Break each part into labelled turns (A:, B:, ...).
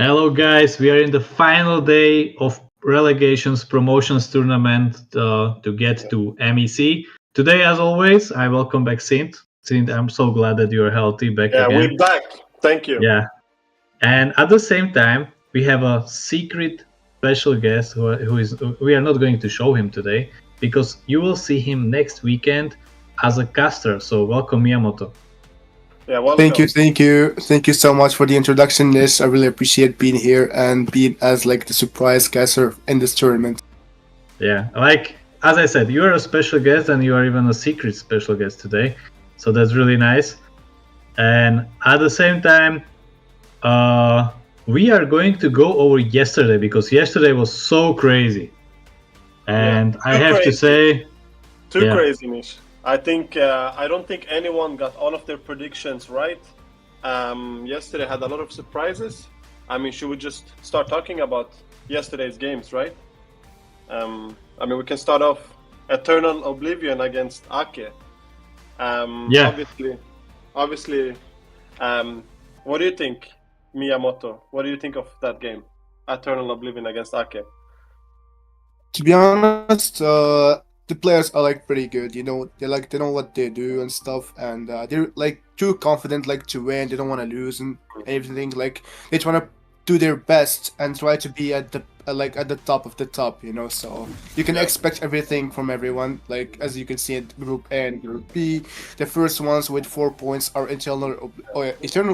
A: Hello, guys. We are in the final day of Relegations Promotions tournament to get to MEC. Today, as always, I welcome back Sint. Sint, I'm so glad that you are healthy back
B: Yeah,
A: again.
B: we're back. Thank you.
A: Yeah. And at the same time, we have a secret special guest who is. We are not going to show him today because you will see him next weekend as a caster. So welcome, Miyamoto.
B: Yeah, welcome.
C: Thank you so much for the introduction, Nish. I really appreciate being here and being as like the surprise caster in this tournament.
A: Yeah, like as I said, you are a special guest and you are even a secret special guest today. So that's really nice. And at the same time, we are going to go over yesterday because yesterday was so crazy. And I have to say,
B: Too
A: yeah.
B: crazy, Nish. I don't think anyone got all of their predictions right. Yesterday had a lot of surprises. I mean, should we just start talking about yesterday's games, right? We can start off Eternal Oblivion against Ake.
A: Yeah.
B: Obviously. What do you think, Miyamoto? What do you think of that game, Eternal Oblivion against Ake?
C: To be honest, the players are like pretty good. You know, they know what they do and stuff, and they're like too confident like to win. They don't want to lose and everything. Like they try to do their best and try to be at the at the top of the top. You know, so you can expect everything from everyone. Like as you can see in Group A and Group B, the first ones with 4 points are Eternal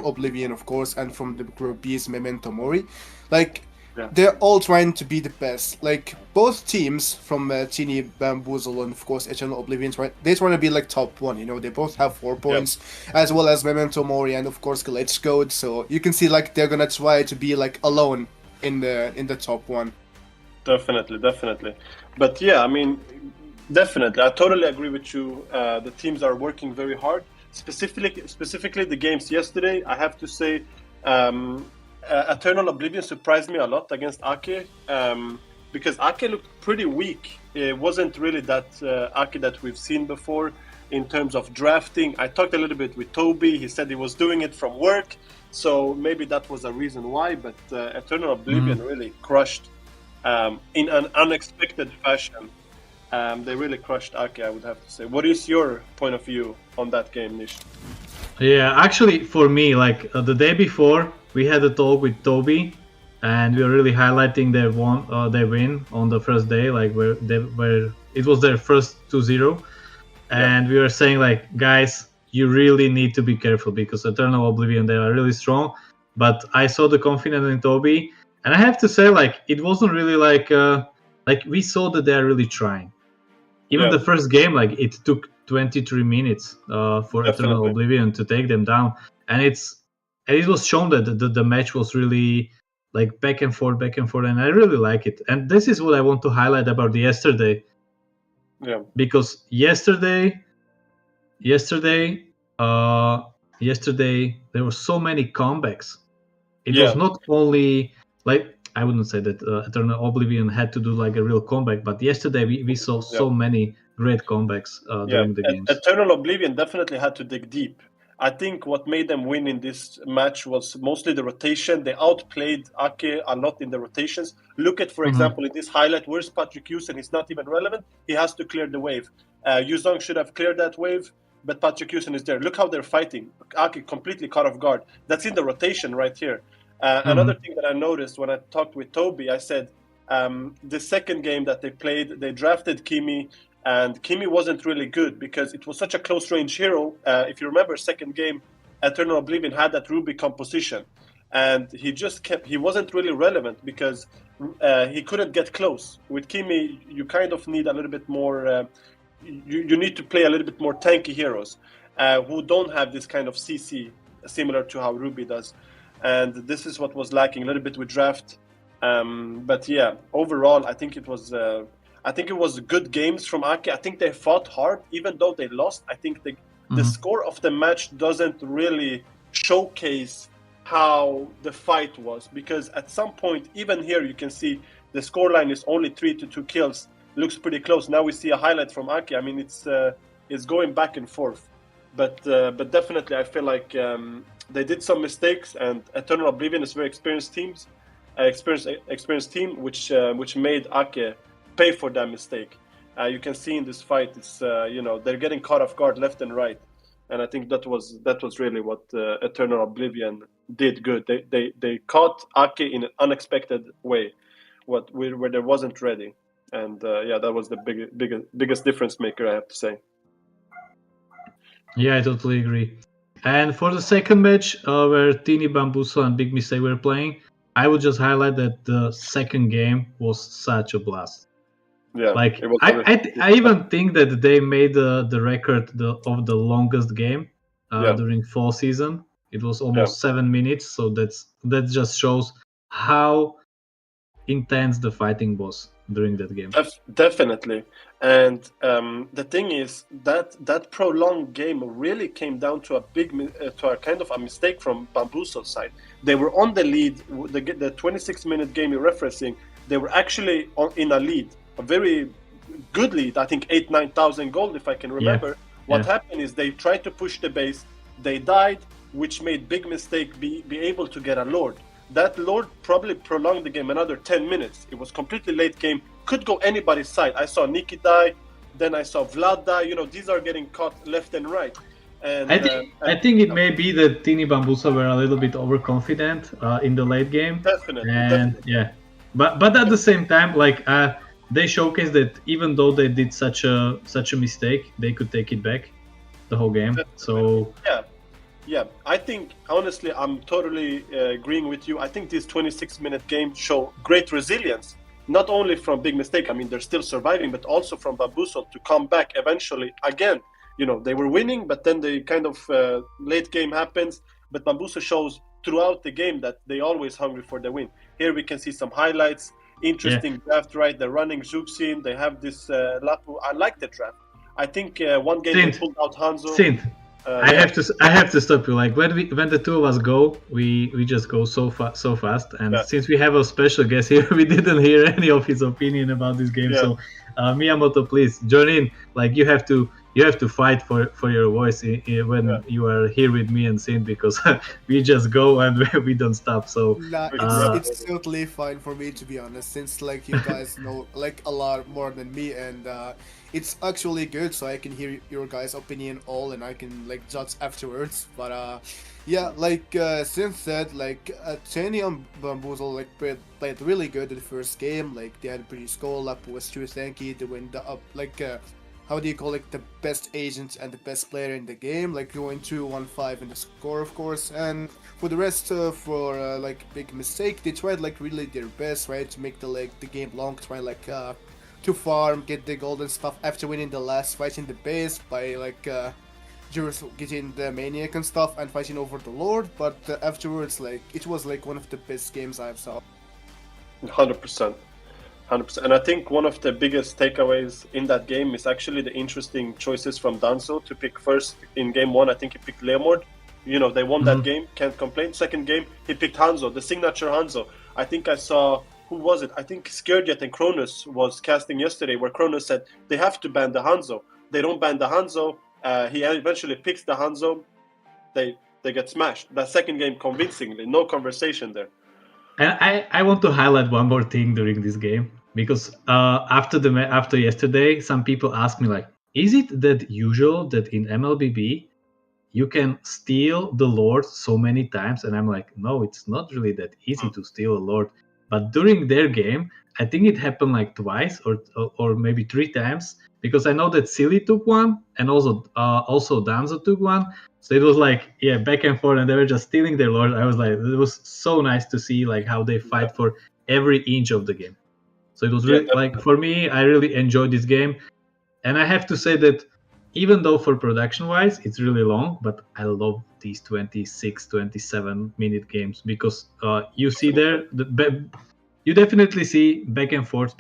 C: Oblivion, of course, and from the Group B is Memento Mori. Like.
B: Yeah.
C: They're all trying to be the best. Like both teams from Teeny Bamboozle and of course Eternal Oblivion, right? They trying to be like top one. You know, they both have 4 points, as well as Memento Mori and of course Glitch Code. So you can see like they're gonna try to be like alone in the top one.
B: Definitely. But yeah, I mean, definitely, I totally agree with you. The teams are working very hard. Specifically, the games yesterday, I have to say. Eternal Oblivion surprised me a lot against Ake because Ake looked pretty weak. It wasn't really that Ake that we've seen before in terms of drafting. I talked a little bit with Toby. He said he was doing it from work, so maybe that was a reason why. But Eternal Oblivion really crushed in an unexpected fashion. They really crushed Ake, I would have to say. What is your point of view on that game, Nish?
A: Yeah, actually, for me, like the day before, we had a talk with Toby, and we were really highlighting their win on the first day, like where it was their first 2-0, and we were saying like, guys, you really need to be careful because Eternal Oblivion, they are really strong. But I saw the confidence in Toby, and I have to say like it wasn't really like we saw that they are really trying. Even the first game, like it took 23 minutes for Eternal Oblivion to take them down, and it was shown that the match was really like back and forth, and I really like it. And this is what I want to highlight about yesterday.
B: Yeah.
A: Because yesterday there were so many comebacks. It was not only like I wouldn't say that Eternal Oblivion had to do like a real comeback, but yesterday we saw so many great comebacks during the games.
B: Eternal Oblivion definitely had to dig deep. I think what made them win in this match was mostly the rotation. They outplayed Ake a lot in the rotations. Look at, for example, in this highlight, where's Patrick Houston? He's not even relevant. He has to clear the wave. Yuzong should have cleared that wave, but Patrick Houston is there. Look how they're fighting. Ake completely caught off guard. That's in the rotation right here. Another thing that I noticed when I talked with Toby, I said the second game that they played, they drafted Kimi, and Kimi wasn't really good because it was such a close-range hero. If you remember, second game, Eternal Oblivion had that Ruby composition, and he wasn't really relevant because he couldn't get close. With Kimi, you kind of need a little bit more, you need to play a little bit more tanky heroes who don't have this kind of CC, similar to how Ruby does. And this is what was lacking a little bit with draft. But yeah, overall, I think it was good games from Ake. I think they fought hard, even though they lost. I think the score of the match doesn't really showcase how the fight was, because at some point, even here, you can see the scoreline is only 3-2 kills. Looks pretty close. Now we see a highlight from Ake. I mean, it's going back and forth. But definitely, I feel like they did some mistakes, and Eternal Oblivion is very experienced teams. experienced team, which made Ake pay for that mistake. You can see in this fight, it's they're getting caught off guard left and right, and I think that was really what Eternal Oblivion did good. They caught Ake in an unexpected way, where they wasn't ready, and that was the biggest difference maker, I have to say.
A: Yeah, I totally agree. And for the second match, where Tini Bambuso and Big Mistake were playing, I would just highlight that the second game was such a blast.
B: Yeah,
A: like
B: it was
A: I even think that they made the record of the longest game during fall season. It was almost 7 minutes, so that just shows how intense the fighting was during that game.
B: Definitely. And the thing is that prolonged game really came down to a kind of a mistake from Bambuso's side. They were on the lead, the 26-minute game you're referencing. They were actually in a lead, a very good lead. I think 8,000-9,000 gold, if I can remember. What happened is they tried to push the base. They died, which made Big Mistake be able to get a Lord. That Lord probably prolonged the game another 10 minutes. It was completely late game. Could go anybody's side. I saw Nikki die. Then I saw Vlad die. These are getting caught left and right. And
A: I think it may be that Tini Bambusa were a little bit overconfident in the late game.
B: Definitely.
A: But at the same time, they showcased that even though they did such a mistake, they could take it back the whole game.
B: Definitely. So yeah, I think honestly, I'm totally agreeing with you. I think this 26-minute game show great resilience, not only from Big Mistake. I mean, they're still surviving, but also from Bambuso to come back eventually again. They were winning, but then the kind of late game happens. But Bambuso shows throughout the game that they always hungry for the win. Here we can see some highlights. Interesting draft, right? They're running Zuxin. They have this Lapu. I like the draft. I think one game they pulled out Hanzo.
A: I have to stop you. Like when the two of us go, we just go so fast. And since we have a special guest here, we didn't hear any of his opinion about this game. So Miyamoto, please join in. Like you have to fight for your voice when you are here with me and Sin, because we just go and we don't stop. So
C: it's totally fine for me, to be honest, since you guys know a lot more than me, and it's actually good, so I can hear your guys' opinion all, and I can judge afterwards. But Sin said, Tini and Bambuso played really good in the first game. They had a pretty score. Lapu was too tanky. They went up how do you call it, the best agent and the best player in the game, going 2-1-5 in the score, of course. And for the rest, for Big Mistake, they tried really their best, right, to make the game long, try to farm, get the gold and stuff after winning the last fight in the base by just getting the Maniac and stuff and fighting over the Lord. But afterwards, it was one of the best games I've saw.
B: 100%. And I think one of the biggest takeaways in that game is actually the interesting choices from Danzo to pick first in game one. I think he picked Leomord. They won that game, can't complain. Second game, he picked Hanzo, the signature Hanzo. I think I saw, who was it? I think Scarejet and Cronus was casting yesterday, where Cronus said they have to ban the Hanzo. They don't ban the Hanzo. He eventually picks the Hanzo. They get smashed. That second game, convincingly, no conversation there.
A: And I want to highlight one more thing during this game, because after yesterday, some people asked me is it that usual that in MLBB you can steal the Lord so many times? And I'm like, no, it's not really that easy to steal a Lord. But during their game, I think it happened twice or maybe 3 times, because I know that Silly took one, and also Danzo took one. So it was back and forth, and they were just stealing their Lord. I was it was so nice to see how they fight for every inch of the game. So it was really for me, I really enjoyed this game. And I have to say that even though for production wise it's really long, but I love these 26, 27 minute games, because you see there you definitely see back and forth,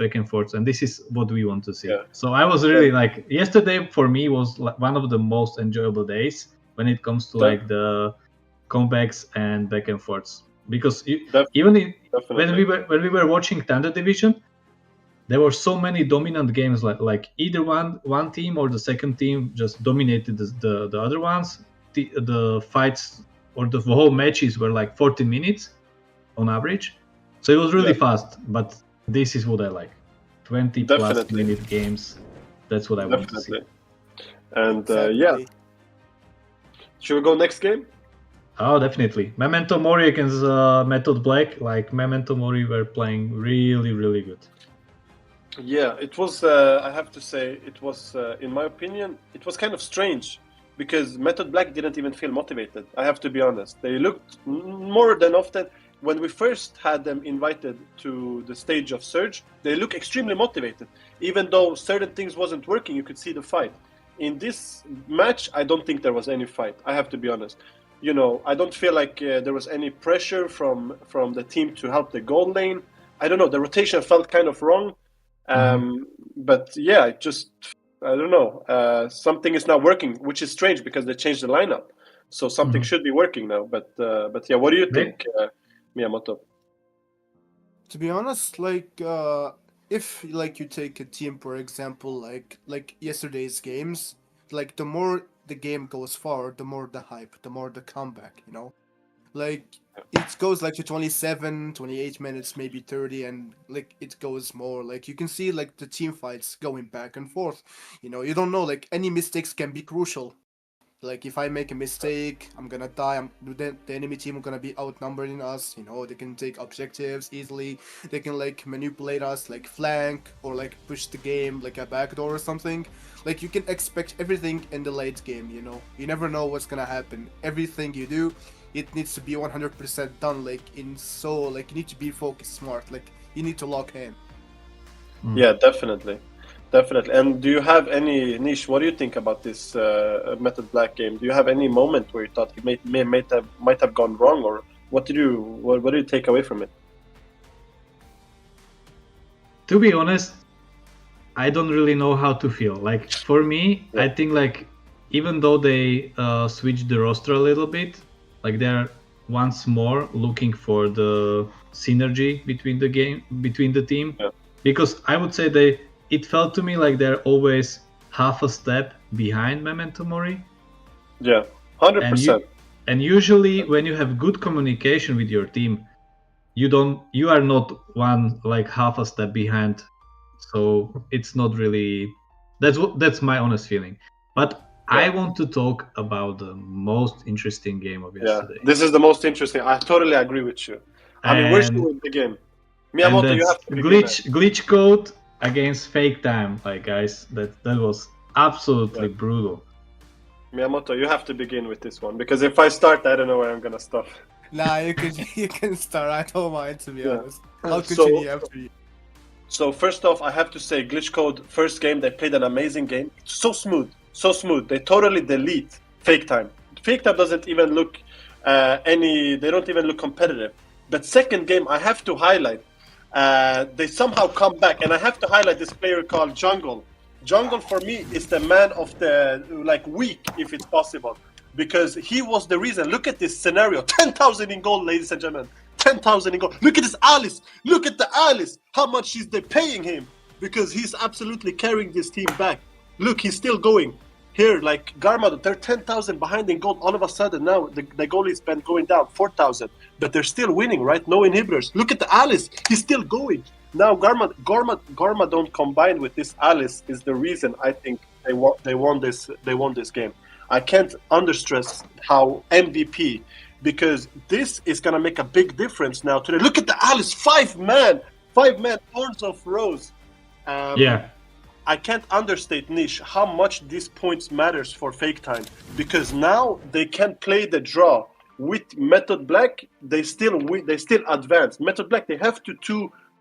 A: and this is what we want to see. So I was really yesterday for me was one of the most enjoyable days when it comes to the comebacks and back and forths, because when we were watching Thunder Division, there were so many dominant games, either one team or the second team just dominated the other ones. The fights or the whole matches were 40 minutes on average. So it was really
B: Yeah.
A: fast, but this is what I like. 20 plus
B: Definitely.
A: minute games. That's what I want to see.
B: Definitely. And
C: Exactly.
B: yeah, should we go next game?
A: Oh, definitely. Memento Mori against Method Black. Like Memento Mori were playing really, really good.
B: Yeah, it was. I have to say, it was, in my opinion, it was kind of strange because Method Black didn't even feel motivated. I have to be honest. They looked more than often when we first had them invited to the stage of Surge. They look extremely motivated, even though certain things wasn't working. You could see the fight. In this match, I don't think there was any fight. I have to be honest. You know, I don't feel like there was any pressure from the team to help the goal lane. I don't know. The rotation felt kind of wrong. But yeah, it just, I don't know. Something is not working, which is strange because they changed the lineup. So something should be working now. But yeah, what do you think, Miyamoto?
C: To be honest, like if like you take a team for example, like yesterday's games, like the more the game goes forward, the more the hype, the more the comeback, you know. Like it goes like to 27, 28 minutes, maybe 30, and like it goes more. Like you can see like the team fights going back and forth. You know, you don't know, like any mistakes can be crucial. Like if I make a mistake, I'm gonna die. The enemy team are gonna be outnumbering us. You know, they can take objectives easily. They can like manipulate us, like flank or like push the game like a backdoor or something. Like you can expect everything in the late game. You know, you never know what's gonna happen. Everything you do, it needs to be 100% done. Like like you need to be focused, smart. Like you need to lock in.
B: Yeah, definitely. Definitely. And do you have any niche? What do you think about this Method Black game? Do you have any moment where you thought you might have gone wrong, or what did you take away from it?
A: To be honest, I don't really know how to feel. Like for me, I think like even though they switched the roster a little bit, like they're once more looking for the synergy between the team.
B: Yeah.
A: Because I would say it felt to me like they're always half a step behind Memento Mori.
B: Yeah, 100%.
A: And usually when you have good communication with your team, you are not half a step behind. So it's not really that's my honest feeling. But I want to talk about the most interesting game of yesterday.
B: This is the most interesting. I totally agree with you. I mean, where should we begin? Miyamoto, you have to begin.
A: Glitch code against fake time, like guys, that was absolutely brutal.
B: Miyamoto, you have to begin with this one because if I start, I don't know where I'm gonna stop.
C: Nah, you can start. I don't mind, to be honest. I'll continue after you.
B: So first off, I have to say, Glitch Code first game they played an amazing game. It's so smooth, so smooth. They totally delete fake time. Fake time doesn't even look they don't even look competitive. But second game, I have to highlight. They somehow come back, and I have to highlight this player called Jungle. Jungle for me is the man of the week, if it's possible, because he was the reason. Look at this scenario: 10,000 in gold, ladies and gentlemen. 10,000 in gold. Look at this Alice. Look at the Alice. How much is they paying him? Because he's absolutely carrying this team back. Look, he's still going. Here, like Garmado, they're 10,000 behind in gold. All of a sudden, now the goalie's been going down 4,000, but they're still winning, right? No inhibitors. Look at the Alice. He's still going. Now Garma don't combine with this Alice is the reason I think they won this game. I can't understress how MVP, because this is gonna make a big difference now today. Look at the Alice, 5-man, Horns of Rose. I can't understate, Nish, how much these points matters for fake time, because now they can play the draw with Method Black. They still advance. Method Black, they have to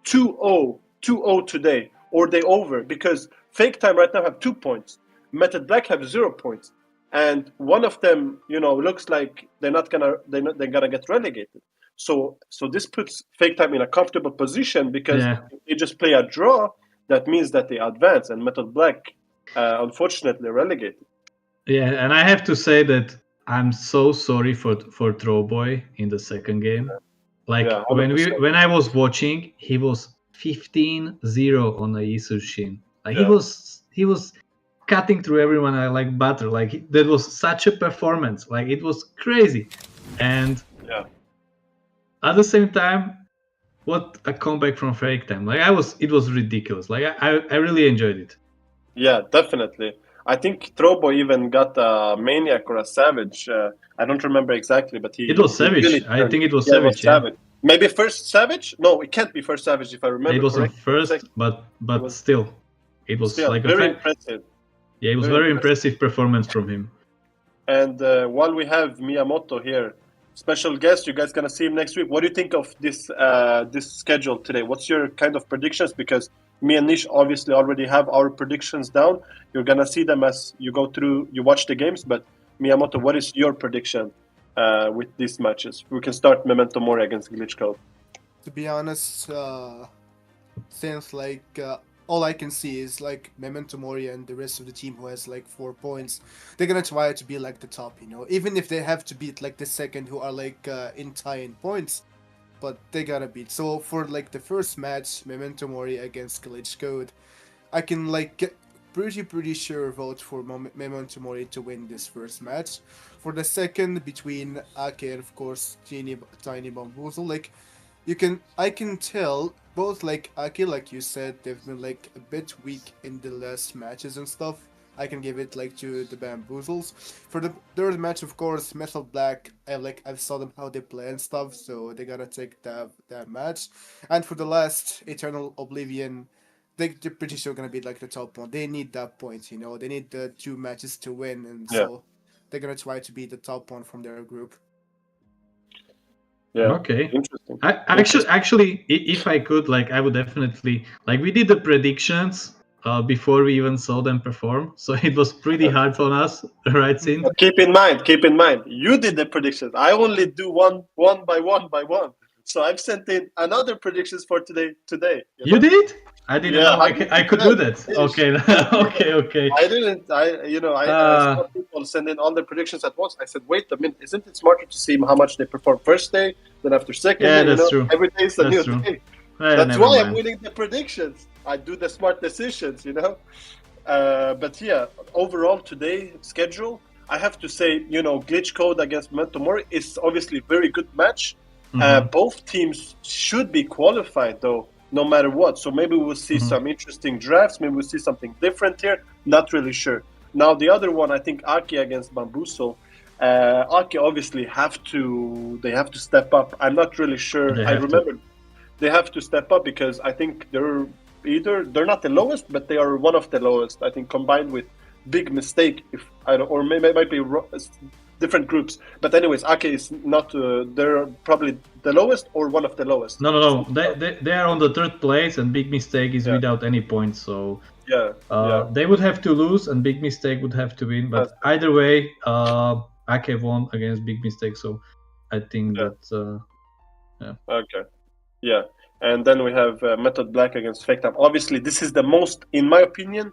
B: 2-0 today, or they over, because fake time right now have 2 points. Method Black have 0 points, and one of them, looks like they're gonna get relegated. So this puts fake time in a comfortable position, because if they just play a draw, that means that they advance, and Method Black, unfortunately, relegated.
A: Yeah, and I have to say that I'm so sorry for Throwboy in the second game. When I was watching, he was 15-0 on the Isushin. He was cutting through everyone like butter. That was such a performance. It was crazy. And at the same time, what a comeback from Fake Time! Like it was ridiculous. Like I really enjoyed it.
B: Yeah, definitely. I think Trobo even got a Maniac or a Savage. I don't remember exactly, but
A: It was
B: he
A: Savage.
B: really
A: I
B: turned.
A: think it was
B: Yeah, it was
A: Savage. Yeah,
B: Savage. Maybe first Savage? No, it can't be first Savage if I remember
A: it wasn't
B: correctly.
A: first, but
B: was-
A: still, it was
B: Still,
A: like
B: very impressive.
A: Yeah, it was
B: very
A: very impressive performance from him.
B: And while we have Miyamoto here, special guest, you guys gonna see him next week. What do you think of this schedule today? What's your kind of predictions? Because me and Nish obviously already have our predictions down. You're gonna see them as you go through, you watch the games. But Miyamoto, what is your prediction with these matches? We can start Memento Mori against Glitch Code.
C: To be honest, since all I can see is like Memento Mori and the rest of the team who has like 4 points, they're gonna try to be like the top, even if they have to beat like the second who are like in tie in points, but they gotta beat. So for like the first match, Memento Mori against Glitch Code, I can like get pretty sure vote for Memento Mori to win this first match. For the second, between Ake and of course Tiny Bamboozle, like I can tell both like Aki, like you said, they've been like a bit weak in the last matches and stuff. I can give it like to the Bamboozles. For the third match, of course, Metal Black, I saw them how they play and stuff, so they gotta take that match. And for the last Eternal Oblivion, they're pretty sure gonna be like the top one. They need that point, they need the 2 matches to win, and so they're gonna try to be the top one from their group.
B: Yeah.
A: Okay.
B: Interesting.
A: Actually, if I could, like, I would definitely like we did the predictions before we even saw them perform, so it was pretty hard for us, right, Sin?
B: But keep in mind, you did the predictions. I only do one by one. So I've sent in another predictions for today.
A: You did? I didn't know I could do that.
B: Ish.
A: Okay, okay.
B: I didn't. I saw people send in all the predictions at once. I said, wait a minute, isn't it smarter to see how much they perform first day, then after second day?
A: That's true.
B: Every day is a new day. That's why I'm winning the predictions. I do the smart decisions, But yeah, overall today schedule, I have to say, Glitch Code against Memento Mori is obviously a very good match. Both teams should be qualified though, no matter what. So maybe we'll see some interesting drafts. Maybe we'll see something different here. Not really sure. Now the other one, I think Aki against Bamboozle. Aki obviously have to step up. I'm not really sure. They have to step up because I think they're not the lowest, but they are one of the lowest. I think combined with Big Mistake, or maybe it might be different groups. But anyways, Ake is not. They're probably the lowest or one of the lowest.
A: No. They are on the 3rd place, and Big Mistake is without any points. So they would have to lose, and Big Mistake would have to win. But either way, Ake won against Big Mistake. So I think that's
B: Okay. Yeah, and then we have Method Black against Fake Time. Obviously, this is the most, in my opinion,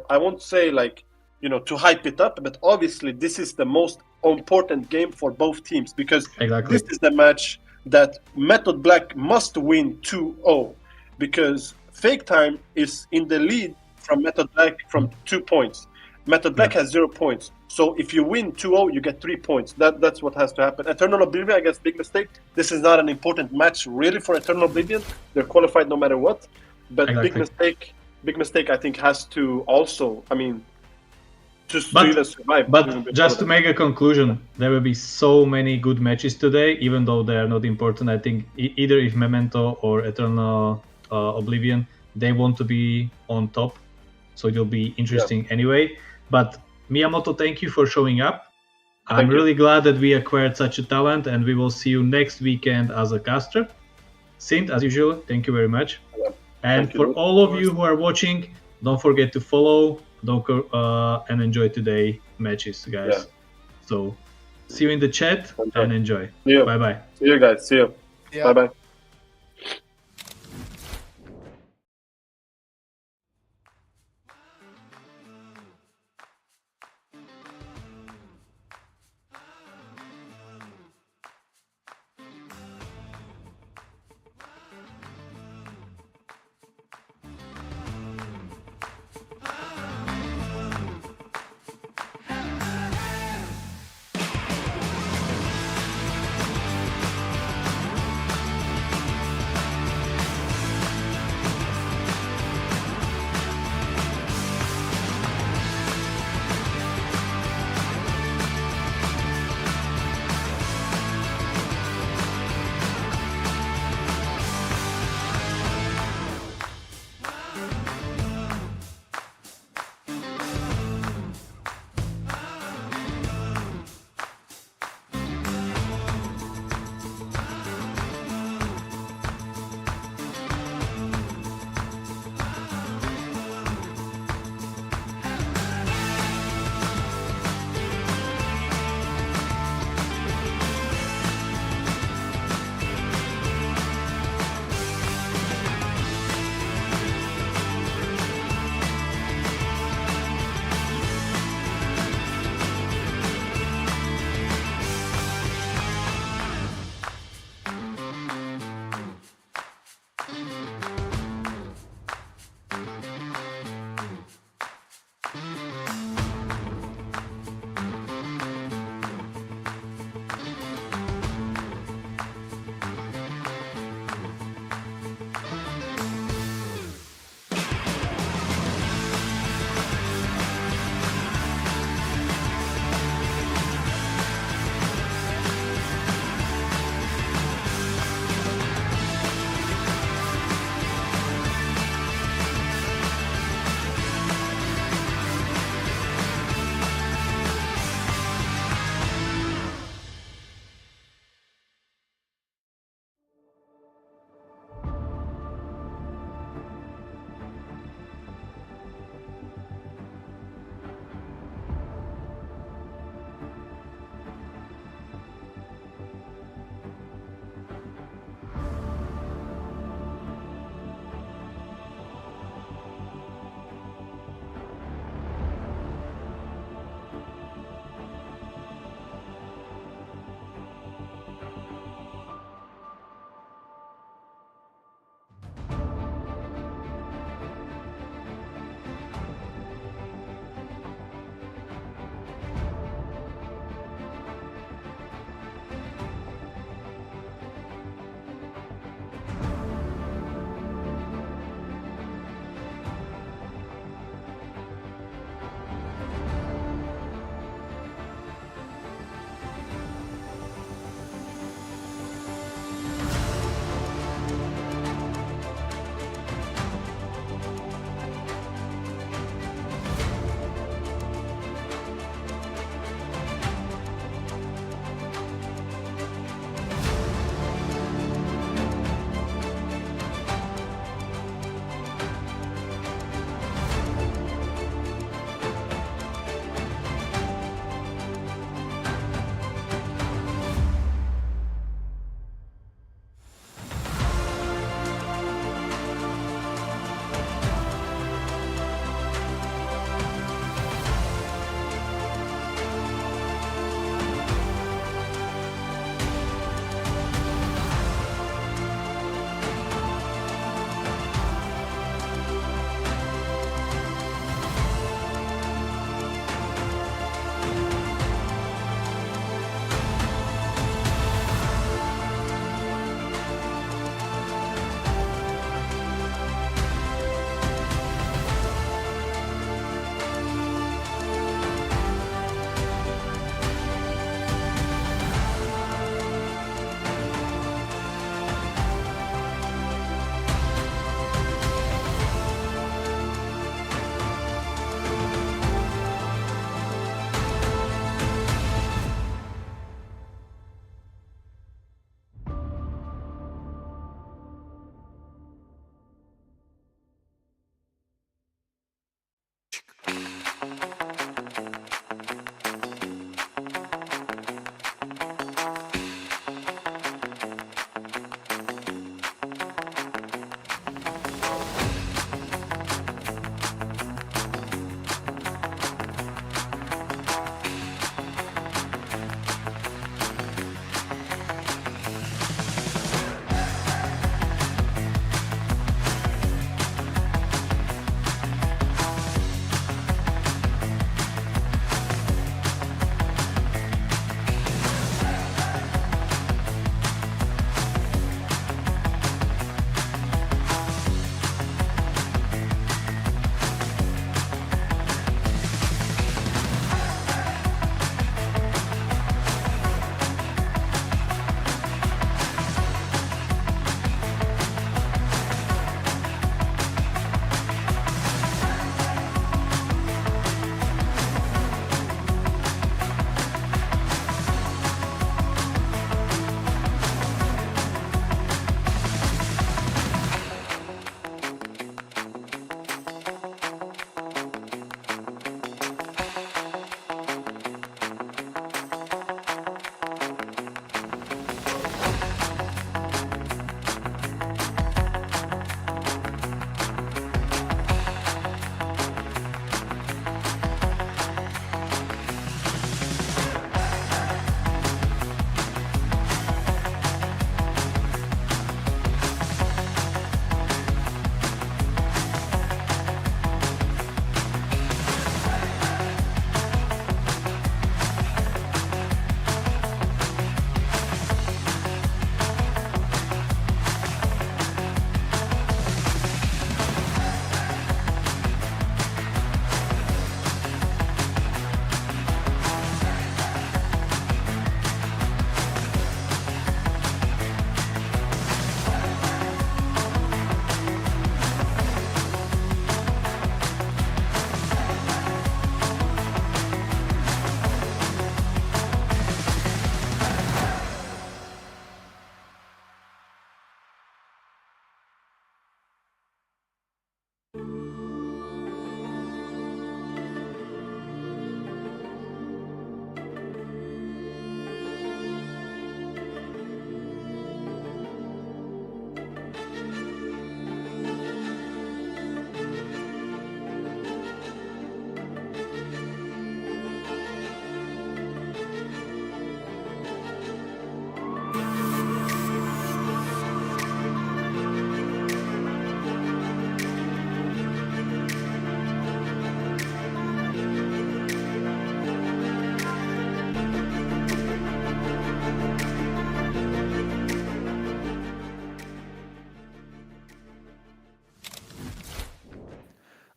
B: I won't say to hype it up, but obviously this is the most important game for both teams because this is the match that Method Black must win 2-0 because Fake Time is in the lead from Method Black from 2 points. Method Black has 0 points. So if you win 2-0, you get 3 points. That's what has to happen. Eternal Oblivion against Big Mistake. This is not an important match really for Eternal Oblivion. They're qualified no matter what. But Big Mistake, I think, has to also, to even survive.
A: But just to make a conclusion, there will be so many good matches today, even though they are not important. I think either if Memento or Eternal Oblivion, they want to be on top. So it will be interesting anyway. But Miyamoto, thank you for showing up. I'm really glad that we acquired such a talent, and we will see you next weekend as a caster. Sint, as usual, thank you very much. And for all of you who are watching, don't forget to follow and enjoy today matches, guys. So see you in the chat and enjoy. Bye-bye.
B: See you guys. See you. Bye-bye.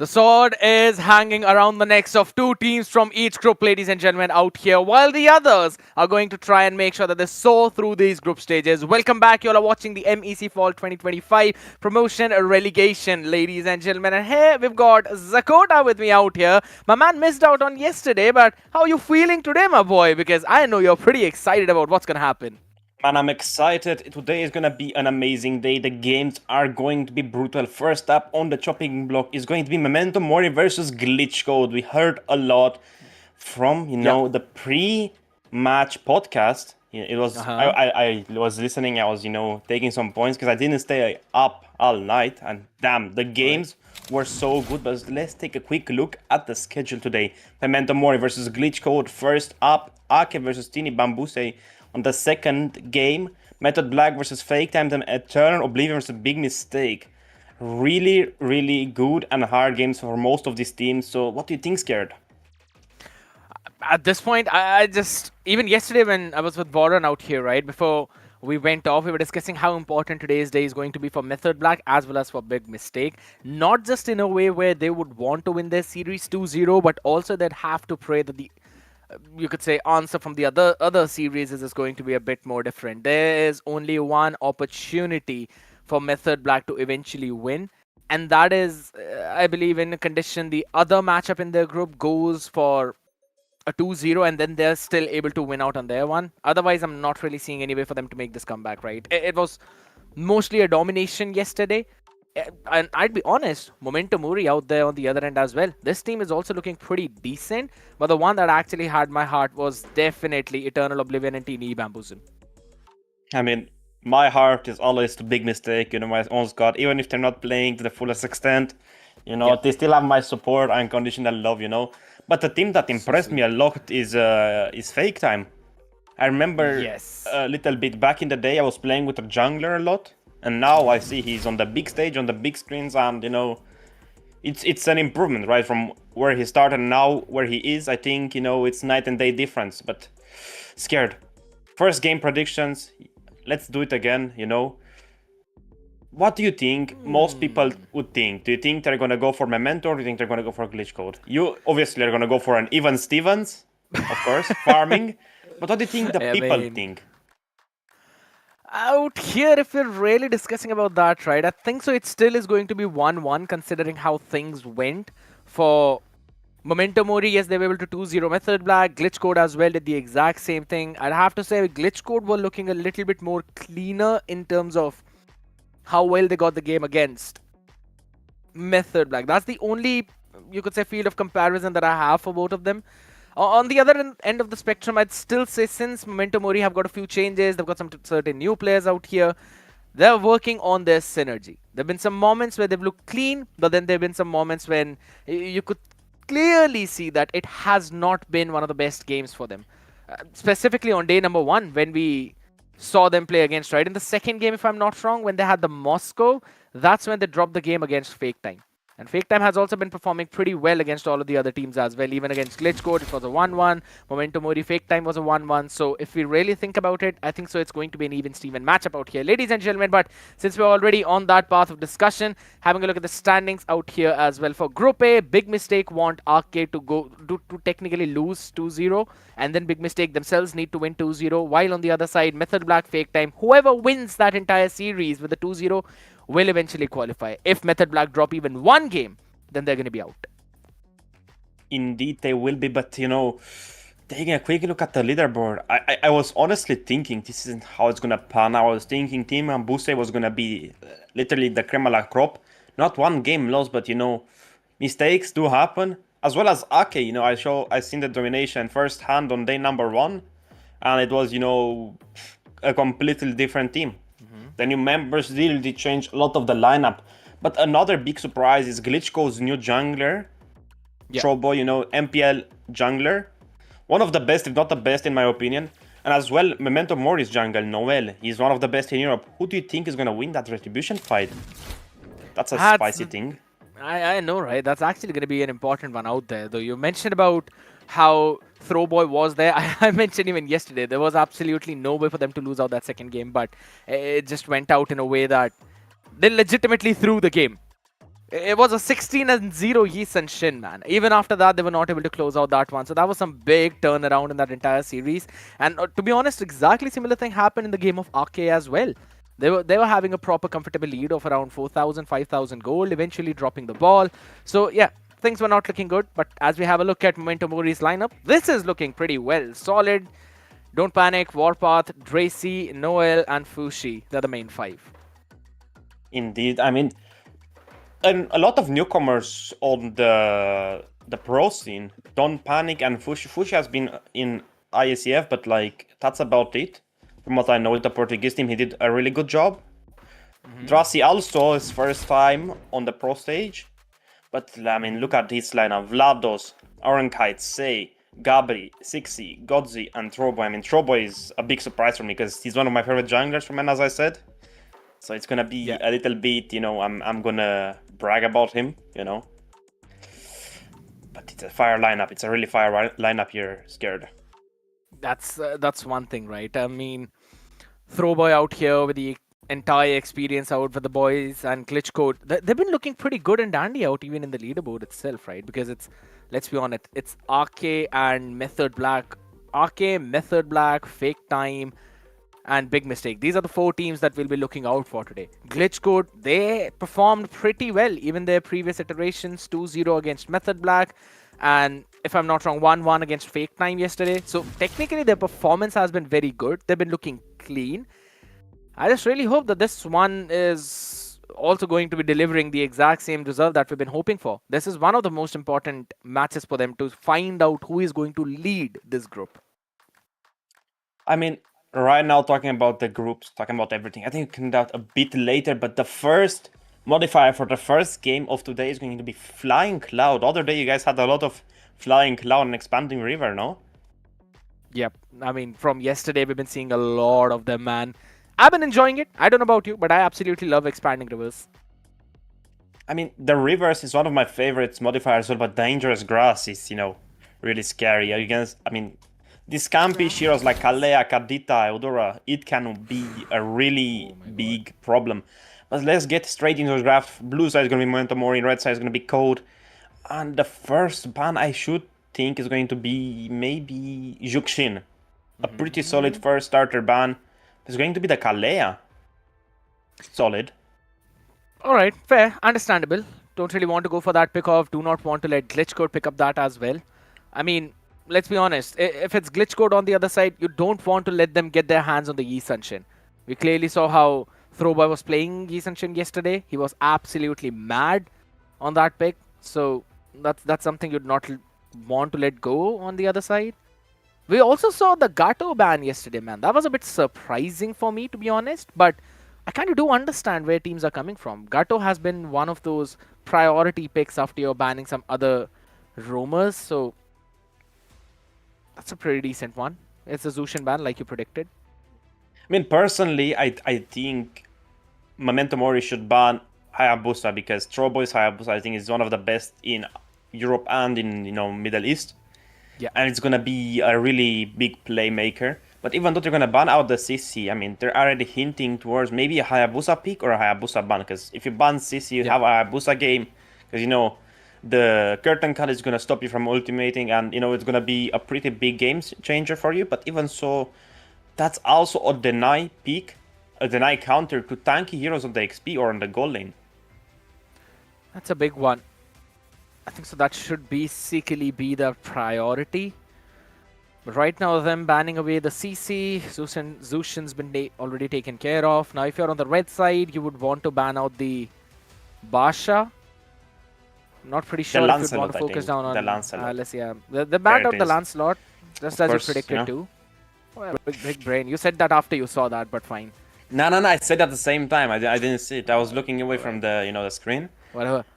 D: The sword is hanging around the necks of two teams from each group, ladies and gentlemen, out here, while the others are going to try and make sure that they soar through these group stages. Welcome back. You all are watching the MEC Fall 2025 Promotion Relegation, ladies and gentlemen. And here we've got Zakota with me out here. My man missed out on yesterday, but how are you feeling today, my boy? Because I know you're pretty excited about what's going to happen.
E: Man, I'm excited. Today is gonna be an amazing day. The games are going to be brutal. First up on the chopping block is going to be Memento Mori versus Glitch Code. We heard a lot from, the pre-match podcast. It was I was listening. I was, taking some points because I didn't stay up all night. And damn, the games were so good. But let's take a quick look at the schedule today. Memento Mori versus Glitch Code. First up, Ake versus Tini Bambuse. On the second game, Method Black versus Fake Time, then Eternal Oblivion versus Big Mistake. Really, really good and hard games for most of these teams. So what do you think, Scared?
D: At this point, I just... Even yesterday when I was with Boran out here, right, before we went off, we were discussing how important today's day is going to be for Method Black as well as for Big Mistake. Not just in a way where they would want to win their series 2-0, but also they'd have to pray that the... you could say answer from the other series is going to be a bit more different. There is only one opportunity for Method Black to eventually win, and that is, I believe, in a condition the other matchup in their group goes for a 2-0 and then they're still able to win out on their one. Otherwise, I'm not really seeing any way for them to make this comeback, right? It was mostly a domination yesterday. And I'd be honest, Memento Mori out there on the other end as well. This team is also looking pretty decent, but the one that actually had my heart was definitely Eternal Oblivion and Teeny Bamboozle.
E: I mean, my heart is always the Big Mistake, my own squad. Even if they're not playing to the fullest extent, they still have my support and unconditional love, But the team that impressed me a lot is Fake Time. I remember a little bit back in the day, I was playing with a jungler a lot. And now I see he's on the big stage, on the big screens, and it's an improvement, right? From where he started and now where he is. I think it's night and day difference. But Scared. First game predictions. Let's do it again. What do you think most people would think? Do you think they're gonna go for Memento, or do you think they're gonna go for Glitch Code? You obviously are gonna go for an Even Stevens, of course, farming. But what do you think the people think?
D: Out here, if we're really discussing about that, right, I think so it still is going to be 1-1 considering how things went. For Memento Mori, yes, they were able to 2-0 Method Black. Glitch Code as well did the exact same thing. I'd have to say Glitch Code were looking a little bit more cleaner in terms of how well they got the game against Method Black. That's the only, you could say, field of comparison that I have for both of them. On the other end of the spectrum, I'd still say since Memento Mori have got a few changes, they've got some certain new players out here, they're working on their synergy. There have been some moments where they've looked clean, but then there have been some moments when you could clearly see that it has not been one of the best games for them. Specifically on day number 1, when we saw them play against, right? In the second game, if I'm not wrong, when they had the Moscow, that's when they dropped the game against Fake Time. And Fake Time has also been performing pretty well against all of the other teams as well. Even against Glitch Code, it was a 1-1. Memento Mori, Fake Time was a 1-1. So if we really think about it, I think so it's going to be an even-Steven matchup out here, ladies and gentlemen. But since we're already on that path of discussion, having a look at the standings out here as well. For Group A, Big Mistake want Arcade to go to technically lose 2-0. And then Big Mistake themselves need to win 2-0. While on the other side, Method Black, Fake Time, whoever wins that entire series with the 2-0 will eventually qualify. If Method Black drop even one game, then they're going to be out.
E: Indeed, they will be, but taking a quick look at the leaderboard, I was honestly thinking this isn't how it's going to pan out. I was thinking Team Ambuse was going to be literally the creme de la crop. Not one game lost, but mistakes do happen. As well as Ake, I seen the domination firsthand on day number 1, and it was, a completely different team. The new members really changed a lot of the lineup. But another big surprise is Glitch Code's new jungler. Showboy, MPL jungler. One of the best, if not the best in my opinion. And as well, Memento Mori's jungle, Noel. He's one of the best in Europe. Who do you think is going to win that Retribution fight? That's a spicy thing.
D: I know, right? That's actually going to be an important one out there. Though you mentioned about how Throwboy was there. I mentioned even yesterday, there was absolutely no way for them to lose out that second game, but it just went out in a way that they legitimately threw the game. It was a 16-0 Yeast and Shin, man. Even after that, they were not able to close out that one. So that was some big turnaround in that entire series. And to be honest, exactly similar thing happened in the game of RK as well. They were having a proper comfortable lead of around 4,000, 5,000 gold, eventually dropping the ball. So yeah, things were not looking good. But as we have a look at Memento Mori's lineup, this is looking pretty well. Solid, Don't Panic, Warpath, Dracy, Noel, and Fushi. They're the main five.
E: Indeed, I mean, and a lot of newcomers on the pro scene. Don't Panic and Fushi. Fushi has been in ISEF, but like that's about it. From what I know, with the Portuguese team, he did a really good job. Dracy also his first time on the pro stage. But I mean, look at this lineup: Vlados, Orenkite, Sei, Gabri, Sixi, Godzi, and Troboy. I mean, Troboy is a big surprise for me because he's one of my favorite junglers from N, as I said. So it's gonna be a little bit, I'm gonna brag about him, But it's a fire lineup. It's a really fire lineup. You're scared.
D: That's one thing, right? I mean, Throwboy out here with the entire experience out with the boys and Glitch Code. They've been looking pretty good and dandy out even in the leaderboard itself, right? Because let's be honest, it's RK and Method Black. RK, Method Black, Fake Time, and Big Mistake. These are the four teams that we'll be looking out for today. Glitch Code, they performed pretty well. Even their previous iterations, 2-0 against Method Black. And if I'm not wrong, 1-1 against Fake Time yesterday. So technically their performance has been very good. They've been looking clean. I just really hope that this one is also going to be delivering the exact same result that we've been hoping for. This is one of the most important matches for them to find out who is going to lead this group.
E: I mean, right now talking about the groups, talking about everything, I think we can do that a bit later, but the first modifier for the first game of today is going to be Flying Cloud. The other day you guys had a lot of Flying Cloud and Expanding River, no?
D: Yep. I mean, from yesterday we've been seeing a lot of them, man. I've been enjoying it. I don't know about you, but I absolutely love Expanding Rivers.
E: I mean, the Rivers is one of my favorites modifiers as well, but Dangerous Grass is, really scary. These campy heroes like Kalea, Kadita, Eudora, it can be a really big problem. But let's get straight into the draft. Blue side is going to be Memento Mori, red side is going to be Code. And the first ban I should think is going to be maybe Juxin. A pretty solid first starter ban. It's going to be the Kalea. Solid.
D: Alright, fair, understandable. Don't really want to go for that pick off. Do not want to let Glitch Code pick up that as well. I mean, let's be honest. If it's Glitch Code on the other side, you don't want to let them get their hands on the Yi Sunshin. We clearly saw how Throwboy was playing Yi Sunshin yesterday. He was absolutely mad on that pick. So that's something you'd not want to let go on the other side. We also saw the Gato ban yesterday, man. That was a bit surprising for me, to be honest. But I kind of do understand where teams are coming from. Gato has been one of those priority picks after you're banning some other roamers. So that's a pretty decent one. It's a Zushin ban, like you predicted.
E: I mean, personally, I think Memento Mori should ban Hayabusa because Throwboy's Hayabusa, I think, is one of the best in Europe and in Middle East.
D: Yeah.
E: And it's gonna be a really big playmaker. But even though they're gonna ban out the CC, I mean, they're already hinting towards maybe a Hayabusa pick or a Hayabusa ban. Because if you ban CC, you have a Hayabusa game. Because the curtain cut is gonna stop you from ultimating, and it's gonna be a pretty big game changer for you. But even so, that's also a deny pick, a deny counter to tanky heroes on the XP or on the gold lane.
D: That's a big one. I think so. That should basically be the priority. But right now, them banning away the CC, Zushin's been already taken care of. Now, if you're on the red side, you would want to ban out the Basha. I'm not pretty sure if you'd want to focus down on
E: the Lancelot.
D: The banned out the Lancelot, just as you predicted too. Well, big brain. You said that after you saw that, but fine.
E: No. I said at the same time. I didn't see it. I was looking away from the screen.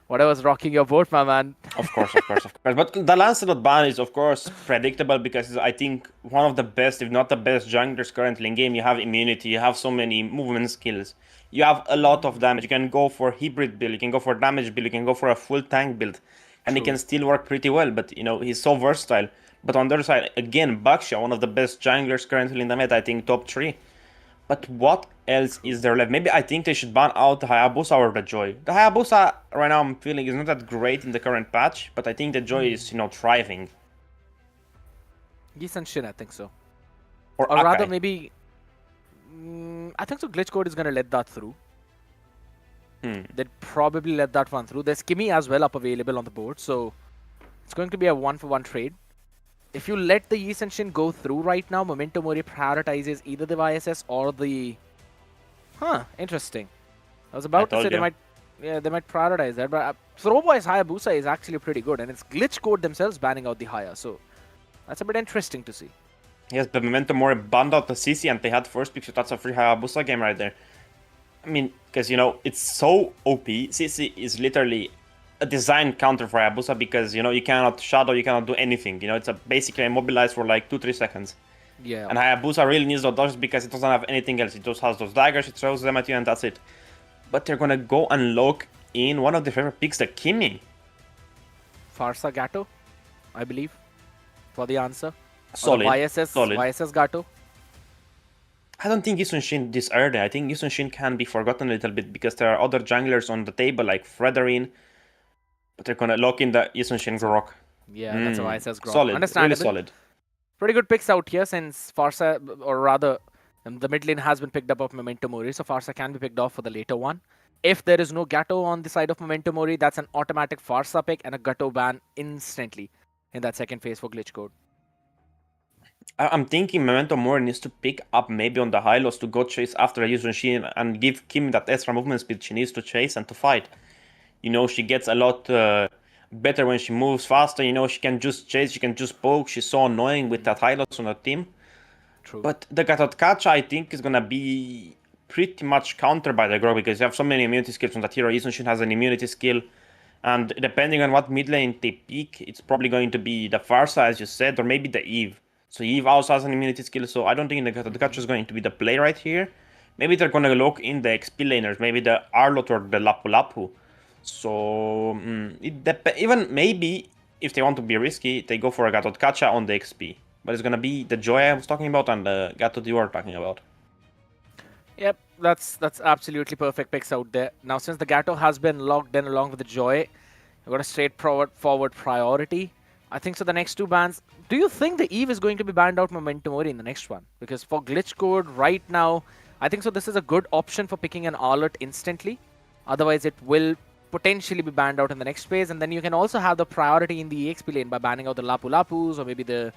D: Whatever's rocking your boat, my man.
E: Of course. But the Lancelot ban is, of course, predictable because I think one of the best, if not the best, junglers currently in game. You have immunity, you have so many movement skills, you have a lot of damage. You can go for hybrid build, you can go for damage build, you can go for a full tank build, and he can still work pretty well. But he's so versatile. But on the other side, again, Baksha, one of the best junglers currently in the meta, I think top 3. But what else is there left? Maybe I think they should ban out the Hayabusa or the Joy. The Hayabusa, right now I'm feeling, is not that great in the current patch, but I think the Joy is, thriving.
D: Geese and Shin, I think so.
E: Or
D: rather,
E: Akai.
D: maybe... I think so Glitch Code is going to let that through. They'd probably let that one through. There's Kimmy as well up available on the board, so it's going to be a 1-for-1 trade. If you let the Yi Shin go through right now, Memento Mori prioritizes either the YSS or the... interesting. I was about to say they might prioritize that, but Throwboy's Hayabusa is actually pretty good, and it's Glitch Code themselves banning out the Haya, so that's a bit interesting to see.
E: Yes, but Memento Mori banned out the CC and they had first pick, so that's a free Hayabusa game right there. I mean, because, it's so OP. CC is literally a design counter for Hayabusa because, you cannot shadow, you cannot do anything. It's basically immobilized for like 2-3 seconds.
D: Yeah.
E: And Hayabusa really needs those dodges because it doesn't have anything else. It just has those daggers, it throws them at you, and that's it. But they're gonna go and lock in one of their favorite picks, the Kimmy.
D: Farsa Gato, I believe, for the answer.
E: Solid.
D: YSS Gato.
E: I don't think Yisun Shin this early. I think Yisun Shin can be forgotten a little bit because there are other junglers on the table like Frederin. But they're gonna lock in the Yisun Shin Grok.
D: Yeah, that's a YSS Grok.
E: Solid,
D: Understandable.
E: really solid.
D: Pretty good picks out here since Farsa, or rather, the mid lane has been picked up of Memento Mori, so Farsa can be picked off for the later one. If there is no Gato on the side of Memento Mori, that's an automatic Farsa pick and a Gato ban instantly in that second phase for Glitch Code.
E: I'm thinking Memento Mori needs to pick up maybe on the Hylos to go chase after Yisun Shin and give Kim that extra movement speed she needs to chase and to fight. She gets a lot better when she moves faster. She can just chase, she can just poke. She's so annoying with that Hylos on her team.
D: True.
E: But the Gatotkacha, I think, is gonna be pretty much countered by the Grok because you have so many immunity skills on that hero. Yisun Shin has an immunity skill. And depending on what mid lane they pick, it's probably going to be the Farsa, as you said, or maybe the Eve. So Eve also has an immunity skill, so I don't think the Gatotkacha is going to be the play right here. Maybe they're gonna lock in the XP laners, maybe the Arlot or the Lapu Lapu. So even maybe if they want to be risky, they go for a Gatotkacha on the XP. But it's gonna be the Joy I was talking about and the Gato you were talking about.
D: Yep, that's absolutely perfect picks out there. Now, since the Gato has been locked in along with the Joy, you've got a straightforward priority. I think so the next two bans... Do you think the Eve is going to be banned out Memento Mori in the next one? Because for Glitch Code right now, I think so this is a good option for picking an Arlot instantly. Otherwise, it will potentially be banned out in the next phase. And then you can also have the priority in the EXP lane by banning out the Lapu Lapus or maybe the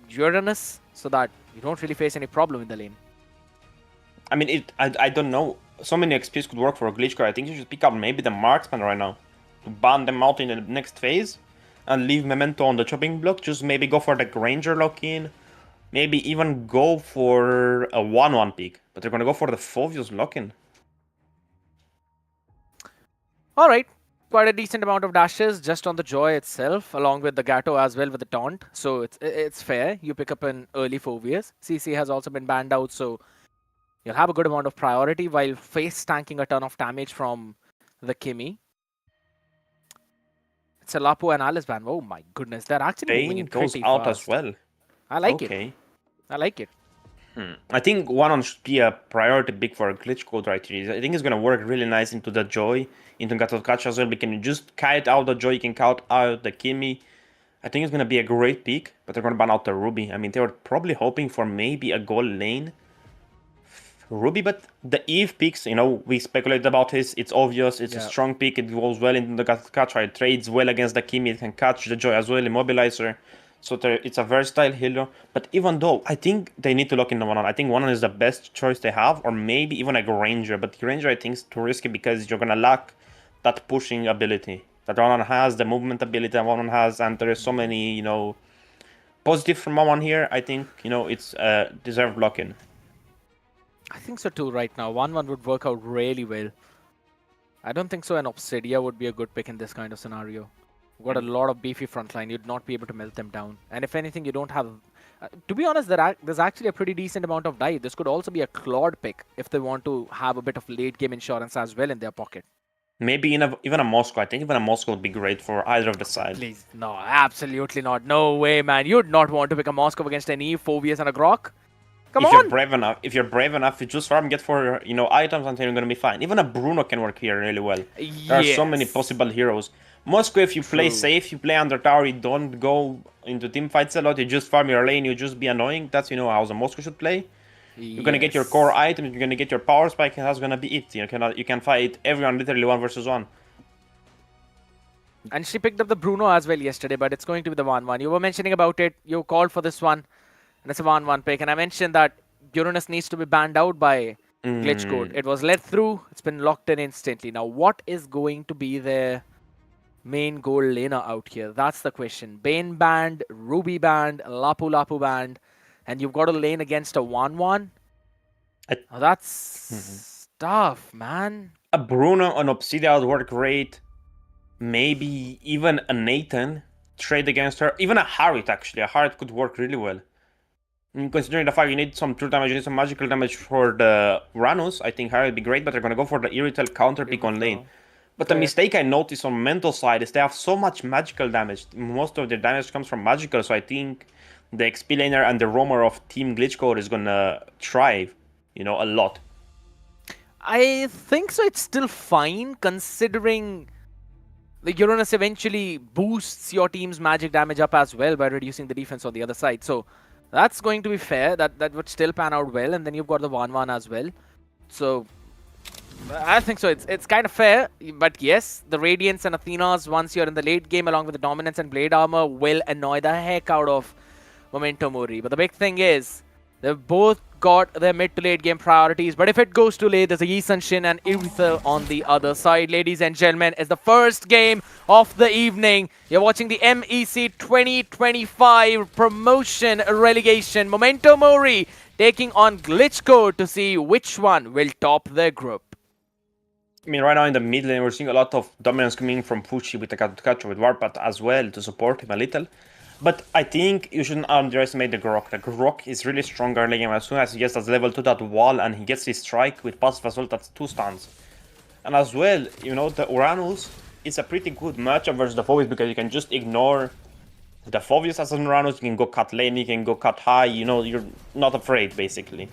D: Uranus so that you don't really face any problem in the lane.
E: I mean, I don't know. So many XPs could work for a Glitch Code. I think you should pick up maybe the Marksman right now to ban them out in the next phase. And leave Memento on the chopping block. Just maybe go for the Granger lock-in. Maybe even go for a 1-1 pick. But they're gonna go for the Phoveus lock-in.
D: Alright. Quite a decent amount of dashes just on the Joy itself. Along with the Gato as well with the Taunt. So it's fair. You pick up an early Phoveus. CC has also been banned out. So you'll have a good amount of priority while face tanking a ton of damage from the Kimmy. It's a Lapu and Alice ban. Oh my goodness, they're actually moving in
E: It goes
D: pretty
E: out
D: fast.
E: as well.
D: I like it. I like it.
E: I think 1-on should be a priority pick for a Glitch Code right here. I think it's gonna work really nice into the Joy, into Gatotkacha as well. We can just kite out the Joy, you can kite out the Kimmy. I think it's gonna be a great pick, but they're gonna ban out the Ruby. I mean, they were probably hoping for maybe a gold lane Ruby, but the Eve picks, we speculated about this. It's obvious, it's a strong pick, it goes well into the Gatotkacha, it trades well against the Kimmy, it can catch the Joy as well, immobilizer. So it's a versatile hero. But even though, I think they need to lock in the 1-on. I think 1-on is the best choice they have, or maybe even a Granger. But Granger, I think, is too risky because you're gonna lack that pushing ability that 1-on has, the movement ability that 1-on has, and there is so many, positive from 1-on here. I think, it's a deserved lock-in.
D: I think so too right now. 1-1 would work out really well. I don't think so an Obsidia would be a good pick in this kind of scenario. You've got a lot of beefy frontline. You'd not be able to melt them down. And if anything, you don't have... to be honest, there's actually a pretty decent amount of die. This could also be a Claude pick if they want to have a bit of late game insurance as well in their pocket.
E: Maybe even a Moscow. I think even a Moscow would be great for either of the sides.
D: Please, no, absolutely not. No way, man. You'd not want to pick a Moscow against an Eve, Phoveus, and a Grok. Come
E: if
D: on!
E: if you're brave enough, you just farm, get for items, and then you're gonna be fine. Even a Bruno can work here really well. There are so many possible heroes. Moscow, if you play safe, you play under tower, you don't go into team fights a lot, you just farm your lane, you just be annoying. That's how the Moscow should play. You're gonna get your core items, you're gonna get your power spike, and that's gonna be it. You can fight everyone literally 1 versus 1.
D: And she picked up the Bruno as well yesterday, but it's going to be the 1-1. You were mentioning about it, you called for this one, and it's a 1-1 pick. And I mentioned that Uranus needs to be banned out by glitch code. It was led through, it's been locked in instantly. Now, what is going to be their main goal laner out here? That's the question. Bane banned, Ruby banned, Lapu Lapu banned, and you've got a lane against a 1-1. That's tough, man.
E: A Bruno on Obsidian would work great. Maybe even a Nathan trade against her. Even a Harit, actually. A Harit could work really well. Considering the fact you need some true damage, you need some magical damage for the Uranus, I think Harit would be great, but they're going to go for the Irrital counter pick on lane. But the mistake I noticed on mental side is they have so much magical damage. Most of their damage comes from magical, so I think the XP laner and the roamer of Team Glitch Code is going to thrive, a lot.
D: I think so. It's still fine, considering the Uranus eventually boosts your team's magic damage up as well by reducing the defense on the other side. So that's going to be fair. That would still pan out well. And then you've got the 1-1 as well. So I think so. It's kind of fair. But yes, the Radiance and Athenas, once you're in the late game along with the Dominance and Blade Armor, will annoy the heck out of Memento Mori. But the big thing is, they've both got their mid to late game priorities, but if it goes too late, there's a Yi Sun-Shin and Aether on the other side. Ladies and gentlemen, it's the first game of the evening. You're watching the MEC 2025 promotion relegation. Memento Mori taking on Glitch Code to see which one will top their group.
E: I mean, right now in the mid lane, we're seeing a lot of dominance coming from Fushi with the Katukacho with Warpath as well to support him a little. But I think you shouldn't underestimate the Grok. The Grok is really strong early game. As soon as he gets that level 2 that wall and he gets his strike with passive assault, that's 2 stuns. And as well, the Uranus is a pretty good matchup versus the Phobius because you can just ignore the Phobius as an Uranus. You can go cut lane, you can go cut high, you're not afraid basically.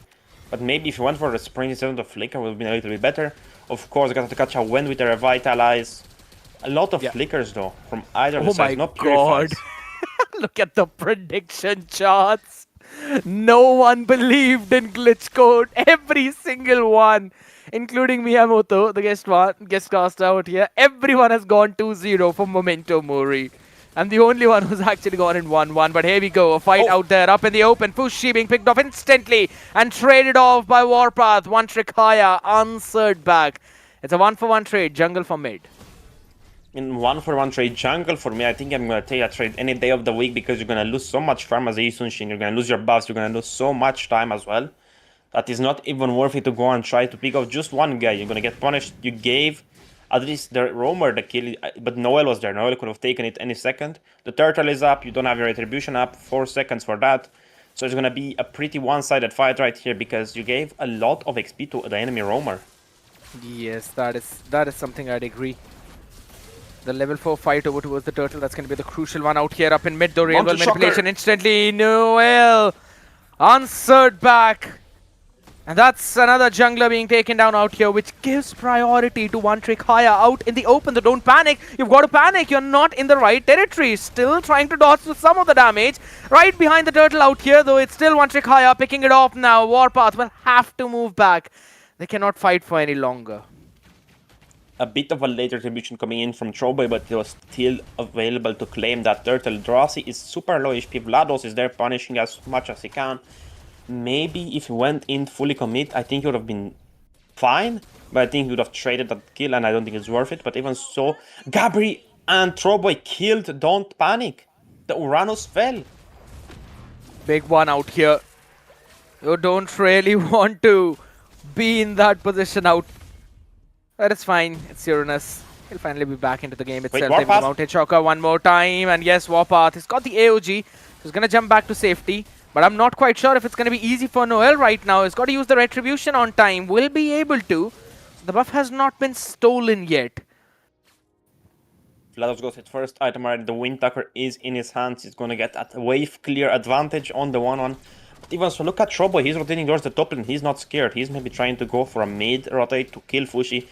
E: But maybe if you went for the sprint instead of the flicker, it would have been a little bit better. Of course, Katukacha went with the Revitalize. A lot of flickers though, from either the sides, not purifies.
D: Look at the prediction charts. No one believed in Glitch Code. Every single one, including Miyamoto, the guest caster out here. Everyone has gone 2-0 for Memento Mori. I'm the only one who's actually gone in 1-1. But here we go. A fight out there, up in the open. Fushi being picked off instantly and traded off by Warpath. One trick higher, answered back. It's a 1-for-1 trade, jungle for mid.
E: In 1-for-1 trade jungle, for me, I think I'm going to take a trade any day of the week because you're going to lose so much farm as a Yi Sun-Shin. You're going to lose your buffs. You're going to lose so much time as well. That is not even worth it to go and try to pick off just one guy. You're going to get punished. You gave at least the roamer the kill, but Noel was there. Noel could have taken it any second. The turtle is up. You don't have your retribution up. 4 seconds for that. So it's going to be a pretty one-sided fight right here because you gave a lot of XP to the enemy roamer.
D: Yes, that is something I'd agree. The level 4 fight over towards the turtle, that's going to be the crucial one out here up in mid. The real world manipulation instantly. Noel answered back. And that's another jungler being taken down out here, which gives priority to one trick higher out in the open. So don't panic. You've got to panic. You're not in the right territory. Still trying to dodge some of the damage. Right behind the turtle out here, though, it's still one trick higher. Picking it off now. Warpath will have to move back. They cannot fight for any longer.
E: A bit of a late retribution coming in from Troboy, but he was still available to claim that turtle. Drosy is super low HP. Vlados is there punishing as much as he can. Maybe if he went in fully commit, I think he would have been fine. But I think he would have traded that kill, and I don't think it's worth it. But even so, Gabri and Troboy killed. Don't panic. The Uranus fell.
D: Big one out here. You don't really want to be in that position out. But it's fine. It's Uranus. He'll finally be back into the game itself. They will mount Choker one more time. And yes, Warpath has got the AOG. He's going to jump back to safety. But I'm not quite sure if it's going to be easy for Noel right now. He's got to use the Retribution on time. Will be able to. The buff has not been stolen yet.
E: Vlados goes his first item right. The Wind Tucker is in his hands. He's going to get that wave clear advantage on the 1-1. even so, look at Troboy. He's rotating towards the top lane. He's not scared. He's maybe trying to go for a mid rotate to kill Fushi.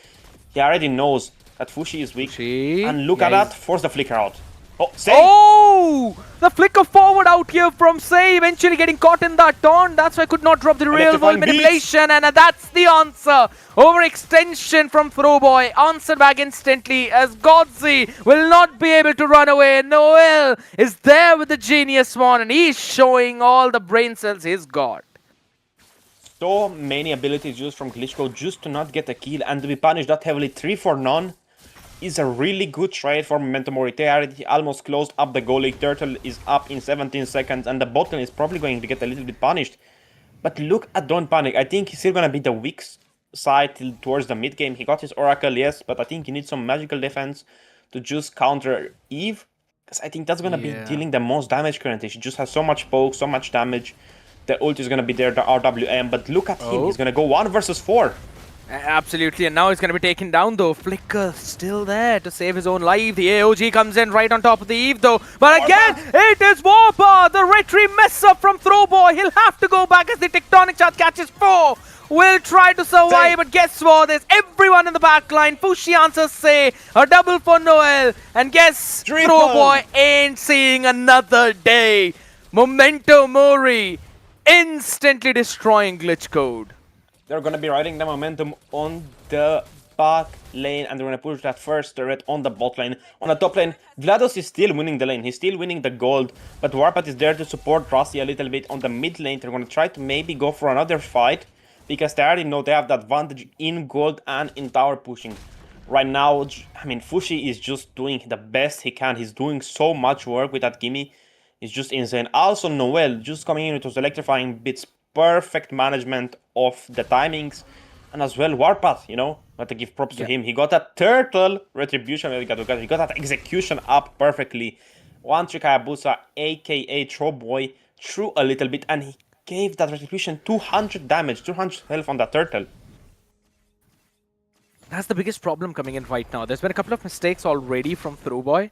E: He already knows that Fushi is weak. And look at that. Force the flicker out. Oh, Sei!
D: Oh! The flicker forward out here from Sei, eventually getting caught in that taunt. That's why I could not drop the real world manipulation. And that's the answer. Overextension from Throwboy. Answered back instantly as Godzi will not be able to run away. Noel is there with the Genius One and he's showing all the brain cells he's got.
E: So many abilities used from Glitchcode just to not get a kill and to be punished that heavily 3 for none. Is a really good trade for Momentum Mori. They already almost closed up the goal league. Turtle is up in 17 seconds and the bot lane is probably going to get a little bit punished. But look at Don't Panic. I think he's still going to be the weak side towards the mid game. He got his Oracle, yes, but I think he needs some magical defense to just counter Eve. Because I think that's going to be dealing the most damage currently. She just has so much poke, so much damage. The ult is going to be there, the RWM. But look at him. He's going to go 1 versus 4.
D: Absolutely, and now he's going to be taken down though. Flicker still there to save his own life. The AOG comes in right on top of the Eve though. But again, it is Warpath. The retry mess up from Throwboy. He'll have to go back as the Tectonic Charge catches 4. Will try to survive, but guess what? There's everyone in the back line. Fushi answers Sei. A double for Noel. And guess Throwboy ain't seeing another day. Memento Mori instantly destroying Glitchcode.
E: They're going to be riding the momentum on the back lane and they're going to push that first turret on the bot lane. On the top lane, GLaDOS is still winning the lane. He's still winning the gold, but Warpath is there to support Rossi a little bit on the mid lane. They're going to try to maybe go for another fight because they already know they have the advantage in gold and in tower pushing. Right now, I mean, Fushi is just doing the best he can. He's doing so much work with that gimme. It's just insane. Also, Noel just coming in with those electrifying bits. Perfect management of the timings, and as well Warpath, you know, got to give props to him. He got that turtle retribution, he got that execution up perfectly. One trick Hayabusa, aka Troboy, threw a little bit, and he gave that retribution 200 damage, 200 health on that turtle.
D: That's the biggest problem coming in right now. There's been a couple of mistakes already from Throwboy,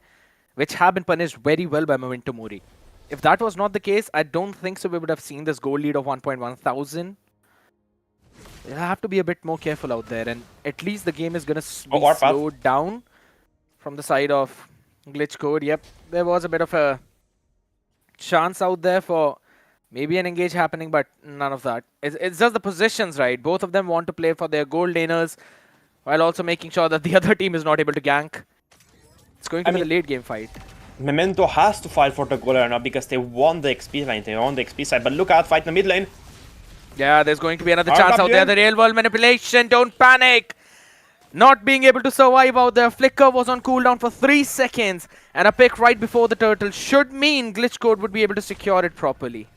D: which have been punished very well by Memento Mori. If that was not the case, I don't think so we would have seen this goal lead of 1.1 thousand. We'll have to be a bit more careful out there, and at least the game is going to be slowed down from the side of Glitchcode. Yep, there was a bit of a chance out there for maybe an engage happening, but none of that. It's just the positions, right? Both of them want to play for their gold laners while also making sure that the other team is not able to gank. It's going to be a late game fight.
E: Memento has to fight for the goal now because they won the XP line, they won the XP side. But look out, fight in the mid lane.
D: Yeah, there's going to be another chance out there. The real world manipulation, Don't Panic. Not being able to survive out there. Flicker was on cooldown for 3 seconds. And a pick right before the turtle should mean Glitchcode would be able to secure it properly.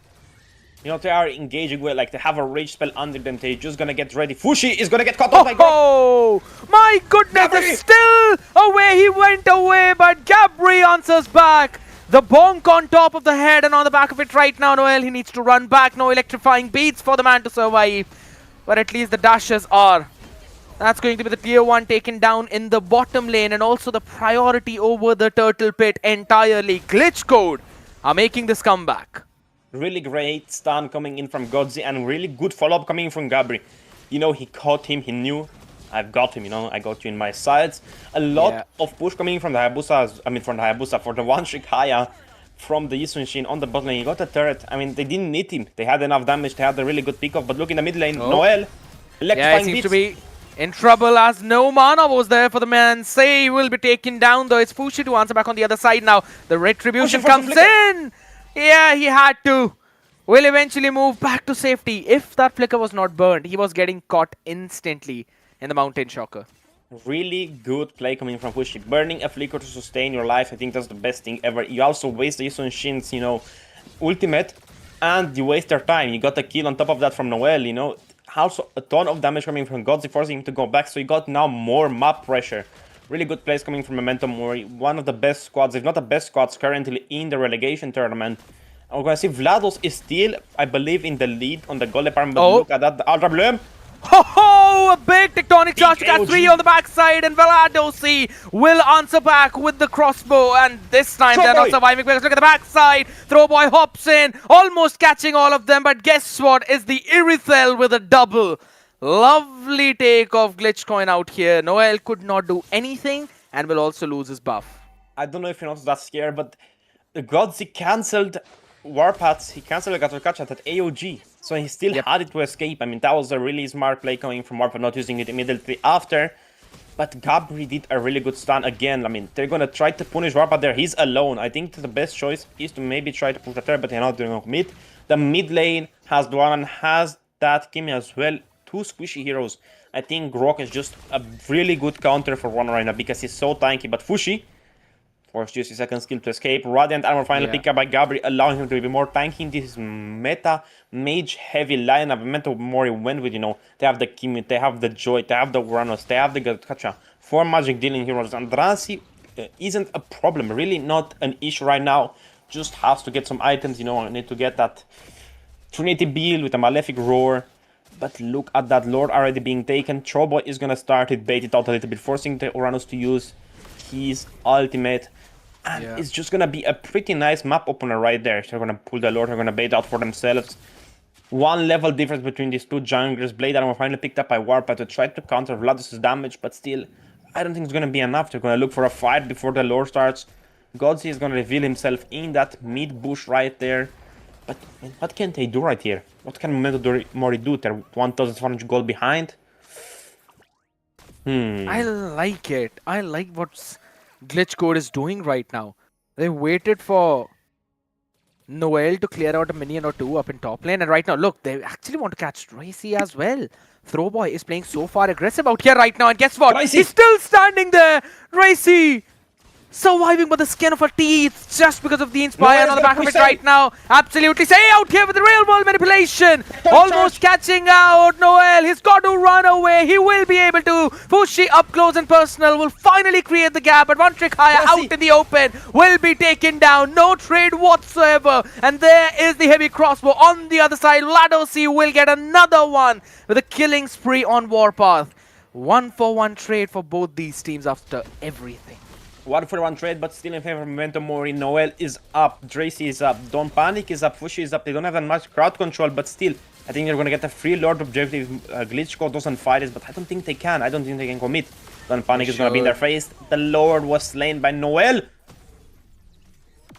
E: You know, they are engaging well, like they have a rage spell under them. They're just gonna get ready. Fushi is gonna get caught. Oh my god!
D: Oh my goodness! It's still away. He went away, but Gabri answers back. The bonk on top of the head and on the back of it right now. Noel, he needs to run back. No electrifying beats for the man to survive. But at least the dashes are. That's going to be the tier 1 taken down in the bottom lane. And also the priority over the turtle pit entirely. Glitchcode are making this comeback.
E: Really great stun coming in from Godzi and really good follow-up coming from Gabri. You know, he caught him, he knew, I've got him, you know, I got you in my sights. A lot of push coming from the Hayabusa, for the one-trick Haya from the Yisun Shin on the bot lane. He got a turret, I mean, they didn't need him. They had enough damage, they had a really good pick-off, but look in the mid lane, Noel,
D: he seems to be in trouble as no mana was there for the man. Sei will be taken down though. It's Fushi to answer back on the other side now. The retribution comes in. Yeah, he had to. Will eventually move back to safety. If that flicker was not burned, he was getting caught instantly in the Mountain Shocker.
E: Really good play coming from Fushi. Burning a flicker to sustain your life, I think that's the best thing ever. You also waste the Yisun Shin's, you know, ultimate, and you waste their time. You got a kill on top of that from Noel, you know. Also a ton of damage coming from Godzi, forcing him to go back, so you got now more map pressure. Really good plays coming from Memento Mori. One of the best squads, if not the best squads currently in the relegation tournament. And we're going to see GLaDOS is still, I believe, in the lead on the goal department. But look at that, the RWM.
D: Ho ho! Oh, a big tectonic charge to catch
E: AOG.
D: 3 on the backside, and Valadosi will answer back with the crossbow, and this time they're not
E: Throwboy.
D: surviving because look at the backside. Throwboy hops in, almost catching all of them, but guess what? Is the Irithel with a double. Lovely take of Glitchcoin out here. Noel could not do anything and will also lose his buff.
E: I don't know if you noticed that scare, but the Gods, he cancelled Warpaths, he cancelled the Gatocatchat at AOG, so he still had it to escape. I mean, that was a really smart play coming from Warpath, not using it immediately after. But Gabri did a really good stun again. I mean, they're gonna try to punish Warpath there. He's alone. I think the best choice is to maybe try to push the turret, but they're not doing mid. The mid lane has Dwarman, has that Kimi as well. Two squishy heroes. I think Grok is just a really good counter for one right now because he's so tanky. But Fushi forced just his second skill to escape. Radiant armor finally picked up by Gabri, allowing him to be more tanky in this meta mage heavy lineup. Metamori went with, they have the Kimi, they have the Joy, they have the Uranus, they have the Gacha. 4 magic dealing heroes. And Drasi isn't a problem, really not an issue right now. Just has to get some items, need to get that Trinity build with a Malefic Roar. But look at that Lord already being taken. Troboy is gonna start it, bait it out a little bit, forcing the Uranus to use his ultimate. And it's just gonna be a pretty nice map opener right there. So they're gonna pull the Lord, they're gonna bait out for themselves. 1 level difference between these two junglers. Blade armor finally picked up by Warpath to try to counter Vladus' damage, but still, I don't think it's gonna be enough. They're gonna look for a fight before the Lord starts. Godsey is gonna reveal himself in that mid bush right there. But what can they do right here? What can Metamori do? They're 1,400 gold behind.
D: I like it. I like what Glitch Code is doing right now. They waited for Noel to clear out a minion or two up in top lane, and right now, look, they actually want to catch Tracy as well. Throwboy is playing so far aggressive out here right now, and guess what?
E: Tracy.
D: He's still standing there. Tracy surviving by the skin of her teeth just because of the Inspire
E: Noel's
D: on the
E: gonna
D: back of
E: push
D: it right now. Absolutely. Say out here with the real world manipulation. Almost catching out Noel. He's got to run away. He will be able to. Fushi up close and personal will finally create the gap. But one trick higher out in the open will be taken down. No trade whatsoever. And there is the heavy crossbow on the other side. Ladosi will get another one with a killing spree on Warpath. 1-for-1 trade for both these teams after everything.
E: 1-for-1 trade, but still in favor of Metamori. Noel is up, Dracy is up, Don't Panic is up, Fushi is up. They don't have that much crowd control, but still, I think they're gonna get a free Lord objective. Glitch Code doesn't fight it, but I don't think they can. I don't think they can commit. Don't Panic is gonna be in their face. The Lord was slain by Noel.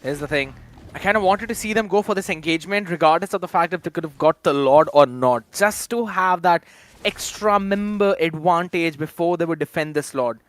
D: Here's the thing. I kind of wanted to see them go for this engagement, regardless of the fact if they could have got the Lord or not. Just to have that extra member advantage before they would defend this Lord.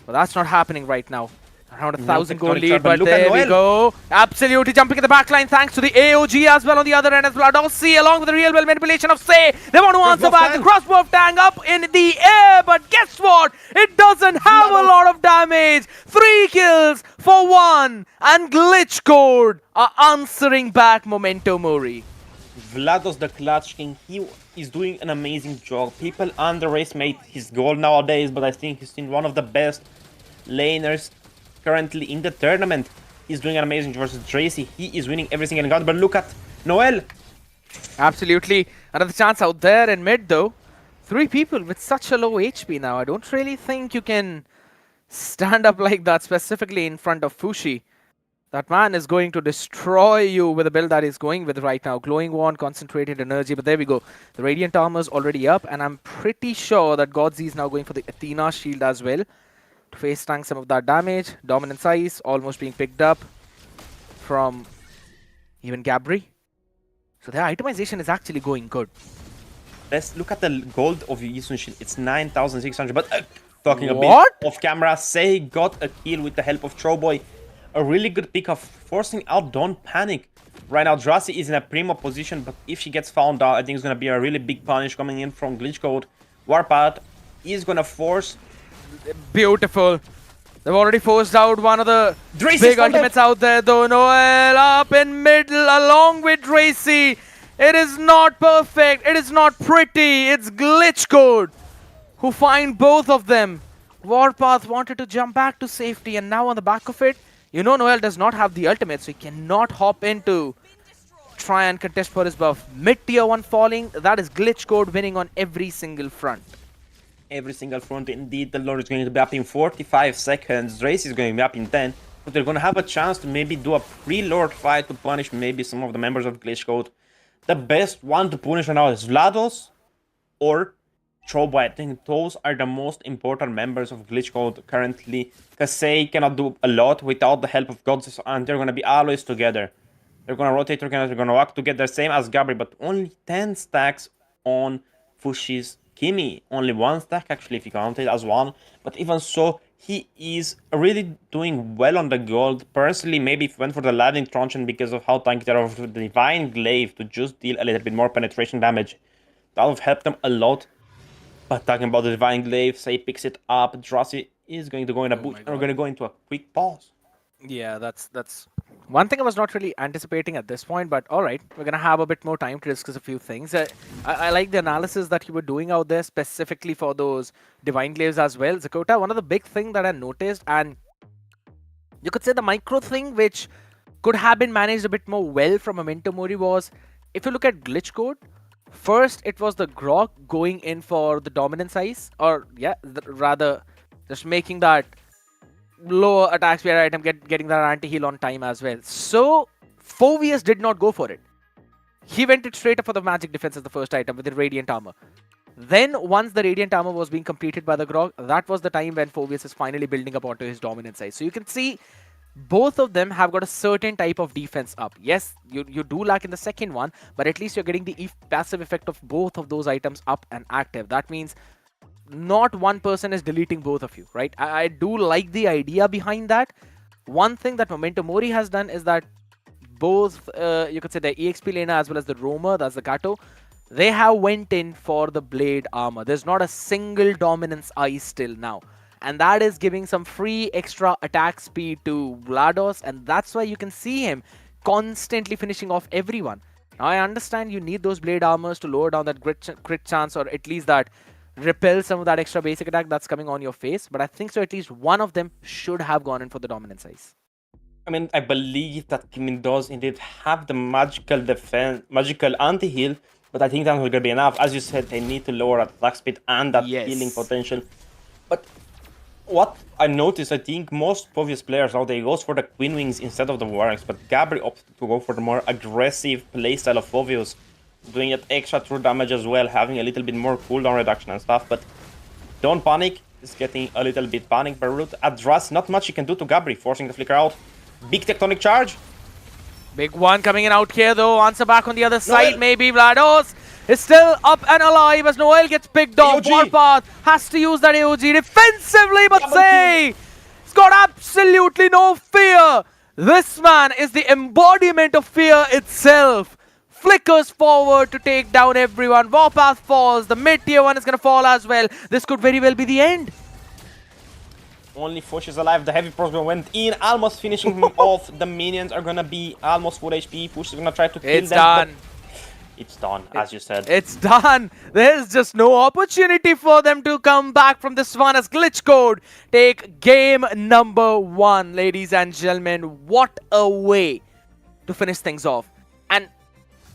D: But that's not happening right now. Around 1,000 goal lead, but there we go. Absolutely jumping in the backline thanks to the AOG as well on the other end as well. Dossi along with the real well manipulation of Say. They want to answer back. The crossbow of Tang up in the air, but guess what? It doesn't have a lot of damage. 3 kills for 1, and Glitch Code are answering back Memento Mori.
E: Vlados the Clutch King, he is doing an amazing job. People underestimate his goal nowadays, but I think he's been one of the best laners currently in the tournament. He's doing an amazing job versus Tracy. He is winning every single encounter, but look at Noel.
D: Absolutely. Another chance out there in mid though. 3 people with such a low HP now. I don't really think you can stand up like that, specifically in front of Fushi. That man is going to destroy you with the build that he's going with right now. Glowing Wand, Concentrated Energy, but there we go. The Radiant Armor is already up, and I'm pretty sure that Godzi is now going for the Athena Shield as well to face tank some of that damage. Dominant Size almost being picked up from even Gabri. So their itemization is actually going good.
E: Let's look at the gold of Yisun Shield. It's 9,600, but talking a
D: What?
E: bit off camera, Say got a kill with the help of Troboy. A really good pick of forcing out Don't Panic. Right now, Drasi is in a primo position, but if she gets found out, I think it's going to be a really big punish coming in from Glitch Code. Warpath is going to force...
D: Beautiful. They've already forced out one of the
E: Dracy
D: big ultimates out there, though. Noel up in middle along with Dracy. It is not perfect. It is not pretty. It's Glitch Code who find both of them. Warpath wanted to jump back to safety, and now on the back of it, Noel does not have the ultimate, so he cannot hop in to try and contest for his buff. Mid tier 1 falling, that is Glitch Code winning on every single front.
E: every single front. Indeed, the Lord is going to be up in 45 seconds. Race is going to be up in 10. But they're going to have a chance to maybe do a pre-Lord fight to punish maybe some of the members of Glitch Code. The best one to punish right now is Vlados or Troboy. I think those are the most important members of Glitch Code currently. Kasei cannot do a lot without the help of Gods, and they're going to be always together. They're going to rotate, they're going to walk together, same as Gabri, but only 10 stacks on Fushi's Kimi. Only 1 stack, actually, if you count it as 1. But even so, he is really doing well on the gold. Personally, maybe if he went for the Lightning Truncheon because of how tanky they are with the Divine Glaive to just deal a little bit more penetration damage, that would have helped them a lot. But talking about the Divine Glaive, Say picks it up, Drossi is going to go in a boot, and we're going to go into a quick pause.
D: Yeah, that's one thing I was not really anticipating at this point, but all right, we're gonna have a bit more time to discuss a few things. I like the analysis that you were doing out there specifically for those Divine Glaives as well. Zakota, one of the big thing that I noticed, and you could say the micro thing which could have been managed a bit more well from Memento Mori was, if you look at Glitch Code, first it was the Grok going in for the dominance ice, or yeah, rather just making that low attack speed item, getting that anti-heal on time as well. So Phoveus did not go for it. He went it straight up for the magic defense as the first item with the Radiant Armor. Then once the Radiant Armor was being completed by the Grog, that was the time when Phoveus is finally building up onto his dominant side. So you can see both of them have got a certain type of defense up. Yes, you do lack in the second one, but at least you're getting the passive effect of both of those items up and active. That means not one person is deleting both of you, right? I do like the idea behind that. One thing that Memento Mori has done is that both, you could say the EXP laner as well as the roamer, that's the Kato, they have went in for the blade armor. There's not a single dominance ice still now. And that is giving some free extra attack speed to Vlados, and that's why you can see him constantly finishing off everyone. Now I understand you need those blade armors to lower down that crit chance, or at least that repel some of that extra basic attack that's coming on your face, but I think so at least one of them should have gone in for the dominance ice.
E: I mean, I believe that Kimin does indeed have the magical defense, magical anti-heal, but I think that's not going to be enough. As you said, they need to lower attack speed and that healing potential. But what I noticed, I think most previous players now, they goes for the Queen Wings instead of the Warwigs, but Gabri opted to go for the more aggressive playstyle of Phoveus, doing that extra true damage as well, having a little bit more cooldown reduction and stuff, but don't panic. It's getting a little bit panic, but root address, not much you can do to Gabri, forcing the flicker out. Big tectonic charge.
D: Big one coming in out here though, answer back on the other side, maybe Vlados is still up and alive as Noel gets picked off. Warpath has to use that AOG defensively, but Say he's got absolutely no fear. This man is the embodiment of fear itself. Flickers forward to take down everyone. Warpath falls. The mid-tier one is going to fall as well. This could very well be the end.
E: Only Fush is alive. The heavy prosper went in, almost finishing him off. The minions are going to be almost full HP. Fush is going to try to kill them.
D: It's done.
E: It's done, as you said.
D: It's done. There's just no opportunity for them to come back from this one as Glitch Code take game number 1, ladies and gentlemen. What a way to finish things off. And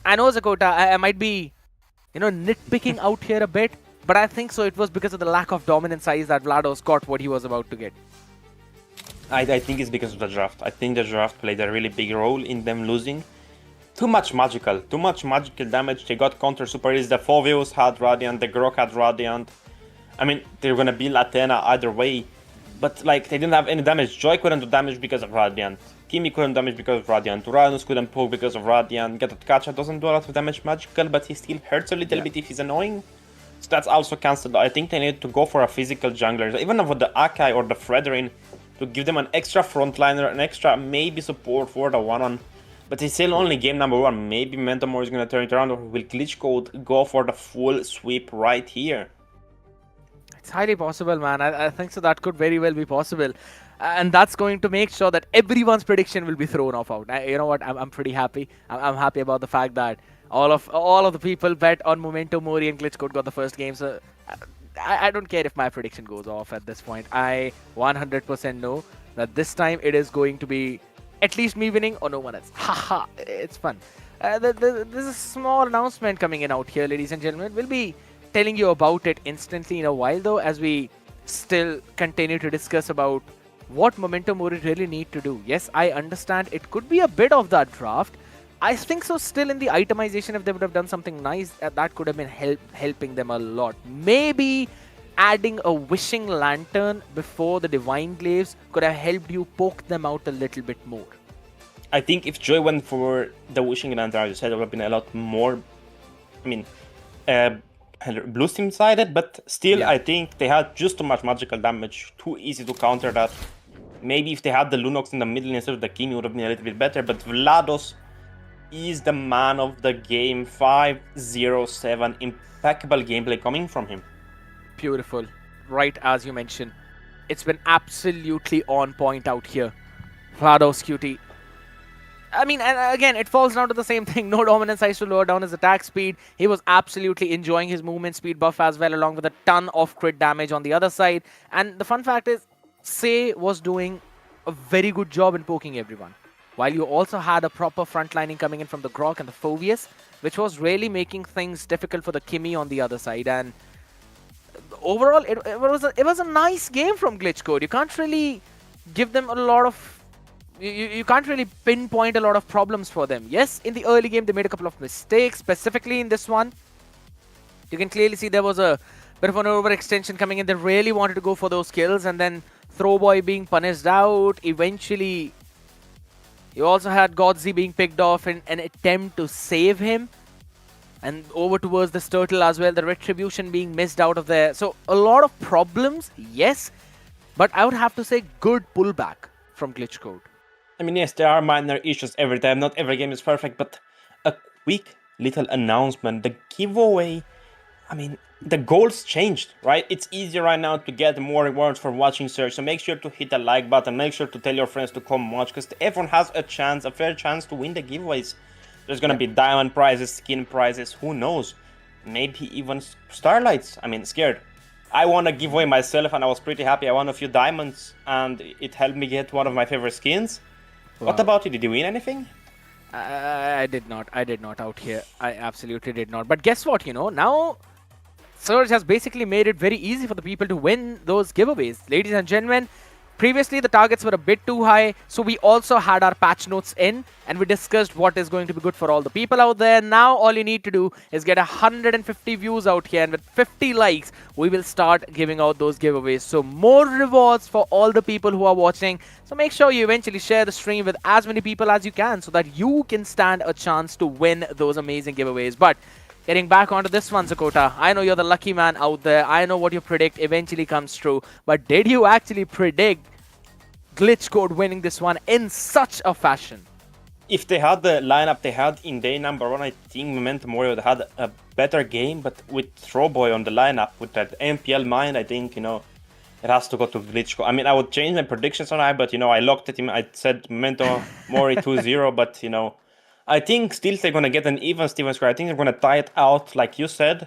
D: I know, Zakota, I might be, nitpicking out here a bit, but I think so it was because of the lack of dominance size that Vlados got what he was about to get.
E: I think it's because of the draft. I think the draft played a really big role in them losing. Too much magical damage. They got counter super easy. The Phoveus had Radiant, the Grok had Radiant. I mean, they're gonna be Lathena either way, but they didn't have any damage. Joy couldn't do damage because of Radiant. Kimi couldn't damage because of Radiant. Uranus couldn't poke because of Radiant. Gatotkacha doesn't do a lot of damage magical, but he still hurts a little bit if he's annoying. So that's also cancelled. I think they need to go for a physical jungler, even with the Akai or the Fredrin, to give them an extra frontliner, an extra maybe support for the one-on. But it's still only game number 1. Maybe Memento Mori is going to turn it around, or will Glitch Code go for the full sweep right here?
D: It's highly possible, man. I think so that could very well be possible. And that's going to make sure that everyone's prediction will be thrown off out. You know what? I'm pretty happy. I'm happy about the fact that all of the people bet on Memento Mori and Glitch Code got the first game. So I don't care if my prediction goes off at this point. I 100% know that this time it is going to be at least me winning or no one else. Haha, it's fun. There's a small announcement coming in out here, ladies and gentlemen. We'll be telling you about it instantly in a while, though, as we still continue to discuss about what Memento Mori really need to do. Yes, I understand it could be a bit of that draft. I think so still in the itemization, if they would have done something nice, that could have been helping them a lot. Maybe adding a Wishing Lantern before the Divine Glaives could have helped you poke them out a little bit more.
E: I think if Joy went for the Wishing Lantern, as you said, it would have been a lot more, blue team sided, but still,
D: Yeah.
E: I think they had just too much magical damage, too easy to counter that. Maybe if they had the Lunox in the middle instead of the Kimi, it would have been a little bit better, but Vlados is the man of the game. 5-0-7, impeccable gameplay coming from him.
D: Beautiful. Right as you mentioned. It's been absolutely on point out here. Vlados QT. I mean, and again, it falls down to the same thing. No dominance ice to lower down his attack speed. He was absolutely enjoying his movement speed buff as well, along with a ton of crit damage on the other side. And the fun fact is, Say was doing a very good job in poking everyone. While you also had a proper frontlining coming in from the Grok and the Phoveus, which was really making things difficult for the Kimi on the other side. And overall, it was a nice game from Glitch Code. You can't really give them a lot of... You can't really pinpoint a lot of problems for them. Yes, in the early game, they made a couple of mistakes, specifically in this one. You can clearly see there was a bit of an overextension coming in. They really wanted to go for those kills, and then Throwboy being punished out. Eventually, you also had Godzi being picked off in an attempt to save him. And over towards this turtle as well, the Retribution being missed out of there. So, a lot of problems, yes. But I would have to say good pullback from Glitch Code.
E: I mean, yes, there are minor issues every time. Not every game is perfect, but a quick little announcement. The giveaway, I mean, the goals changed, right? It's easier right now to get more rewards for watching Surge. So make sure to hit the like button. Make sure to tell your friends to come watch, because everyone has a fair chance to win the giveaways. There's going to be diamond prizes, skin prizes, who knows? Maybe even starlights. I mean, scared. I won a giveaway myself and I was pretty happy. I won a few diamonds and it helped me get one of my favorite skins. Wow. What about you? Did you win anything?
D: I did not. I did not out here. I absolutely did not. But guess what, now Surge has basically made it very easy for the people to win those giveaways. Ladies and gentlemen, previously the targets were a bit too high, so we also had our patch notes in and we discussed what is going to be good for all the people out there. Now all you need to do is get 150 views out here, and with 50 likes we will start giving out those giveaways. So more rewards for all the people who are watching. So make sure you eventually share the stream with as many people as you can so that you can stand a chance to win those amazing giveaways. But getting back onto this one, Zakota, I know you're the lucky man out there. I know what you predict eventually comes true. But did you actually predict Glitch Code winning this one in such a fashion?
E: If they had the lineup they had in day number 1, I think Memento Mori would have had a better game. But with Throwboy on the lineup, with that MPL mind, I think, it has to go to Glitch Code. I mean, I would change my predictions on it, but, I looked at him. I said Memento Mori 2-0, but, I think still they're going to get an even Steven score. I think they're going to tie it out, like you said.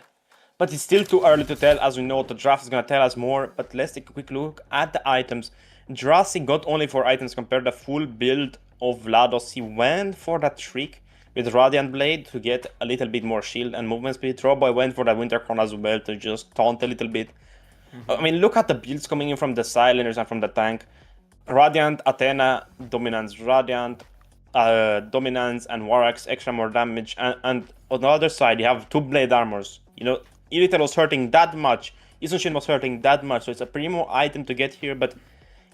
E: But it's still too early to tell. As we know, the draft is going to tell us more. But let's take a quick look at the items. Drazi got only 4 items compared to the full build of Vlados. He went for that trick with Radiant Blade to get a little bit more shield and movement speed. Throwboy went for that Winter Crown as well to just taunt a little bit. I mean, look at the builds coming in from the Silencers and from the tank. Radiant, Athena, Dominance, Radiant, Dominance and Warax, extra more damage. And on the other side, you have 2 Blade Armors. Irithel was hurting that much. Isunshin was hurting that much. So it's a primo item to get here, but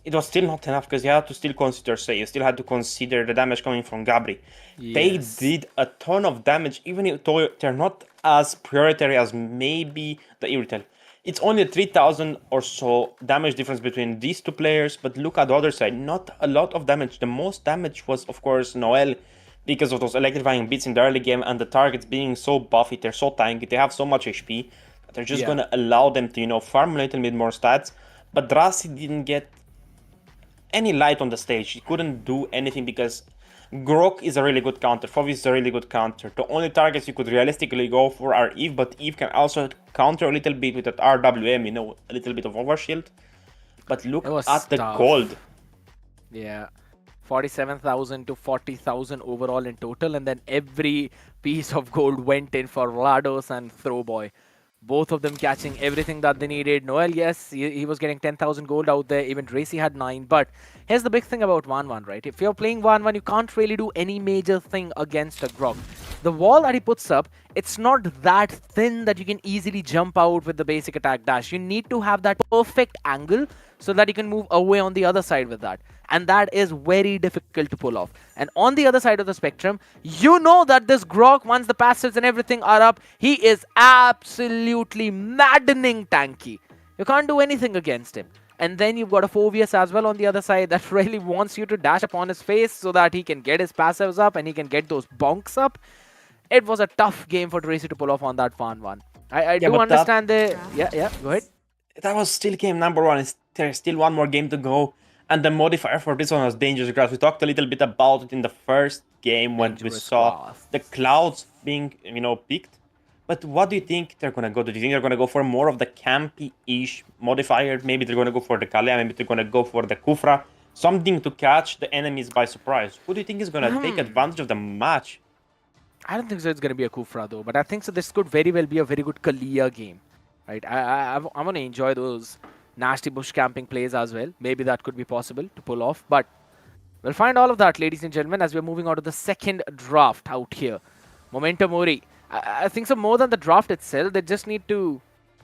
E: it was still not enough because you had to still consider Say. You still had to consider the damage coming from Gabri. Yes. They did a ton of damage, even if they're not as priority as maybe the Irithel. It's only 3,000 or so damage difference between these 2 players, but look at the other side, not a lot of damage. The most damage was, of course, Noel, because of those electrifying beats in the early game and the targets being so buffy, they're so tanky, they have so much HP, that they're just gonna allow them to, farm a little bit more stats. But Drazi didn't get any light on the stage. He couldn't do anything because Grok is a really good counter, Phovis is a really good counter. The only targets you could realistically go for are Eve, but Eve can also counter a little bit with that RWM, a little bit of overshield. But look at the gold.
D: Yeah, 47,000 to 40,000 overall in total, and then every piece of gold went in for Vlados and Throwboy. Both of them catching everything that they needed. Noel, yes, he was getting 10,000 gold out there. Even Tracy had 9. But here's the big thing about 1-1, right? If you're playing 1-1, you can't really do any major thing against a Grog. The wall that he puts up, it's not that thin that you can easily jump out with the basic attack dash. You need to have that perfect angle so that you can move away on the other side with that. And that is very difficult to pull off. And on the other side of the spectrum, you know that this Grog, once the passives and everything are up, he is absolutely maddening tanky. You can't do anything against him. And then you've got a Phobius as well on the other side that really wants you to dash upon his face so that he can get his passives up and he can get those bonks up. It was a tough game for Tracy to pull off on that 1-1. I do understand the... Yeah, go ahead.
E: That was still game number 1. There's still one more game to go. And the modifier for this one was Dangerous Grass. We talked a little bit about it in the first game when we saw the clouds being, picked. But what do you think they're going to go to? Do you think they're going to go for more of the campy-ish modifier? Maybe they're going to go for the Kalia. Maybe they're going to go for the Kufra. Something to catch the enemies by surprise. Who do you think is going to take advantage of the match?
D: I don't think so it's going to be a Kufra though. But I think so this could very well be a very good Kalia game. Right? I want to enjoy those nasty bush camping plays as well. Maybe that could be possible to pull off. But we'll find all of that, ladies and gentlemen, as we're moving on to the second draft out here. Momentum Ori. I think so more than the draft itself, they just need to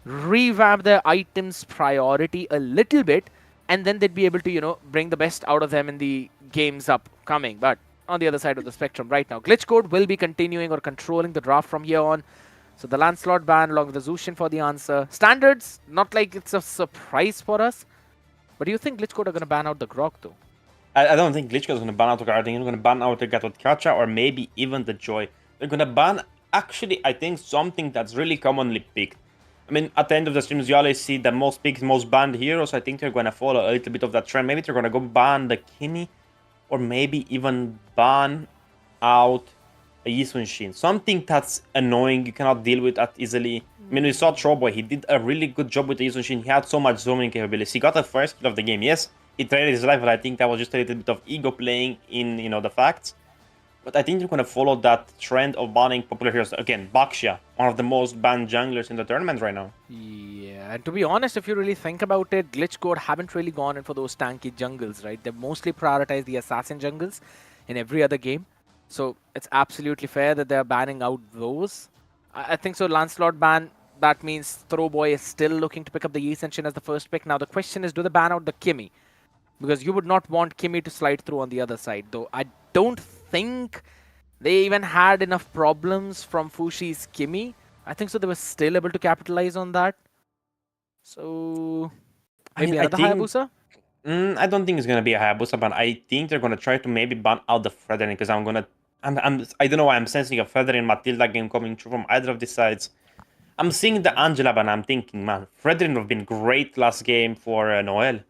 D: revamp their items priority a little bit. And then they'd be able to, bring the best out of them in the games upcoming. But on the other side of the spectrum right now, Glitch Code will be continuing or controlling the draft from here on. So the Lancelot ban along with the Zushin for the answer. Standards, not like it's a surprise for us. But do you think Glitch Code are going to ban out the Grog though?
E: I don't think Glitch Code is going to ban out the Grog. I think they're going to ban out the Gatotkacha or maybe even the Joy. They're going to ban, actually, I think something that's really commonly picked. I mean, at the end of the streams, you always see the most picked, most banned heroes. I think they're going to follow a little bit of that trend. Maybe they're going to go ban the Kimi or maybe even ban out a Yisun Shin. Something that's annoying, you cannot deal with that easily. I mean, we saw Troboy, he did a really good job with the Yisun Shin. He had so much zooming capabilities. He got the first kill of the game. Yes, he traded his life, but I think that was just a little bit of ego playing in, the facts. But I think they're going to follow that trend of banning popular heroes. Again, Baxia, one of the most banned junglers in the tournament right now.
D: Yeah, and to be honest, if you really think about it, Glitch Code haven't really gone in for those tanky jungles, right? They've mostly prioritized the assassin jungles in every other game. So it's absolutely fair that they're banning out those. I think so. Lancelot ban, that means Throwboy is still looking to pick up the Yi Senshin as the first pick. Now the question is, do they ban out the Kimi? Because you would not want Kimi to slide through on the other side. Though I don't think they even had enough problems from Fushi's Kimi. I think so they were still able to capitalize on that. So maybe another Hayabusa?
E: I don't think it's going to be a Hayabusa ban. I think they're going to try to maybe ban out the Fredrin because I don't know why I'm sensing a Fredrin Matilda game coming through from either of these sides. I'm seeing the Angela ban. I'm thinking, man, Fredrin would have been great last game for Noel.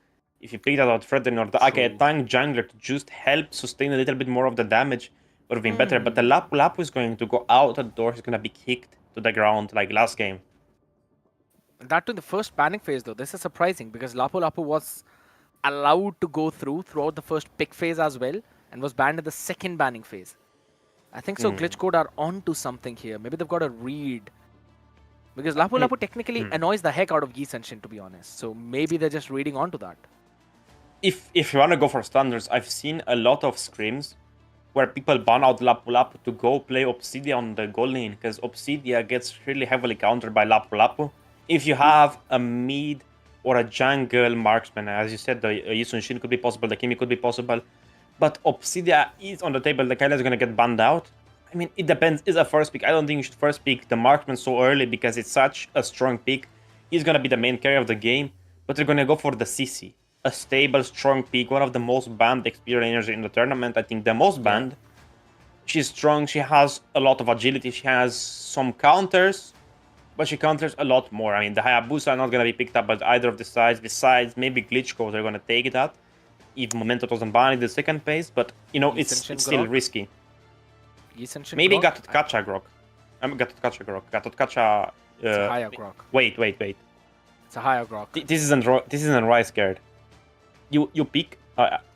E: If you picked out Fredrin or the tank jungler to just help sustain a little bit more of the damage, would have been better. But the Lapu Lapu is going to go out the door. He's going to be kicked to the ground like last game.
D: That to the first banning phase though. This is surprising because Lapu Lapu was allowed to go throughout the first pick phase as well and was banned in the second banning phase. I think so. Glitch Code are onto something here. Maybe they've got a read. Because Lapu Lapu technically annoys the heck out of Yi Senshin, to be honest. So maybe they're just reading onto that.
E: If you want to go for standards, I've seen a lot of scrims where people ban out Lapu Lapu to go play Obsidia on the goal lane because Obsidia gets really heavily countered by Lapu Lapu. If you have a mid or a jungle marksman, as you said, the Yisun Shin could be possible, the Kimi could be possible, but Obsidia is on the table, the Kaila is going to get banned out. I mean, it depends. It's a first pick. I don't think you should first pick the marksman so early because it's such a strong pick. He's going to be the main carry of the game, but they're going to go for the CC. A stable, strong pick, one of the most banned XP laners in the tournament. I think the most banned. She's strong, she has a lot of agility, she has some counters, but she counters a lot more. I mean, the Hayabusa are not going to be picked up by either of the sides. Besides, maybe Glitch Codes are going to take that if Momento doesn't ban in the second phase, but, it's still risky. Maybe Gatotkacha Grok. Gatotkacha...
D: It's a higher Grok.
E: Wait.
D: It's a higher Grok.
E: This isn't Rice Scared. You pick...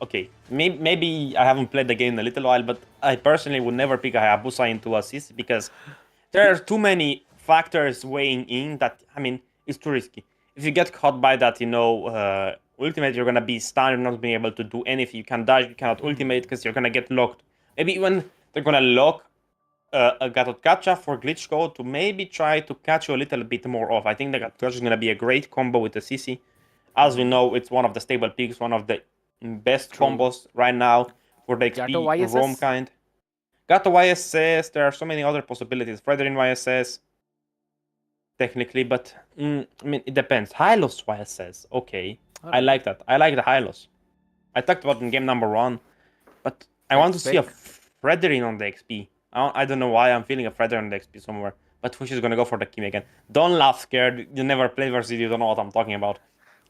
E: okay, maybe I haven't played the game in a little while, but I personally would never pick a Hayabusa into assist because there are too many factors weighing in that, I mean, it's too risky. If you get caught by that, ultimate, you're gonna be stunned, you're not being able to do anything. You can dodge, you cannot ultimate because you're gonna get locked. Maybe even they're gonna lock a Gatotkacha for Glitch Code to maybe try to catch you a little bit more off. I think the Gatotkacha is gonna be a great combo with the CC. As we know, it's one of the stable picks, one of the best combos right now for the XP roam kind. Gato YSS, there are so many other possibilities. Fredrin YSS, technically, but I mean, it depends. Hylos YSS, okay. I like that. I like the Hylos. I talked about in game number 1, but I want to see a Fredrin on the XP. I don't know why I'm feeling a Fredrin on the XP somewhere, but Fushi is gonna go for the Kimi again. Don't laugh, scared. You never played versus you don't know what I'm talking about.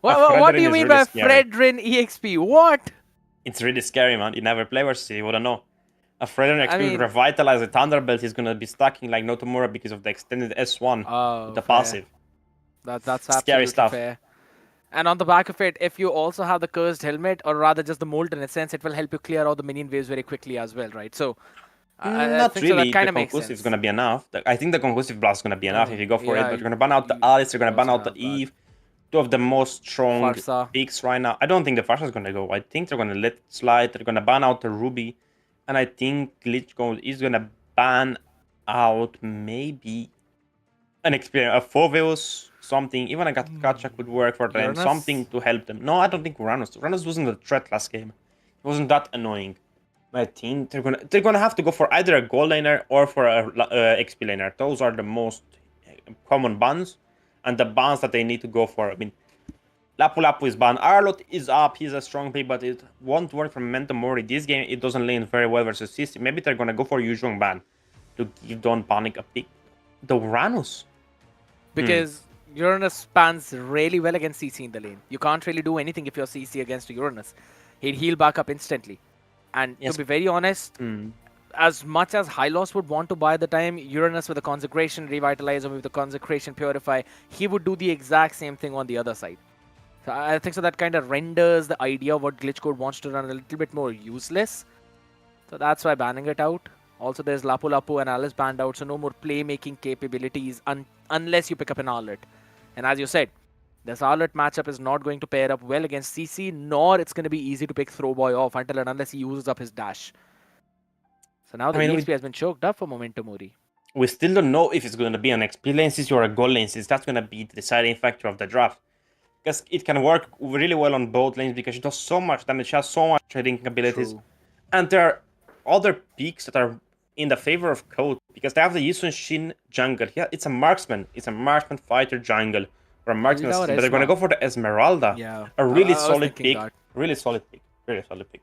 D: What do you mean by Fredrin EXP? What?
E: It's really scary, man. You never play versus you wouldn't know. A Fredrin XP with Revitalize a Thunderbolt is gonna be stacking like no tomorrow because of the extended S1 with the passive.
D: That's absolutely
E: scary stuff.
D: Fair. And on the back of it, if you also have the Cursed Helmet, or rather just the Molt in a sense, it will help you clear out the minion waves very quickly as well, right? So,
E: not really. So that kind of makes sense. Is going to be enough. I think the Conclusive Blast is going to be enough if you go for it. But you're going to ban out the Alice, you're going to ban out the Eve. Two of the most strong picks right now. I don't think the Farsa is going to go. I think they're going to let it slide. They're going to ban out the Ruby. And I think Glitch Code is going to ban out maybe an experience, a Foveus, something. Even a Gatotkacha could work for them. Something to help them. No, I don't think Uranus. Uranus wasn't a threat last game. It wasn't that annoying. I think they're gonna have to go for either a gold laner or for a XP laner. Those are the most common bans, and the bans that they need to go for. I mean, Lapu Lapu is banned. Arlot is up. He's a strong pick, but it won't work for Memento Mori. This game, it doesn't lane very well versus CC. Maybe they're gonna go for Yuzhong ban to give Don Panic a pick. The Uranus.
D: Because Uranus spans really well against CC in the lane. You can't really do anything if you're CC against Uranus. He'd heal back up instantly. And to be very honest, as much as Hylos would want to buy the time, Uranus with the Consecration Revitalize or with the Consecration Purify, he would do the exact same thing on the other side. So I think so that kind of renders the idea of what Glitch Code wants to run a little bit more useless. So that's why banning it out. Also, there's Lapu Lapu and Alice banned out, so no more playmaking capabilities unless you pick up an Arlet. And as you said, this Arlet matchup is not going to pair up well against CC, nor it's going to be easy to pick Throwboy off until and unless he uses up his dash. So now the EXP has been choked up for Memento Mori.
E: We still don't know if it's going to be an XP lane or a gold lane, since that's going to be the deciding factor of the draft. Because it can work really well on both lanes because it does so much damage, it has so much trading abilities. True. And there are other picks that are in the favor of Code because they have the Yusun Shin jungle. Yeah, it's a marksman. It's a marksman fighter jungle. Or a marksman, but they're going to go for the Esmeralda.
D: Yeah.
E: A really solid pick. Really solid pick. Really solid pick.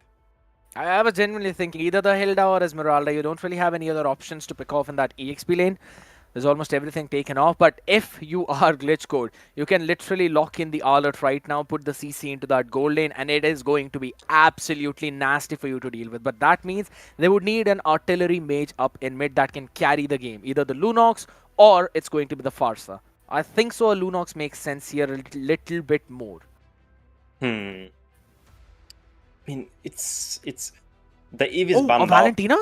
D: I was genuinely thinking either the Hilda or Esmeralda. You don't really have any other options to pick off in that EXP lane. There's almost everything taken off. But if you are Glitch Code, you can literally lock in the Arlet right now, put the CC into that gold lane, and it is going to be absolutely nasty for you to deal with. But that means they would need an artillery mage up in mid that can carry the game. Either the Lunox or it's going to be the Farsa. I think so. A Lunox makes sense here a little bit more.
E: I mean, it's the Eve is banned out.
D: Valentina?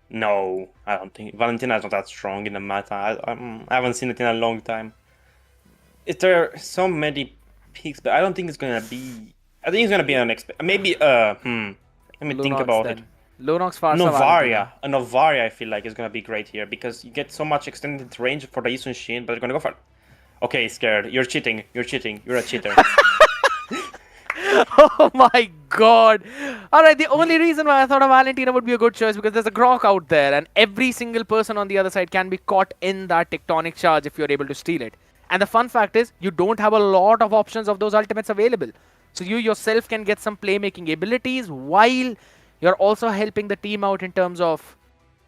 E: No, I don't think Valentina is not that strong in the meta. I haven't seen it in a long time. There are so many picks, but I don't think it's gonna be. I think it's gonna be an maybe. Let me Lunox think about it.
D: Lunox, Farsa,
E: Novaria. A Novaria, I feel like, is going to be great here because you get so much extended range for the Yusun Shin, but you're going to go for... Okay, scared. You're cheating. You're cheating. You're a cheater.
D: Oh my god. Alright, the only reason why I thought a Valentina would be a good choice because there's a Grok out there and every single person on the other side can be caught in that tectonic charge if you're able to steal it. And the fun fact is, you don't have a lot of options of those ultimates available. So you yourself can get some playmaking abilities while... You're also helping the team out in terms of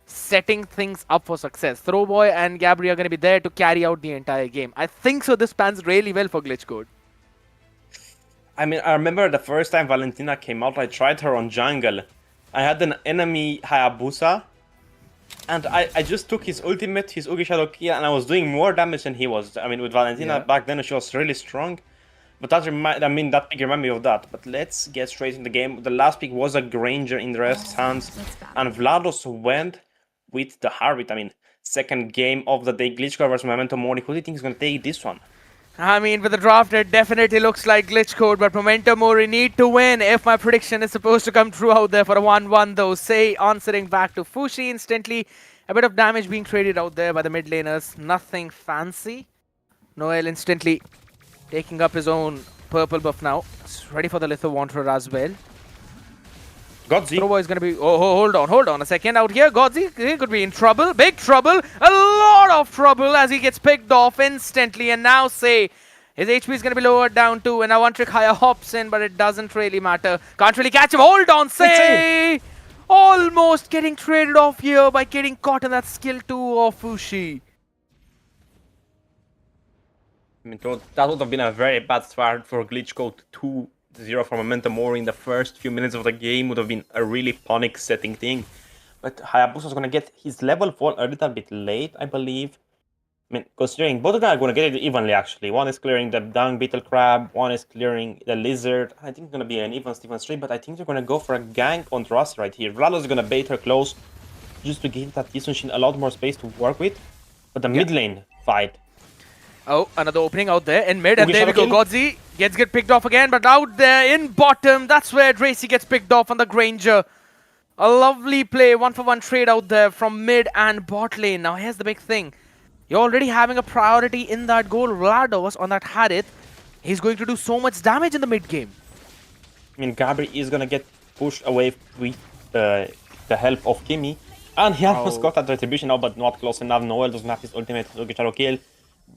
D: setting things up for success. Throwboy and Gabri are going to be there to carry out the entire game. I think so this spans really well for Glitch Code.
E: I mean, I remember the first time Valentina came out, I tried her on jungle. I had an enemy Hayabusa, and I just took his ultimate, his Ugi Shadow Kia, and I was doing more damage than he was. I mean, with Valentina back then, she was really strong. But that pick reminded me of that. But let's get straight in the game. The last pick was a Granger in the rest's hands. And Vlados went with the Heartbeat. I mean, second game of the day, Glitch Code versus Memento Mori. Who do you think is going to take this one?
D: I mean, with the draft, it definitely looks like Glitch Code, but Memento Mori need to win if my prediction is supposed to come true out there for a 1-1 though. Say answering back to Fushi instantly. A bit of damage being traded out there by the mid laners. Nothing fancy. Noel instantly taking up his own purple buff now. It's ready for the Litho Wanderer as well.
E: Godzi.
D: Thrower is going to be... Oh, hold on a second. Out here, Godzi, he could be in trouble. Big trouble. A lot of trouble as he gets picked off instantly. And now Say, his HP is going to be lowered down too. And now One Trick Higher hops in, but it doesn't really matter. Can't really catch him. Hold on, Say! Almost getting traded off here by getting caught in that skill 2 of Fushi.
E: I mean, that would have been a very bad start for Glitch Code 2-0 for Memento Mori in the first few minutes of the game. Would have been a really panic setting thing. But Hayabusa's going to get his level 4 a little bit late, I believe. I mean, considering both of them are going to get it evenly, actually. One is clearing the Dung Beetle Crab, one is clearing the Lizard. I think it's going to be an even Steven Street, but I think they're going to go for a gank on Rust right here. Vlado's going to bait her close just to give that Yisunshin a lot more space to work with. But the mid lane fight.
D: Oh, another opening out there in mid, and
E: Ugi
D: there we go.
E: Shadow
D: Godzi gets picked off again, but out there in bottom, that's where Dracy gets picked off on the Granger. A lovely play, 1-for-1 trade out there from mid and bot lane. Now here's the big thing. You're already having a priority in that goal. Vlados on that Harith. He's going to do so much damage in the mid game.
E: I mean, Gabri is going to get pushed away with the help of Kimi. And he almost got that retribution now, but not close enough. Noel doesn't have his ultimate to shadow kill.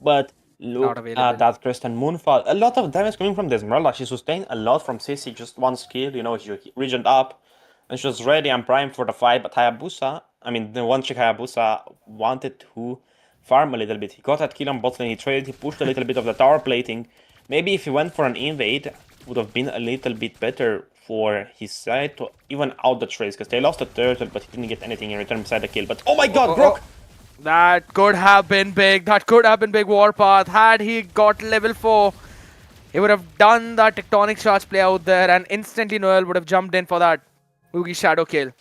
E: But look at that Crescent Moonfall. A lot of damage coming from the Esmeralda. She sustained a lot from Sissy, just one skill. You know, she regioned up. And she was ready and primed for the fight. But Hayabusa, I mean, the one chick Hayabusa wanted to farm a little bit. He got that kill on bot lane, he traded, he pushed a little bit of the tower plating. Maybe if he went for an invade, would have been a little bit better for his side to even out the trades, because they lost the turtle, but he didn't get anything in return beside the kill. But oh my god, Brock!
D: That could have been big. That could have been big Warpath. Had he got level 4, he would have done that Tectonic Charge play out there, and instantly Noel would have jumped in for that Oogie Shadow kill.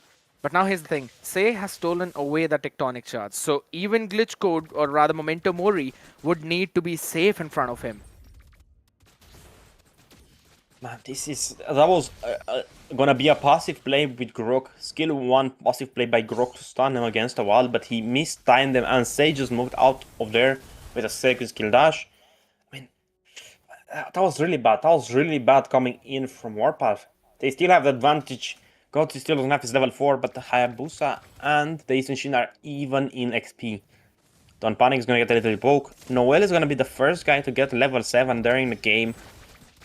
D: But now here's the thing. Say has stolen away the Tectonic Charge. So even Glitch Code, or rather Memento Mori, would need to be safe in front of him.
E: Man, that was gonna be a passive play with Grok. Skill 1 passive play by Grok to stun him against the wall, but he mistimed them and Say just moved out of there with a second skill dash. I mean, that was really bad. That was really bad coming in from Warpath. They still have the advantage. Godzi still doesn't have his level 4, but the Hayabusa and the Yisunshin are even in XP. Don't Panic is gonna get a little poke. Noel is gonna be the first guy to get level 7 during the game.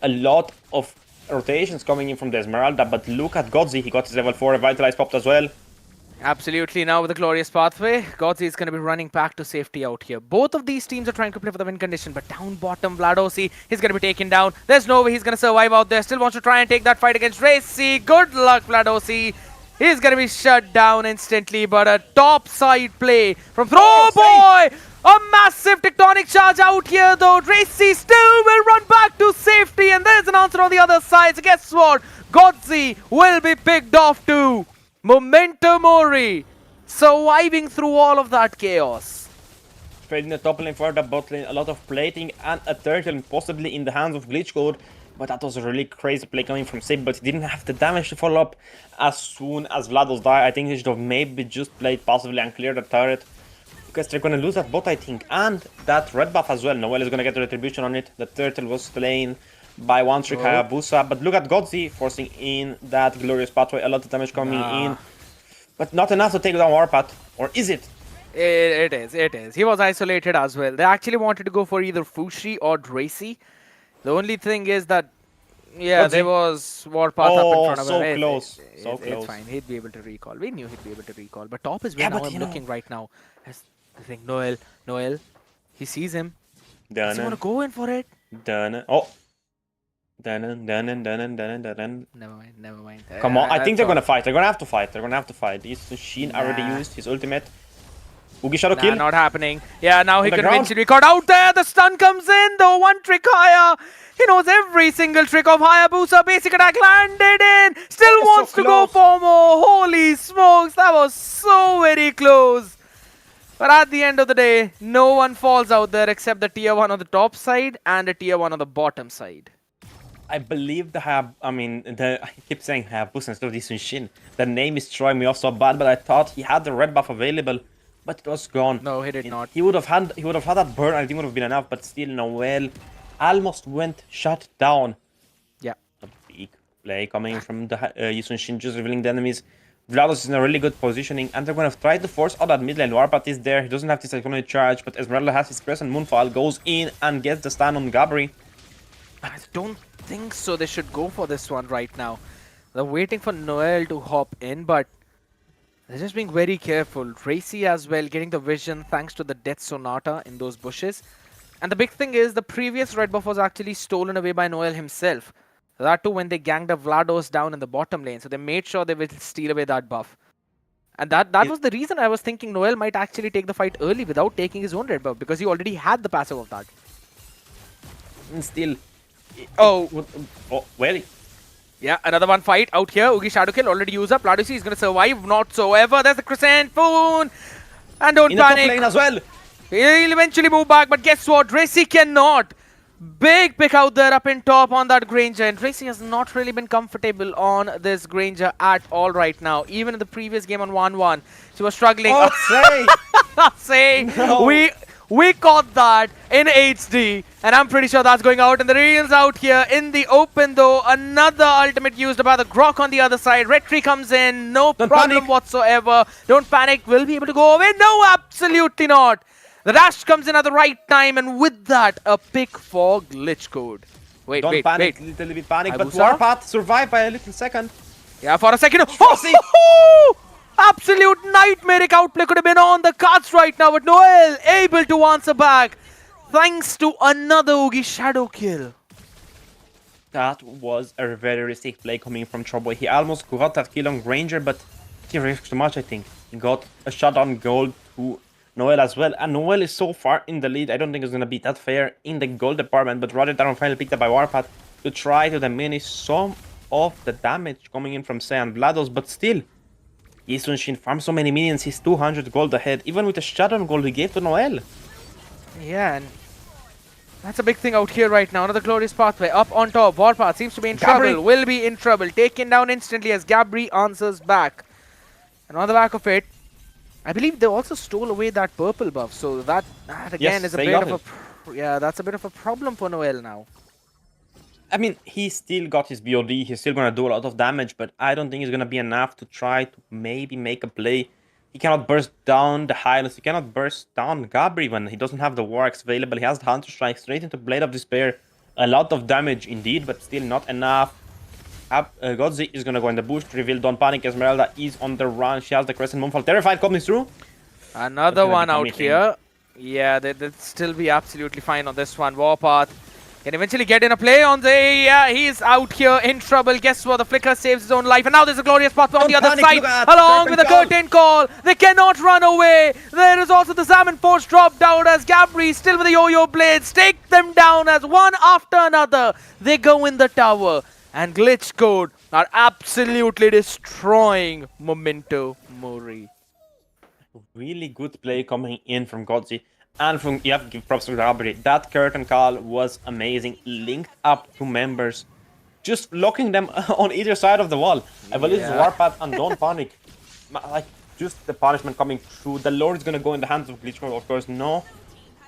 E: A lot of rotations coming in from the Esmeralda, but look at Godzi, he got his level 4 Revitalize popped as well.
D: Absolutely, now with the Glorious Pathway, Godzi is going to be running back to safety out here. Both of these teams are trying to play for the win condition, but down bottom, Vladosi, he's going to be taken down. There's no way he's going to survive out there. Still wants to try and take that fight against Racy. Good luck, Vladosi. He's going to be shut down instantly, but a top side play from Throw Boy! A massive Tectonic Charge out here though. Racy still will run back to safety, and there's an answer on the other side. So guess what? Godzi will be picked off too. Memento Mori surviving through all of that chaos.
E: Trading the top lane for the bot lane, a lot of plating and a turtle possibly in the hands of Glitch Code. But that was a really crazy play coming from Sib, but he didn't have the damage to follow up as soon as Vlados died. I think he should have maybe just played passively and cleared the turret, because they're gonna lose that bot, I think, and that red buff as well. Noel is gonna get the retribution on it. The turtle was slain by One Trick Hayabusa, but look at Godzi forcing in that Glorious Pathway. A lot of damage coming in, but not enough to take down Warpath, or is it?
D: It is. He was isolated as well. They actually wanted to go for either Fushi or Dracy. The only thing is that, yeah,
E: Godzi.
D: There was Warpath up in front of
E: so
D: him.
E: close.
D: It's fine. He'd be able to recall. We knew he'd be able to recall. But top is where now I'm looking right now. That's the thing. Noel, he sees him. Does he want to go in for it?
E: Oh.
D: Never mind.
E: Come on, I think they're gonna fight. They're gonna have to fight. Yisunshin already used his ultimate. Ugi Shadow
D: Nah,
E: kill.
D: not happening. Yeah, now he
E: the
D: can
E: ground.
D: eventually got out there. The stun comes in. The one trick higher. He knows every single trick of Hayabusa. Basic attack landed in. Still
E: was so
D: wants to go
E: close.
D: for more. Holy smokes, that was so very close. But at the end of the day, no one falls out there except the tier 1 on the top side and a tier 1 on the bottom side.
E: I believe I keep saying Hayabusa instead of this Shin. The name is throwing me off so bad, but I thought he had the red buff available, but it was gone.
D: No, he did not.
E: He would have had that burn. I think would have been enough, but still, Noel almost went shut down.
D: Yeah.
E: A big play coming in from the Yisun Shin, just revealing the enemies. Vlados is in a really good positioning, and they're going to try to force out that mid lane. Warpath is there. He doesn't have this economic charge, but Esmeralda has his Crescent Moonfall, goes in and gets the stand on Gabri.
D: I don't think so. They should go for this one right now. They're waiting for Noel to hop in, but they're just being very careful. Tracy as well getting the vision thanks to the Death Sonata in those bushes. And the big thing is the previous red buff was actually stolen away by Noel himself. That too when they ganged up Vlados down in the bottom lane. So they made sure they will steal away that buff. And that was the reason I was thinking Noel might actually take the fight early without taking his own red buff, because he already had the passive of that.
E: And still...
D: Oh,
E: well...
D: Yeah, another one fight out here. Ugi Shadow Kill already used up. Ladusi is going to survive. Not so ever. There's the Crescent Moon. And don't
E: in the top
D: panic.
E: lane as well.
D: He'll eventually move back, but guess what? Tracy cannot. Big pick out there up in top on that Granger. And Tracy has not really been comfortable on this Granger at all right now. Even in the previous game on 1-1, she was struggling.
E: Oh,
D: say,
E: no.
D: we caught that in HD, and I'm pretty sure that's going out. And the reels out here in the open, though. Another ultimate used by the Grok on the other side. Red Tree comes in, no problem whatsoever. Don't panic, we'll be able to go away. No, absolutely not. The dash comes in at the right time, and with that, a pick for Glitch Code.
E: Don't panic, little bit panic, but
D: Hayabusa?
E: Warpath survived by a little second.
D: Yeah, for a second.
E: Frosty.
D: Absolute nightmaric outplay could have been on the cards right now, but Noel able to answer back thanks to another Ugi Shadow Kill.
E: That was a very risky play coming from Trouble. He almost got that kill on Granger, but he risked too much, I think. He got a shot on gold to Noel as well, and Noel is so far in the lead. I don't think it's going to be that fair in the gold department, but rather than finally picked up by Warpath to try to diminish some of the damage coming in from Say and Vlados, but still, Yisun Shin farms so many minions, he's 200 gold ahead, even with the shot on gold he gave to Noel.
D: Yeah, and that's a big thing out here right now. Another glorious pathway up on top. Warpath seems to be in trouble, will be in trouble. Taken down instantly as Gabri answers back. And on the back of it, I believe they also stole away that purple buff, so that again is a bit of a that's a bit of a problem for Noel now.
E: I mean, he still got his BOD, he's still gonna do a lot of damage, but I don't think it's gonna be enough to try to maybe make a play. He cannot burst down the Highlands, he cannot burst down Gabri when he doesn't have the War Axe available. He has the Hunter Strike straight into Blade of Despair. A lot of damage indeed, but still not enough. Godzi is gonna go in the bush to reveal Don't Panic. Esmeralda is on the run. She has the Crescent Moonfall. Terrified coming through.
D: Another one out here. Yeah, they'll still be absolutely fine on this one. Warpath can eventually get in a play on the... Yeah, he's out here in trouble. Guess what? The Flicker saves his own life. And now there's a glorious path on the other side. Along with the Curtain Call. They cannot run away. There is also the Salmon Force dropped out as Gabri still with the Yo-Yo Blades. Take them down as one after another. They go in the tower. And Glitch Code are absolutely destroying Memento Mori.
E: Really good play coming in from Godzi. And from, you have to give props to Gabri. That curtain call was amazing. Linked up to members. Just locking them on either side of the wall. I believe it's Warpath and Don't Panic. Like, just the punishment coming through. The Lord is going to go in the hands of Glitch Code, of course. No.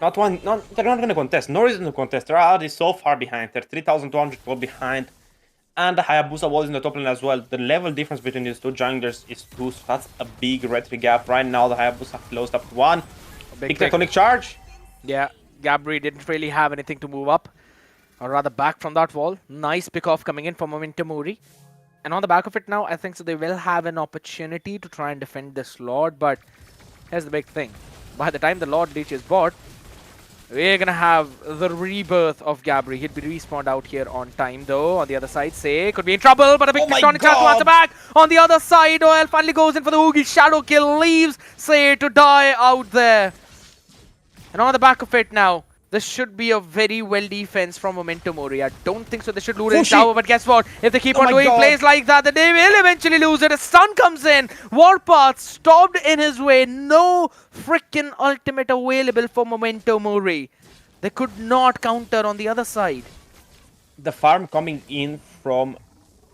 E: Not one. No, they're not going to contest. No reason to contest. They're already so far behind. They're 3,200 gold behind. And the Hayabusa was in the top lane as well. The level difference between these two junglers is 2, so that's a big red tree gap. Right now, the Hayabusa closed up to 1. Big tectonic charge.
D: Yeah, Gabri didn't really have anything to move up, or rather back from that wall. Nice pick off coming in from Memento Mori. And on the back of it now, I think so they will have an opportunity to try and defend this Lord, but here's the big thing. By the time the Lord reaches bot, We're gonna have the rebirth of Gabri. He'll be respawned out here on time though. On the other side, Say could be in trouble, but a big
E: Oh my
D: tectonic charge to answer
E: God!
D: back. On the other side, Noel finally goes in for the Oogie Shadow kill, leaves Say to die out there. And on the back of it now, this should be a very well defense from Memento Mori. I don't think so they should lose in
E: Fushi!
D: tower, but guess what? If they keep
E: Oh
D: on
E: my
D: doing
E: God.
D: plays like that, then they will eventually lose it. A stun comes in. Warpath stopped in his way. No freaking ultimate available for Memento Mori. They could not counter on the other side.
E: The farm coming in from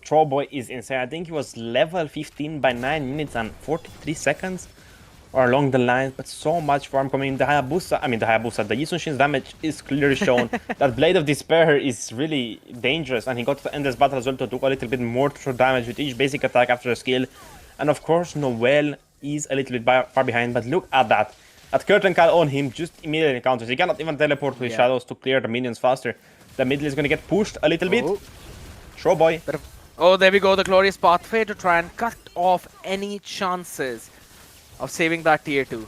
E: Trollboy is insane. I think he was level 15 by 9 minutes and 43 seconds. Or along the line, but so much farm coming in. The Yisunshin's damage is clearly shown. That Blade of Despair is really dangerous, and he got to end this battle as well to do a little bit more true damage with each basic attack after a skill. And of course, Noel is a little bit far behind, but look at that. That curtain call on him just immediately counters. He cannot even teleport to his shadows to clear the minions faster. The middle is going to get pushed a little bit. Showboy.
D: Oh, there we go. The glorious pathway to try and cut off any chances of saving that tier 2.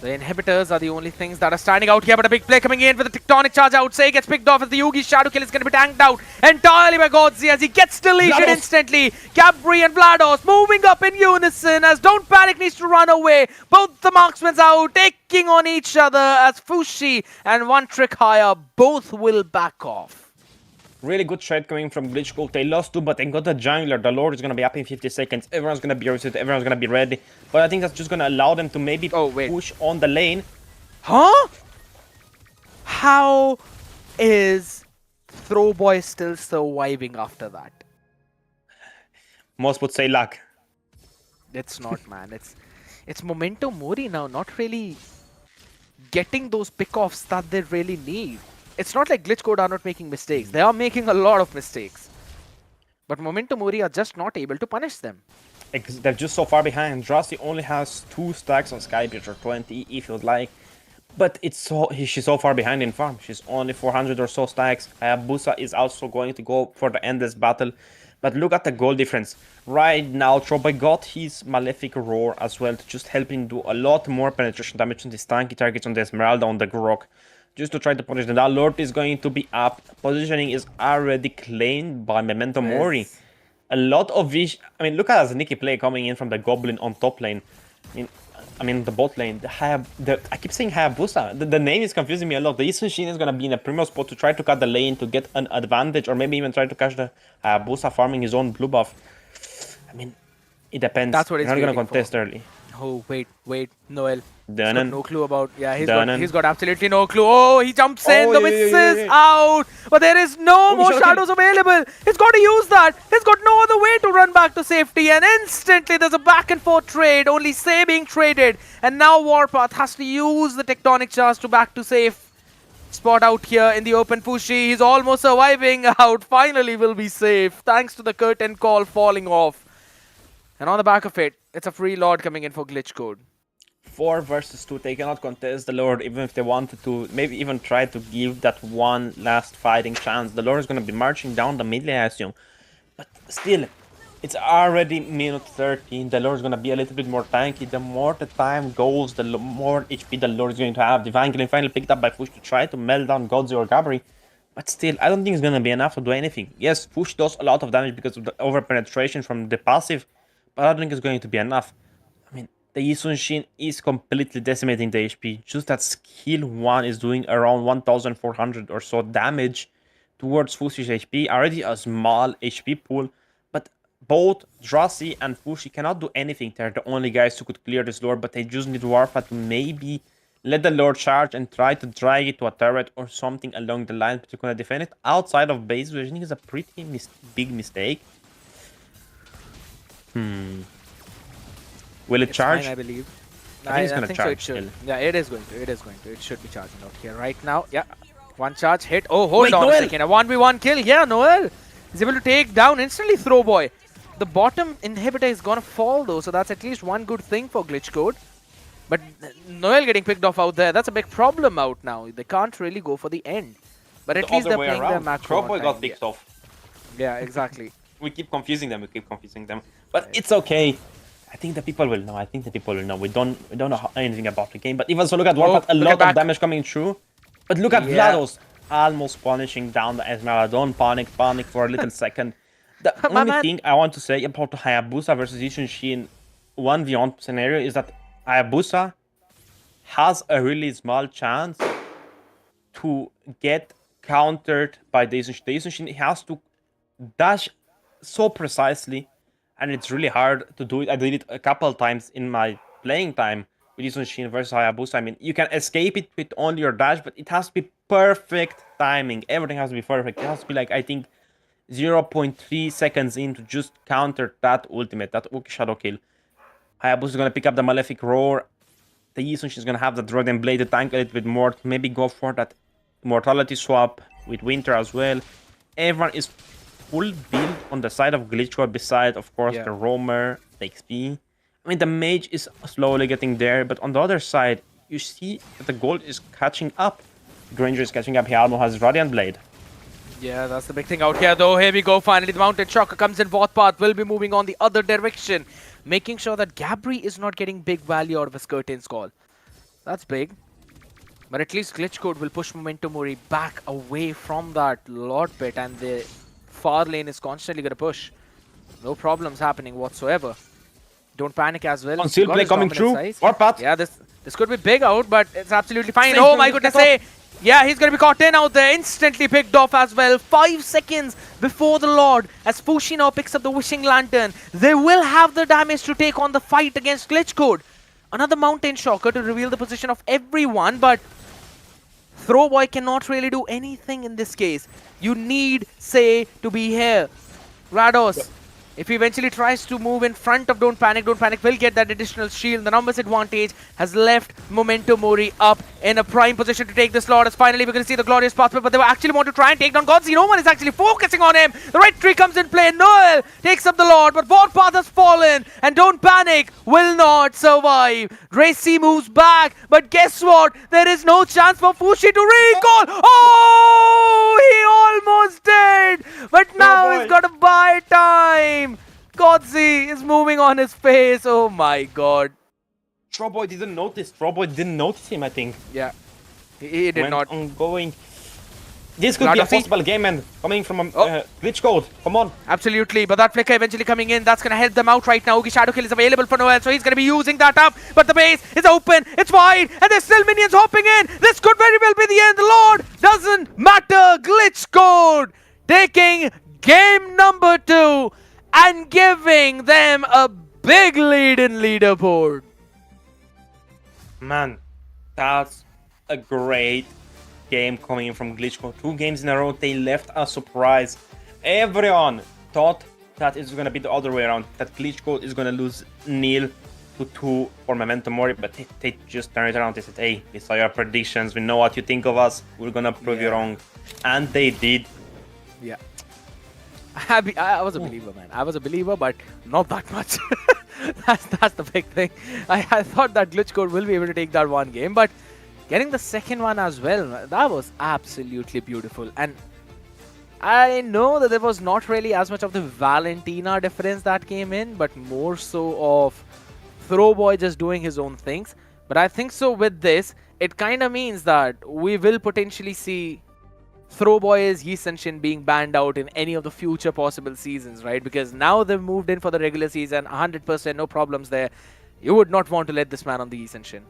D: The inhibitors are the only things that are standing out here, but a big play coming in with the tectonic charge out. Say gets picked off as the Yugi Shadow kill is going to be tanked out entirely by Godzi as he gets deleted instantly. Gabri and Vlados moving up in unison as Don't Panic needs to run away. Both the marksmen out, taking on each other as Fushi and One Trick Higher both will back off.
E: Really good trade coming from Glitch Cult. They lost 2, but they got the jungler. The Lord is going to be up in 50 seconds. Everyone's going to be reset. Everyone's going to be ready. But I think that's just going to allow them to maybe push on the lane.
D: Huh? How is Throwboy still surviving after that?
E: Most would say luck.
D: It's not, man. It's Memento Mori now, not really getting those pickoffs that they really need. It's not like Glitch Code are not making mistakes. They are making a lot of mistakes. But Memento Mori are just not able to punish them.
E: They're just so far behind. Drasty only has 2 stacks on Skybridge or 20 if you'd like. But she's so far behind in farm. She's only 400 or so stacks. Hayabusa is also going to go for the endless battle. But look at the goal difference. Right now, Trollboy got his Malefic Roar as well to just help him do a lot more penetration damage on these tanky targets on the Esmeralda, on the Grok. Just to try to punish them. That Lord is going to be up. Positioning is already claimed by Memento Mori. A lot of vision. I mean, look at that sneaky play coming in from the Goblin on top lane. I mean the bot lane. I keep saying Hayabusa. The name is confusing me a lot. The Isunshin is going to be in a primo spot to try to cut the lane to get an advantage, or maybe even try to catch the Hayabusa farming his own blue buff. I mean, it depends.
D: That's what he's
E: not going to contest
D: for.
E: early.
D: Oh, wait, Noel. He's got
E: Danan.
D: no clue about... Yeah,
E: Danan.
D: he's got absolutely no clue. Oh, he jumps in, the misses
E: yeah.
D: out. But there is no more shadows available. He's got to use that. He's got no other way to run back to safety. And instantly there's a back and forth trade. Only Say being traded. And now Warpath has to use the tectonic charge to back to safe spot out here in the open. Fushi, he's almost surviving out. Finally will be safe thanks to the curtain call falling off. And on the back of it, it's a free Lord coming in for Glitch Code.
E: 4 versus 2, they cannot contest the Lord even if they wanted to, maybe even try to give that one last fighting chance. The Lord is going to be marching down the mid lane, I assume. But still, it's already minute 13. The Lord is going to be a little bit more tanky. The more the time goes, the more HP the Lord is going to have. Divine Killing finally picked up by Fush to try to melt down Godzi or Gabri. But still, I don't think it's going to be enough to do anything. Yes, Fush does a lot of damage because of the over-penetration from the passive, but I don't think it's going to be enough. I mean, the Yisunshin is completely decimating the HP. Just that skill 1 is doing around 1400 or so damage towards Fushi's HP. Already a small HP pool, but both Drassi and Fushi cannot do anything. They're the only guys who could clear this Lord, but they just need Warpath to maybe let the Lord charge and try to drag it to a turret or something along the line, but you're going to defend it outside of base, which I think is a pretty big mistake. Will it charge?
D: Fine, I believe.
E: I think it's going to charge.
D: So it should. Yeah, it is going to. It should be charging out here right now. Yeah. One charge hit. Oh, hold on a second. A 1v1 kill. Yeah, Noel is able to take down instantly Throwboy. The bottom inhibitor is going to fall though, so that's at least one good thing for Glitch Code. But Noel getting picked off out there, that's a big problem out now. They can't really go for the end. But at least they're playing their match.
E: Throwboy got picked off.
D: Yeah, exactly.
E: We keep confusing them. But it's okay. I think the people will know. We don't know anything about the game. But even so, look at Warpath. A lot of damage coming through. But look at
D: Yeah.
E: Vlados almost punishing down the Esmeralda. Don't panic for a little second. The
D: My
E: only
D: man.
E: thing I want to say about the Hayabusa versus Isunshin 1v1 scenario is that Hayabusa has a really small chance to get countered by the Isunshin. The Isunshin has to dash so precisely, and it's really hard to do it. I did it a couple times in my playing time with Isunshin versus Hayabusa. I mean, you can escape it with only your dash, but it has to be perfect timing. Everything has to be perfect. It has to be like, I think, 0.3 seconds in to just counter that ultimate, that Uki Shadow kill. Hayabusa is going to pick up the Malefic Roar. The Isunshin is going to have the Dragon Blade to tank it with more. Maybe go for that Mortality swap with Winter as well. Everyone is full build on the side of Glitchcore, beside, of course, the Roamer, the XP. I mean, the Mage is slowly getting there, but on the other side, you see that the gold is catching up. Granger is catching up. Hyalmo has Radiant Blade.
D: Yeah, that's the big thing out here, though. Here we go. Finally, the Mountain Shocker comes in. Vothpath will be moving on the other direction, making sure that Gabri is not getting big value out of his Curtain's Call. That's big. But at least Glitch Code will push Memento Mori back away from that Lord Pit, and the far lane is constantly going to push. No problems happening whatsoever. Don't panic as well.
E: Conceal play coming through. Warpath.
D: Yeah, this could be big out, but it's absolutely fine. Oh my goodness, yeah, he's going to be caught in out there. Instantly picked off as well. 5 seconds before the Lord, as Fushi now picks up the Wishing Lantern. They will have the damage to take on the fight against Glitch Code. Another Mountain Shocker to reveal the position of everyone, but Throwboy cannot really do anything in this case. You need Say to be here. Rados, if he eventually tries to move in front of Don't Panic will get that additional shield. The numbers advantage has left Memento Mori up in a prime position to take this Lord. As finally we're going to see the Glorious Pathway, but they actually want to try and take down Godzi. No one is actually focusing on him. The Red Tree comes in play. Noel takes up the Lord, but Warpath has fallen, and Don't Panic will not survive. Racy moves back, but guess what? There is no chance for Fushi to recall. Oh, he almost did, but now he's got to buy time. Godzi is moving on his face. Oh my god.
E: Throwboy didn't notice. Throwboy didn't notice him, I think.
D: Yeah. He did not.
E: Ongoing. This could be a possible game end coming from Glitch Code. Come on.
D: Absolutely. But that flicker eventually coming in, that's going to help them out right now. Ugi Shadow Kill is available for Noel, so he's going to be using that up. But the base is open. It's wide. And there's still minions hopping in. This could very well be the end. The Lord doesn't matter. Glitch Code taking game number 2 and giving them a big lead in leaderboard.
E: Man, that's a great game coming in from Glitch Code. 2 games in a row, they left a surprise. Everyone thought that it's going to be the other way around, that Glitch Code is going to lose 0-2 for Memento Mori, but they just turned it around. They said, hey, we saw your predictions, we know what you think of us, we're going to prove you wrong. And they did.
D: Yeah. I was a believer, man. I was a believer, but not that much. that's the big thing. I thought that Glitch Code will be able to take that one game, but getting the second one as well, that was absolutely beautiful. And I know that there was not really as much of the Valentina difference that came in, but more so of Throwboy just doing his own things. But I think so with this, it kind of means that we will potentially see Throwboy's Yi Senshin being banned out in any of the future possible seasons, right? Because now they've moved in for the regular season, 100%, no problems there. You would not want to let this man on the Yi Senshin.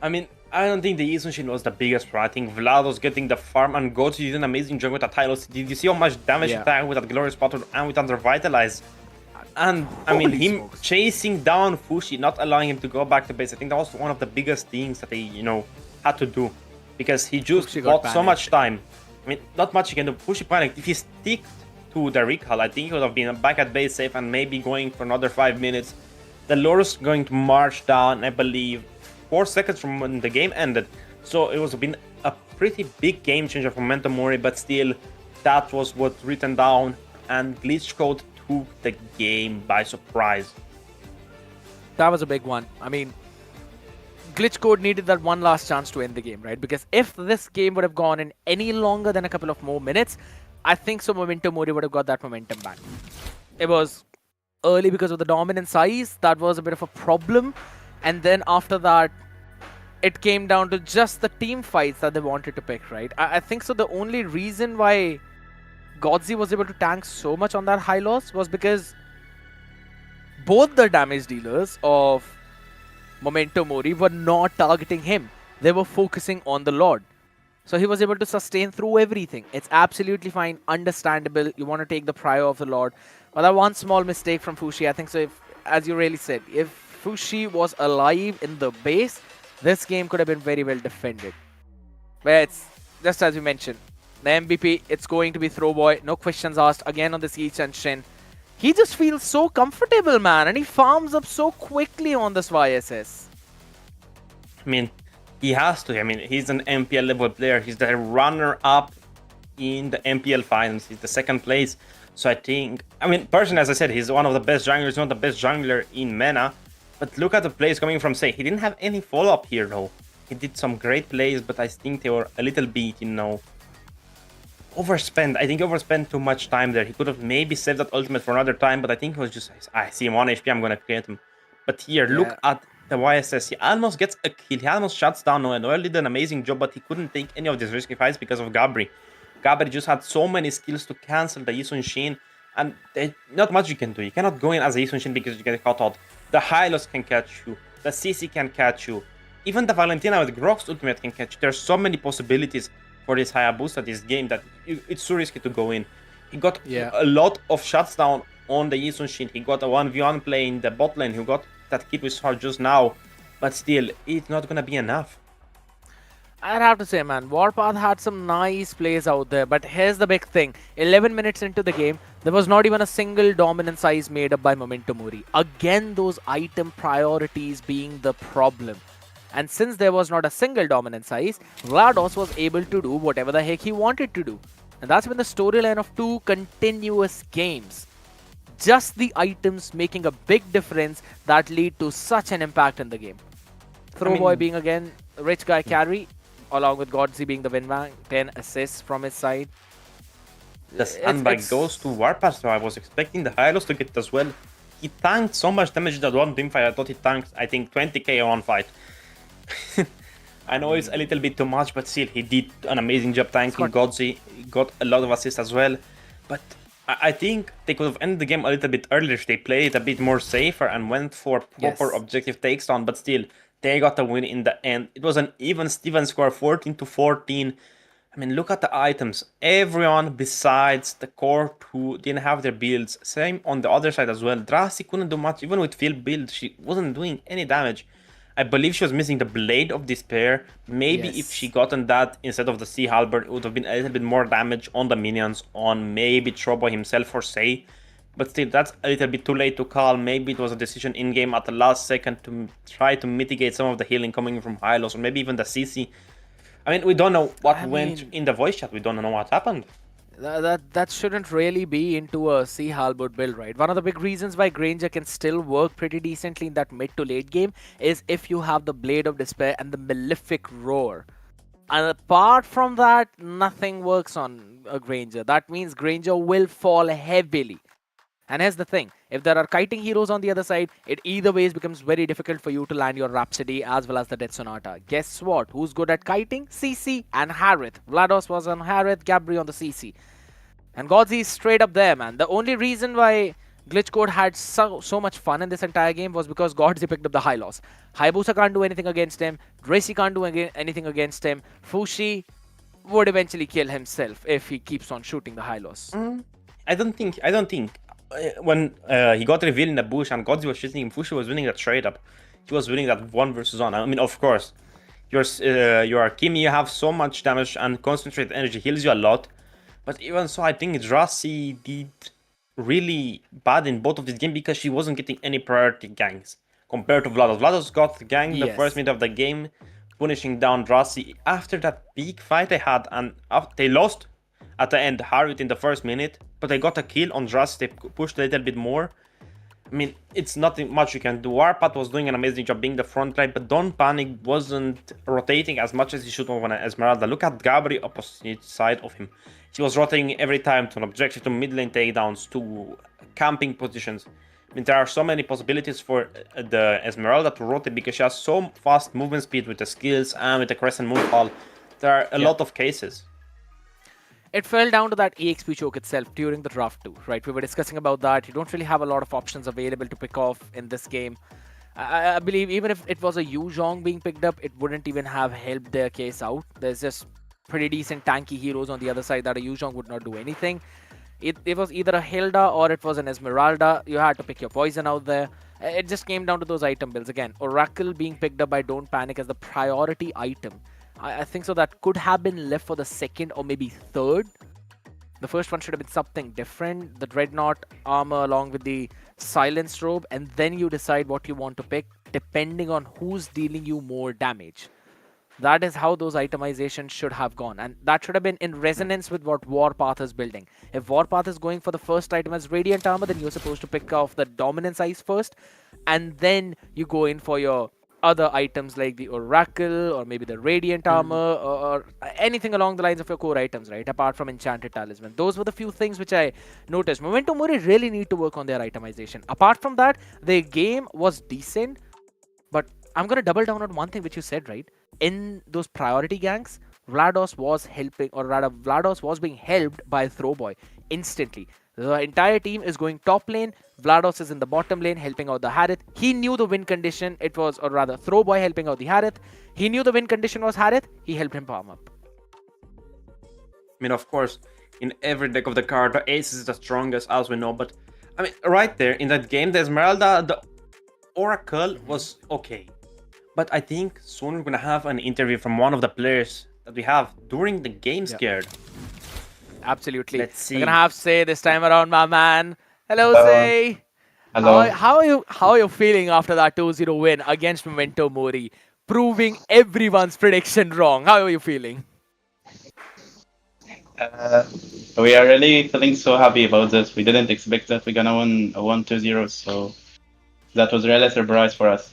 E: I mean, I don't think the Yi Senshin was the biggest problem. I think Vlad was getting the farm, and Godzi did an amazing job with that Tylos. Did you see how much damage he took with that Glorious Battle and with that Revitalize? And, I mean, him chasing down Fushi, not allowing him to go back to base, I think that was one of the biggest things that they, had to do. Because he just got so much time. I mean, not much he can do. Fushi panicked. If he stick to the recall, I think he would have been back at base safe and maybe going for another 5 minutes. The Lore's going to march down, I believe, 4 seconds from when the game ended. So it was been a pretty big game changer for Memento Mori, but still, that was what's written down, and Glitch Code took the game by surprise.
D: That was a big one. I mean, Glitch Code needed that one last chance to end the game, right? Because if this game would have gone in any longer than a couple of more minutes, I think so Memento Mori would have got that momentum back. It was early because of the dominant size. That was a bit of a problem. And then after that, it came down to just the team fights that they wanted to pick, right? I think so. The only reason why Godzi was able to tank so much on that high loss was because both the damage dealers of Memento Mori were not targeting him. They were focusing on the Lord. So he was able to sustain through everything. It's absolutely fine, understandable. You want to take the prior of the Lord. But that one small mistake from Fushi, I think so, if, as you really said, if Fushi was alive in the base, this game could have been very well defended. But it's just as you mentioned, the MVP, it's going to be Throwboy. No questions asked again on the Siege and Shin. He just feels so comfortable, man, and he farms up so quickly on this YSS.
E: I mean, he has to. I mean, he's an MPL level player. He's the runner-up in the MPL finals. He's the second place. So I think, I mean, personally, as I said, he's one of the best junglers, not the best jungler in MENA. But look at the plays coming from Say. He didn't have any follow-up here, though. He did some great plays, but I think they were a little bit, you know, overspent. I think he overspent too much time there. He could have maybe saved that ultimate for another time, but I think he was just, I see him 1 HP, I'm going to create him. But here, look at the YSS. He almost gets a kill. He almost shuts down Noel. Noel did an amazing job, but he couldn't take any of these risky fights because of Gabri. Gabri just had so many skills to cancel the Yisun Shin, and not much you can do. You cannot go in as a Yisun Shin because you get caught out. The Hylos can catch you. The CC can catch you. Even the Valentina with Grok's ultimate can catch you. There's so many possibilities for this Hayabusa, this game, that it's too risky to go in. He got a lot of shots down on the Yisun Shin. He got a 1v1 play in the bot lane. He got that keep with her just now. But still, it's not gonna be enough.
D: I'd have to say, man, Warpath had some nice plays out there. But here's the big thing. 11 minutes into the game, there was not even a single dominant size made up by Memento Mori. Again, those item priorities being the problem. And since there was not a single dominant size, GLaDOS was able to do whatever the heck he wanted to do. And that's been the storyline of 2 continuous games. Just the items making a big difference that lead to such an impact in the game. Throwboy being again rich guy carry, along with Godzi being the winback, 10 assists from his side.
E: The sandbag goes to Warpath, so I was expecting the Hylos to get it as well. He tanked so much damage in that one teamfight. I thought he tanked, I think, 20k in one fight. I know it's a little bit too much, but still, he did an amazing job tanking Godzi. He got a lot of assists as well. But I think they could have ended the game a little bit earlier if they played a bit more safer and went for proper objective takes down. But still, they got the win in the end. It was an even Steven score, 14-14. I mean, look at the items. Everyone besides the core who didn't have their builds. Same on the other side as well. Drassi couldn't do much. Even with field build, she wasn't doing any damage. I believe she was missing the Blade of Despair. Maybe if she gotten that instead of the Sea Halberd, it would have been a little bit more damage on the minions, on maybe Trobo himself or Sei. But still, that's a little bit too late to call. Maybe it was a decision in-game at the last second to try to mitigate some of the healing coming from Hylos, or maybe even the CC. I mean, we don't know what went in the voice chat. We don't know what happened.
D: That shouldn't really be into a Sea Halberd build, right? One of the big reasons why Granger can still work pretty decently in that mid to late game is if you have the Blade of Despair and the Malefic Roar. And apart from that, nothing works on a Granger. That means Granger will fall heavily. And here's the thing, if there are kiting heroes on the other side, it either ways becomes very difficult for you to land your Rhapsody as well as the Death Sonata. Guess what? Who's good at kiting? CC and Harith. GLaDOS was on Harith, Gabri on the CC. And Godzi is straight up there, man. The only reason why Glitch Code had so much fun in this entire game was because Godzi picked up the high loss. Hayabusa can't do anything against him. Dracy can't do anything against him. Fushi would eventually kill himself if he keeps on shooting the high loss.
E: I don't think. When he got revealed in the bush and Godzi was shooting him, Fushi was winning that straight up. He was winning that 1 versus 1. I mean, of course, your Kimi, you have so much damage and concentrated energy heals you a lot. But even so, I think Drassi did really bad in both of these games because she wasn't getting any priority ganks compared to GLaDOS. GLaDOS got ganked the first minute of the game, punishing down Drassi. After that big fight they had, and they lost at the end, Harith in the first minute, but they got a kill on Drassi. They pushed a little bit more. I mean, it's nothing much you can do. Warpath was doing an amazing job being the front line, but Don't Panic wasn't rotating as much as he should on Esmeralda. Look at Gabri opposite side of him. He was rotating every time to an objective, to mid lane takedowns, to camping positions. I mean, there are so many possibilities for the Esmeralda to rotate because she has so fast movement speed with the skills and with the crescent moonfall. There are a lot of cases.
D: It fell down to that EXP choke itself during the draft too, right? We were discussing about that. You don't really have a lot of options available to pick off in this game. I believe even if it was a Yu Zhong being picked up, it wouldn't even have helped their case out. There's just pretty decent tanky heroes on the other side that a Yu Zhong would not do anything. It was either a Hilda or it was an Esmeralda. You had to pick your poison out there. It just came down to those item builds. Again, Oracle being picked up by Don't Panic as the priority item. I think so that could have been left for the second or maybe third. The first one should have been something different. The Dreadnought armor along with the Silence robe, and then you decide what you want to pick depending on who's dealing you more damage. That is how those itemizations should have gone, and that should have been in resonance with what Warpath is building. If Warpath is going for the first item as Radiant armor, then you're supposed to pick off the Dominance Ice first, and then you go in for your other items like the Oracle or maybe the Radiant armor or anything along the lines of your core items, right? Apart from Enchanted Talisman. Those were the few things which I noticed. Memento Mori really need to work on their itemization. Apart from that, the game was decent, but I'm going to double down on one thing which you said, right? In those priority ganks, Vlados was helping, or rather Vlados was being helped by Throwboy instantly. The entire team is going top lane. Vlados is in the bottom lane helping out the Harith. He knew the win condition. It was, or rather, Throwboy helping out the Harith. He knew the win condition was Harith. He helped him farm up.
E: I mean, of course, in every deck of the card, the ace is the strongest, as we know. But, I mean, right there in that game, the Esmeralda, the Oracle was okay. But I think soon we're going to have an interview from one of the players that we have during the game scared.
D: Absolutely.
E: Let's see.
D: We're gonna have Say this time around, my man. Hello,
F: Hello.
D: Say.
F: Hello.
D: How are you feeling after that 2-0 win against Memento Mori, proving everyone's prediction wrong? How are you feeling?
F: We are really feeling so happy about this. We didn't expect that we're gonna win a 1-2-0, so that was really a surprise for us.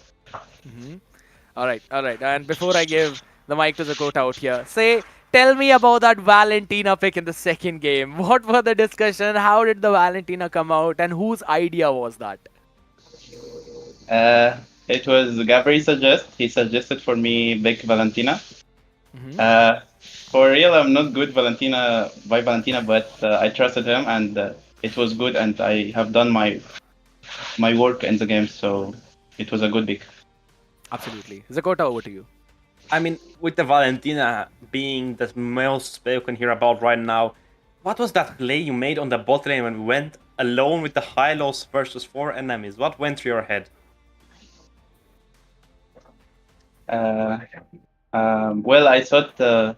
D: All right. And before I give the mic to Zakota out here, Say, tell me about that Valentina pick in the second game. What were the discussion? How did the Valentina come out? And whose idea was that?
F: It was Gabri He suggested for me Big Valentina. For real, I'm not good by Valentina, but I trusted him and it was good, and I have done my work in the game, so it was a good pick.
D: Absolutely. Zakota, over to you.
E: I mean, with the Valentina being the most spoken here about right now, what was that play you made on the bot lane when we went alone with the Hylos versus 4 enemies? What went through your head?
F: Well, I thought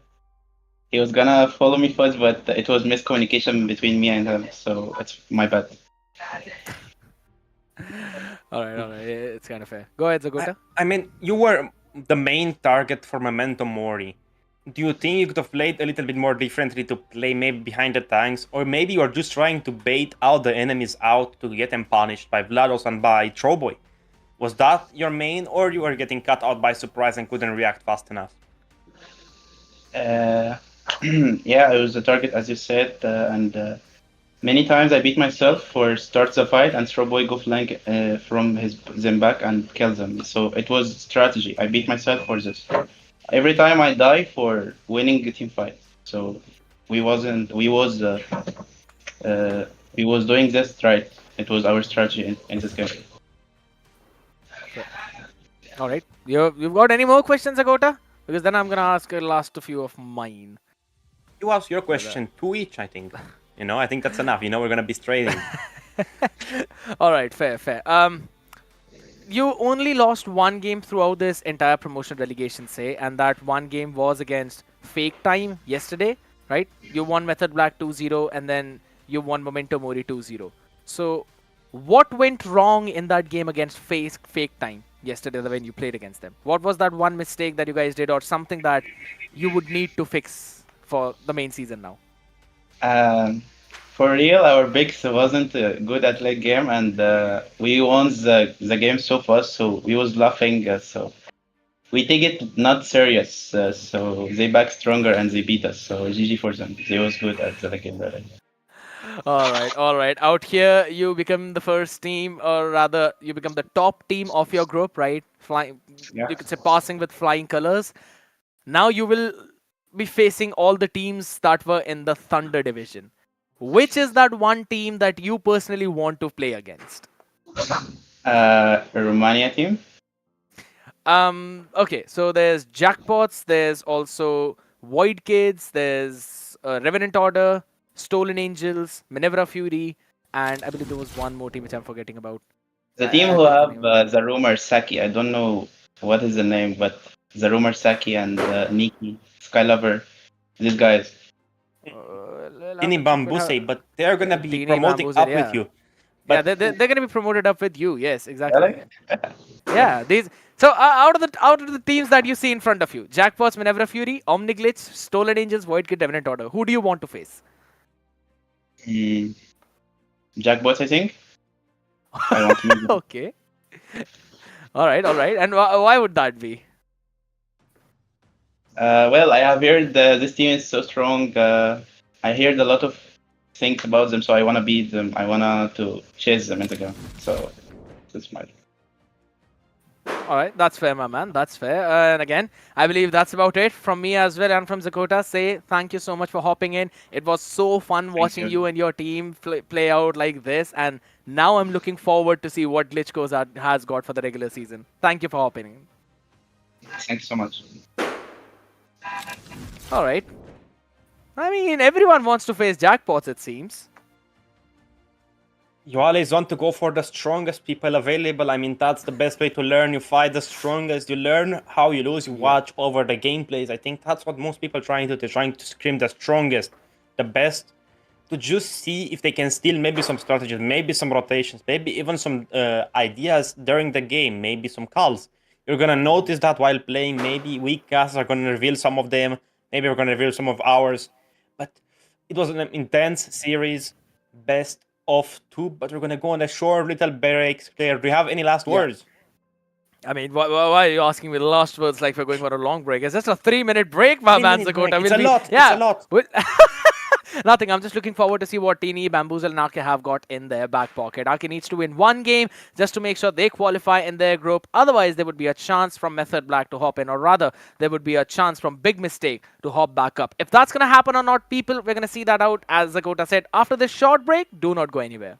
F: he was gonna follow me first, but it was miscommunication between me and him, so it's my bad.
D: All right. It's kind of fair. Go ahead, Zakota.
E: I mean, you were the main target for Memento Mori. Do you think you could have played a little bit more differently to play maybe behind the tanks? Or maybe you're just trying to bait out the enemies out to get them punished by Vlados and by Throwboy? Was that your main, or you were getting cut out by surprise and couldn't react fast enough?
F: Yeah, it was a target, as you said, and many times I beat myself for starts the fight and Throwboy go flank from them back and kill them. So it was strategy. I beat myself for this. Every time I die for winning a team fight. So we was doing this right. It was our strategy in this game.
D: All right. You've got any more questions, Zakota? Because then I'm gonna ask a last few of mine.
E: You asked your question, 2 each, I think. I think that's enough. We're gonna be straight in.
D: All right, fair. You only lost one game throughout this entire promotion relegation, Say, and that one game was against Fake Time yesterday, right? You won Method Black 2-0, and then you won Memento Mori 2-0. So, what went wrong in that game against Fake Time yesterday when you played against them? What was that one mistake that you guys did, or something that you would need to fix for the main season now?
F: For real, our bigs wasn't good at late game, and we won the game so fast, so we was laughing, so we take it not serious, so they back stronger and they beat us, so GG for them. They was good at the late game, really.
D: All right. Out here, you become the first team, or rather, you become the top team of your group, right? Flying,
F: Yeah.
D: you could say passing with flying colors. Now you will be facing all the teams that were in the Thunder division. Which is that one team that you personally want to play against?
F: Romania team.
D: Okay, so there's Jackpots, there's also Void Kids, there's Revenant Order, Stolen Angels, Manevra Fury, and I believe there was one more team which I'm forgetting about.
F: The
D: I-
F: team
D: I
F: who
D: got the
F: have
D: name of it.
F: the rumor Saki. I don't know what is the name, but the rumor Saki and Nikki Skylover. These guys.
D: I'll have
E: Tini
D: to check with
E: Bambuse, but they're gonna be
D: Teeny
E: promoting
D: Bamboozle,
E: up with
D: yeah.
E: you.
D: Yeah,
E: But
D: they're gonna be promoted up with you. Yes, exactly.
F: Really?
D: Yeah, these. So out of the teams that you see in front of you, Jackpots, Manevra Fury, Omniglitch, Stolen Angels, Void Kid, Revenant Order. Who do you want to face?
F: Jackbot, I think. I want to know.
D: Okay. All right. And why would that be?
F: Well, I have heard this team is so strong. I heard a lot of things about them, so I want to beat them. I want to chase them in the game. So that's my.
D: All right, that's fair, my man. That's fair. And again, I believe that's about it from me as well. And from Zakota, say thank you so much for hopping in. It was so fun watching
F: you.
D: you and your team play out like this. And now I'm looking forward to see what Glitchco's has got for the regular season. Thank you for hopping in.
F: Thanks so much.
D: All right. I mean, everyone wants to face Jackpots, it seems.
E: you always want to go for the strongest people available. I mean, that's the best way to learn. You fight the strongest. You learn how you lose. You watch over the gameplays. I think that's what most people are trying to do. They're trying to scream the strongest, the best, to just see if they can steal maybe some strategies, maybe some rotations, maybe even some ideas during the game, maybe some calls. You're going to notice that while playing. Maybe weak casts are going to reveal some of them. Maybe we're going to reveal some of ours. But it was an intense series, best of 2. But we're going to go on a short little break. Claire, do you have any last words?
D: I mean, why are you asking me the last words like we're going for a long break? It's just a 3-minute break, my man,
E: 3-minute break.
D: Zakota.
E: It's a lot.
D: Yeah.
E: It's a lot.
D: Nothing. I'm just looking forward to see what Teeny, Bamboozle, and Ake have got in their back pocket. Ake needs to win one game just to make sure they qualify in their group. Otherwise, there would be a chance from Method Black to hop in, or rather, there would be a chance from Big Mistake to hop back up. If that's going to happen or not, people, we're going to see that out, as Zakota said. After this short break, do not go anywhere.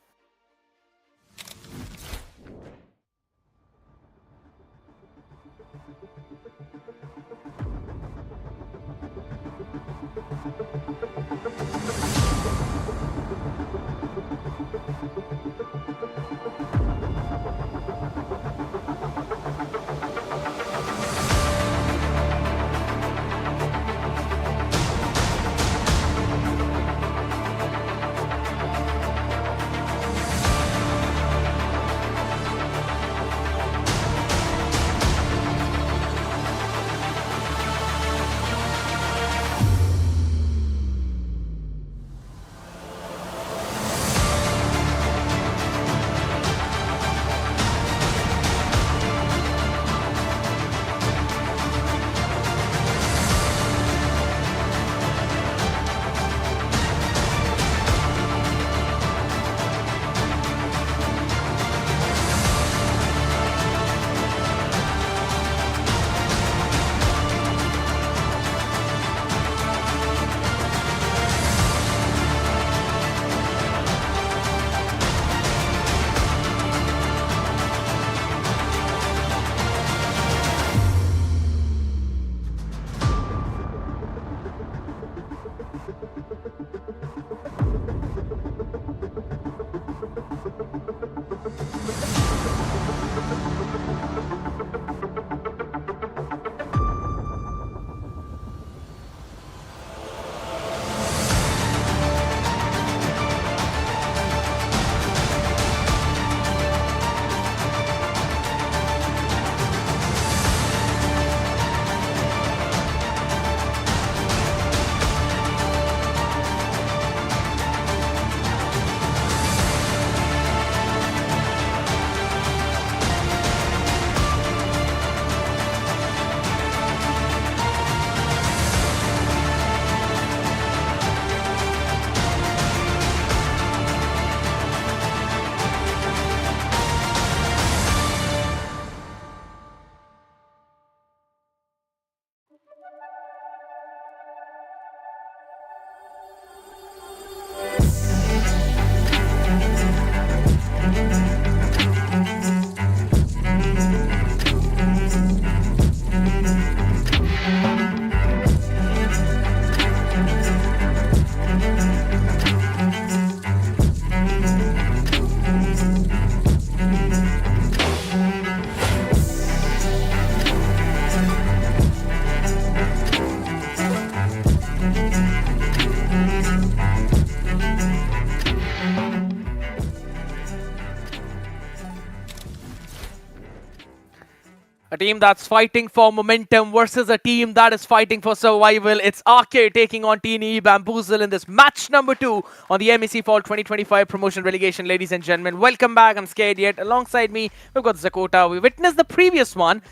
D: A team that's fighting for momentum versus a team that is fighting for survival. It's Arcade taking on TNE Bamboozle in this match number 2 on the MEC Fall 2025 Promotion Relegation. Ladies and gentlemen, welcome back. I'm Scared Yet. Alongside me, we've got Zakota. We witnessed the previous one.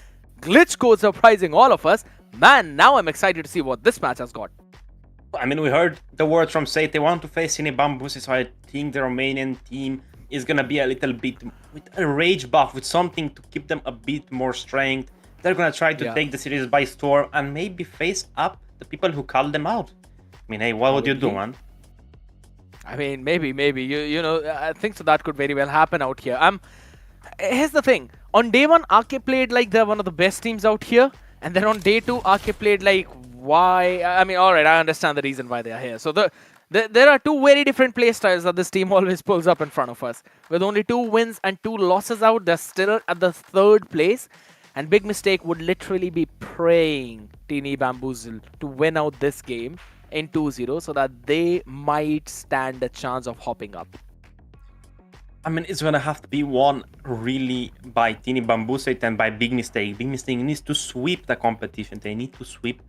D: Glitch code surprising all of us. Man, now I'm excited to see what this match has got.
E: I mean, we heard the words from Sate. They want to face TNE Bamboozle, so I think the Romanian team is gonna be a little bit with a rage buff, with something to keep them a bit more strength. They're gonna try to take the series by storm and maybe face up the people who called them out. I mean, hey, what would you do, man?
D: I mean, maybe. You know, I think so that could very well happen out here. Here's the thing. On day 1, Arke played like they're one of the best teams out here. And then on day 2, Arke played like, why? I mean, alright, I understand the reason why they are here. So there are 2 very different play styles that this team always pulls up in front of us. With only 2 wins and 2 losses out, they're still at the 3rd place. And Big Mistake would literally be praying TNE Bamboozle to win out this game in 2-0 so that they might stand a chance of hopping up.
E: I mean, it's gonna have to be won really by TNE Bamboozle and by Big Mistake. Big Mistake needs to sweep the competition. They need to sweep.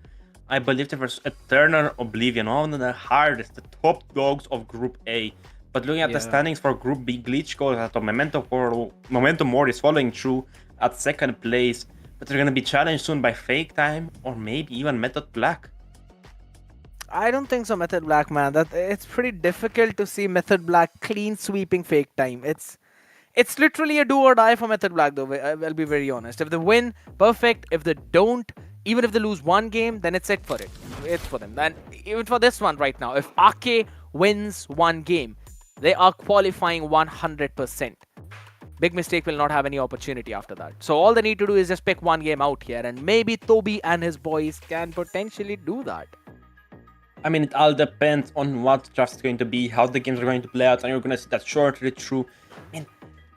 E: I believe there was Eternal Oblivion, one of the hardest, the top dogs of Group A. But looking at the standings for Group B, Glitch goes at Momentum More is following through at 2nd place. But they're going to be challenged soon by Fake Time or maybe even Method Black.
D: I don't think so, Method Black, man. It's pretty difficult to see Method Black clean sweeping Fake Time. It's literally a do or die for Method Black, though. I'll be very honest. If they win, perfect. If they don't, even if they lose 1 game, then it's it for it. It's for them. And even for this one right now, if Arke wins 1 game, they are qualifying 100%. Big Mistake will not have any opportunity after that. So all they need to do is just pick 1 game out here, and maybe Toby and his boys can potentially do that.
E: I mean, it all depends on what draft is going to be, how the games are going to play out, and you're going to see that shortly through. I mean,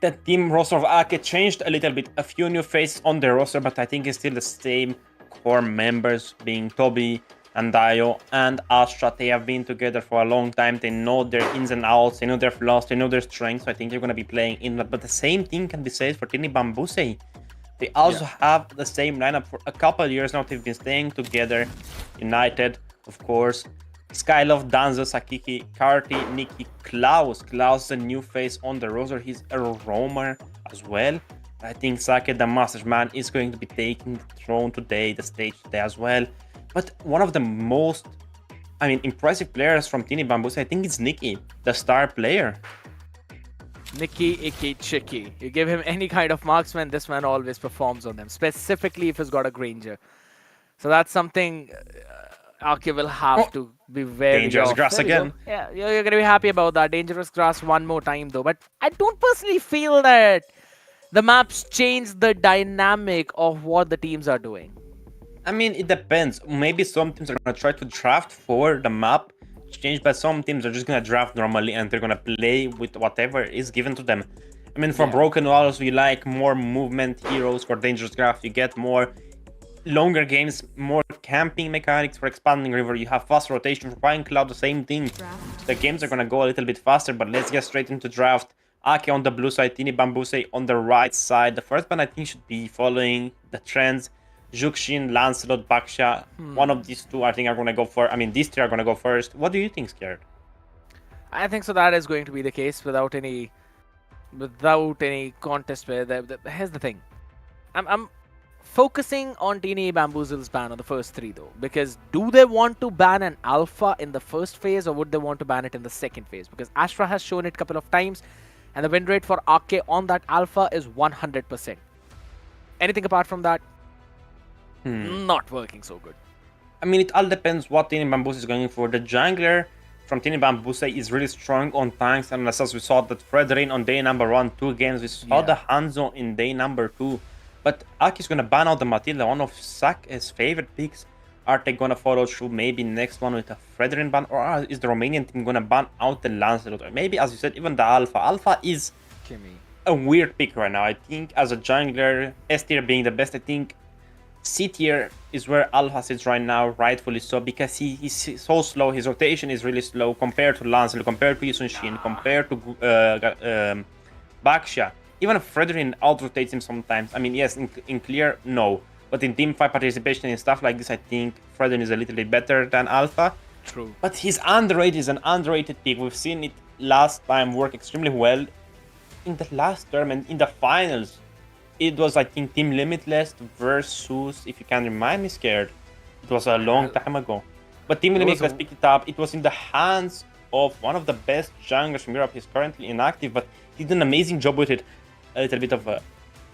E: the team roster of Arke changed a little bit. A few new faces on their roster, but I think it's still the same core members, being Toby and Dio and Astra. They have been together for a long time. They know their ins and outs, they know their flaws, they know their strengths. So I think they're going to be playing in that. But the same thing can be said for TNE Bamboozle. They also have the same lineup for a couple of years now. They've been staying together, united, of course. Skylove, Danzo, Sakiki, Karti, Nikki, Klaus. Klaus is a new face on the roster. He's a roamer as well. I think Sake, the Master Man, is going to be taking the throne today, the stage today as well. But one of the most, impressive players from TNE Bamboozle, I think it's Nikki, the star player.
D: Nikki Icky Chicky. You give him any kind of marksman, this man always performs on them, specifically if he's got a Granger. So that's something Arke will have to be very
E: dangerous grass again.
D: Yeah, you're going to be happy about that. Dangerous grass 1 more time though. But I don't personally feel that the maps change the dynamic of what the teams are doing.
E: I mean, it depends. Maybe some teams are going to try to draft for the map change, but some teams are just going to draft normally and they're going to play with whatever is given to them. I mean, for Broken Walls, we like more movement heroes. For Dangerous Graph, you get more longer games, more camping mechanics. For Expanding River, you have fast rotation. For Pine Cloud, the same thing. The games are going to go a little bit faster, but let's get straight into draft. Arke on the blue side, TNE Bamboozle on the right side. The first one I think should be following the trends. Juxin, Lancelot, Baksha. One of these 2 I think are going to go for. These 3 are going to go first. What do you think, Scared?
D: I think so that is going to be the case without any contest. Here's the thing. I'm focusing on TNE Bamboozle's ban on the first 3 though, because do they want to ban an alpha in the first phase or would they want to ban it in the second phase? Because Astra has shown it a couple of times and the win rate for Arke on that alpha is 100%. Anything apart from that, not working so good.
E: I mean, it all depends what TNE Bamboozle is going for. The jungler from TNE Bamboozle is really strong on tanks, and as we saw that Fredrin on day number 1, 2 games. We saw the Hanzo in day number 2. But Arke is going to ban out the Matilda, one of Sak's favorite picks. Are they going to follow through maybe next one with a Fredrin ban? Or is the Romanian team going to ban out the Lancelot? Or maybe, as you said, even the Alpha. Alpha is a weird pick right now. I think as a jungler, S tier being the best, I think C tier is where Alpha sits right now, rightfully so, because he's so slow. His rotation is really slow compared to Lancelot, compared to Yusun Shin, compared to Baksha. Even Fredrin out-rotates him sometimes. I mean, yes, in clear, no. But in teamfight participation and stuff like this, I think Fredrin is a little bit better than Alpha.
D: True.
E: But his underrated is an underrated pick. We've seen it last time work extremely well. In the last tournament, in the finals, it was, I think, Team Limitless versus, if you can remind me, Scared. It was a long time ago. But Team Limitless picked it up. It was in the hands of one of the best junglers from Europe. He's currently inactive, but he did an amazing job with it. A little bit of a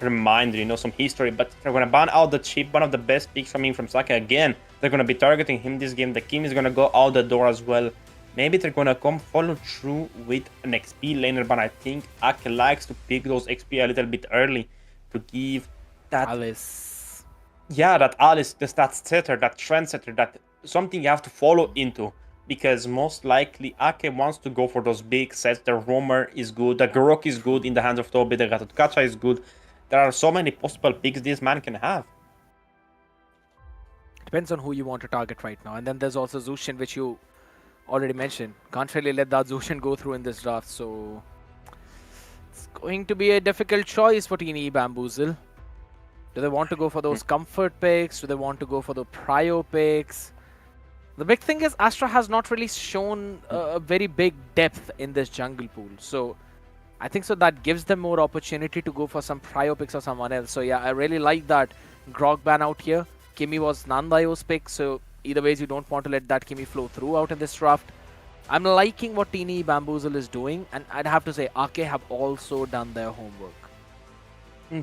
E: reminder, you know, some history. But they're going to ban out the chip, one of the best picks coming from Sake again. They're going to be targeting him this game. The Kim is going to go out the door as well. Maybe they're going to come follow through with an XP laner, but I think Ake likes to pick those XP a little bit early to give that
D: Alice.
E: Yeah, that Alice, that setter, that trendsetter, that something you have to follow into. Because most likely Ake wants to go for those big sets. The Roamer is good, the Grok is good in the hands of Toby, the Gatotkacha is good. There are so many possible picks this man can have.
D: Depends on who you want to target right now. And then there's also Zushin, which you already mentioned. Can't really let that Zushin go through in this draft, so it's going to be a difficult choice for Teeny Bamboozle. Do they want to go for those comfort picks? Do they want to go for the prio picks? The big thing is Astra has not really shown a very big depth in this jungle pool. So I think so that gives them more opportunity to go for some prio picks or someone else. So yeah, I really like that Grog ban out here. Kimi was Nandayo's pick, so either ways you don't want to let that Kimi flow through out in this draft. I'm liking what Teeny Bamboozle is doing, and I'd have to say Ake have also done their homework.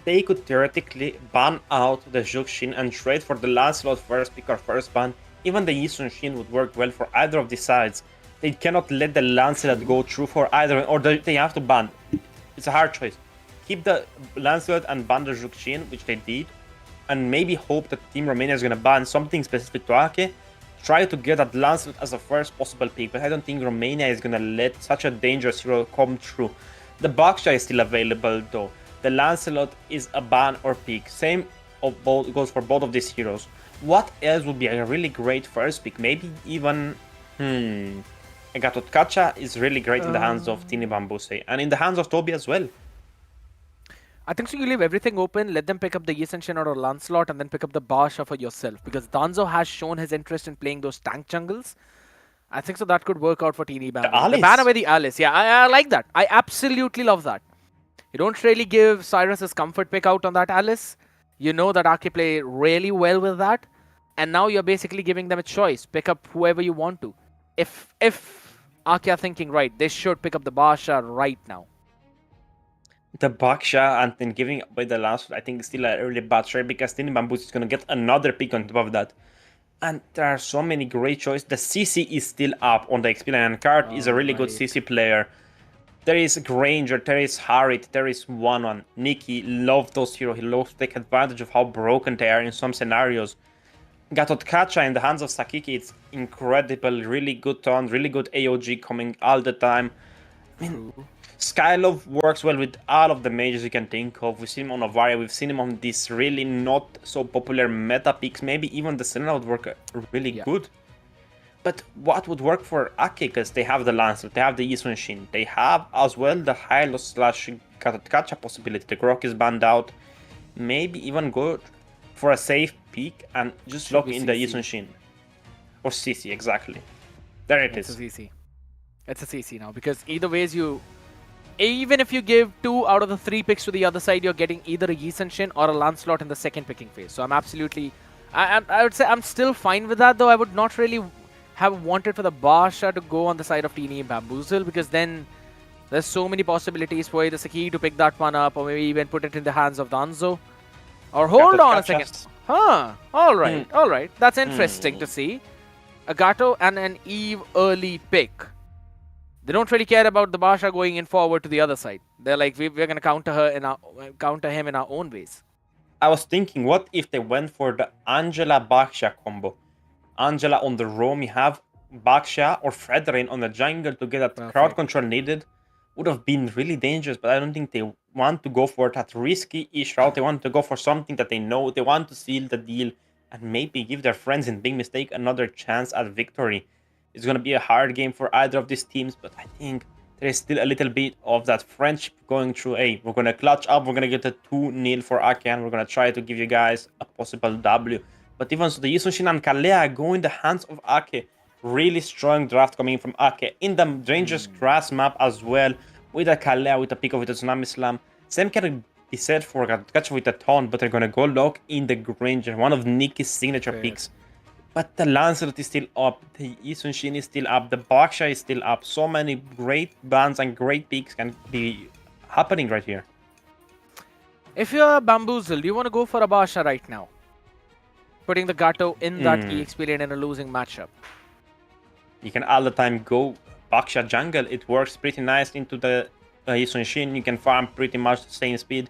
E: They could theoretically ban out the Zhuxin and trade for the Lancelot first pick or first ban. Even the Yi Sun-shin would work well for either of these sides. They cannot let the Lancelot go through for either, or they have to ban. It's a hard choice. Keep the Lancelot and ban the Zhuxin, which they did, and maybe hope that Team Romania is going to ban something specific to Ake. Try to get that Lancelot as a first possible pick, but I don't think Romania is going to let such a dangerous hero come through. The Baksha is still available though. The Lancelot is a ban or pick. Same goes for both of these heroes. What else would be a really great first pick? Maybe even... Gatotkacha is really great in the hands of Teeny Bambuse, and in the hands of Toby as well.
D: I think so you leave everything open, let them pick up the Yi Sun-shin or Lancelot, and then pick up the Basha for yourself. Because Danzo has shown his interest in playing those tank jungles. I think so that could work out for Teeny Bambuse. The ban away the Alice. Yeah, I like that. I absolutely love that. You don't really give Cyrus's comfort pick out on that Alice. You know that Ake play really well with that. And now you're basically giving them a choice. Pick up whoever you want to. If Ake are thinking right, they should pick up the Basha right now.
E: The Baksha and then giving away the Lancelot, I think is still a really bad trade because Teeny Bambuse is going to get another pick on top of that. And there are so many great choices. The CC is still up on the XP line, and Card is a really good CC player. There is Granger, there is Harit, there is One. Nikki loves those heroes. He loves to take advantage of how broken they are in some scenarios. Gatotkacha in the hands of Sakiki, it's incredible, really good turn, really good AOG coming all the time. I mean, Skylove works well with all of the mages you can think of. We've seen him on Avaria, we've seen him on these really not so popular meta picks. Maybe even the Senna would work really good. But what would work for Ake, because they have the Lancelot, they have the Yi Sun-shin, they have as well the Hylos / Gatotkacha possibility. The Grok is banned out. Maybe even go for a safe pick and just lock in the Yi Sun-shin. Or CC, exactly. There it is.
D: It's a CC. It's a CC now, because either ways even if you give 2 out of the 3 picks to the other side, you're getting either a Yi Sun-shin or a Lancelot in the second picking phase. So I'm absolutely... I would say I'm still fine with that, though. I would not really have wanted for the Basha to go on the side of Teeny Bamboozle, because then there's so many possibilities for either Saki to pick that one up or maybe even put it in the hands of Danzo. Or hold on a second. Alright. That's interesting to see. A Gato and an Eve early pick. They don't really care about the Basha going in forward to the other side. They're like, we're going to counter him in our own ways.
E: I was thinking, what if they went for the Angela Baksha combo? Angela on the roam, you have Baksha or Fredrin on the jungle to get that crowd control needed. Would have been really dangerous, but I don't think they want to go for that risky-ish route. They want to go for something that they know. They want to seal the deal and maybe give their friends in Big Mistake another chance at victory. It's going to be a hard game for either of these teams, but I think there is still a little bit of that friendship going through. Hey, we're going to clutch up. We're going to get a 2-0 for Ake, and we're going to try to give you guys a possible W. But even so, the Yisunshin and Kalea go in the hands of Ake. Really strong draft coming from Ake. In the dangerous grass map as well, with a Kalea, with a pick with a Tsunami Slam. Same can be said for Gatkacha with a Taunt, but they're going to go lock in the Granger, one of Nicky's signature picks. But the Lancelot is still up, the Yisunshin is still up, the Baksha is still up. So many great bans and great picks can be happening right here.
D: If you're Bamboozle, do you want to go for a Basha right now? Putting the Gato in that EXP lane in a losing matchup.
E: You can all the time go Baksha jungle. It works pretty nice into the Yisunshin. You can farm pretty much the same speed.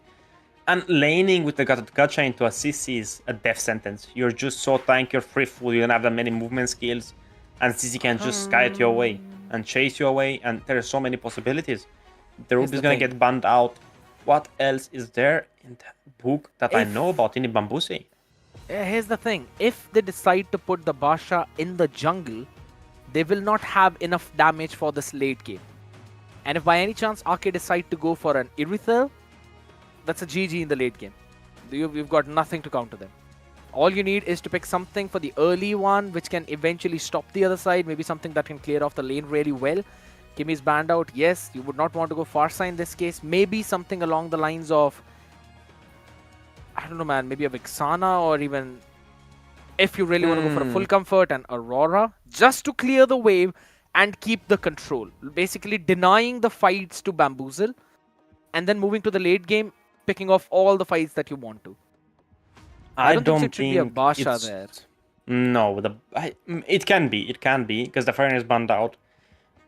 E: And laning with the Gacha into a CC is a death sentence. You're just so tanky, you're free full, you don't have that many movement skills. And CC can just kite you away and chase you away. And there are so many possibilities. The Ruby is going to get banned out. What else is there in the book that I know about in Bambuse?
D: Here's the thing. If they decide to put the Basha in the jungle, they will not have enough damage for this late game. And if by any chance Ake decide to go for an Irithel, that's a GG in the late game. You've got nothing to counter them. All you need is to pick something for the early one which can eventually stop the other side. Maybe something that can clear off the lane really well. Kimmy's banned out. Yes, you would not want to go Farsa in this case. Maybe something along the lines of, I don't know, man, maybe a Vixana, or even if you really want to go for a full comfort, and Aurora, just to clear the wave and keep the control. Basically denying the fights to Bamboozle and then moving to the late game, picking off all the fights that you want to. I don't think it should be a Basha there.
E: No, it can be, because the Fire is banned out.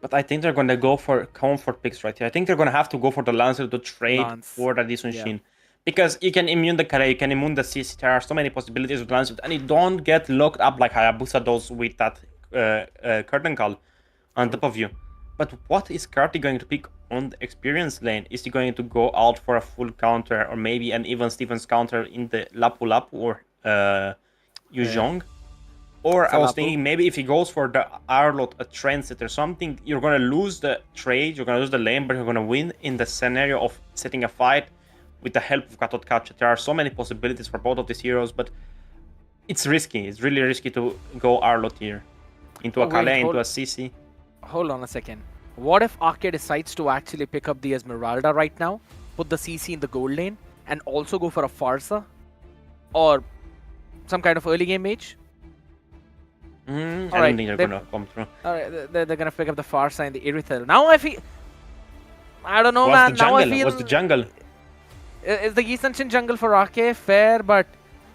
E: But I think they're going to go for comfort picks right here. I think they're going to have to go for the Lancer to trade for the Yisunshin. Yeah. Because you can immune the Kare, you can immune the CC. There are so many possibilities with Lancer, and you don't get locked up like Hayabusa does with that curtain call on top of you. But what is Karti going to pick on the experience lane? Is he going to go out for a full counter, or maybe an even Stevens counter in the Lapu Lapu or Yuzhong? Or I was thinking maybe if he goes for the Arlot, a Transit or something, you're going to lose the trade, you're going to lose the lane, but you're going to win in the scenario of setting a fight with the help of Gatotkacha. There are so many possibilities for both of these heroes, but it's risky. It's really risky to go Arlot here. Into a Kale, into a CC.
D: Hold on a second. What if Ake decides to actually pick up the Esmeralda right now, put the CC in the gold lane, and also go for a Farsa? Or some kind of early game mage?
E: I don't think they're going to come through.
D: Alright, they're going to pick up the Farsa and the Irithel. Now I feel... I don't know, man. Now I feel...
E: What's the jungle?
D: Is the Yisunshin jungle for Ake fair, but...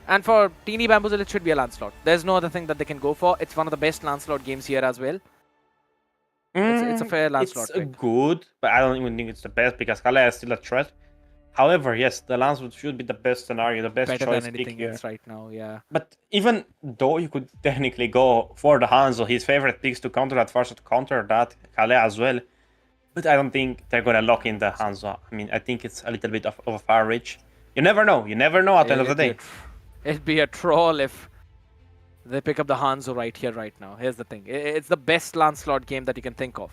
D: And for Teeny Bamboozle, it should be a Lancelot. There's no other thing that they can go for. It's one of the best Lancelot games here as well. It's a fair Lancelot pick.
E: It's good, but I don't even think it's the best because Kale is still a threat. However, yes, the Lancelot should be the best scenario, the best choice
D: than anything else right now, yeah.
E: But even though you could technically go for the Hanzo, his favorite picks to counter that first, to counter that Kale as well. But I don't think they're going to lock in the Hanzo. I mean, I think it's a little bit of a far reach. You never know. You never know at the end of the day.
D: It'd be a troll if they pick up the Hanzo right here, right now. Here's the thing. It's the best Lancelot game that you can think of.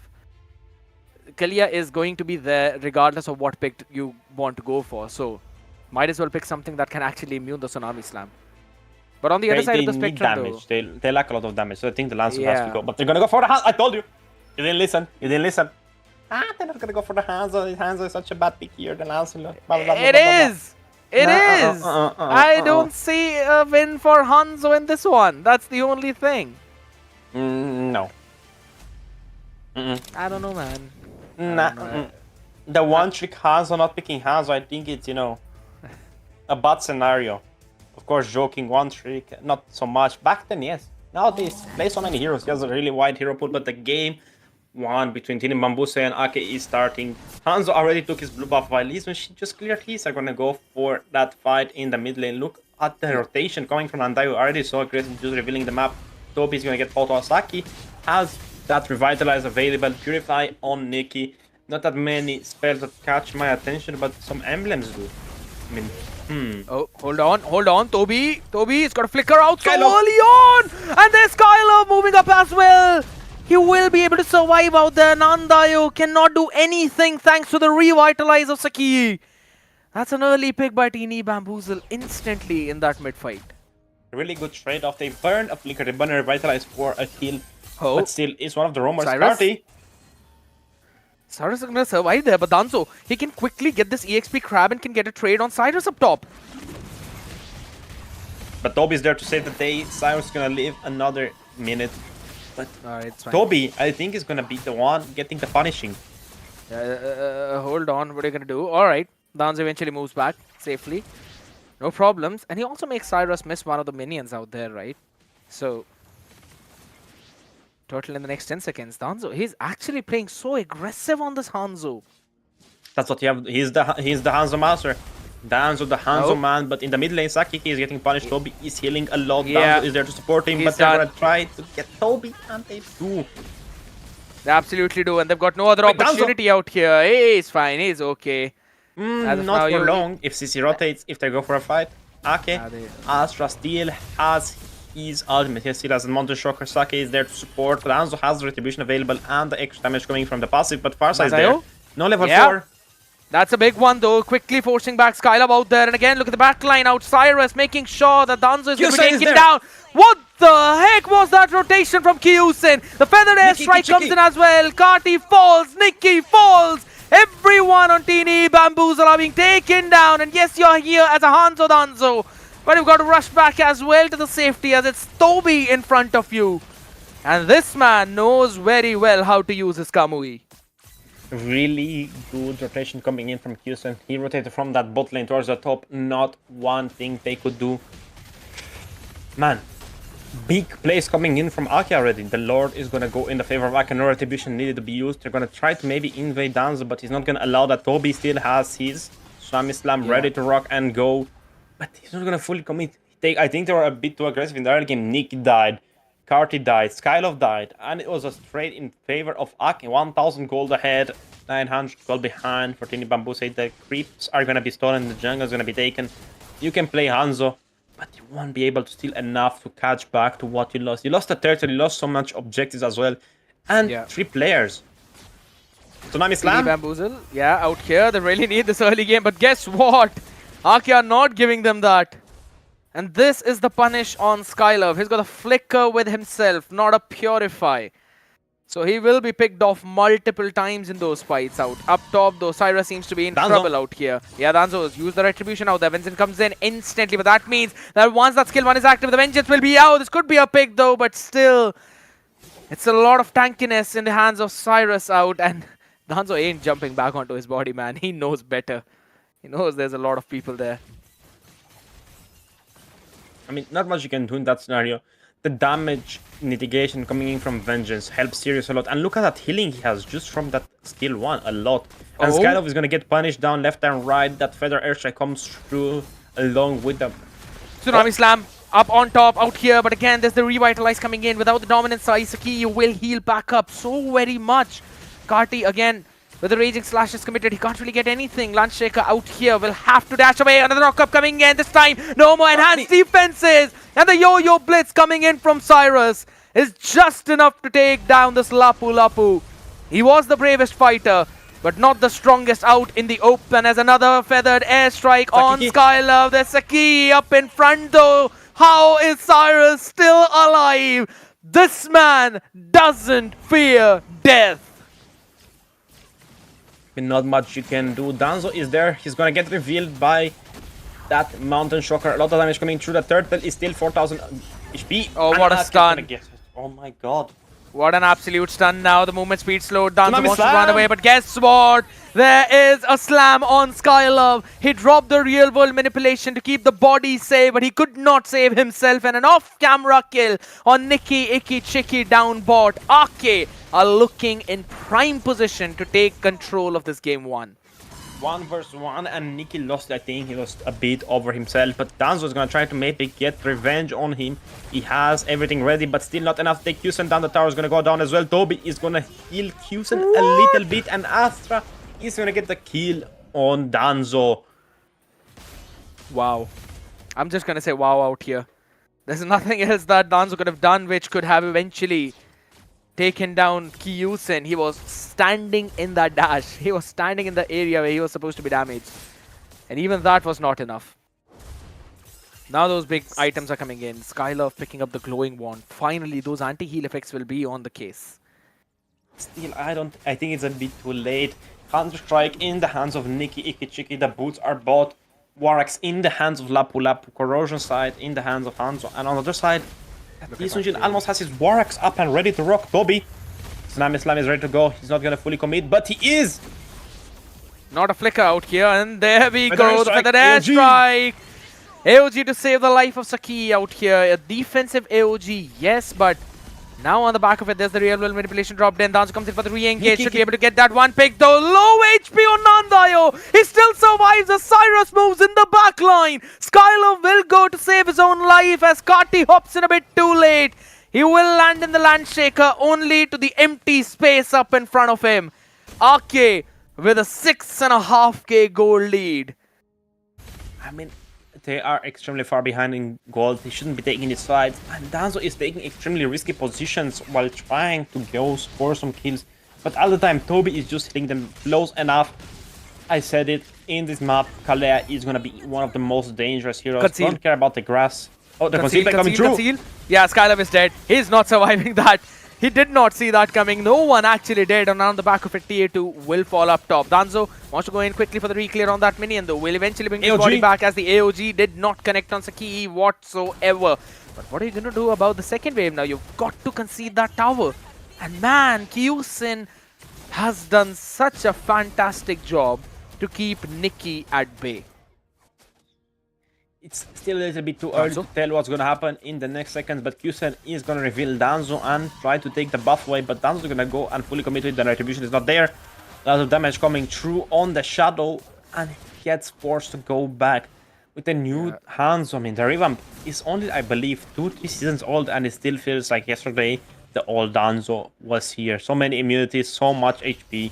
D: Kalia is going to be there regardless of what pick you want to go for. So, might as well pick something that can actually immune the Tsunami Slam. But on the other side of the spectrum,
E: damage. They lack a lot of damage, so I think the Lancelot has to go. But they're going to go for the Hanzo. I told you. You didn't listen. They're not going to go for the Hanzo. The Hanzo is such a bad pick here. The Lancelot.
D: It is! I don't see a win for Hanzo in this one. That's the only thing.
E: No.
D: I don't know, man.
E: The one trick Hanzo not picking Hanzo, I think it's, a bad scenario. Of course, joking, one trick, not so much. Back then, yes. Nowadays, play so many heroes. He has a really wide hero pool, but the game one between Team Bambuse and Ake is starting. Hanzo already took his blue buff while Lee, when she just cleared his. They're gonna go for that fight in the mid lane. Look at the rotation coming from Andai, already so aggressive, just revealing the map. Tobi's gonna get Photo. Saki has that Revitalize available. Purify on Nikki. Not that many spells that catch my attention, but some emblems do. I mean,
D: Oh, hold on, Toby, it's got to flicker out so early on! And there's Skylar moving up as well! He will be able to survive out there. Nandayo cannot do anything thanks to the revitalize of Saki. That's an early pick by Teeny Bamboozle instantly in that mid-fight.
E: Really good trade-off. They burned a flicker, they burned a revitalize for a heal.
D: Oh.
E: But still, it's one of the roamers.
D: Cyrus?
E: Carti.
D: Cyrus is going to survive there, but Danzo, he can quickly get this EXP crab and can get a trade on Cyrus up top.
E: But Toby's there to save the day. Cyrus is gonna live another minute. But
D: It's fine.
E: Toby, I think, is gonna be the one getting the punishing.
D: Hold on, what are you going to do? Alright, Danzo eventually moves back safely. No problems. And he also makes Cyrus miss one of the minions out there, right? So, total in the next 10 seconds. Danzo, he's actually playing so aggressive on this Hanzo.
E: That's what you have. He's the Hanzo master. Danzo, the Hanzo man, but in the mid lane, Sakiki is getting punished. Toby is healing a lot.
D: Yeah.
E: Danzo is there to support him,
D: He's
E: but they're
D: done.
E: gonna try to get Toby, and they do.
D: They absolutely do, and they've got no other
E: Wait, Danzo.
D: opportunity out here. He's fine, he's okay. As of now,
E: Not for
D: you-
E: long. If CC rotates, if they go for a fight. Okay. Astra still has his ultimate. He still has a Mountain Shocker. Sake is there to support. Danzo has the retribution available and the extra damage coming from the passive, but Farsa is there.
D: Mazayo?
E: No level
D: Yeah.
E: 4.
D: That's a big one though, quickly forcing back Skylab out there. And again, look at the back line out. Cyrus making sure that Danzo is going to be
E: Kyusen is
D: taken
E: there.
D: down. What the heck was that rotation from Kyusen? The feathered airstrike comes in as well. Kati falls, Nikki falls. Everyone on Teeny Bamboozle are being taken down. And yes, you're here as a Hanzo Danzo. But you've got to rush back as well to the safety as it's Toby in front of you. And this man knows very well how to use his Kamui.
E: Really good rotation coming in from Houston. He rotated from that bot lane towards the top. Not one thing they could do. Man, big plays coming in from Aki already. The Lord is gonna go in the favor of Aki. No retribution needed to be used. They're gonna try to maybe invade Danzo, but he's not gonna allow that. Toby still has his Swami Slam ready to rock and go. But he's not gonna fully commit. I think they were a bit too aggressive in the early game. Nick died. Carty died, Skylov died, and it was a trade in favor of Aki. 1000 gold ahead, 900 gold behind for Teeny Bamboo. Say the creeps are gonna be stolen, the jungle is gonna be taken. You can play Hanzo, but you won't be able to steal enough to catch back to what you lost. You lost the turtle, you lost so much objectives as well, and 3 players. Tsunami Slam.
D: Teeny Bamboozle, yeah, out here, they really need this early game, but guess what? Aki are not giving them that. And this is the punish on Skylove. He's got a flicker with himself, not a purify. So he will be picked off multiple times in those fights out. Up top though, Cyrus seems to be in trouble out here. Yeah, Danzo has used the retribution out there. Vincent comes in instantly, but that means that once that skill 1 is active, the vengeance will be out. This could be a pick though, but still, it's a lot of tankiness in the hands of Cyrus out. And Danzo ain't jumping back onto his body, man. He knows better. He knows there's a lot of people there.
E: I mean, not much you can do in that scenario. The damage mitigation coming in from Vengeance helps Sirius a lot. And look at that healing he has just from that skill 1, a lot. And Skylov is going to get punished down left and right. That Feather Airstrike comes through along with them.
D: Tsunami Slam up on top out here. But again, there's the Revitalize coming in. Without the Dominance, Isaki will heal back up so very much. Karti again. With the Raging Slashes committed, he can't really get anything. Lance Shaker out here will have to dash away. Another knock-up coming in this time. No more enhanced defenses. And the Yo-Yo Blitz coming in from Cyrus is just enough to take down this Lapu Lapu. He was the bravest fighter, but not the strongest out in the open. As another feathered airstrike on Skylove. There's Saki up in front though. How is Cyrus still alive? This man doesn't fear death.
E: Not much you can do. Danzo is there. He's gonna get revealed by that Mountain Shocker. A lot of damage coming through. The turtle is still 4000 HP.
D: Oh, what a stun.
E: Oh my god.
D: What an absolute stun now. The movement speed slowed down. Danzo wants to
E: Slam.
D: run away, but guess what? There is a slam on Skylove. He dropped the real world manipulation to keep the body safe, but he could not save himself. And an off-camera kill on Nikki Icky Chicky down bot. Ake are looking in prime position to take control of this game 1.
E: 1 versus 1, and Nikki lost. I think he lost a bit over himself, but Danzo is gonna try to maybe get revenge on him. He has everything ready, but still not enough to take Houston down. The tower is gonna go down as well. Toby is gonna heal Houston a little bit, and Astra is gonna get the kill on Danzo.
D: Wow. I'm just gonna say wow out here. There's nothing else that Danzo could have done which could have eventually taken down Kyusen. He was standing in that dash. He was standing in the area where he was supposed to be damaged. And even that was not enough. Now those big items are coming in. Skylove picking up the glowing wand. Finally, those anti-heal effects will be on the case.
E: Still, I think it's a bit too late. Counter-Strike in the hands of Nikki Ikichiki. The boots are bought. Warax in the hands of Lapu Lapu. Corrosion side in the hands of Hanzo. And on the other side, Sunjin almost has his Warax up and ready to rock Toby. Slam is ready to go. He's not going to fully commit, but he is.
D: Not a flicker out here, and there we
E: Feather
D: go. The
E: airstrike,
D: feather airstrike. AOG to save the life of Saki out here. A defensive AOG, yes, but now on the back of it, there's the real world manipulation dropped in. Danzo comes in for the re-engage. Should be able to get that one pick, though. Low HP on Nandayo. He still survives as Cyrus moves in the back line. Skylove will go to save his own life as Kati hops in a bit too late. He will land in the Landshaker only to the empty space up in front of him. Ake with a 6.5k gold lead.
E: I mean, they are extremely far behind in gold. They shouldn't be taking these fights. And Danzo is taking extremely risky positions while trying to go score some kills. But all the time, Toby is just hitting them close enough. I said it, in this map, Kalea is going to be one of the most dangerous heroes.
D: Conceal.
E: Don't care about the grass. Oh, the conceal coming through.
D: Yeah, Skylove is dead. He's not surviving that. He did not see that coming. No one actually did. And on the back of it, TA2 will fall up top. Danzo wants to go in quickly for the re-clear on that minion, though. Will eventually bring his body back as the AOG did not connect on Saki whatsoever. But what are you going to do about the second wave now? You've got to concede that tower. And man, Kyusen has done such a fantastic job to keep Nikki at bay.
E: It's still a little bit too early to tell what's going to happen in the next seconds, but Kyusen is going to reveal Danzo and try to take the buff away, but Danzo is going to go and fully commit to it. The retribution is not there. A lot of damage coming through on the Shadow, and he gets forced to go back with the new Hanzo. I mean, the revamp is only, I believe, 2-3 seasons old, and it still feels like yesterday the old Danzo was here. So many immunities, so much HP.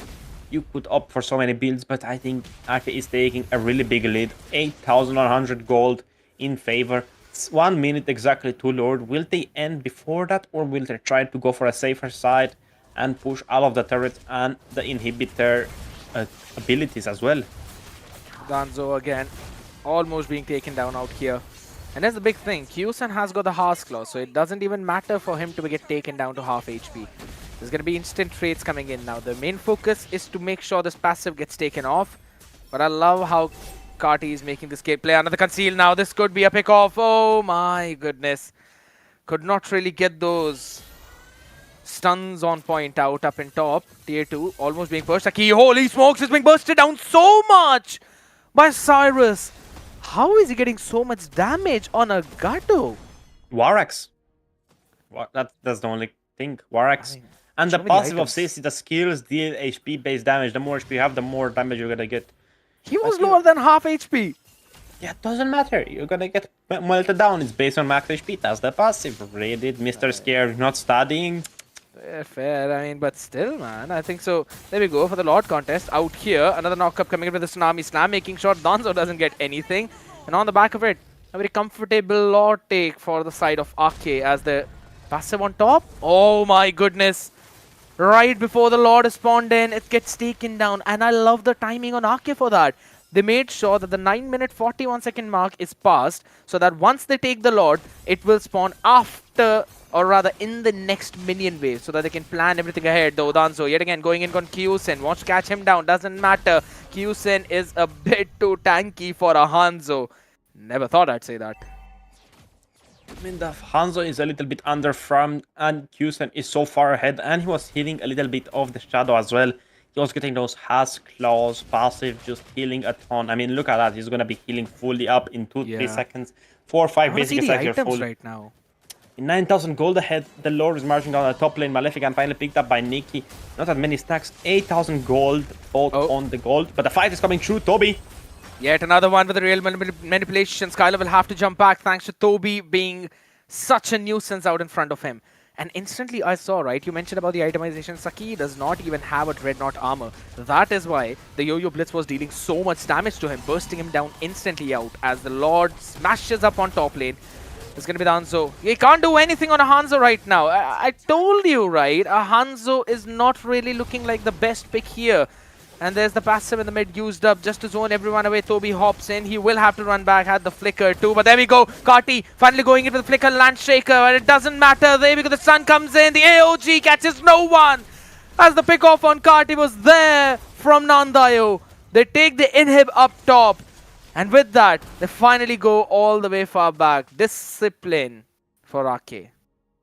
E: You could opt for so many builds, but I think Ake is taking a really big lead. 8,100 gold in favor. It's 1 minute exactly to Lord. Will they end before that, or will they try to go for a safer side and push all of the turrets and the inhibitor abilities as well?
D: Danzo again, almost being taken down out here. And that's the big thing. Kyusen has got the Heart's Claw, so it doesn't even matter for him to get taken down to half HP. There's going to be instant trades coming in now. The main focus is to make sure this passive gets taken off. But I love how Kati is making this game play. Another conceal now. This could be a pick off. Oh my goodness. Could not really get those stuns on point out up in top. Tier 2 almost being pushed. Aki, holy smokes, is being bursted down so much by Cyrus. How is he getting so much damage on a Gato?
E: Warax. That's the only thing. Warax. And the passive of Sissy, the skills deal HP based damage. The more HP you have, the more damage you're gonna get.
D: He was lower than half HP.
E: Yeah, it doesn't matter. You're gonna get melted down. It's based on max HP. That's the passive. Raided, Mr. Scare, not studying.
D: Fair, I mean, but still, man. I think so. There we go for the Lord contest. Out here, another knockup coming in with the Tsunami Slam, making sure Danzo doesn't get anything. And on the back of it, a very comfortable Lord take for the side of Ake as the passive on top. Oh my goodness. Right before the Lord is spawned in, it gets taken down. And I love the timing on Ake for that. They made sure that the 9-minute 41-second mark is passed so that once they take the Lord, it will spawn after, or rather in the next minion wave, so that they can plan everything ahead. Though Danzo yet again going in on Kyusen, wants to catch him down, doesn't matter. Kyusen is a bit too tanky for a Hanzo. Never thought I'd say that.
E: I mean, the Hanzo is a little bit underfarmed, and Kyusen is so far ahead, and he was healing a little bit of the Shadow as well. He was getting those Has Claws, passive, just healing a ton. I mean, look at that. He's going to be healing fully up in 2-3 seconds. 4 or 5 basic attacks are full.
D: Right now.
E: 9,000 gold ahead. The Lord is marching down the top lane. Maleficant finally picked up by Nikki. Not that many stacks. 8,000 gold both on the gold. But the fight is coming through. Toby.
D: Yet another one with the real manipulation. Skylar will have to jump back thanks to Toby being such a nuisance out in front of him. And instantly I saw, right, you mentioned about the itemization. Saki does not even have a Dreadnought armor. That is why the Yo-Yo Blitz was dealing so much damage to him, bursting him down instantly out as the Lord smashes up on top lane. It's going to be the Hanzo. He can't do anything on a Hanzo right now. I told you, right? A Hanzo is not really looking like the best pick here. And there's the passive in the mid used up just to zone everyone away. Toby hops in. He will have to run back. Had the flicker too. But there we go. Karti finally going in with the flicker land shaker. And it doesn't matter there because the sun comes in. The AOG catches no one. As the pick off on Karti was there from Nandayo. They take the inhib up top. And with that, they finally go all the way far back. Discipline for Ake.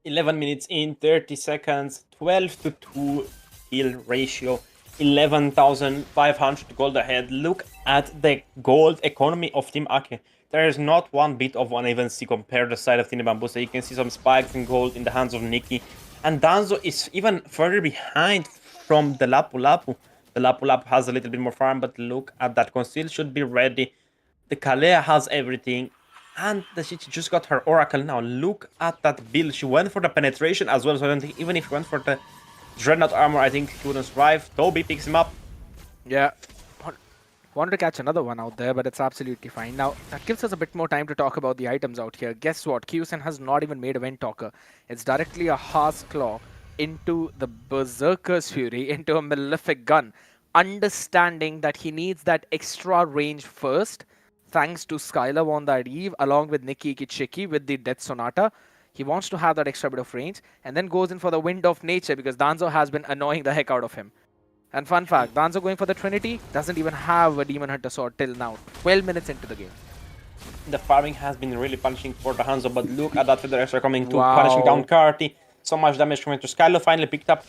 E: 11 minutes in, 30 seconds, 12 to 2 kill ratio, 11,500 gold ahead. Look at the gold economy of Team Ake. There is not one bit of unevency compared to the side of Team Bambusa. You can see some spikes in gold in the hands of Nikki. And Danzo is even further behind from the Lapu Lapu. The Lapu Lapu has a little bit more farm, but look at that. Conceal should be ready. The Kalea has everything. And she just got her Oracle now. Look at that build. She went for the penetration as well. So I don't think even if she went for the Dreadnought armor, I think he wouldn't survive. Toby picks him up.
D: Yeah. Wanted to catch another one out there, but it's absolutely fine. Now, that gives us a bit more time to talk about the items out here. Guess what? Kyusen has not even made a Wind Talker. It's directly a Heart's Claw into the Berserker's Fury, into a Malefic Gun. Understanding that he needs that extra range first, thanks to Skylar on that Eve, along with Nikki Kichiki with the Death Sonata. He wants to have that extra bit of range, and then goes in for the Wind of Nature because Danzo has been annoying the heck out of him. And fun fact, Danzo going for the Trinity doesn't even have a Demon Hunter sword till now, 12 minutes into the game.
E: The farming has been really punishing for the Hanzo, but look at that Feather Extra coming to punishing down Karti. So much damage coming to Skylo. Finally picked up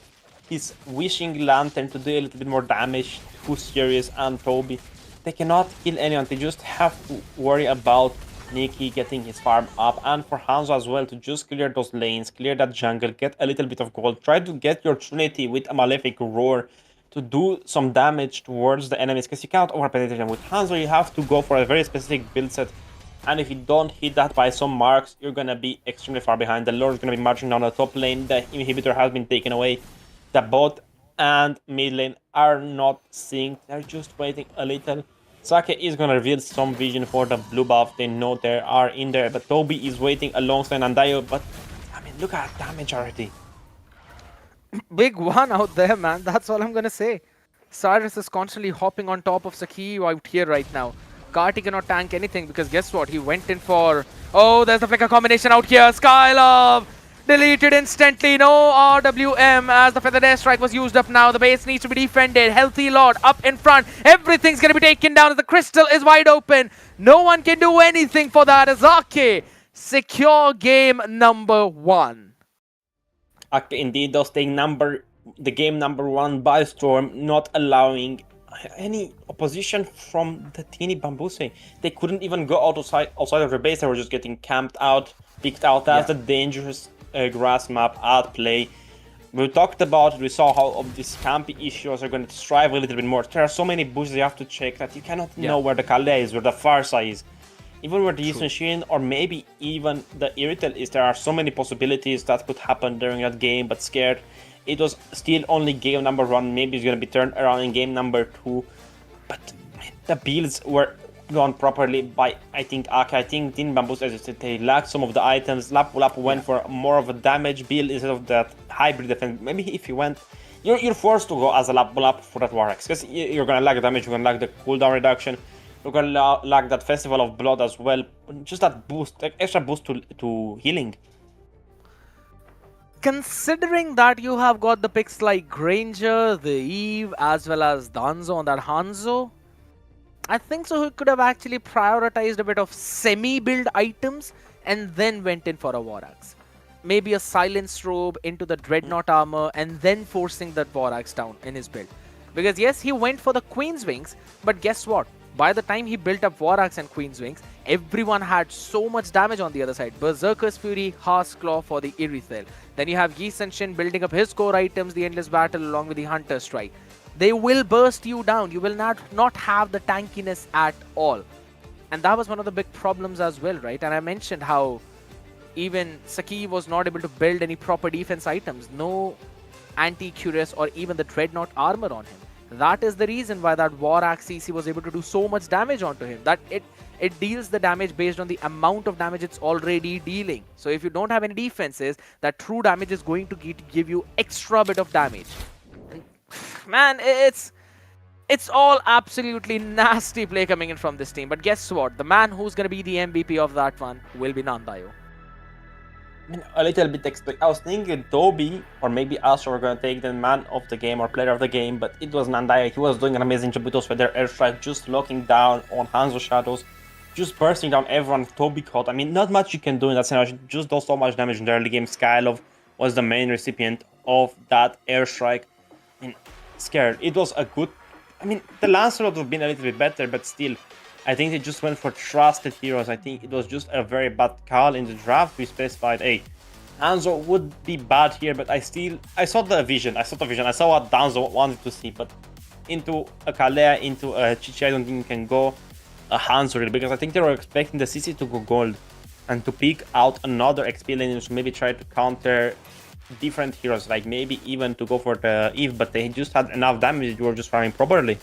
E: his Wishing Lantern to do a little bit more damage to Sirius and Toby. They cannot kill anyone, they just have to worry about Nikki getting his farm up, and for Hanzo as well to just clear those lanes, clear that jungle, get a little bit of gold, try to get your Trinity with a Malefic Roar to do some damage towards the enemies, because you cannot overpenetrate them. With Hanzo you have to go for a very specific build set, and if you don't hit that by some marks, you're gonna be extremely far behind. The Lord is gonna be marching down the top lane, the inhibitor has been taken away, the bot and mid lane are not synced, they're just waiting a little. Sake is gonna reveal some vision for the blue buff, they know they are in there, but Toby is waiting alongside Nandayo, but I mean look at that damage already.
D: Big one out there, man, that's all I'm gonna say. Cyrus is constantly hopping on top of Saki out here right now. Karti cannot tank anything because guess what, he went in for... Oh, there's the flicker combination out here, Skylove! Deleted instantly, no RWM as the Feathered Airstrike was used up now. The base needs to be defended. Healthy Lord up in front. Everything's going to be taken down as the crystal is wide open. No one can do anything for that as Ake secure game number 1.
E: Ake indeed does take the game number 1 by storm, not allowing any opposition from the teeny Bambuse. They couldn't even go outside of their base. They were just getting camped out, picked out as the dangerous grass map at play. We talked about it, we saw how these campy issues are going to strive a little bit more. There are so many bushes you have to check that you cannot know where the Kalea is, where the Farsa is, even where the East Machine or maybe even the Iritel is. There are so many possibilities that could happen during that game, but scared. It was still only game number 1, maybe it's going to be turned around in game number 2, but the builds were done properly by, I think, Ake. I think Team Bambus, as you said, they lacked some of the items. Lapu Lapu went for more of a damage build instead of that hybrid defense. Maybe if you went, you're forced to go as a Lapu Lapu for that Warax, because you're gonna lack damage, you're gonna lack the cooldown reduction, you're gonna lack that Festival of Blood as well. Just that boost, like extra boost to healing.
D: Considering that you have got the picks like Granger, the Eve, as well as Danzo on that Hanzo, I think so he could have actually prioritized a bit of semi-build items and then went in for a Warax. Maybe a Silence Robe into the Dreadnought armor and then forcing that Warax down in his build. Because yes, he went for the Queen's Wings, but guess what? By the time he built up Warax and Queen's Wings, everyone had so much damage on the other side. Berserker's Fury, Heart's Claw for the Irithel. Then you have Yi Senshin building up his core items, the Endless Battle along with the Hunter Strike. They will burst you down. You will not have the tankiness at all. And that was one of the big problems as well, right? And I mentioned how even Saki was not able to build any proper defense items. No anti-Curious or even the Dreadnought armor on him. That is the reason why that Warax CC was able to do so much damage onto him. That it it deals the damage based on the amount of damage it's already dealing. So if you don't have any defenses, that true damage is going to give you extra bit of damage. And, man, it's all absolutely nasty play coming in from this team. But guess what? The man who's going to be the MVP of that one will be Nandayo.
E: A little bit I was thinking Toby or maybe Astro were going to take the man of the game or player of the game, but it was Nandaya. He was doing an amazing job with those feather airstrike, just locking down on Hanzo shadows, just bursting down everyone. Toby caught. I mean, not much you can do in that scenario. Just does so much damage in the early game. Skylov was the main recipient of that airstrike. I mean, scared. It was a good. I mean, the Lancer would have been a little bit better, but still, I think they just went for trusted heroes. I think it was just a very bad call in the draft. We specified, hey, Hanzo would be bad here, but I saw the vision. I saw what Danzo wanted to see, but into a Kalea, into a Chichi, I don't think you can go a Hanzo really, because I think they were expecting the CC to go gold and to pick out another XP lane to maybe try to counter different heroes, like maybe even to go for the Eve, but they just had enough damage. You were just farming properly.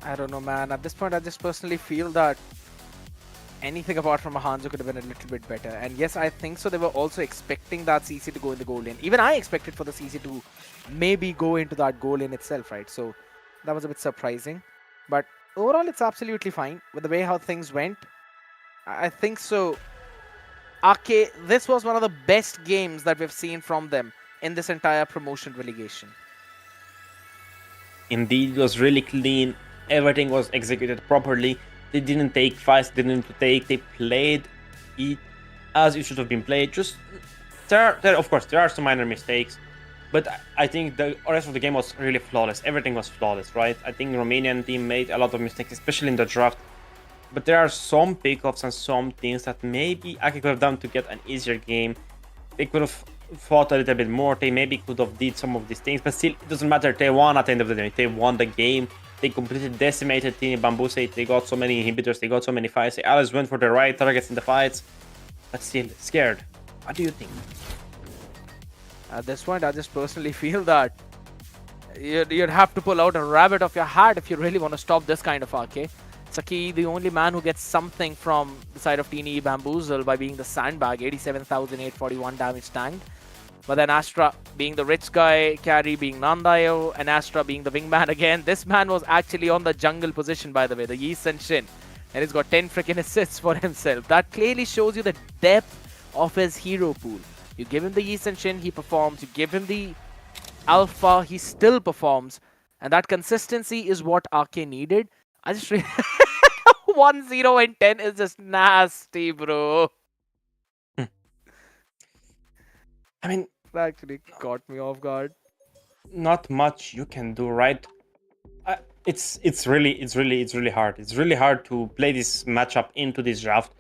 D: I don't know, man. At this point, I just personally feel that anything apart from a Hanzo could have been a little bit better. And yes, I think so. They were also expecting that CC to go in the goal lane. Even I expected for the CC to maybe go into that goal lane itself, right? So that was a bit surprising. But overall, it's absolutely fine with the way how things went. I think so. Ake, this was one of the best games that we've seen from them in this entire promotion relegation.
E: Indeed, it was really clean. Everything was executed properly. They didn't take fights, they played it as it should have been played. Just of course there are some minor mistakes, but I think the rest of the game was really flawless. Everything was flawless, right? I think the Romanian team made a lot of mistakes, especially in the draft. But there are some pickups and some things that maybe Aki could have done to get an easier game. They could have fought a little bit more. They maybe could have did some of these things, but still, it doesn't matter. They won at the end of the day. They won the game. They completely decimated Team Bambusei. They got so many inhibitors. They got so many fights. They always went for the right targets in the fights. But still, scared. What do you think?
D: At this point, I just personally feel that you'd have to pull out a rabbit of your hat if you really want to stop this kind of RK. Saki, the only man who gets something from the side of Teeny Bamboozle by being the sandbag, 87,841 damage tanked. But then Astra being the rich guy, Carry being Nandayo, and Astra being the wingman again. This man was actually on the jungle position, by the way, the Yi Sen Shin. And he's got 10 freaking assists for himself. That clearly shows you the depth of his hero pool. You give him the Yi Sen Shin, he performs. You give him the Alpha, he still performs. And that consistency is what RK needed. I just 1, 0, and 10 is just nasty, bro.
E: I mean,
D: that actually caught me off guard.
E: Not much you can do, right? It's really hard. It's really hard to play this matchup into this draft,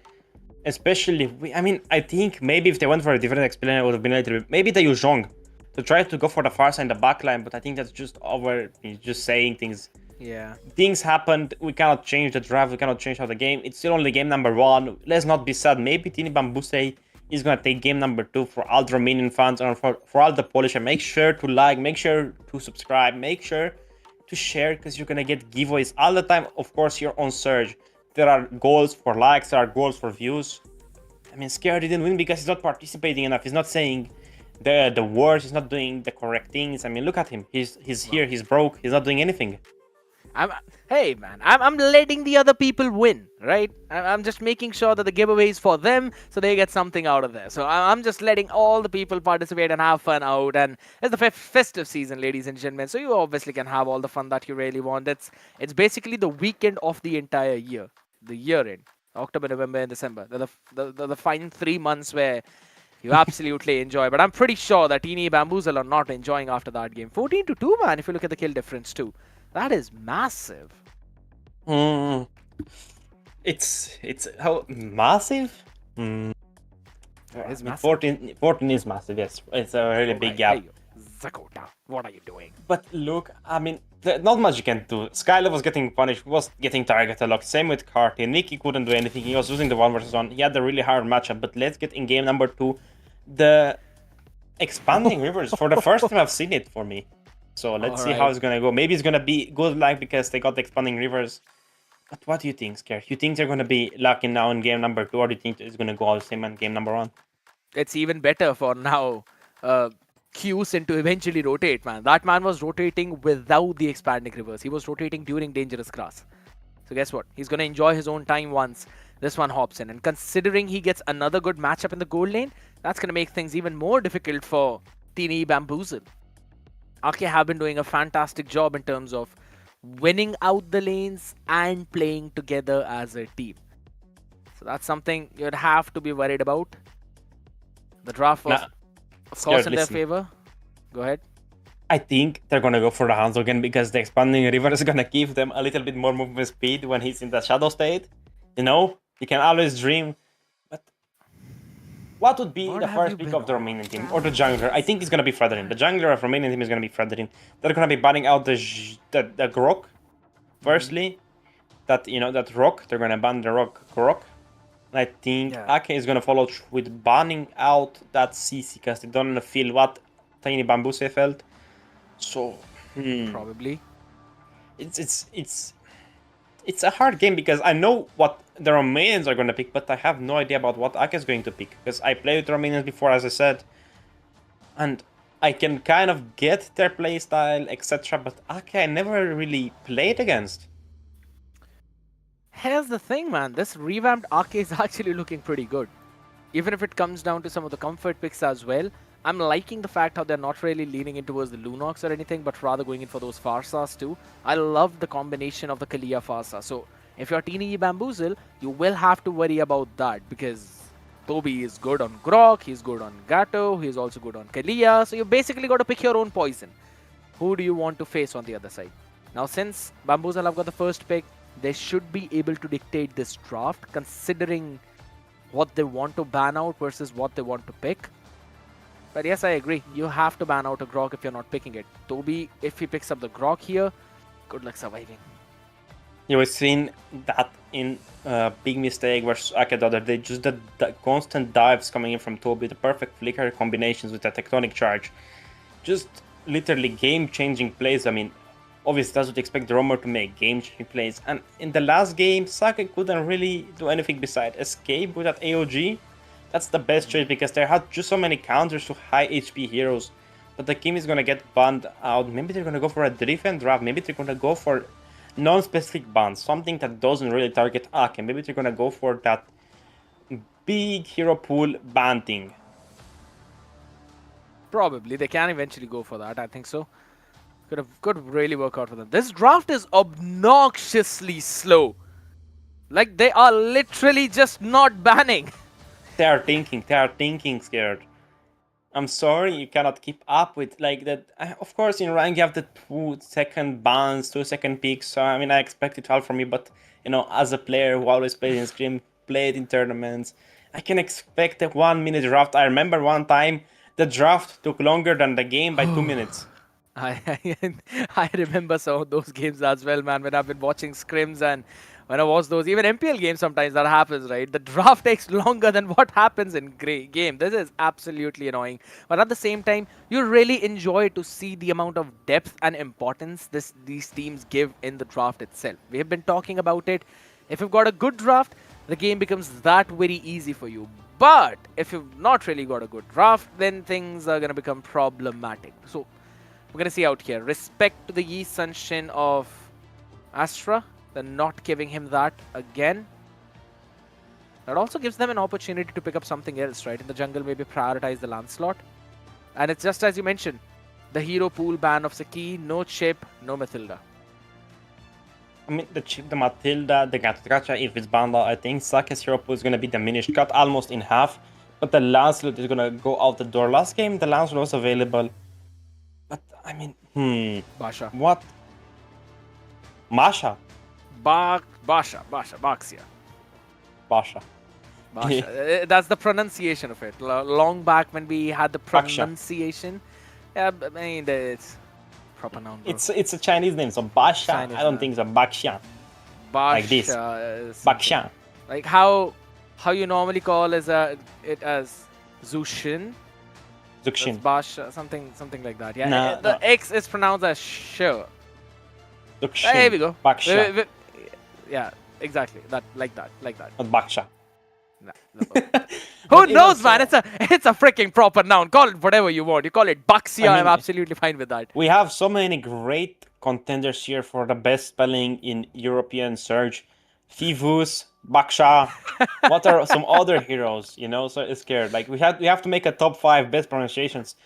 E: especially. I think maybe if they went for a different experience, it would have been a little bit. Maybe they use Zhong to try to go for the far side and the backline, but I think that's just just saying things.
D: Yeah.
E: Things happened. We cannot change the draft. We cannot change how the game. It's still only game number 1. Let's not be sad. Maybe Tini Bambusei is going to take game number 2 for all the Romanian fans and for all the Polish. And make sure to like, make sure to subscribe, make sure to share, because you're going to get giveaways all the time. Of course, you're on Surge. There are goals for likes, there are goals for views. I mean, Scare didn't win because he's not participating enough. He's not saying the words, he's not doing the correct things. I mean, look at him. He's here, he's broke, he's not doing anything.
D: Hey man, I'm letting the other people win, right? I'm just making sure that the giveaway is for them, so they get something out of there. So I'm just letting all the people participate and have fun out. And it's the festive season, ladies and gentlemen. So you obviously can have all the fun that you really want. It's basically the weekend of the entire year, the year end, October, November, and December. The fine 3 months where you absolutely enjoy. But I'm pretty sure that Teeny Bamboozle are not enjoying after that game. 14-2, man. If you look at the kill difference too. That is massive.
E: It's how massive?
D: It's massive.
E: 14 is massive, yes. It's a really big gap.
D: Hey, Zakota, what are you doing?
E: But look, I mean, not much you can do. Skyler was getting punished, was getting targeted a lot. Same with Carty. Nicky couldn't do anything. He was losing the 1 versus 1. He had a really hard matchup. But let's get in game number 2. The expanding rivers. For the first time I've seen it for me. So let's see how it's going to go. Maybe it's going to be good luck because they got the expanding rivers. But what do you think, Scare? You think they're going to be lucky now in game number 2, or do you think it's going to go all the same in game number 1?
D: It's even better for now Q-Sin to eventually rotate, man. That man was rotating without the expanding reverse. He was rotating during dangerous grass. So guess what? He's going to enjoy his own time once this one hops in. And considering he gets another good matchup in the gold lane, that's going to make things even more difficult for Teeny Bamboozle. Ake have been doing a fantastic job in terms of winning out the lanes and playing together as a team. So that's something you'd have to be worried about. The draft was, of course, in their favor. Go ahead.
E: I think they're going to go for the Hanzo again because the expanding river is going to give them a little bit more movement speed when he's in the shadow state. You know, you can always dream. But what would be the first pick of the Romanian team or the jungler? I think it's going to be Fredrin. The jungler of Romanian team is going to be Fredrin. They're going to be banning out the Grok. Firstly, that rock. They're going to ban the Grok. And I think Ake is going to follow with banning out that CC because they don't feel what Tiny Bambuse felt. So
D: probably
E: it's a hard game because I know what the Romanians are going to pick, but I have no idea about what Ake is going to pick because I played with Romanians before, as I said, and I can kind of get their playstyle, etc. But Ake I never really played against.
D: Here's the thing, man. This revamped Ake is actually looking pretty good. Even if it comes down to some of the comfort picks as well, I'm liking the fact how they're not really leaning in towards the Lunox or anything, but rather going in for those Farsas too. I love the combination of the Kalia Farsa. So if you're Teeny Bamboozle, you will have to worry about that because Toby is good on Grok, he's good on Gato, he's also good on Kalia. So you basically got to pick your own poison. Who do you want to face on the other side? Now since Bamboozle have got the first pick, they should be able to dictate this draft considering what they want to ban out versus what they want to pick. But yes, I agree. You have to ban out a Grok if you're not picking it. Toby, if he picks up the Grok here, good luck surviving.
E: You were seeing that in Big Mistake versus Ake the other day. Just the constant dives coming in from Toby, the perfect flicker combinations with the Tectonic Charge. Just literally game-changing plays. I mean, obviously that's what you expect the Roamer to make, game-changing plays. And in the last game, Sake couldn't really do anything besides escape with that AOG. That's the best choice because there had just so many counters to high HP heroes that the game is going to get banned out. Maybe they're going to go for a driven draft. Maybe they're going to go for non-specific bans, something that doesn't really target Ake. Maybe they're going to go for that big hero pool ban thing.
D: Probably. They can eventually go for that. I think so. Could really work out for them. This draft is obnoxiously slow. Like, they are literally just not banning.
E: They are thinking scared. I'm sorry, you cannot keep up with like that. Of course, in rank you have the 2-second bans, 2-second picks. So I mean, I expect it all from you. But you know, as a player who always plays in Scrim, played in tournaments, I can expect a 1-minute draft. I remember one time the draft took longer than the game by 2 minutes.
D: I remember some of those games as well, man. When I've been watching scrims and when I watch those, even MPL games, sometimes that happens, right? The draft takes longer than what happens in game. This is absolutely annoying. But at the same time, you really enjoy to see the amount of depth and importance these teams give in the draft itself. We have been talking about it. If you've got a good draft, the game becomes that very easy for you. But if you've not really got a good draft, then things are going to become problematic. So we're going to see out here. Respect to the Yi Sunshin of Astra. They're not giving him that again. That also gives them an opportunity to pick up something else, right? In the jungle, maybe prioritize the Lancelot. And it's just as you mentioned. The hero pool ban of Saki, no chip, no Matilda.
E: I mean, the chip, the Matilda, the Gacha, if it's banned out, I think Sake's hero pool is going to be diminished, cut almost in half. But the Lancelot is going to go out the door. Last game, the Lancelot was available. But, I mean,
D: Basha.
E: What? Masha?
D: Basha. That's the pronunciation of it. Long back when we had the pronunciation. Yeah, I mean, it's proper noun, bro.
E: It's a Chinese name, so Basha.
D: Chinese
E: I don't think it's a Bakshan. Like this. Bakshan.
D: Like how you normally call it as Zushin.
E: Zuxin.
D: Basha, something like that. Yeah.
E: Nah,
D: the X is pronounced as Sh.
E: Zuxin.
D: There we go.
E: Bakshan.
D: Yeah, exactly. Like that.
E: Not Baksha.
D: Nah, no. Who
E: But
D: knows,
E: even
D: man?
E: so-
D: It's a freaking proper noun. Call it whatever you want. You call it Baxia.
E: I
D: I'm
E: mean-
D: absolutely fine with that.
E: We have so many great contenders here for the best spelling in European Surge. Fivus, Baksha. What are some other heroes? You know, so it's scared. Like we have to make a top 5 best pronunciations.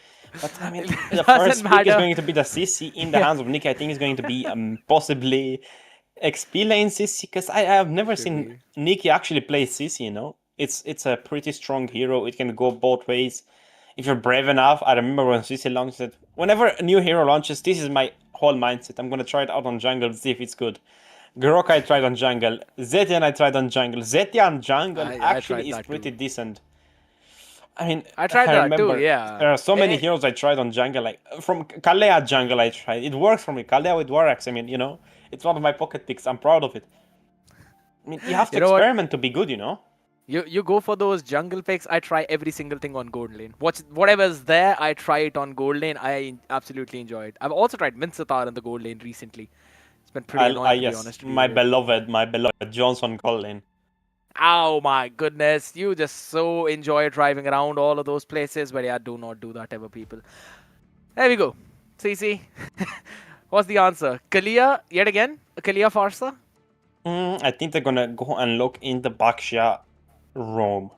E: But I mean, the first pick is
D: matter.
E: going to be the CC in the hands of Nick. I think it's going to be possibly XP lane CC because I have never seen Nikki actually play CC. You know, it's a pretty strong hero. It can go both ways. If you're brave enough, I remember when CC launched it. Whenever a new hero launches, this is my whole mindset. I'm gonna try it out on jungle, see if it's good. Grok I tried on jungle. Zetian I tried on jungle. Zetian jungle
D: I
E: actually
D: tried
E: is
D: that
E: pretty
D: too.
E: decent. I mean,
D: I tried that too,
E: remember,
D: yeah.
E: There are so many
D: Eh,
E: heroes I tried on jungle. Like from Kalea jungle I tried. It works for me. Kalea with Warax. I mean, you know, it's one of my pocket picks. I'm proud of it. I mean, you have to
D: You know what?
E: experiment to be good, you know?
D: You go for those jungle picks. I try every single thing on gold lane. Whatever's there, I try it on gold lane. I absolutely enjoy it. I've also tried Mincetar in the gold lane recently. It's been pretty annoying, to be
E: Yes,
D: honest.
E: my beloved Johnson gold lane.
D: Oh my goodness, you just so enjoy driving around all of those places. But yeah, do not do that ever, people. There we go. CC. What's the answer? Kalia, yet again? Kalia Farsa?
E: I think they're gonna go and look in the Baksha Rome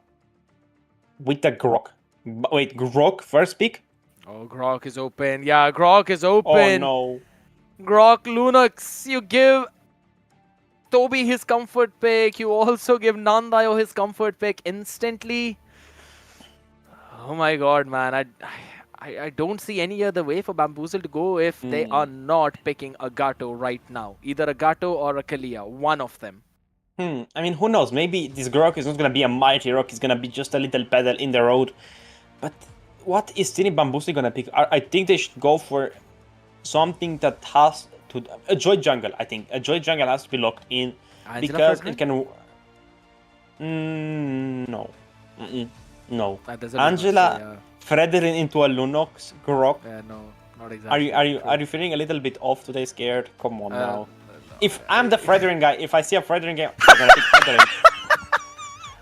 E: with the Grok. Wait, Grok first pick?
D: Oh, Grok is open. Yeah, Grok is
E: Oh
D: open.
E: no.
D: Grok Lunux, you give Toby his comfort pick. You also give Nandayo his comfort pick instantly. Oh my god, man. I don't see any other way for Bamboozle to go if they are not picking a Gato right now. Either a Gato or a Kalia. One of them.
E: I mean, who knows? Maybe this Grok is not gonna be a mighty rock. It's gonna be just a little pedal in the road. But what is Team Bamboozle gonna pick? I think they should go for something that has to... A Joy Jungle, I think. A Joy Jungle has to be locked in.
D: Angela
E: Because
D: Fredrin?
E: it can... No. No.
D: There's a
E: Angela
D: Lunux,
E: Fredrin into a Lunox Grok.
D: yeah, no, not exactly.
E: Are you feeling a little bit off today, scared? Come on now.
D: No,
E: If I'm the Fredrin guy, if I see a Fredrin game, I'm gonna pick Fredrin.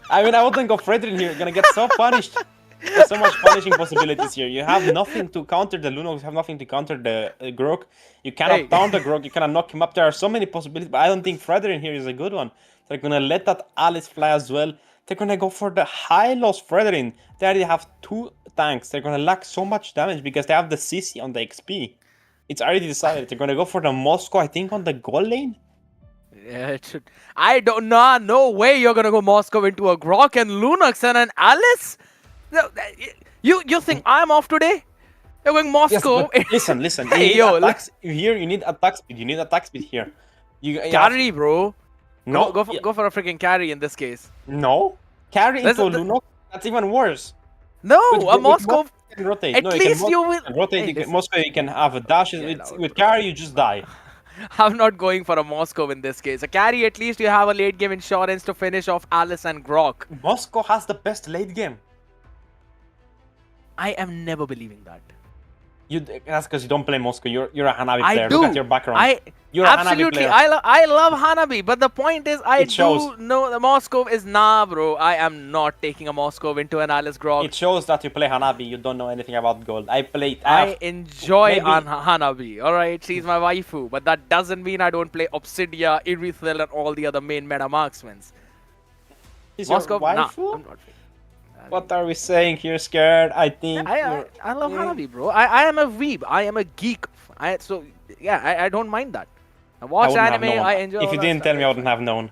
E: I mean, I wouldn't go Fredrin here. You're gonna get so punished. There's so much punishing possibilities here. You have nothing to counter the Lunox, you have nothing to counter the Grok. You cannot down the Grok, you cannot knock him up. There are so many possibilities, but I don't think Fredrin here is a good one. They're gonna let that Alice fly as well. They're gonna go for the high loss Fredrin. They already have 2 tanks. They're gonna lack so much damage because they have the CC on the XP. It's already decided. They're gonna go for the Moscow, I think, on the gold lane.
D: Yeah, it should. I don't know. No way you're gonna go Moscow into a Grok and Lunux and an Alice. No, you think I'm off today? You're going Moscow.
E: Yes, listen.
D: Hey,
E: you
D: yo,
E: need attacks. Here, you need attack speed. You need attack speed here. You
D: carry, bro.
E: No,
D: go for a freaking carry in this case.
E: No, carry into Lunox. That's even worse.
D: No,
E: With
D: a Moscow.
E: can rotate.
D: At
E: no,
D: least you will
E: rotate.
D: Hey,
E: Moscow, you can have a dash. With carry, you just die.
D: I'm not going for a Moscow in this case. A carry, at least you have a late game insurance to finish off Alice and Grok.
E: Moscow has the best late game.
D: I am never believing that.
E: That's because you don't play Moscow. You're a Hanabi
D: I
E: player.
D: do.
E: Look at your background. You're
D: Absolutely.
E: A Hanabi player.
D: I love Hanabi, but the point is, I
E: It shows.
D: do know the Moscow is bro. I am not taking a Moscow into an Alice Grok.
E: It shows that you play Hanabi. You don't know anything about gold.
D: I enjoy
E: maybe-
D: Hanabi. Alright, she's my waifu, but that doesn't mean I don't play Obsidia, Irithel, and all the other main meta marksmen.
E: Is
D: Moscow,
E: your
D: nah,
E: waifu?
D: I'm not.
E: What are we saying here, scared? I think.
D: I love Hanabi, bro. I am a weeb. I am a geek. I don't mind that. I watch
E: wouldn't have
D: anime.
E: known.
D: I enjoy.
E: If
D: all
E: you
D: that
E: didn't
D: stuff.
E: tell me, I wouldn't have known.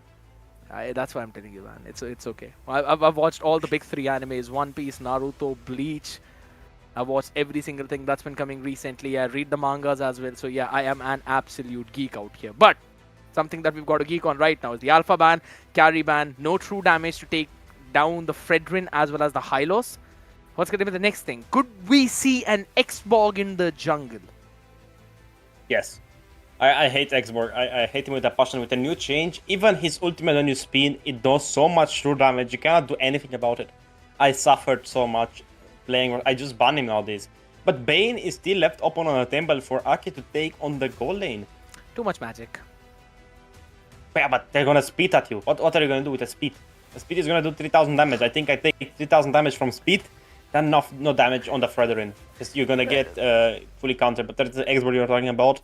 D: That's why I'm telling you, man. It's okay. I've watched all the big 3 animes: One Piece, Naruto, Bleach. I've watched every single thing that's been coming recently. I read the mangas as well. So yeah, I am an absolute geek out here. But something that we've got to geek on right now is the Alpha ban, Carry ban, no true damage to take down the Fredrin as well as the Hylos. What's going to be the next thing? Could we see an X-Bog in the jungle?
E: Yes. I hate Xborg. I hate him with a passion. With a new change, even his ultimate when you spin, it does so much true damage. You cannot do anything about it. I suffered so much playing. I just ban him nowadays. But Bane is still left open on a temple for Aki to take on the gold lane.
D: Too much magic.
E: Yeah, but they're gonna speed at you. What are you gonna do with a speed? The speed is gonna do 3,000 damage. I think I take 3,000 damage from speed, then no damage on the Fredrin. Because you're gonna get fully countered, but that's the expert you're talking about.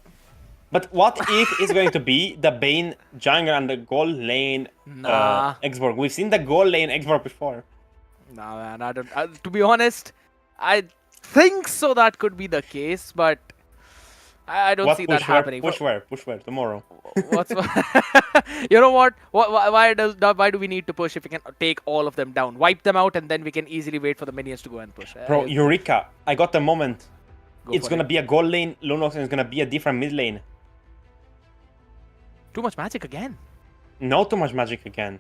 E: But what if it's going to be the Bane jungle and the gold lane Exborg? We've seen the gold lane Exborg before.
D: Nah, man, I don't. To be honest, I think so that could be the case, but I don't see that happening.
E: Push where? Tomorrow.
D: What's you know what? Why do we need to push if we can take all of them down, wipe them out, and then we can easily wait for the minions to go and push?
E: Bro, Eureka! I got the moment. It's gonna be a gold lane, Lunox, and it's gonna be a different mid lane.
D: Too much magic again.
E: No, too much magic again.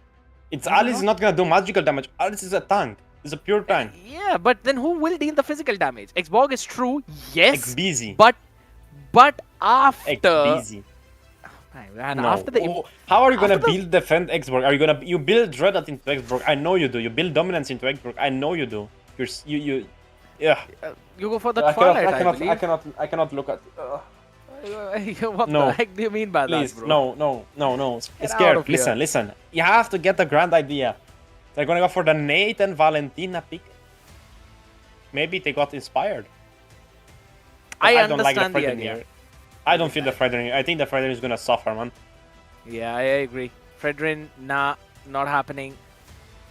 E: It's Alice is not gonna do magical damage. Alice is a tank. It's a pure tank.
D: Yeah, but then who will deal the physical damage? Xborg is true, yes.
E: XBZ.
D: But after.
E: XBZ.
D: And
E: no.
D: after the.
E: How are you gonna build defend Xborg? Are you gonna build Dreadnought into Xborg? I know you do. You build dominance into Xborg. I know you do. You
D: go for the Twilight.
E: I cannot look at.
D: What the heck do you mean by that, bro?
E: No. Scared. Listen. You have to get the grand idea. They're gonna go for the Nate and Valentina pick. Maybe they got inspired.
D: I
E: don't like the
D: understand the
E: Fredrin
D: idea.
E: here. I don't feel the Fredrin here. I think the Fredrin is gonna suffer, man.
D: Yeah, I agree. Fredrin, not happening.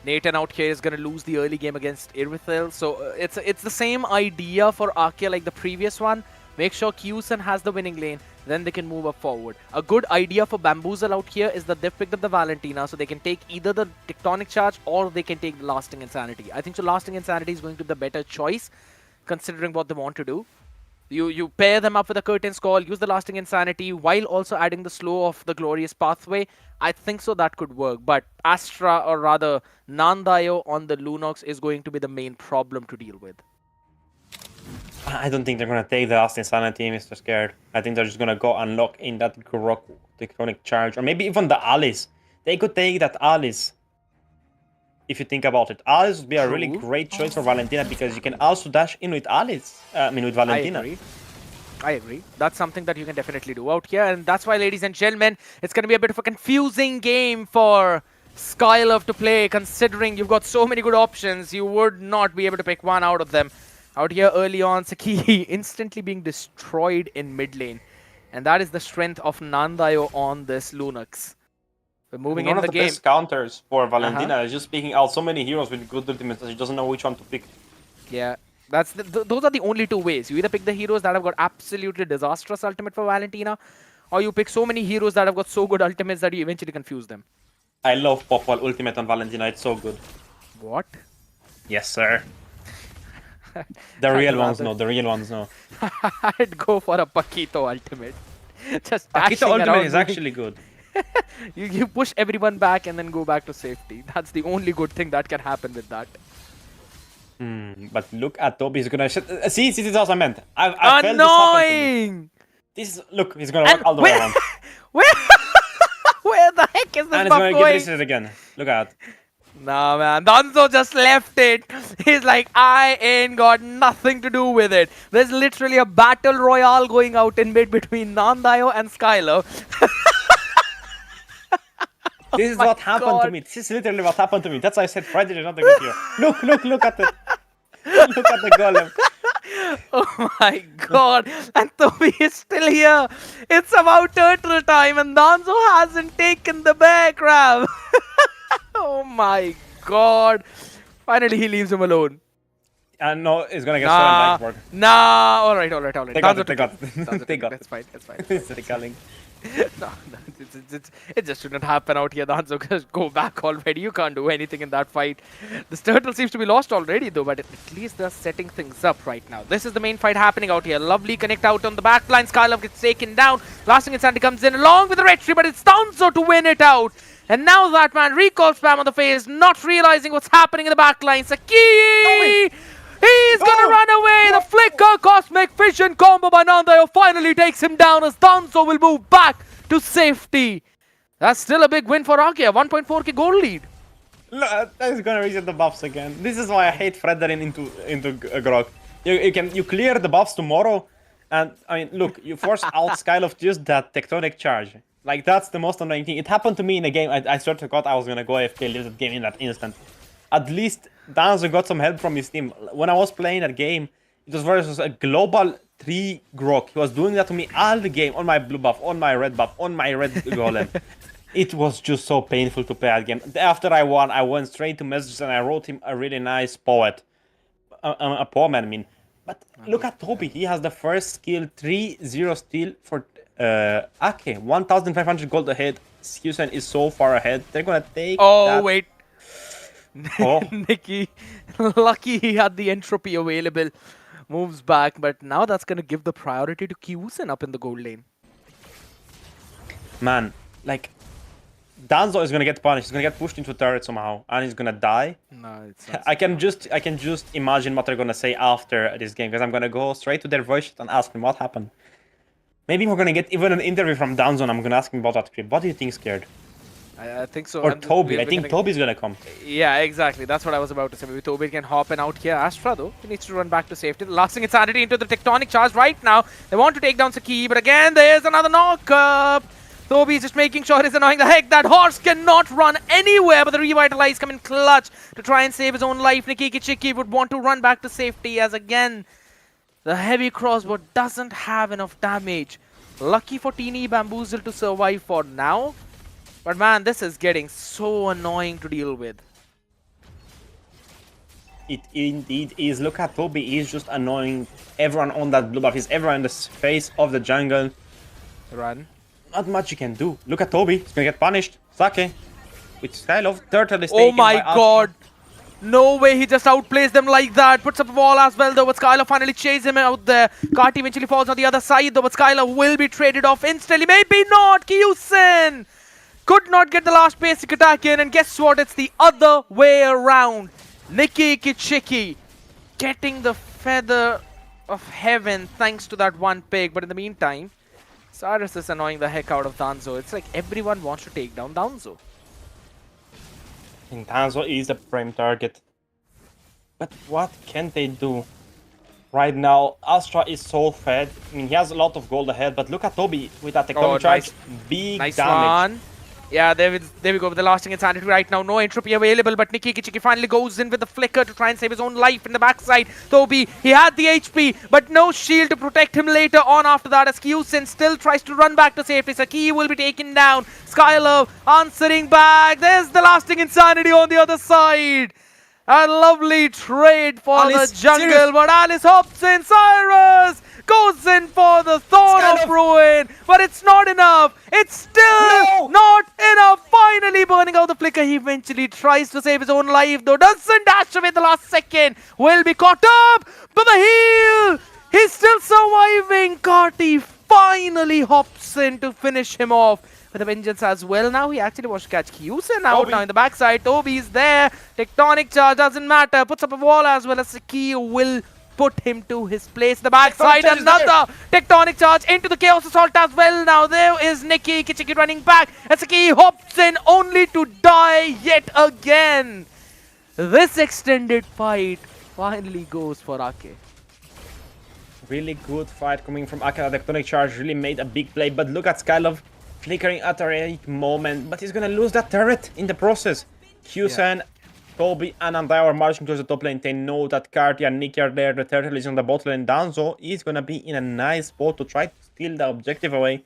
D: Nathan out here is gonna lose the early game against Irithel. So it's the same idea for Arkia like the previous one. Make sure Kyusen has the winning lane, then they can move up forward. A good idea for Bamboozle out here is that they've picked up the Valentina, so they can take either the Tectonic Charge or they can take the Lasting Insanity. I think so Lasting Insanity is going to be the better choice, considering what they want to do. You pair them up with a Curtain's Call, use the Lasting Insanity, while also adding the slow of the Glorious Pathway. I think so that could work, but Astra, or rather Nandayo on the Lunox is going to be the main problem to deal with.
E: I don't think they're gonna take the Last Insanity, Mr. Scared. I think they're just gonna go and lock in that Grok Tectonic Charge, or maybe even the Alice. They could take that Alice. If you think about it, Alice would be a really great choice for Valentina because you can also dash in with Alice. With Valentina.
D: I agree. That's something that you can definitely do out here, and that's why, ladies and gentlemen, it's gonna be a bit of a confusing game for Skylove to play, considering you've got so many good options. You would not be able to pick one out of them. Out here early on, Saki instantly being destroyed in mid lane. And that is the strength of Nandayo on this Lunox. We're moving in the game.
E: One of the best counters for Valentina is just picking out so many heroes with good ultimates that she doesn't know which one to pick.
D: Yeah, that's those are the only two ways. You either pick the heroes that have got absolutely disastrous ultimate for Valentina, or you pick so many heroes that have got so good ultimates that you eventually confuse them.
E: I love Popwall ultimate on Valentina, it's so good.
D: What?
E: Yes, sir. The real ones know.
D: I'd go for a Paquito ultimate. Just
E: Paquito ultimate is actually good.
D: you push everyone back and then go back to safety. That's the only good thing that can happen with that.
E: But look at Toby, he's gonna see, this is what I meant. I felt
D: Annoying!
E: This look, he's gonna walk all the way around.
D: Where the heck is this
E: and
D: buff
E: he's gonna
D: going?
E: give this again. Look at.
D: Nah, man. Danzo just left it. He's like, I ain't got nothing to do with it. There's literally a battle royale going out in mid between Nandayo and Skylo.
E: This is what happened to me. This is literally what happened to me. That's why I said Friday is not a good hero. Look at it. Look at the golem.
D: Oh my god. And Toby is still here. It's about turtle time and Danzo hasn't taken the bear crab. Oh my god. Finally he leaves him alone.
E: And no, it's gonna get stolen back.
D: Nah. Alright.
E: They got it.
D: That's fine.
E: It's recalling.
D: No, it just shouldn't happen out here. Danzo, just go back already. You can't do anything in that fight. This turtle seems to be lost already though, but at least they're setting things up right now. This is the main fight happening out here. Lovely connect out on the back line. Skylove gets taken down. Lasting Insanity comes in along with the red tree, but it's Danzo to win it out. And now that man recall spam on the face, not realizing what's happening in the back line. Saki! He's gonna run away! The Flicker Cosmic Vision combo by Nandayo finally takes him down as Danzo will move back to safety. That's still a big win for Arkia. 1.4k goal lead.
E: Look, that is gonna reset the buffs again. This is why I hate Fredrin into Grok. You clear the buffs tomorrow, and I mean, look, you force out Skylove to use that Tectonic Charge. Like, that's the most annoying thing. It happened to me in a game. I swear to God, I was gonna go AFK, leave that game in that instant. At least Danzo got some help from his team. When I was playing that game, it was versus a global 3 Grok. He was doing that to me all the game, on my blue buff, on my red buff, on my red golem. It was just so painful to play that game. After I won, I went straight to messages and I wrote him a really nice poet. A poem, I mean. But look at Toby. He has the first skill, 3-0 steal for Ake. 1,500 gold ahead. Susan is so far ahead. They're gonna take that.
D: Wait.
E: Oh.
D: Nikki, lucky he had the entropy available. Moves back, but now that's gonna give the priority to Kyusen up in the gold lane.
E: Man, like, Danzo is gonna get punished. He's gonna get pushed into a turret somehow, and he's gonna die.
D: No, it's not.
E: I can just imagine what they're gonna say after this game, because I'm gonna go straight to their voice chat and ask them what happened. Maybe we're gonna get even an interview from Danzo, and I'm gonna ask him about that clip. What do you think, Scared?
D: I think so.
E: Or
D: and
E: Toby?
D: we're
E: I think
D: gonna-
E: Toby's gonna come.
D: Yeah, exactly. That's what I was about to say. Maybe Toby can hop in out here. Astra, though, he needs to run back to safety. Lasting Insanity into the Tectonic Charge right now. They want to take down Saki, but again, there's another knock-up. Toby's just making sure he's annoying the heck. That horse cannot run anywhere, but the Revitalize come in clutch to try and save his own life. Nikki Kichiki would want to run back to safety as again, the heavy crossbow doesn't have enough damage. Lucky for Teeny Bamboozle to survive for now. But man, this is getting so annoying to deal with.
E: It indeed is. Look at Toby. He's just annoying everyone on that blue buff. He's everyone in the face of the jungle.
D: Run.
E: Not much you can do. Look at Toby. He's gonna get punished. Sake. With Skylove. Turtle is
D: Oh
E: taken
D: my
E: by Astra.
D: god. No way he just outplays them like that. Puts up a wall as well though, but Skylar finally chases him out there. Kati eventually falls on the other side though, but Skylar will be traded off instantly. Maybe not. Kyusen could not get the last basic attack in, and guess what? It's the other way around. Nikki Kichiki getting the feather of heaven thanks to that one pick, but in the meantime, Cyrus is annoying the heck out of Danzo. It's like everyone wants to take down Danzo.
E: And Danzo is the prime target. But what can they do? Right now, Astra is so fed. I mean, he has a lot of gold ahead, but look at Toby with that tectonic charge. Big
D: Nice
E: damage.
D: one. Yeah, there we go with the lasting insanity right now. No entropy available, but Nikki Kichiki finally goes in with the flicker to try and save his own life in the backside. Toby, he had the HP, but no shield to protect him later on after that as Kyusen still tries to run back to safety. Saki will be taken down. Skylove answering back. There's the lasting insanity on the other side. A lovely trade for
E: Alice,
D: the jungle,
E: serious?
D: but Alice hops in. Cyrus goes in for the Thorn of Ruin, but it's not enough. It's still not enough. Finally burning out the flicker. He eventually tries to save his own life, though doesn't dash away the last second. Will be caught up, but the heal. He's still surviving. Kati finally hops in to finish him off with a vengeance as well. Now he actually wants to catch Kyusen out now in the backside. Toby's there. Tectonic charge doesn't matter. Puts up a wall as well as Saki will put him to his place. The backside, another tectonic charge into the Chaos Assault as well. Now there is Nikki Kichiki running back. And Saki hops in only to die yet again. This extended fight finally goes for Ake.
E: Really good fight coming from Ake. The tectonic charge really made a big play, but look at Skylove flickering at a right moment, but he's gonna lose that turret in the process. Kyusen, Toby, and Andai are marching towards the top lane. They know that Karti and Nikki are there. The turtle is on the bot lane. Danzo is gonna be in a nice spot to try to steal the objective away,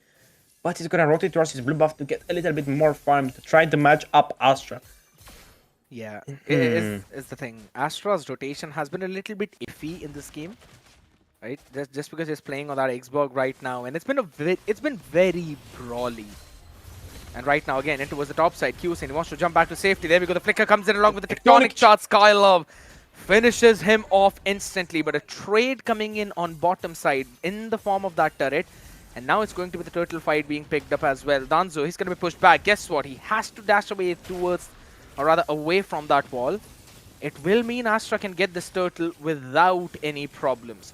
E: but he's gonna rotate towards his blue buff to get a little bit more farm to try to match up Astra.
D: Yeah, is the thing. Astra's rotation has been a little bit iffy in this game, right? Just because he's playing on that Xbox right now, and it's been very brawly. And right now, again, in towards the top side, Kyusen, he wants to jump back to safety. There we go. The flicker comes in along with the tectonic charge. Skylove finishes him off instantly, but a trade coming in on bottom side in the form of that turret. And now it's going to be the turtle fight being picked up as well. Danzo, he's going to be pushed back. Guess what? He has to dash away towards, or rather away from that wall. It will mean Astra can get this turtle without any problems.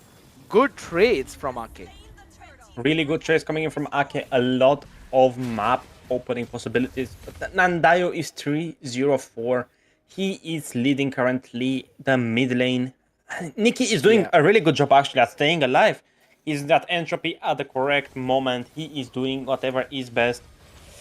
D: Good trades from Ake.
E: Really good trades coming in from Ake. A lot of map opening possibilities. But Nandayo is 3-0-4. He is leading currently the mid lane. Nikki is doing a really good job actually at staying alive. Is that entropy at the correct moment. He is doing whatever is best.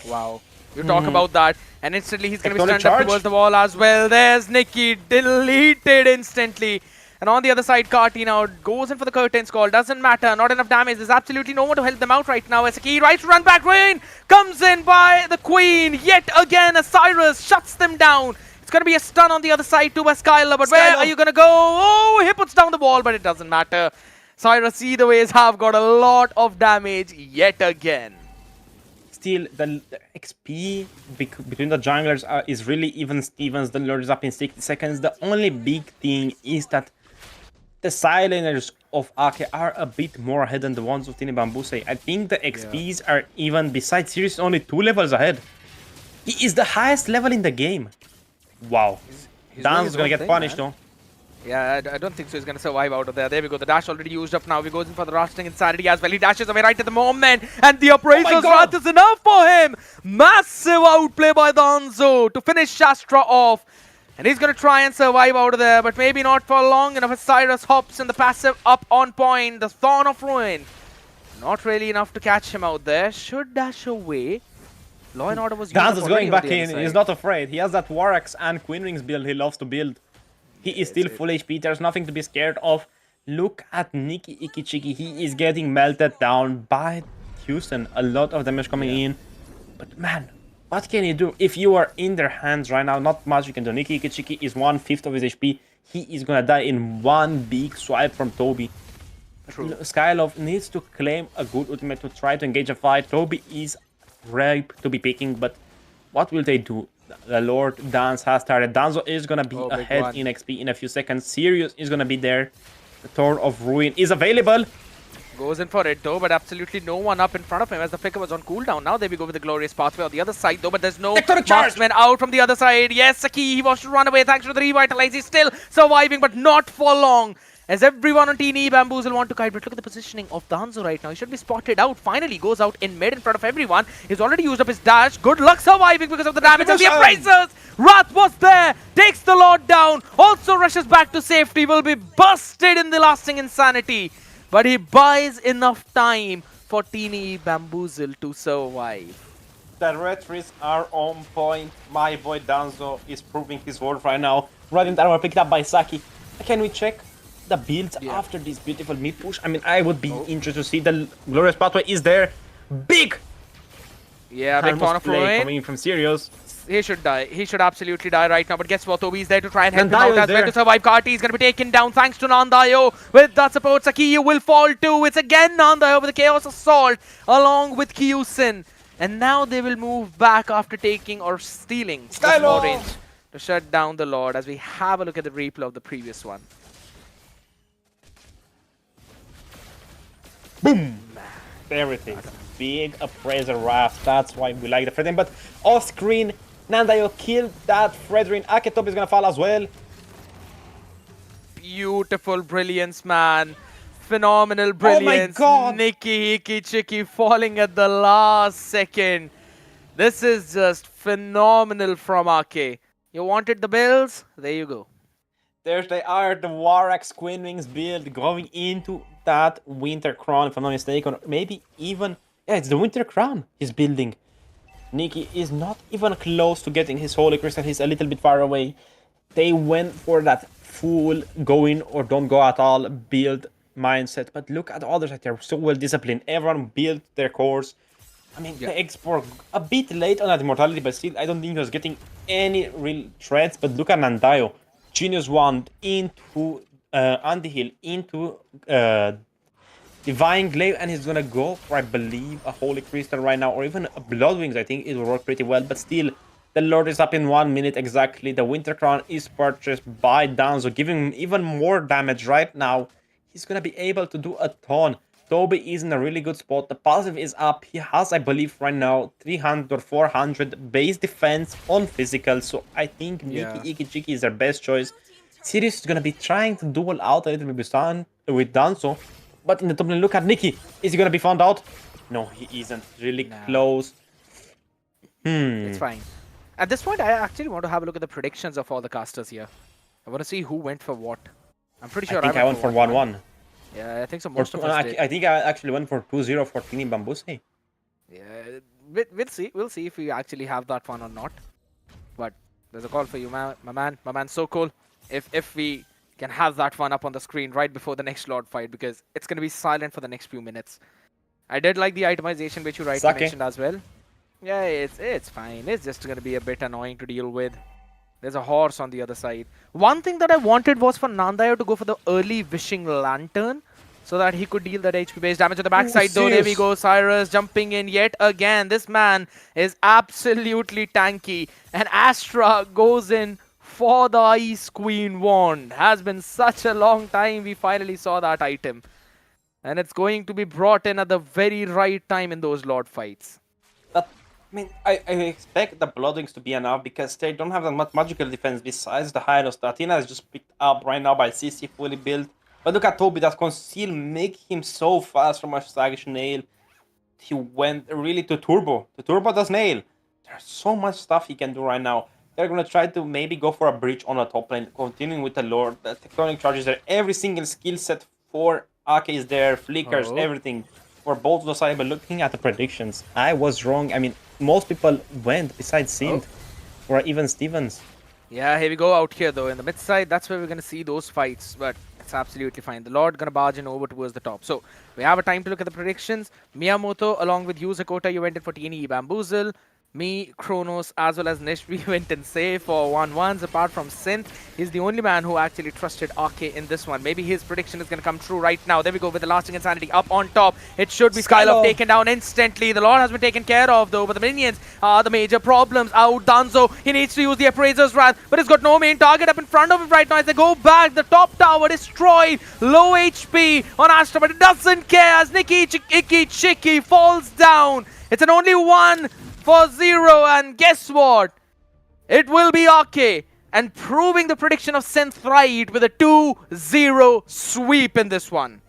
D: Wow. You talk about that, and instantly he's going to be
E: Tectonic
D: stand up
E: charge.
D: towards the wall as well. There's Nikki, deleted instantly. And on the other side, Karti now goes in for the curtains call. Doesn't matter, not enough damage. There's absolutely no one to help them out right now. Esaki tries to run back. Rain comes in by the Queen. Yet again, Cyrus shuts them down. It's going to be a stun on the other side too by Skylar. But where are you going to go? Oh, he puts down the wall, but it doesn't matter. Cyrus either ways have got a lot of damage yet again.
E: Still, the XP between the junglers is really even Stevens. The Lord is up in 60 seconds. The only big thing is that the silencers of Ake are a bit more ahead than the ones of Tini Bambuse. I think the XPs are even, besides Sirius, only 2 levels ahead. He is the highest level in the game. Wow. Dan's is gonna get punished though.
D: Yeah, I don't think so. He's going to survive out of there. There we go. The dash already used up now. He goes in for the Rusting Insanity as well. He dashes away right at the moment. And the Appraiser's Wrath is enough for him. Massive outplay by Danzo to finish Shastra off. And he's going to try and survive out of there. But maybe not for long enough as Cyrus hops in the passive up on point. The Thorn of Ruin. Not really enough to catch him out there. Should dash away. Law and Order was used up
E: Dan's going back
D: on
E: in. He's not afraid. He has that Warax and Queen Rings build he loves to build. He is still full HP, there's nothing to be scared of. Look at Nikki Ikichiki, he is getting melted down by Houston. A lot of damage coming in. But man, what can you do? If you are in their hands right now, not much you can do. Nikki Ikichiki is 1/5 of his HP. He is gonna die in one big swipe from Toby. True. Skylove needs to claim a good ultimate to try to engage a fight. Toby is ripe to be picking, but what will they do? The Lord Dance has started. Danzo is gonna be ahead in XP in a few seconds. Sirius is gonna be there. The Thorn of Ruin is available.
D: Goes in for it though, but absolutely no one up in front of him as the flicker was on cooldown. Now there we go with the Glorious Pathway on the other side though, but there's no marksman out from the other side. Yes, Saki, he wants to run away thanks to the Revitalize. He's still surviving, but not for long. As everyone on Teeny Bamboos will want to kite, but look at the positioning of Danzo right now. He should be spotted out. Finally goes out in mid in front of everyone. He's already used up his dash. Good luck surviving because of the damage of the Appraisers. Wrath was there. Takes the Lord down. Also rushes back to safety. Will be busted in the Lasting Insanity. But he buys enough time for Teeny Bamboozle to survive.
E: The red trees are on point. My boy Danzo is proving his worth right now. Radiant Armor picked up by Saki. Can we check the builds after this beautiful mid push? I mean, I would be interested to see. The Glorious Pathway is there. Big!
D: Yeah, big Thorn of Ruin
E: coming in from Sirius.
D: He should die. He should absolutely die right now. But guess what? Toby is there to try and help him out as well to survive. Karti is going to be taken down thanks to Nandayo. With that support, Sakiyu will fall too. It's again Nandayo with the Chaos Assault along with Kyusin. And now they will move back after taking or stealing the small range to shut down the Lord as we have a look at the replay of the previous one.
E: Boom! There it is. Big Appraiser Raft. That's why we like the Fredrin. But off screen, Nandayo killed that Fredrin. Aketop is gonna fall as well.
D: Beautiful brilliance, man. Phenomenal brilliance.
E: Oh my god!
D: Nikki Ikichiki falling at the last second. This is just phenomenal from Ake. You wanted the builds? There you go.
E: There they are, the Warax Queen Wings build going into that Winter Crown, if I'm not mistaken. Or maybe even... Yeah, it's the Winter Crown he's building. Nikki is not even close to getting his Holy Crystal. He's a little bit far away. They went for that full going or don't go at all build mindset. But look at the others, they're so well disciplined. Everyone built their cores. I mean, the X4 a bit late on that Immortality, but still, I don't think he was getting any real threats. But look at Nandayo. Genius Wand into Anti-Heal, into Divine Glaive, and he's gonna go for, I believe, a Holy Crystal right now, or even a Blood Wings. I think it will work pretty well, but still, the Lord is up in 1 minute exactly. The Winter Crown is purchased by Danzo, giving him even more damage right now. He's gonna be able to do a ton. Toby is in a really good spot. The passive is up. He has, I believe, right now 300 or 400 base defense on physical. So I think Nikki Ikichiki is their best choice. Sirius is gonna be trying to duel out a little bit with Danzo. But in the top lane, look at Nikki. Is he gonna be found out? No, he isn't. Really close.
D: It's fine. At this point, I actually want to have a look at the predictions of all the casters here. I want to see who went for what. I'm pretty sure
E: I went for 1-1.
D: Yeah, I think so. Most of us did.
E: I think I actually went for 2-0 for Teeny Bambuse.
D: Yeah, we'll see. We'll see if we actually have that fun or not. But there's a call for you, my man. So cool. If we can have that fun up on the screen right before the next Lord fight, because it's gonna be silent for the next few minutes. I did like the itemization which you rightly
E: It's okay.
D: mentioned as well. Yeah, it's fine. It's just gonna be a bit annoying to deal with. There's a horse on the other side. One thing that I wanted was for Nandayo to go for the early Wishing Lantern so that he could deal that HP-based damage on the backside. Though, there we go. Cyrus jumping in yet again. This man is absolutely tanky. And Astra goes in for the Ice Queen wand. Has been such a long time we finally saw that item. And it's going to be brought in at the very right time in those Lord fights.
E: But, I mean, I expect the Bloodwings to be enough because they don't have that much magical defense besides the Hylos. The Athena is just picked up right now by CC, fully built. But look at Toby, that Conceal make him so fast from a sluggish nail. He went really to Turbo. The Turbo does nail. There's so much stuff he can do right now. They're going to try to maybe go for a breach on the top lane, continuing with the Lord. The Tectonic Charges there. Every single skill set for Ake is there, flickers, everything for both of those sides. But looking at the predictions, I was wrong. I mean, most people went besides Sint or even Stevens.
D: Yeah, here we go out here though. In the mid side, that's where we're going to see those fights. But it's absolutely fine. The Lord going to barge in over towards the top. So we have a time to look at the predictions. Miyamoto along with you, Zakota, you went in for TNE Bamboozle. Me, Kronos, as well as Nish, we went in safe for 1-1s. Apart from Synth, he's the only man who actually trusted Ake in this one. Maybe his prediction is going to come true right now. There we go with the lasting insanity up on top. It should be Skylove taken down instantly. The Lord has been taken care of though, but the minions are the major problems. Out Danzo, he needs to use the Appraiser's Wrath, but he's got no main target up in front of him right now. As they go back, the top tower destroyed. Low HP on Astra, but it doesn't care as Nikki Chiki falls down. It's an only 1-0, and guess what? It will be Ake, and proving the prediction of Synth right with a 2-0 sweep in this one.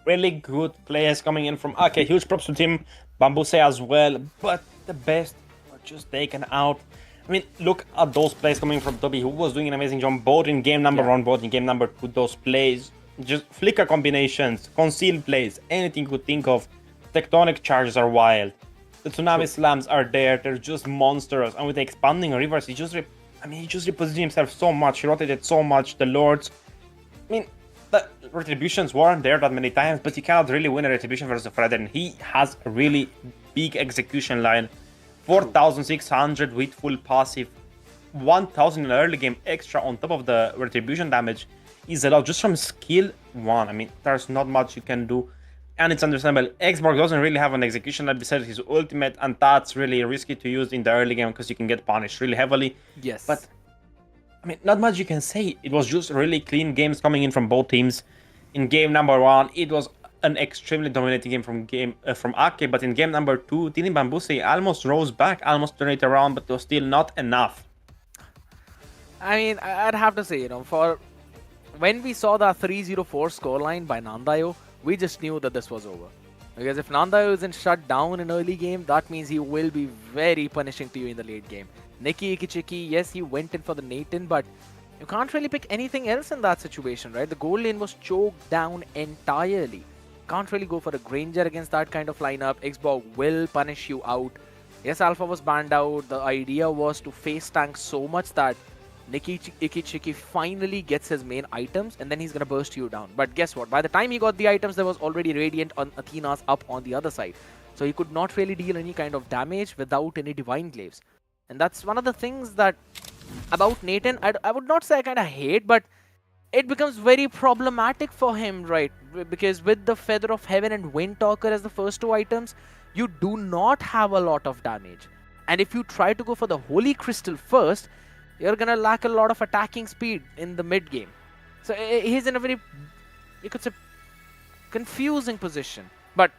E: Really good players coming in from Ake. Huge props to Team Bambuse as well, but the best were just taken out. I mean, look at those plays coming from Toby, who was doing an amazing job both in game number 1, both in game number 2. Those plays, just flicker combinations, conceal plays, anything you could think of. Tectonic charges are wild. The Tsunami Slams are there, they're just monsters. And with the expanding rivers, he just repositioned himself so much, he rotated so much. The Lords, I mean, the Retributions weren't there that many times, but you cannot really win a Retribution versus a Fredden. He has a really big execution line. 4,600 with full passive, 1,000 in the early game extra on top of the Retribution damage is a lot just from skill 1. I mean, there's not much you can do. And it's understandable. Xborg doesn't really have an execution that besides his ultimate, and that's really risky to use in the early game because you can get punished really heavily.
D: Yes.
E: But, I mean, not much you can say. It was just really clean games coming in from both teams. In game number 1, it was an extremely dominating game from Ake, but in game number 2, Tini Bambuse almost rose back, almost turned it around, but it was still not enough.
D: I mean, I'd have to say, for when we saw the 3-0-4 scoreline by Nandayo, we just knew that this was over. Because if Nandayo isn't shut down in early game, that means he will be very punishing to you in the late game. Nikki Ikichiki, yes, he went in for the Nathan, but you can't really pick anything else in that situation, right? The gold lane was choked down entirely. Can't really go for a Granger against that kind of lineup. Xborg will punish you out. Yes, Alpha was banned out. The idea was to face tank so much that Nikki Ikichiki finally gets his main items, and then he's going to burst you down. But guess what? By the time he got the items, there was already Radiant on Athena's up on the other side. So he could not really deal any kind of damage without any Divine Glaives. And that's one of the things that about Nathan, I would not say I kind of hate, but it becomes very problematic for him, right? Because with the Feather of Heaven and Windtalker as the first 2 items, you do not have a lot of damage. And if you try to go for the Holy Crystal first, you're going to lack a lot of attacking speed in the mid game. So he's in a very, you could say, confusing position. But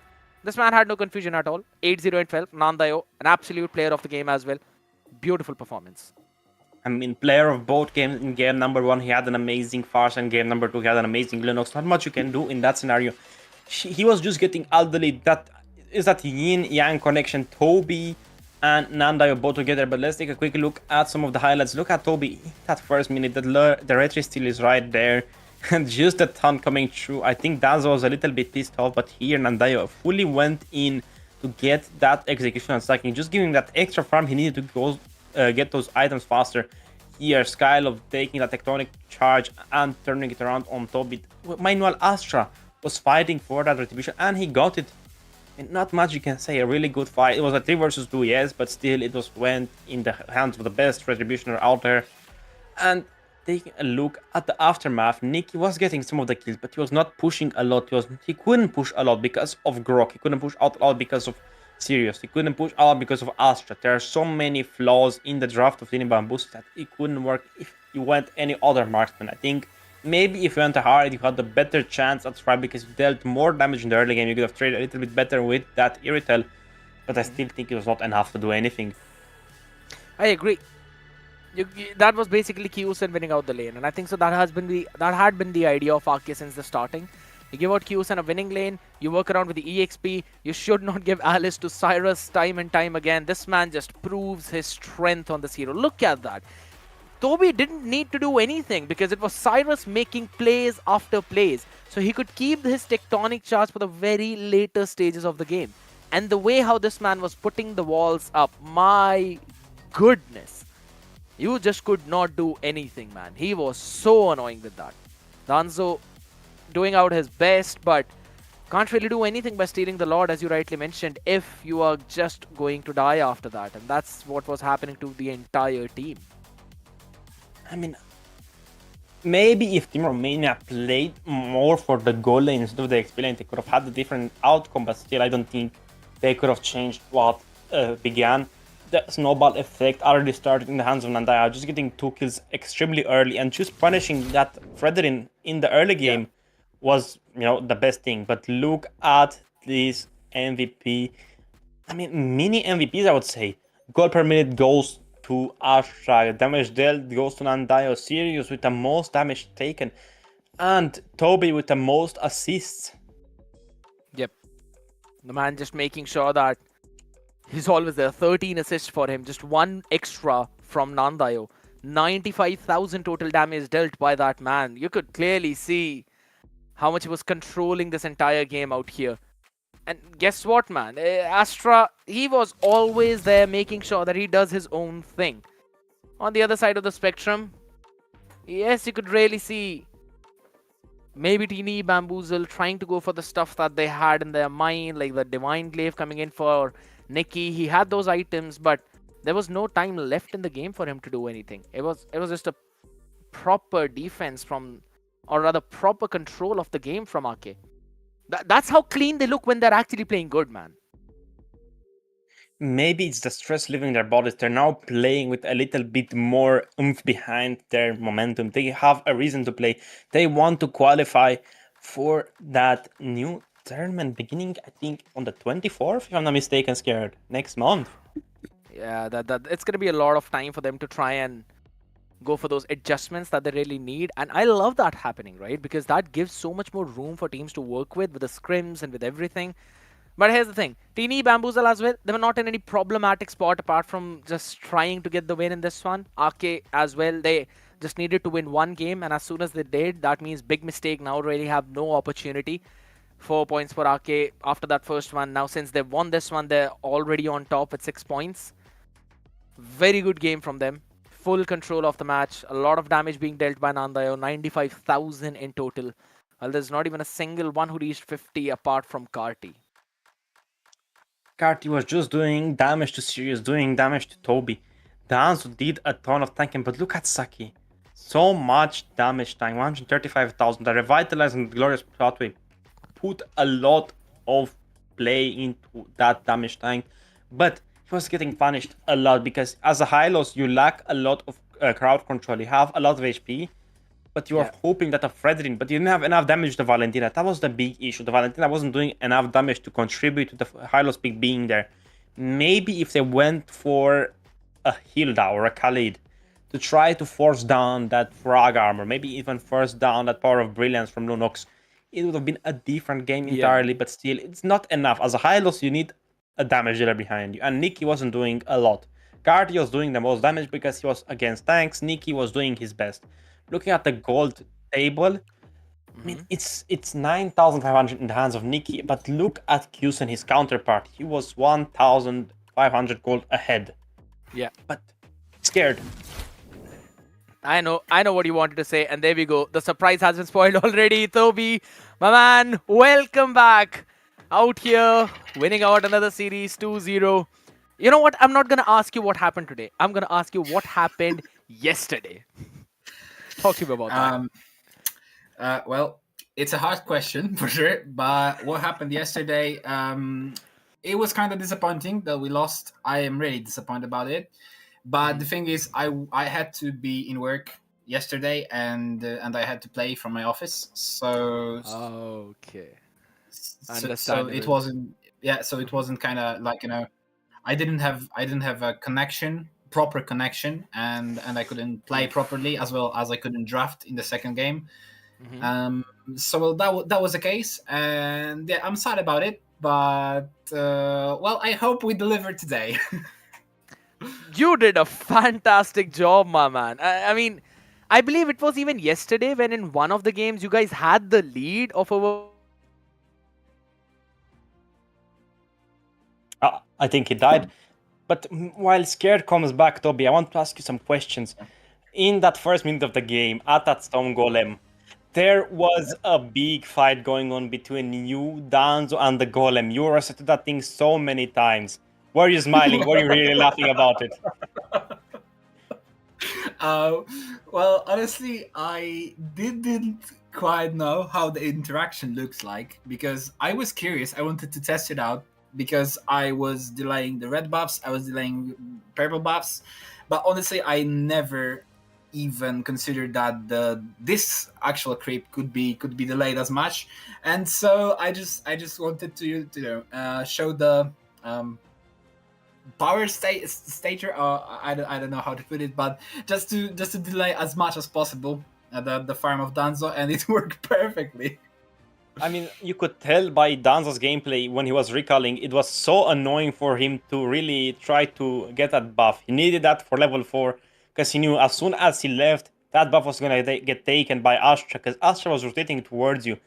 D: this man had no confusion at all. 8-0 in 12. Nandayo, an absolute player of the game as well. Beautiful performance.
E: I mean, player of both games. In game number 1, he had an amazing Farce, and game number 2, he had an amazing Linux. Not much you can do in that scenario. He was just getting elderly. That is that yin-yang connection. Toby and Nandayo both together. But let's take a quick look at some of the highlights. Look at Toby. That first minute, the retry still is right there. And just the taunt coming through. I think Danzo was a little bit pissed off, but here Nandayo fully went in to get that execution and stacking. Just giving that extra farm he needed to go get those items faster. Here, Skylov taking that tectonic charge and turning it around on Toby. Meanwhile, Astra was fighting for that retribution and he got it. And not much you can say, a really good fight. It was a 3 versus 2, yes, but still it went in the hands of the best retributioner out there. And taking a look at the aftermath, Nicky was getting some of the kills, but he was not pushing a lot. He couldn't push a lot because of Grok. He couldn't push out a lot because of Sirius. He couldn't push out because of Astra. There are so many flaws in the draft of Tiny Bamboos that it couldn't work if you went any other marksman. I think maybe if you went hard, you had a better chance at Stripe because you dealt more damage in the early game. You could have traded a little bit better with that Irritel, but I still think it was not enough to do anything.
D: I agree. That was basically Kyusen winning out the lane, and I think so. That had been the idea of Arke since the starting. You give out Kyusen a winning lane, you work around with the EXP. You should not give Alice to Cyrus time and time again. This man just proves his strength on this hero. Look at that. Toby didn't need to do anything because it was Cyrus making plays after plays. So he could keep his tectonic charge for the very later stages of the game. And the way how this man was putting the walls up, my goodness. You just could not do anything, man. He was so annoying with that. Danzo doing out his best, but can't really do anything by stealing the Lord, as you rightly mentioned, if you are just going to die after that. And that's what was happening to the entire team.
E: I mean, maybe if Team Romania played more for the goal lane instead of the XP lane, they could have had a different outcome, but still I don't think they could have changed what began. The snowball effect already started in the hands of Nandaya, just getting 2 kills extremely early and just punishing that Fredrin in the early game was, the best thing. But look at this MVP. I mean, mini MVPs, I would say. Goal per minute goes to Astra, damage dealt goes to Nandayo, Sirius with the most damage taken, and Toby with the most assists.
D: Yep. The man just making sure that he's always there. 13 assists for him, just 1 extra from Nandayo. 95,000 total damage dealt by that man. You could clearly see how much he was controlling this entire game out here. And guess what, man? Astra, he was always there making sure that he does his own thing. On the other side of the spectrum, yes, you could really see maybe Teeny Bamboozle trying to go for the stuff that they had in their mind, like the Divine Glaive coming in for Nicky. He had those items, but there was no time left in the game for him to do anything. It was just a proper defense from, or rather proper control of the game from Arke. That's how clean they look when they're actually playing good, man.
E: Maybe it's the stress leaving their bodies. They're now playing with a little bit more oomph behind their momentum. They have a reason to play. They want to qualify for that new tournament beginning, I think, on the 24th, if I'm not mistaken, Scared, next month.
D: Yeah, that it's going to be a lot of time for them to try and go for those adjustments that they really need. And I love that happening, right? Because that gives so much more room for teams to work with the scrims and with everything. But here's the thing. Teeny Bamboozle as well, they were not in any problematic spot apart from just trying to get the win in this one. Arke as well, they just needed to win 1 game. And as soon as they did, that means big mistake now really have no opportunity. 4 points for Arke after that first one. Now since they've won this one, they're already on top with 6 points. Very good game from them. Full control of the match. A lot of damage being dealt by Nandayo. 95,000 in total. Well, there's not even a single one who reached 50 apart from Karti.
E: Karti was just doing damage to Sirius, doing damage to Toby. Danzo did a ton of tanking, but look at Saki. So much damage time, 135,000. The Revitalize and Glorious Pathway put a lot of play into that damage tank, but he was getting punished a lot because as a Hylos, you lack a lot of crowd control. You have a lot of HP, but you are hoping that a Fredrin, but you didn't have enough damage to Valentina. That was the big issue. The Valentina wasn't doing enough damage to contribute to the Hylos pick being there. Maybe if they went for a Hilda or a Khalid to try to force down that frag armor, maybe even force down that Power of Brilliance from Lunox, it would have been a different game entirely, but still, it's not enough. As a Hylos, you need a damage dealer behind you, and Nicky wasn't doing a lot. Karti was doing the most damage because he was against tanks. Nicky was doing his best. Looking at the gold table, I mean, it's 9,500 in the hands of Nikki, but look at Q's and his counterpart. He was 1,500 gold ahead.
D: Yeah.
E: But scared.
D: I know what you wanted to say, and there we go. The surprise has been spoiled already. Toby, my man, welcome back. Out here, winning out another series 2-0. You know what? I'm not going to ask you what happened today. I'm going to ask you what happened yesterday. Talk to me about that.
G: Well, it's a hard question for sure, but what happened yesterday, it was kind of disappointing that we lost. I am really disappointed about it. But the thing is, I had to be in work yesterday, and I had to play from my office. So
D: Okay.
G: so it wasn't. Yeah, so it wasn't kind of like, I didn't have a proper connection, and I couldn't play properly, as well as I couldn't draft in the second game. So that was the case, and yeah, I'm sad about it. But well, I hope we deliver today.
D: You did a fantastic job, my man. I mean, I believe it was even yesterday when in one of the games you guys had the lead of over.
E: I think he died. But while Scared comes back, Toby, I want to ask you some questions. In that first minute of the game, at that Stone Golem, there was a big fight going on between you, Danzo, and the Golem. You resetted that thing so many times. Were you smiling? Were you really laughing about it?
G: Well, honestly, I didn't quite know how the interaction looks like, because I was curious. I wanted to test it out, because I was delaying the red buffs, I was delaying purple buffs, but honestly, I never even considered that this actual creep could be delayed as much, and so I just wanted to show the power stager, or I don't know how to put it, but just to delay as much as possible the farm of Danzo, and it worked perfectly.
E: I mean, you could tell by Danzo's gameplay when he was recalling, it was so annoying for him to really try to get that buff. He needed that for level 4, because he knew as soon as he left, that buff was going to get taken by Astra, because Astra was rotating towards you.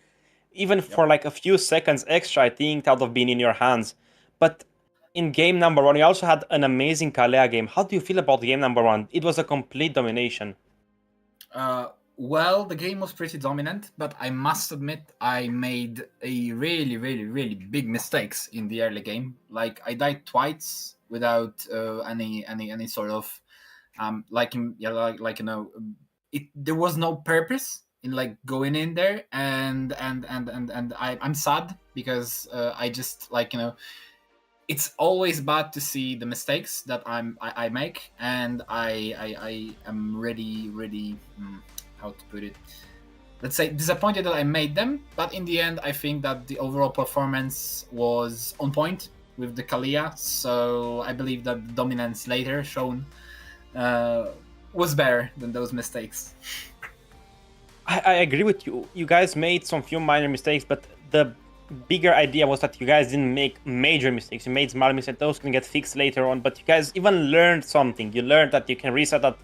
E: Even for like a few seconds extra, I think that would have been in your hands. But in game number 1, you also had an amazing Kalea game. How do you feel about game number 1? It was a complete domination.
G: Well, the game was pretty dominant, but I must admit I made a really, really, really big mistakes in the early game. Like, I died twice without any sort of there was no purpose in like going in there, and I'm sad, because I just it's always bad to see the mistakes that I make, and I am really how to put it, let's say, disappointed that I made them. But in the end, I think that the overall performance was on point with the Kalea, so I believe that the dominance later shown was better than those mistakes.
E: I agree with you. You guys made some few minor mistakes, but the bigger idea was that you guys didn't make major mistakes. You made small mistakes, those can get fixed later on, but you guys even learned something. You learned that you can reset that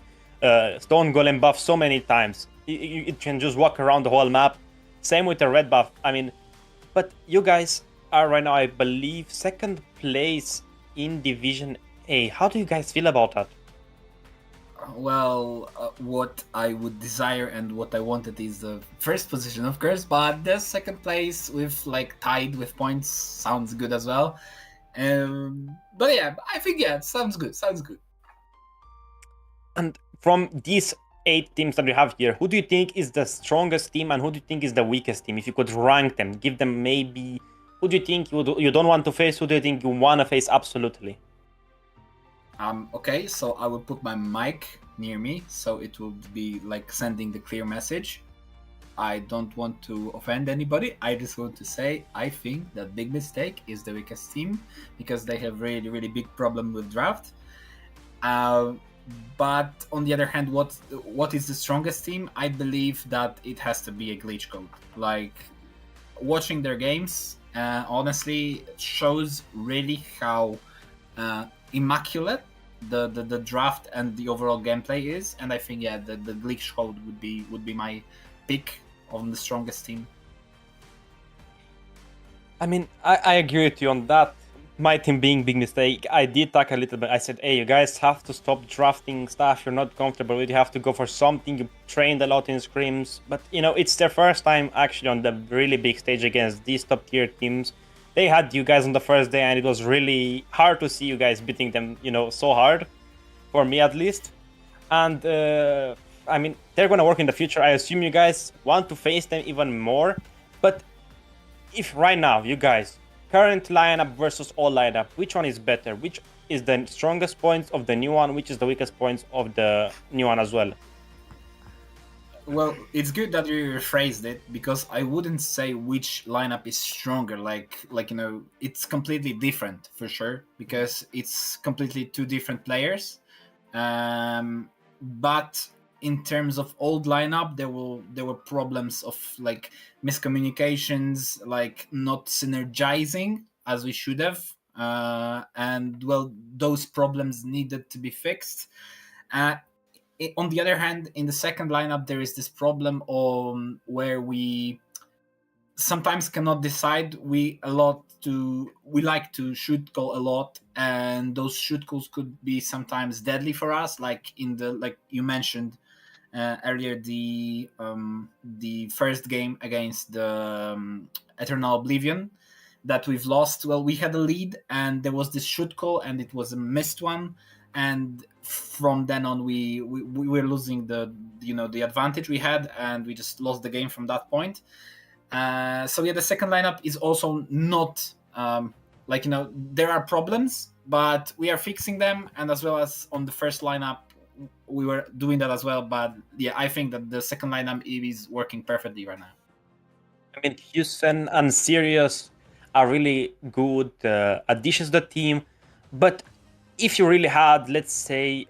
E: Stone Golem buff so many times. You can just walk around the whole map. Same with the red buff. I mean, but you guys are right now, I believe, 2nd place in Division A. How do you guys feel about that?
G: Well, what I would desire and what I wanted is the 1st position, of course, but the 2nd place with tied with points sounds good as well. But yeah, I think sounds good.
E: And from these 8 teams that you have here, who do you think is the strongest team and who do you think is the weakest team? If you could rank them, give them maybe, who do you think you don't want to face, who do you think you want to face absolutely?
G: Okay, so I will put my mic near me, so it will be like sending the clear message. I don't want to offend anybody. I just want to say I think that Big Mistake is the weakest team, because they have really, really big problem with draft. But on the other hand, what is the strongest team? I believe that it has to be a glitch code. Like, watching their games, honestly, shows really how immaculate the draft and the overall gameplay is. And I think the glitch code would be my pick on the strongest team.
E: I mean, I agree with you on that. My team being big mistake, I did talk a little bit. I said, hey, you guys have to stop drafting stuff you're not comfortable with. You have to go for something. You trained a lot in scrims. But, you know, it's their first time actually on the really big stage against these top tier teams. They had you guys on the first day, and it was really hard to see you guys beating them, you know, so hard. For me, at least. And, I mean, they're going to work in the future. I assume you guys want to face them even more. But if right now, you guys, current lineup versus old lineup, which one is better? Which is the strongest points of the new one? Which is the weakest points of the new one as well?
G: Well, it's good that you rephrased it, because I wouldn't say which lineup is stronger. Like you know, it's completely different for sure, because it's completely two different players. But in terms of old lineup, there were problems of like miscommunications, like not synergizing as we should have, and well, those problems needed to be fixed. On the other hand, in the second lineup, there is this problem where we sometimes cannot decide. We like to shoot goal a lot, and those shoot goals could be sometimes deadly for us. Like you mentioned earlier, the first game against the Eternal Oblivion that we've lost. Well, we had a lead, and there was this shoot call, and it was a missed one. And from then on, we were losing the advantage we had, and we just lost the game from that point. So yeah, the second lineup is also not there are problems, but we are fixing them, and as well as on the first lineup, we were doing that as well. But yeah, I think that the second lineup is working perfectly right now.
E: I mean, Houston and Sirius are really good additions to the team, but if you really had, let's say,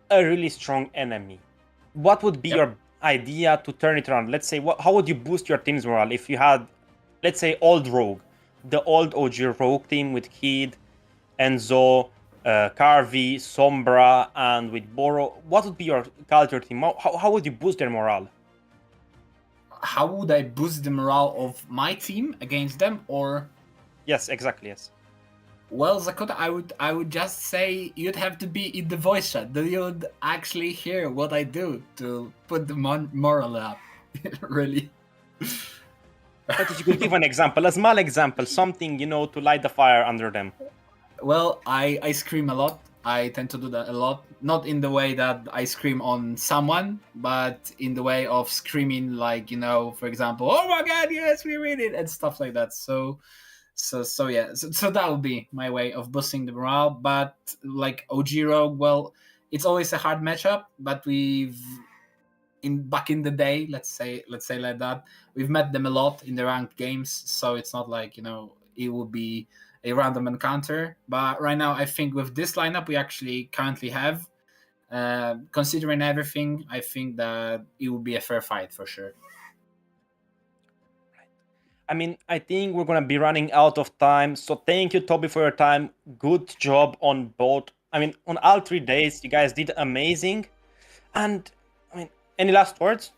E: a really strong enemy, what would be your idea to turn it around? Let's say, how would you boost your team's morale if you had, let's say, old Rogue, the old OG Rogue team with Kid, Enzo, Carvey, Sombra, and with Boro? What would be your culture team? How would you boost their morale?
G: How would I boost the morale of my team against them, or?
E: Yes, exactly, yes.
G: Well, Zakota, I would just say you'd have to be in the voice chat. You'd actually hear what I do to put the moral up. Really.
E: But if you could give an example, a small example, something, to light the fire under them.
G: Well, I scream a lot. I tend to do that a lot. Not in the way that I scream on someone, but in the way of screaming, like, for example, oh my god, yes, we read it, and stuff like that. So that would be my way of boosting the morale. But like OG Rogue, well, it's always a hard matchup, but back in the day, let's say like that, we've met them a lot in the ranked games, so it's not like it would be a random encounter. But right now, I think with this lineup we actually currently have, considering everything, I think that it would be a fair fight for sure.
E: I mean, I think we're going to be running out of time. So thank you, Toby, for your time. Good job on both. I mean, on all 3 days, you guys did amazing. And, I mean, any last words?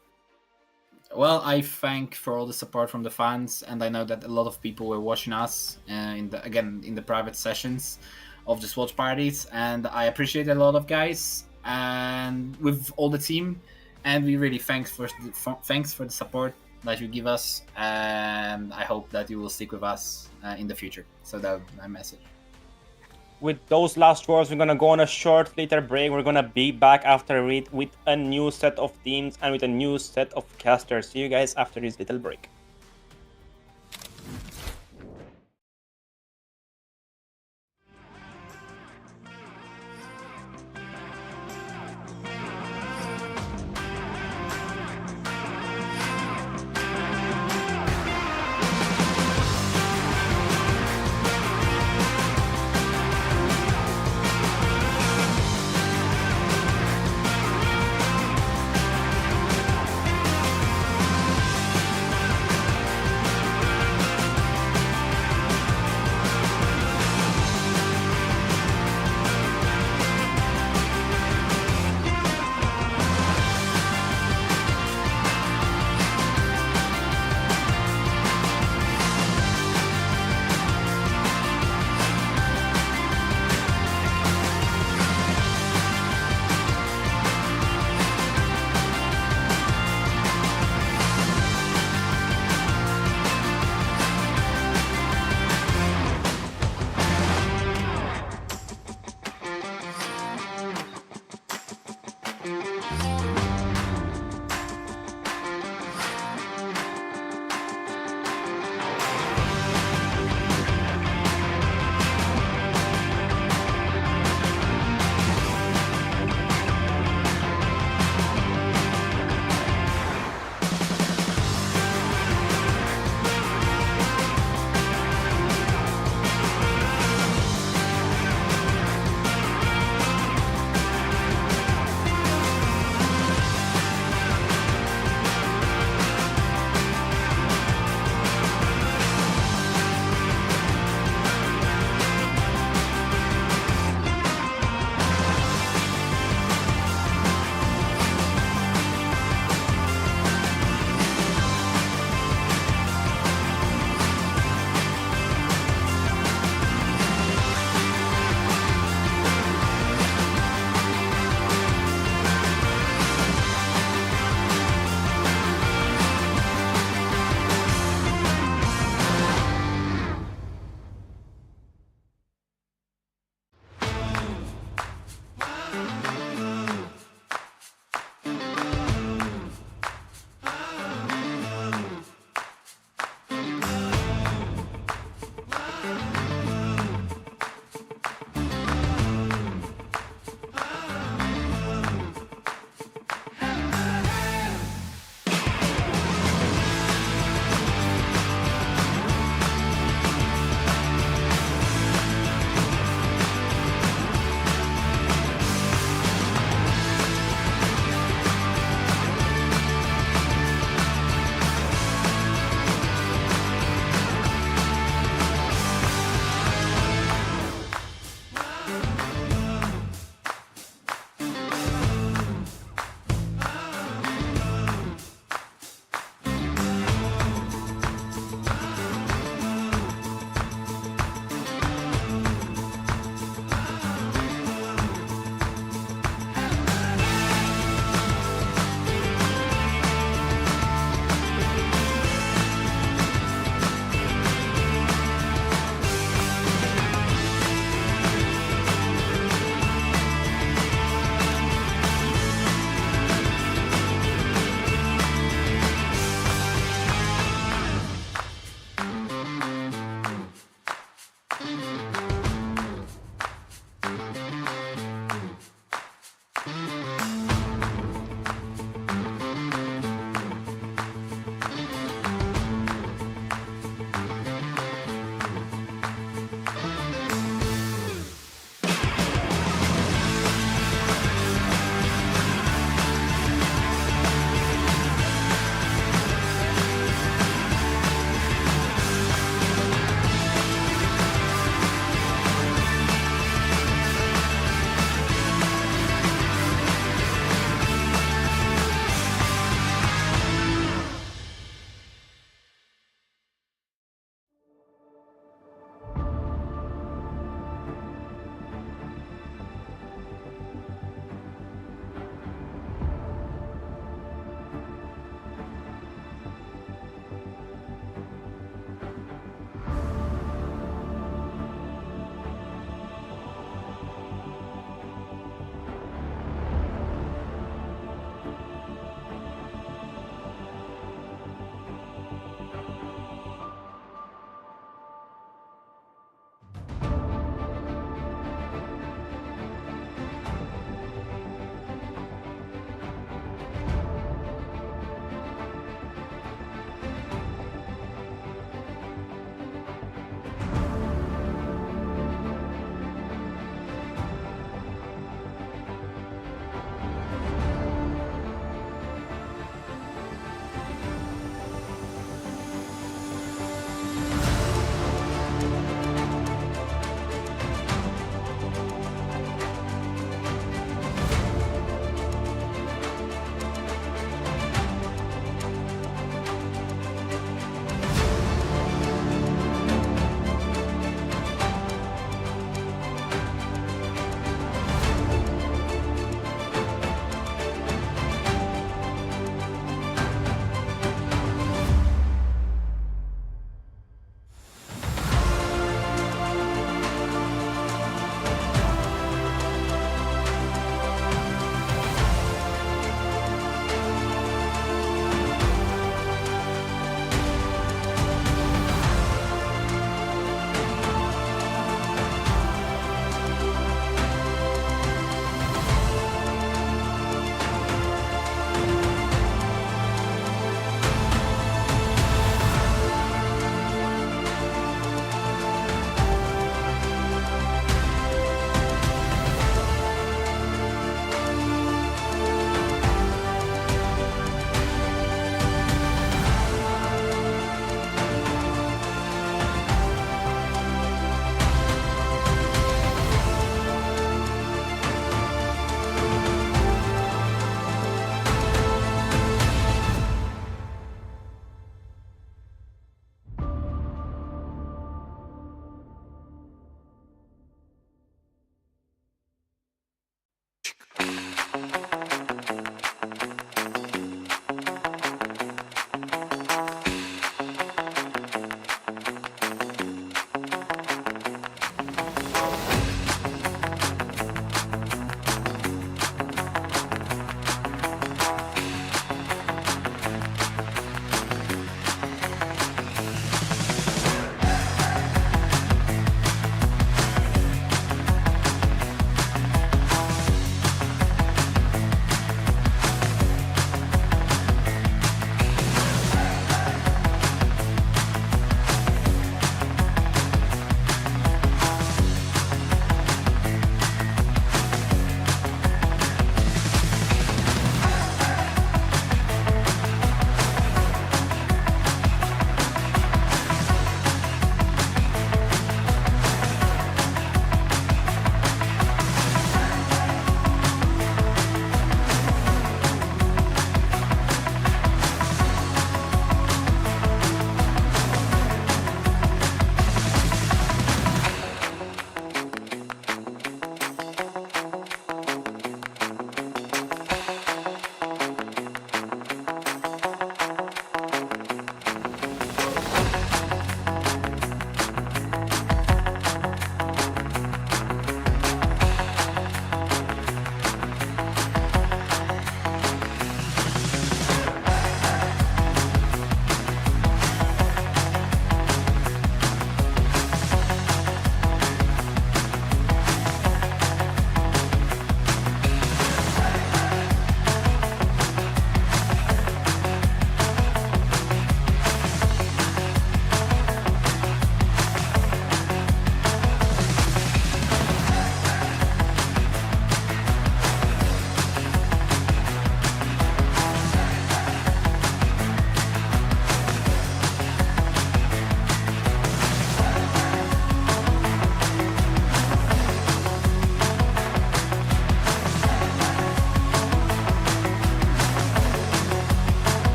G: Well, I thank for all the support from the fans. And I know that a lot of people were watching us in the private sessions of the watch parties. And I appreciate a lot of guys and with all the team. And we really thanks for the support that you give us, and I hope that you will stick with us in the future. So that would be my message.
E: With those last words, we're gonna go on a short later break. We're gonna be back after it with a new set of teams and with a new set of casters. See you guys after this little break.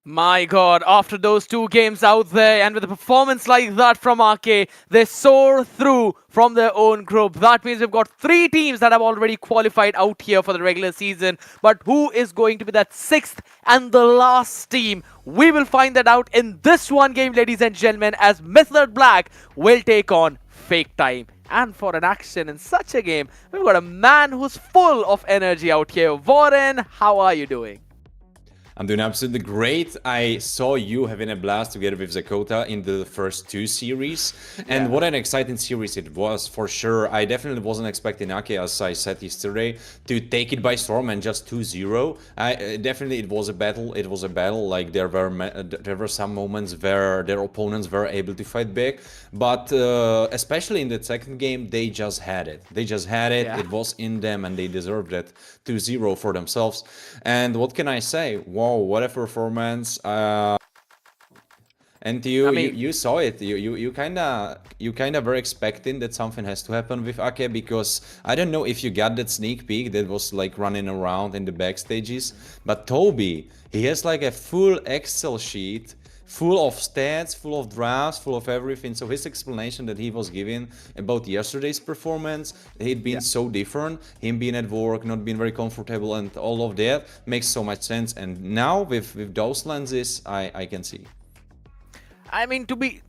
D: My god, after those 2 games out there and with a performance like that from RK, they soar through from their own group. That means we've got 3 teams that have already qualified out here for the regular season. But who is going to be that 6th and the last team? We will find that out in this one game, ladies and gentlemen, as Method Black will take on Fake Time. And for an action in such a game, we've got a man who's full of energy out here. Warren, how are you doing?
H: I'm doing absolutely great. I saw you having a blast together with Zakota in the first 2 series. And what an exciting series it was, for sure. I definitely wasn't expecting Ake, as I said yesterday, to take it by storm and just 2-0. Definitely it was a battle. It was a battle. Like there were some moments where their opponents were able to fight back. But especially in the second game, they just had it. They just had it. Yeah. It was in them and they deserved it. 2-0 for themselves. And what can I say? Wow, what a performance! And you saw it. You kind of were expecting that something has to happen with Ake, because I don't know if you got that sneak peek that was like running around in the backstages. But Toby, he has like a full Excel sheet, full of stats, full of drafts, full of everything. So his explanation that he was giving about yesterday's performance, he'd been so different, him being at work, not being very comfortable, and all of that makes so much sense. And now with those lenses, I can see.
D: I mean, to be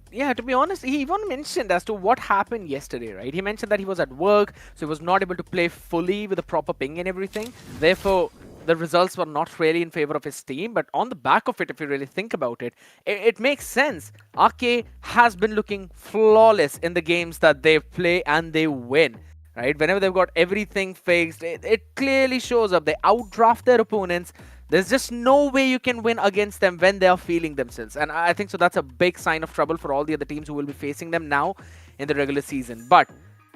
D: honest, he even mentioned as to what happened yesterday, right? He mentioned that he was at work, so he was not able to play fully with the proper ping and everything. Therefore, the results were not really in favor of his team. But on the back of it, if you really think about it, it makes sense. RK has been looking flawless in the games that they play and they win, right? Whenever they've got everything fixed, it clearly shows up. They outdraft their opponents. There's just no way you can win against them when they are feeling themselves. And I think so that's a big sign of trouble for all the other teams who will be facing them now in the regular season. But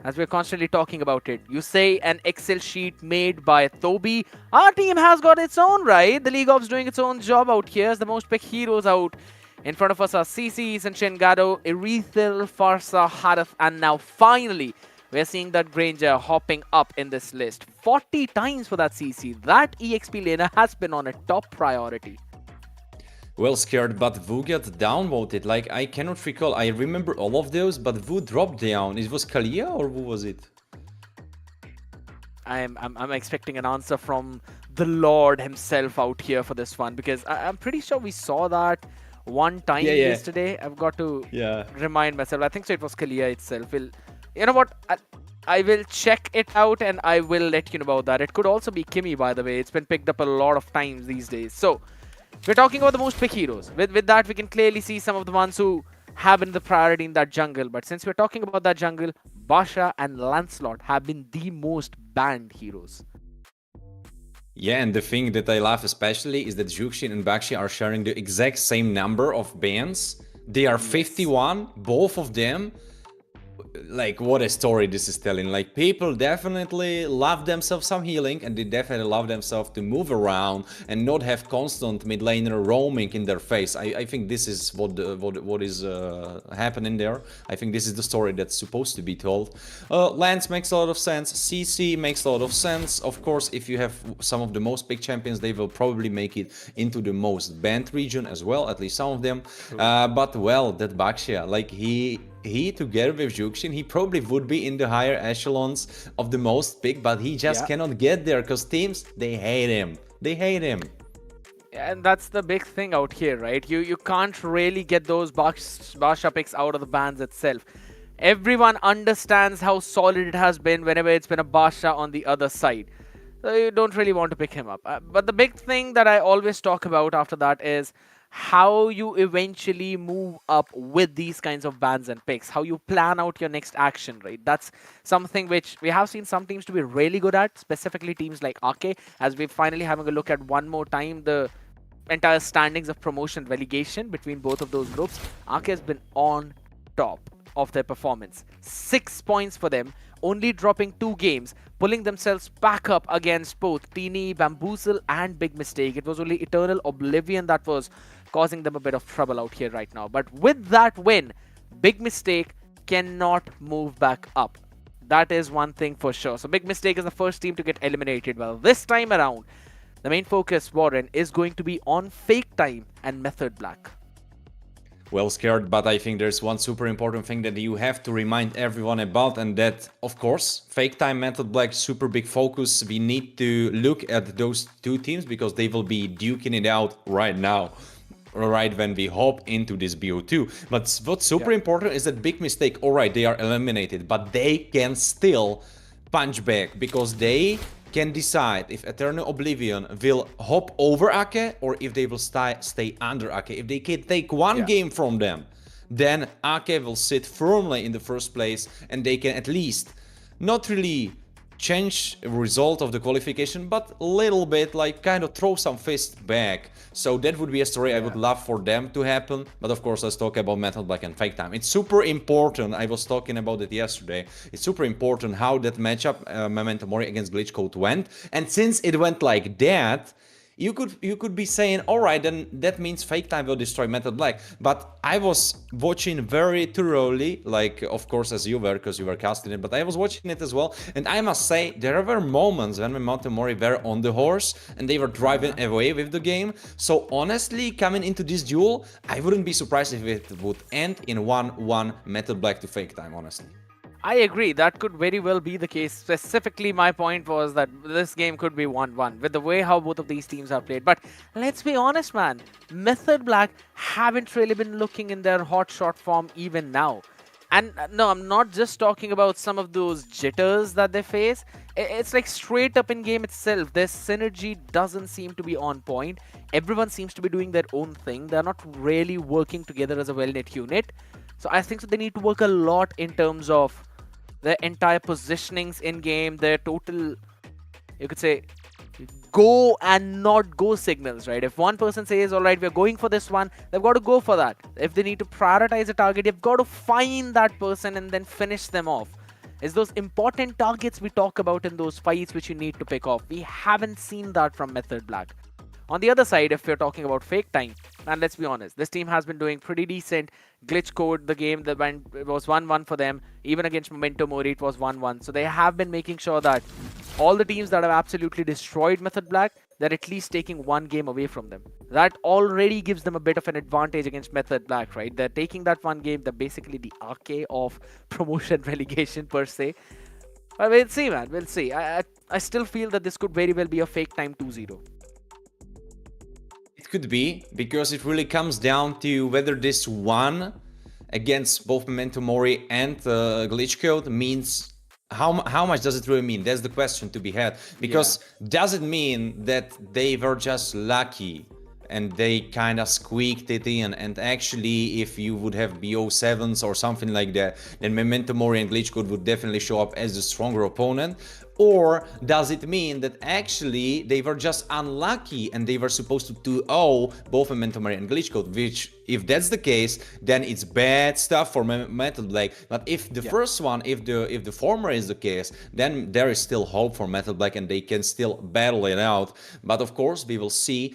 D: as we're constantly talking about it, you say an Excel sheet made by Toby. Our team has got its own, right? The League Of's doing its own job out here as the most picked heroes out. In front of us are CC, Sanchin Gado, Erethel, Farsa, Harith, and now finally, we're seeing that Granger hopping up in this list. 40 times for that CC. That EXP laner has been on a top priority.
H: Well, scared, but Vu got downvoted. Like, I cannot recall. I remember all of those, but Vu dropped down. It was Kalia or who was it?
D: I'm expecting an answer from the Lord himself out here for this one, because I'm pretty sure we saw that one time yesterday. I've got to remind myself. I think so it was Kalia itself. You know what? I will check it out and I will let you know about that. It could also be Kimmy, by the way. It's been picked up a lot of times these days. So, we're talking about the most pick heroes. With that, we can clearly see some of the ones who have been the priority in that jungle. But since we're talking about that jungle, Basha and Lancelot have been the most banned heroes.
H: Yeah, and the thing that I love especially is that Juxin and Bakshi are sharing the exact same number of bans. They are 51, both of them. Like, what a story this is telling. Like, people definitely love themselves some healing, and they definitely love themselves to move around and not have constant mid laner roaming in their face. I think this is what is happening there. I think this is the story that's supposed to be told. Lance makes a lot of sense. CC makes a lot of sense. Of course, if you have some of the most picked champions, they will probably make it into the most banned region as well, at least some of them. But well, that Bakshia, like he together with Juxin, he probably would be in the higher echelons of the most picked, but he just cannot get there because teams, they hate him. They hate him.
D: And that's the big thing out here, right? You can't really get those Basha picks out of the bans itself. Everyone understands how solid it has been whenever it's been a Basha on the other side. So you don't really want to pick him up. But the big thing that I always talk about after that is how you eventually move up with these kinds of bans and picks, how you plan out your next action, right? That's something which we have seen some teams to be really good at, specifically teams like RK, as we're finally having a look at one more time the entire standings of promotion relegation between both of those groups. RK has been on top of their performance. 6 points for them, only dropping 2 games, pulling themselves back up against both Teeny, Bamboozle and Big Mistake. It was only Eternal Oblivion that was causing them a bit of trouble out here right now. But with that win, Big Mistake cannot move back up. That is one thing for sure. So Big Mistake is the first team to get eliminated. Well, this time around, the main focus, Warren, is going to be on Fake Time and Method Black.
H: Well scared, but I think there's one super important thing that you have to remind everyone about, and that, of course, Fake Time, Method Black, super big focus. We need to look at those two teams because they will be duking it out right now, right when we hop into this BO2. But what's super important is that big mistake. All right, they are eliminated, but they can still punch back because they can decide if Eternal Oblivion will hop over Ake or if they will stay under Ake. If they can take one game from them, then Ake will sit firmly in the first place and they can at least not really change the result of the qualification, but a little bit, like, kind of throw some fist back. So that would be a story I would love for them to happen. But of course, let's talk about Method Black and Fake Time. It's super important. I was talking about it yesterday. It's super important how that matchup, Memento Mori against Glitch Code, went. And since it went like that, you could be saying, all right, then that means Fake Time will destroy Method Black. But I was watching very thoroughly, like, of course, as you were, because you were casting it, but I was watching it as well. And I must say, there were moments when Memento Mori were on the horse and they were driving away with the game. So honestly, coming into this duel, I wouldn't be surprised if it would end in 1-1 Method Black to Fake Time, honestly.
D: I agree, that could very well be the case. Specifically, my point was that this game could be 1-1 with the way how both of these teams are played. But let's be honest, man, Method Black haven't really been looking in their hot shot form even now. And no, I'm not just talking about some of those jitters that they face. It's like straight up in game itself, their synergy doesn't seem to be on point. Everyone seems to be doing their own thing. They're not really working together as a well-knit unit. So I think so they need to work a lot in terms of their entire positionings in game, their total, you could say, go and not go signals, right? If one person says, all right, we're going for this one, they've got to go for that. If they need to prioritize a target, you've got to find that person and then finish them off. It's those important targets we talk about in those fights which you need to pick off. We haven't seen that from Method Black. On the other side, if we're talking about Fake Time, and let's be honest, this team has been doing pretty decent. Glitch Code, the game that went, it was 1-1 for them. Even against Memento Mori, it was 1-1. So they have been making sure that all the teams that have absolutely destroyed Method Black, they're at least taking one game away from them. That already gives them a bit of an advantage against Method Black, right? They're taking that one game. They're basically the Ake of promotion relegation per se. But we'll see, man. We'll see. I still feel that this could very well be a Fake Time 2-0.
H: It could be, because it really comes down to whether this one against both Memento Mori and Glitch Code means how much does it really mean? That's the question to be had. Because does it mean that they were just lucky and they kind of squeaked it in, and actually if you would have BO7s or something like that, then Memento Mori and Glitch Code would definitely show up as the stronger opponent? Or does it mean that actually they were just unlucky and they were supposed to 2-0 both Memento Mori and Glitch Code, which, if that's the case, then it's bad stuff for Method Black. But if the first one, if the former is the case, then there is still hope for Method Black and they can still battle it out. But of course, we will see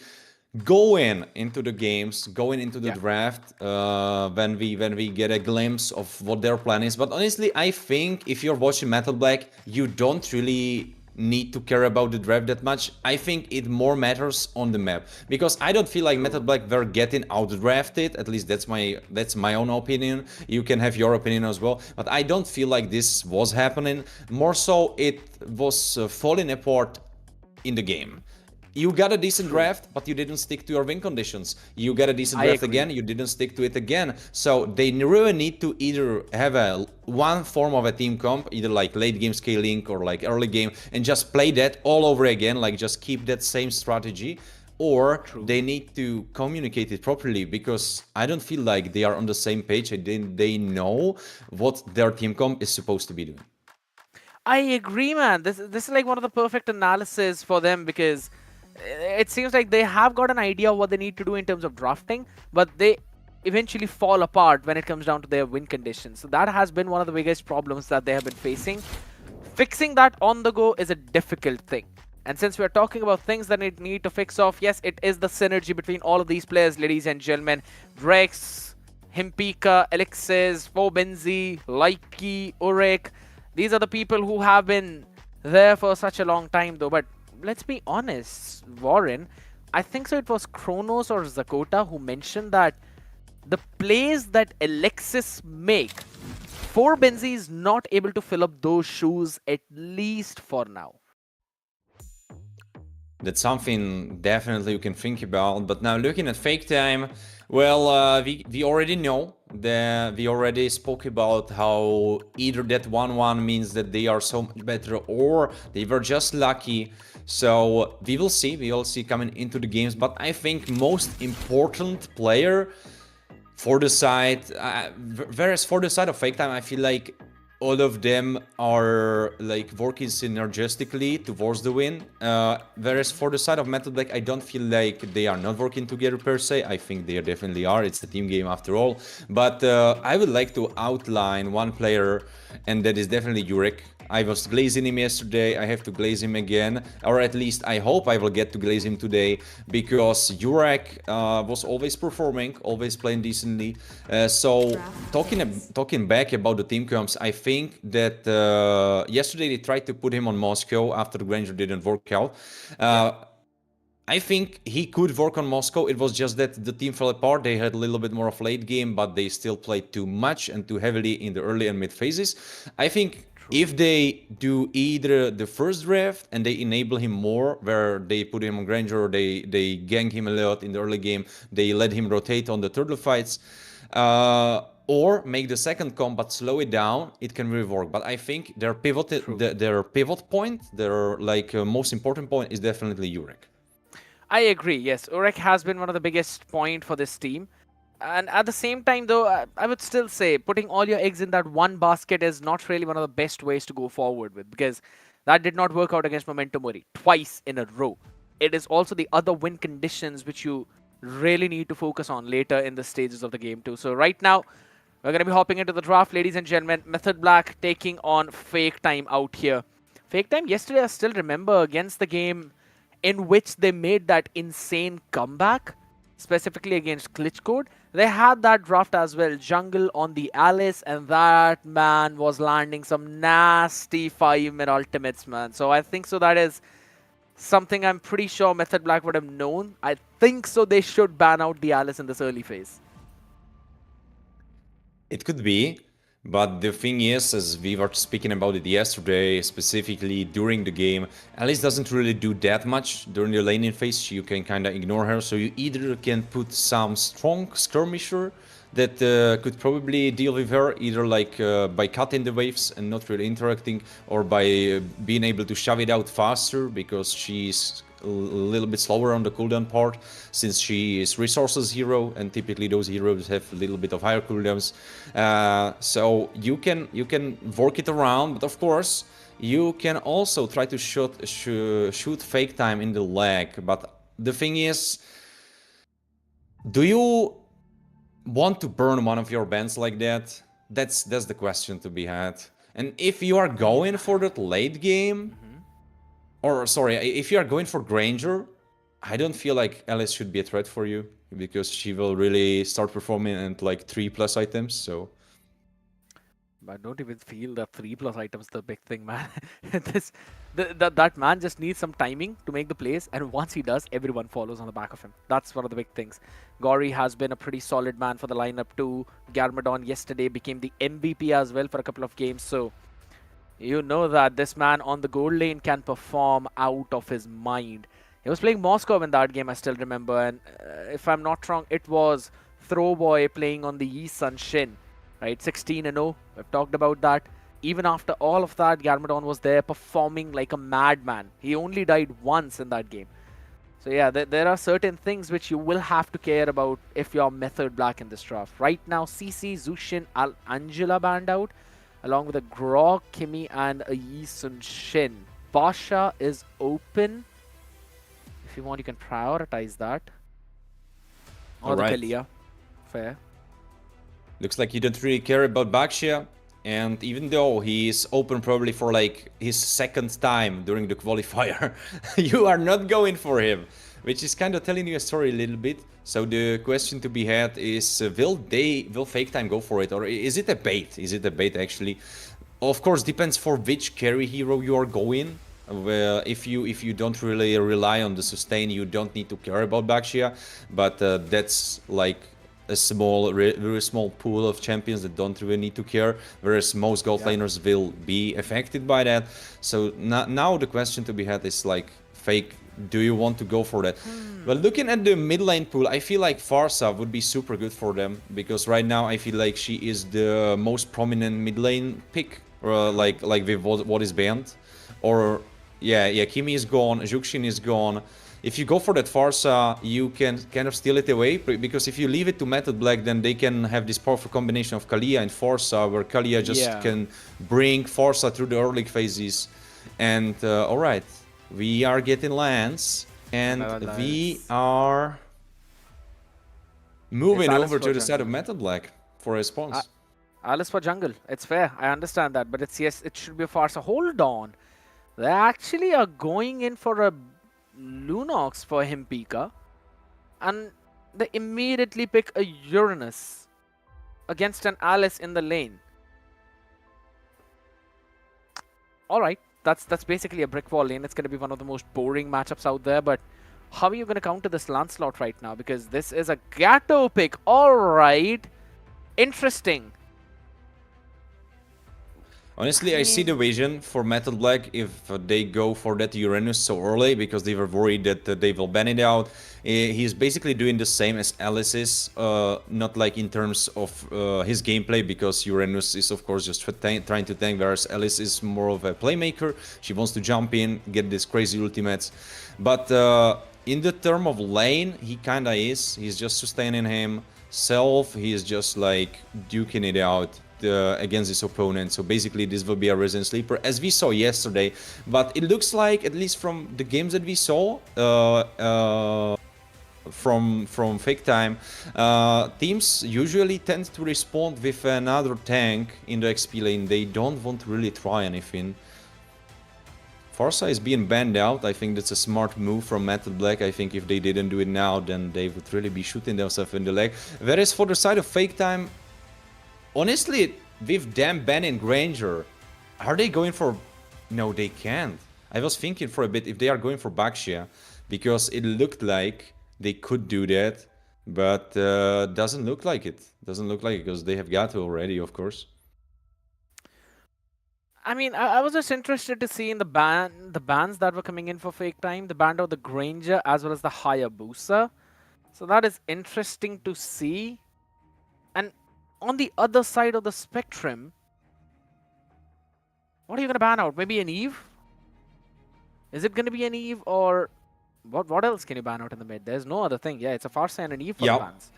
H: going into the games, going into the draft, when we get a glimpse of what their plan is. But honestly, I think if you're watching Method Black, you don't really need to care about the draft that much. I think it more matters on the map, because I don't feel like Method Black were getting out-drafted. At least that's my own opinion. You can have your opinion as well, but I don't feel like this was happening. More so, it was falling apart in the game. You got a decent draft, but you didn't stick to your win conditions. You got a decent draft again, you didn't stick to it again. So they really need to either have one form of a team comp, either like late game scaling or like early game, and just play that all over again, like just keep that same strategy. Or they need to communicate it properly, because I don't feel like they are on the same page. They know what their team comp is supposed to be doing.
D: I agree, man. This is like one of the perfect analysis for them, because it seems like they have got an idea of what they need to do in terms of drafting, but they eventually fall apart when it comes down to their win conditions. So that has been one of the biggest problems that they have been facing. Fixing that on the go is a difficult thing. And since we're talking about things that need to fix off, yes, it is the synergy between all of these players, ladies and gentlemen. Drex, Himpika, Elixis, Fobenzi, Laiki, Urek. These are the people who have been there for such a long time, though. But let's be honest, Warren, I think so it was Kronos or Zakota who mentioned that the plays that Alexis make, 4Benzi is not able to fill up those shoes, at least for now.
H: That's something definitely you can think about. But now looking at fake time, well, we already know that we already spoke about how either that 1-1 means that they are so much better or they were just lucky. So we will see coming into the games. But I think most important player for the side, whereas for the side of fake time, I feel like all of them are like working synergistically towards the win. Whereas for the side of Metal Black, I don't feel like they are not working together per se. I think they definitely are. It's a team game after all. But I would like to outline one player, and that is definitely Jurek. I was glazing him yesterday, I have to glaze him again, or at least I hope I will get to glaze him today, because Jurek was always performing, always playing decently. So talking back about the team comps, I think that yesterday they tried to put him on Moscow after the Granger didn't work out. I think he could work on Moscow. It was just that the team fell apart. They had a little bit more of late game, but they still played too much and too heavily in the early and mid phases. I think if they do either the first draft and they enable him more, where they put him on Granger or they gang him a lot in the early game, they let him rotate on the turtle fights, or make the second comp but slow it down, it can really work. But I think their pivot point, their like most important point is definitely Jurek.
D: I agree, yes. Urek has been one of the biggest point for this team. And at the same time, though, I would still say putting all your eggs in that one basket is not really one of the best ways to go forward with, because that did not work out against Momentum Mori twice in a row. It is also the other win conditions which you really need to focus on later in the stages of the game too. So right now, we're going to be hopping into the draft, ladies and gentlemen. Method Black taking on Fake Time out here. Fake Time yesterday, I still remember against the game in which they made that insane comeback, specifically against Glitch Code. They had that draft as well, Jungle on the Alice, and that man was landing some nasty 5-minute ultimates, man. So I think so that is something I'm pretty sure Method Black would have known. I think so they should ban out the Alice in this early phase.
H: It could be. But the thing is, as we were speaking about it yesterday, specifically during the game, Alice doesn't really do that much during the laning phase. You can kind of ignore her, so you either can put some strong skirmisher that could probably deal with her, either like by cutting the waves and not really interacting, or by being able to shove it out faster, because she's a little bit slower on the cooldown part, since she is resources hero, and typically those heroes have a little bit of higher cooldowns. So you can work it around, but of course you can also try to shoot Fake Time in the leg. But the thing is, do you want to burn one of your bands like that? That's the question to be had. And if you are going for that late game, or sorry, if you are going for Granger, I don't feel like Alice should be a threat for you, because she will really start performing at like 3+ items, so...
D: I don't even feel that 3+ items the big thing, man. That man just needs some timing to make the plays, and once he does, everyone follows on the back of him. That's one of the big things. Gori has been a pretty solid man for the lineup too. Garmadon yesterday became the MVP as well for a couple of games, so you know that this man on the gold lane can perform out of his mind. He was playing Moscow in that game, I still remember, and if I'm not wrong, it was Throwboy playing on the Yi Sun Shin, right? 16-0. We've talked about that. Even after all of that, Garmadon was there performing like a madman. He only died once in that game. So yeah, there are certain things which you will have to care about if you're Method Black in this draft. Right now, CC, Zushin, Angela banned out, along with a Grog, Kimi, and a Yi Sun Shin. Basha is open. If you want, you can prioritize that. Or the Kalia. Fair.
H: Looks like you don't really care about Baxia. And even though he is open probably for like his second time during the qualifier, you are not going for him, which is kind of telling you a story a little bit. So the question to be had is, will Fake Time go for it, or is it a bait? Is it a bait actually? Of course, depends for which carry hero you are going. If you don't really rely on the sustain, you don't need to care about Baxia, but that's like a very small pool of champions that don't really need to care, whereas most gold laners will be affected by that. So now the question to be had is like, Fake, do you want to go for that? Well, looking at the mid lane pool, I feel like Farsa would be super good for them, because right now I feel like she is the most prominent mid lane pick, like with what is banned. Or yeah, Kimi is gone, Juxin is gone. If you go for that Farsa, you can kind of steal it away, because if you leave it to Method Black, then they can have this powerful combination of Kalia and Farsa, where Kalia just can bring Farsa through the early phases. And alright, we are getting lands, and we are moving over to the side of Method Black for a response.
D: Alice for jungle. It's fair. I understand that. But it's, yes, it should be a Farsa. Hold on. They actually are going in for a Lunox for him, Pika. And they immediately pick a Uranus against an Alice in the lane. Alright. That's basically a brick wall lane. It's going to be one of the most boring matchups out there. But how are you going to counter this Lancelot right now? Because this is a Gato pick. Alright. Interesting.
H: Honestly, I see the vision for Method Black if they go for that Uranus so early, because they were worried that they will ban it out. He's basically doing the same as Alice is, not like in terms of his gameplay, because Uranus is of course just trying to tank, whereas Alice is more of a playmaker. She wants to jump in, get these crazy ultimates. But in the term of lane, he kinda is. He's just sustaining himself. He is just like duking it out against his opponent. So basically this will be a Resident Sleeper, as we saw yesterday. But it looks like, at least from the games that we saw from Fake Time, teams usually tend to respond with another tank in the XP lane. They don't want to really try anything. Farsa is being banned out. I think that's a smart move from Method Black. I think if they didn't do it now, then they would really be shooting themselves in the leg. Whereas for the side of Fake Time, honestly, with them banning Granger, are they going for... No, they can't. I was thinking for a bit if they are going for Baxia, because it looked like they could do that, but doesn't look like it. Doesn't look like it, because they have Gato already, of course.
D: I mean, I was just interested to see in the bans that were coming in for Fake Time. The ban of the Granger as well as the Hayabusa. So that is interesting to see. And on the other side of the spectrum, what are you going to ban out? Maybe an Eve? Is it going to be an Eve, or what else can you ban out in the mid? There's no other thing. Yeah, it's a Farsa and an Eve for the bans.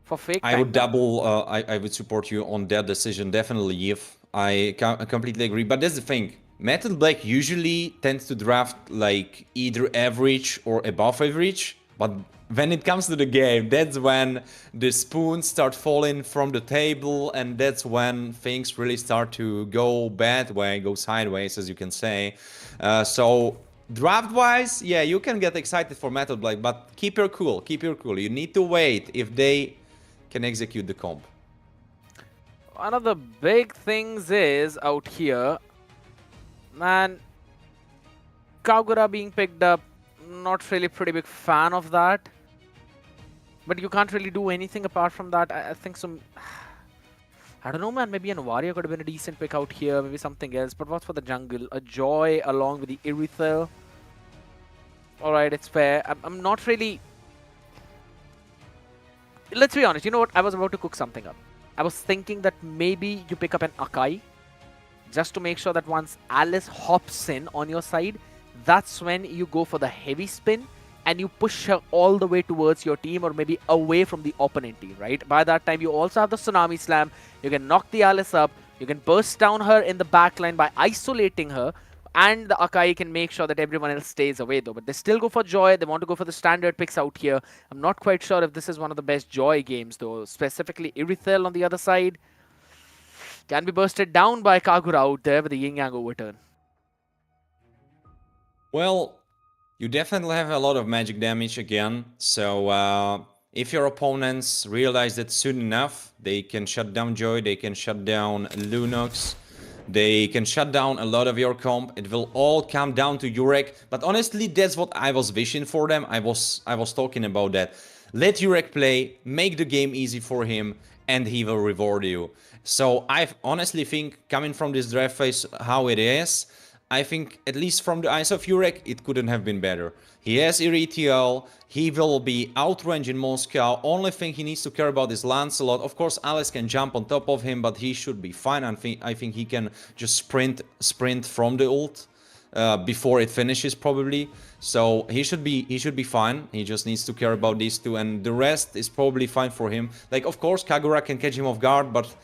D: For Fake Time.
H: I would double, I would support you on that decision, definitely Eve. I completely agree, but that's the thing. Method Black usually tends to draft like either average or above average, but when it comes to the game, that's when the spoons start falling from the table, and that's when things really start to go bad way, go sideways, as you can say. So draft-wise, yeah, you can get excited for Method Black, but keep your cool, keep your cool. You need to wait if they can execute the comp.
D: One of the big things is out here, man, Kagura being picked up, not really pretty big fan of that. But you can't really do anything apart from that. I think some... I don't know, man. Maybe an Warrior could have been a decent pick out here. Maybe something else. But what's for the jungle? A Joy along with the Irithel. Alright, it's fair. I'm not really... Let's be honest. You know what? I was about to cook something up. I was thinking that maybe you pick up an Akai, just to make sure that once Alice hops in on your side, that's when you go for the heavy spin and you push her all the way towards your team, or maybe away from the opponent team, right? By that time, you also have the Tsunami Slam. You can knock the Alice up. You can burst down her in the backline by isolating her. And the Akai can make sure that everyone else stays away, though. But they still go for Joy. They want to go for the standard picks out here. I'm not quite sure if this is one of the best Joy games, though. Specifically, Irithel on the other side can be bursted down by Kagura out there with the Yin-Yang overturn.
H: Well, you definitely have a lot of magic damage again. So if your opponents realize that soon enough, they can shut down Joy, they can shut down Lunox. They can shut down a lot of your comp. It will all come down to Jurek. But honestly, that's what I was wishing for them. I was talking about that. Let Jurek play, make the game easy for him, and he will reward you. So I honestly think, coming from this draft phase, how it is, I think, at least from the eyes of Jurek, it couldn't have been better. He has ETL, he will be outrange in Moscow. Only thing he needs to care about is Lancelot. Of course, Alice can jump on top of him, but he should be fine. I think he can just sprint from the ult before it finishes, probably. So he should be fine. He just needs to care about these two, and the rest is probably fine for him. Like, of course, Kagura can catch him off guard, but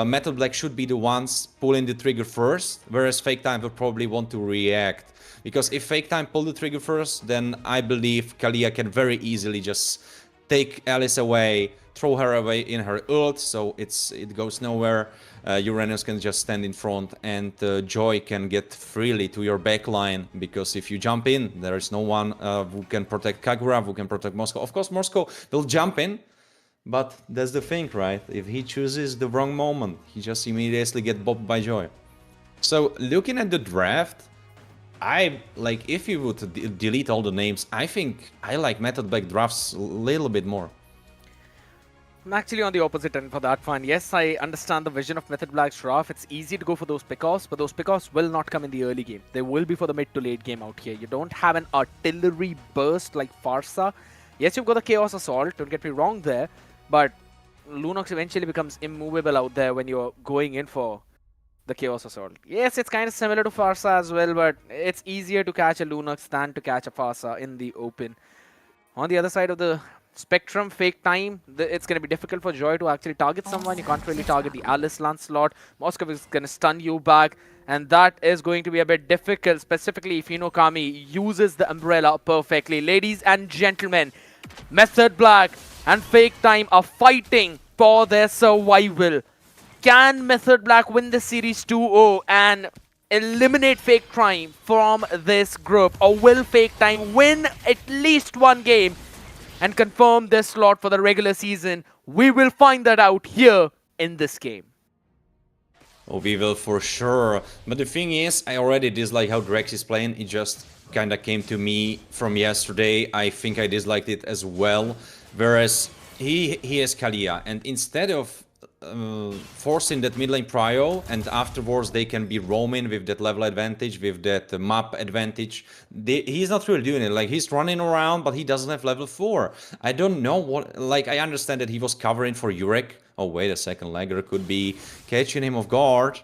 H: Metal Black should be the ones pulling the trigger first, whereas Fake Time will probably want to react. Because if Fake Time pull the trigger first, then I believe Kalia can very easily just take Alice away, throw her away in her ult, so it goes nowhere. Uranus can just stand in front, and Joy can get freely to your backline, because if you jump in, there is no one who can protect Kagura, who can protect Moscow. Of course, Moscow will jump in, but that's the thing, right? If he chooses the wrong moment, he just immediately get bopped by Joy. So, looking at the draft, if you would delete all the names, I think I like Method Black drafts a little bit more.
D: I'm actually on the opposite end for that one. Yes, I understand the vision of Method Black's draft. It's easy to go for those pickoffs, but those pickoffs will not come in the early game. They will be for the mid to late game out here. You don't have an artillery burst like Farsa. Yes, you've got the Chaos Assault, don't get me wrong there, but Lunox eventually becomes immovable out there when you're going in for the Chaos Assault. Yes, it's kind of similar to Farsa as well, but it's easier to catch a Lunox than to catch a Farsa in the open. On the other side of the spectrum, Fake Time, it's going to be difficult for Joy to actually target someone. You can't really target the Alice Lancelot. Moscow is going to stun you back, and that is going to be a bit difficult, specifically if Hinokami uses the umbrella perfectly. Ladies and gentlemen, Method Black and Fake Time are fighting for their survival. Can Method Black win the series 2-0 and eliminate Fake Time from this group? Or will Fake Time win at least one game and confirm their slot for the regular season? We will find that out here in this game.
H: Oh, we will for sure. But the thing is, I already dislike how Drex is playing. It just kind of came to me from yesterday. I think I disliked it as well. Whereas he has Kalia, and instead of forcing that mid lane prio, and afterwards they can be roaming with that level advantage, with that map advantage, he's not really doing it. Like, he's running around, but he doesn't have level 4. I don't know what, like, I understand that he was covering for Jurek. Oh, wait a second, Lager could be catching him off guard.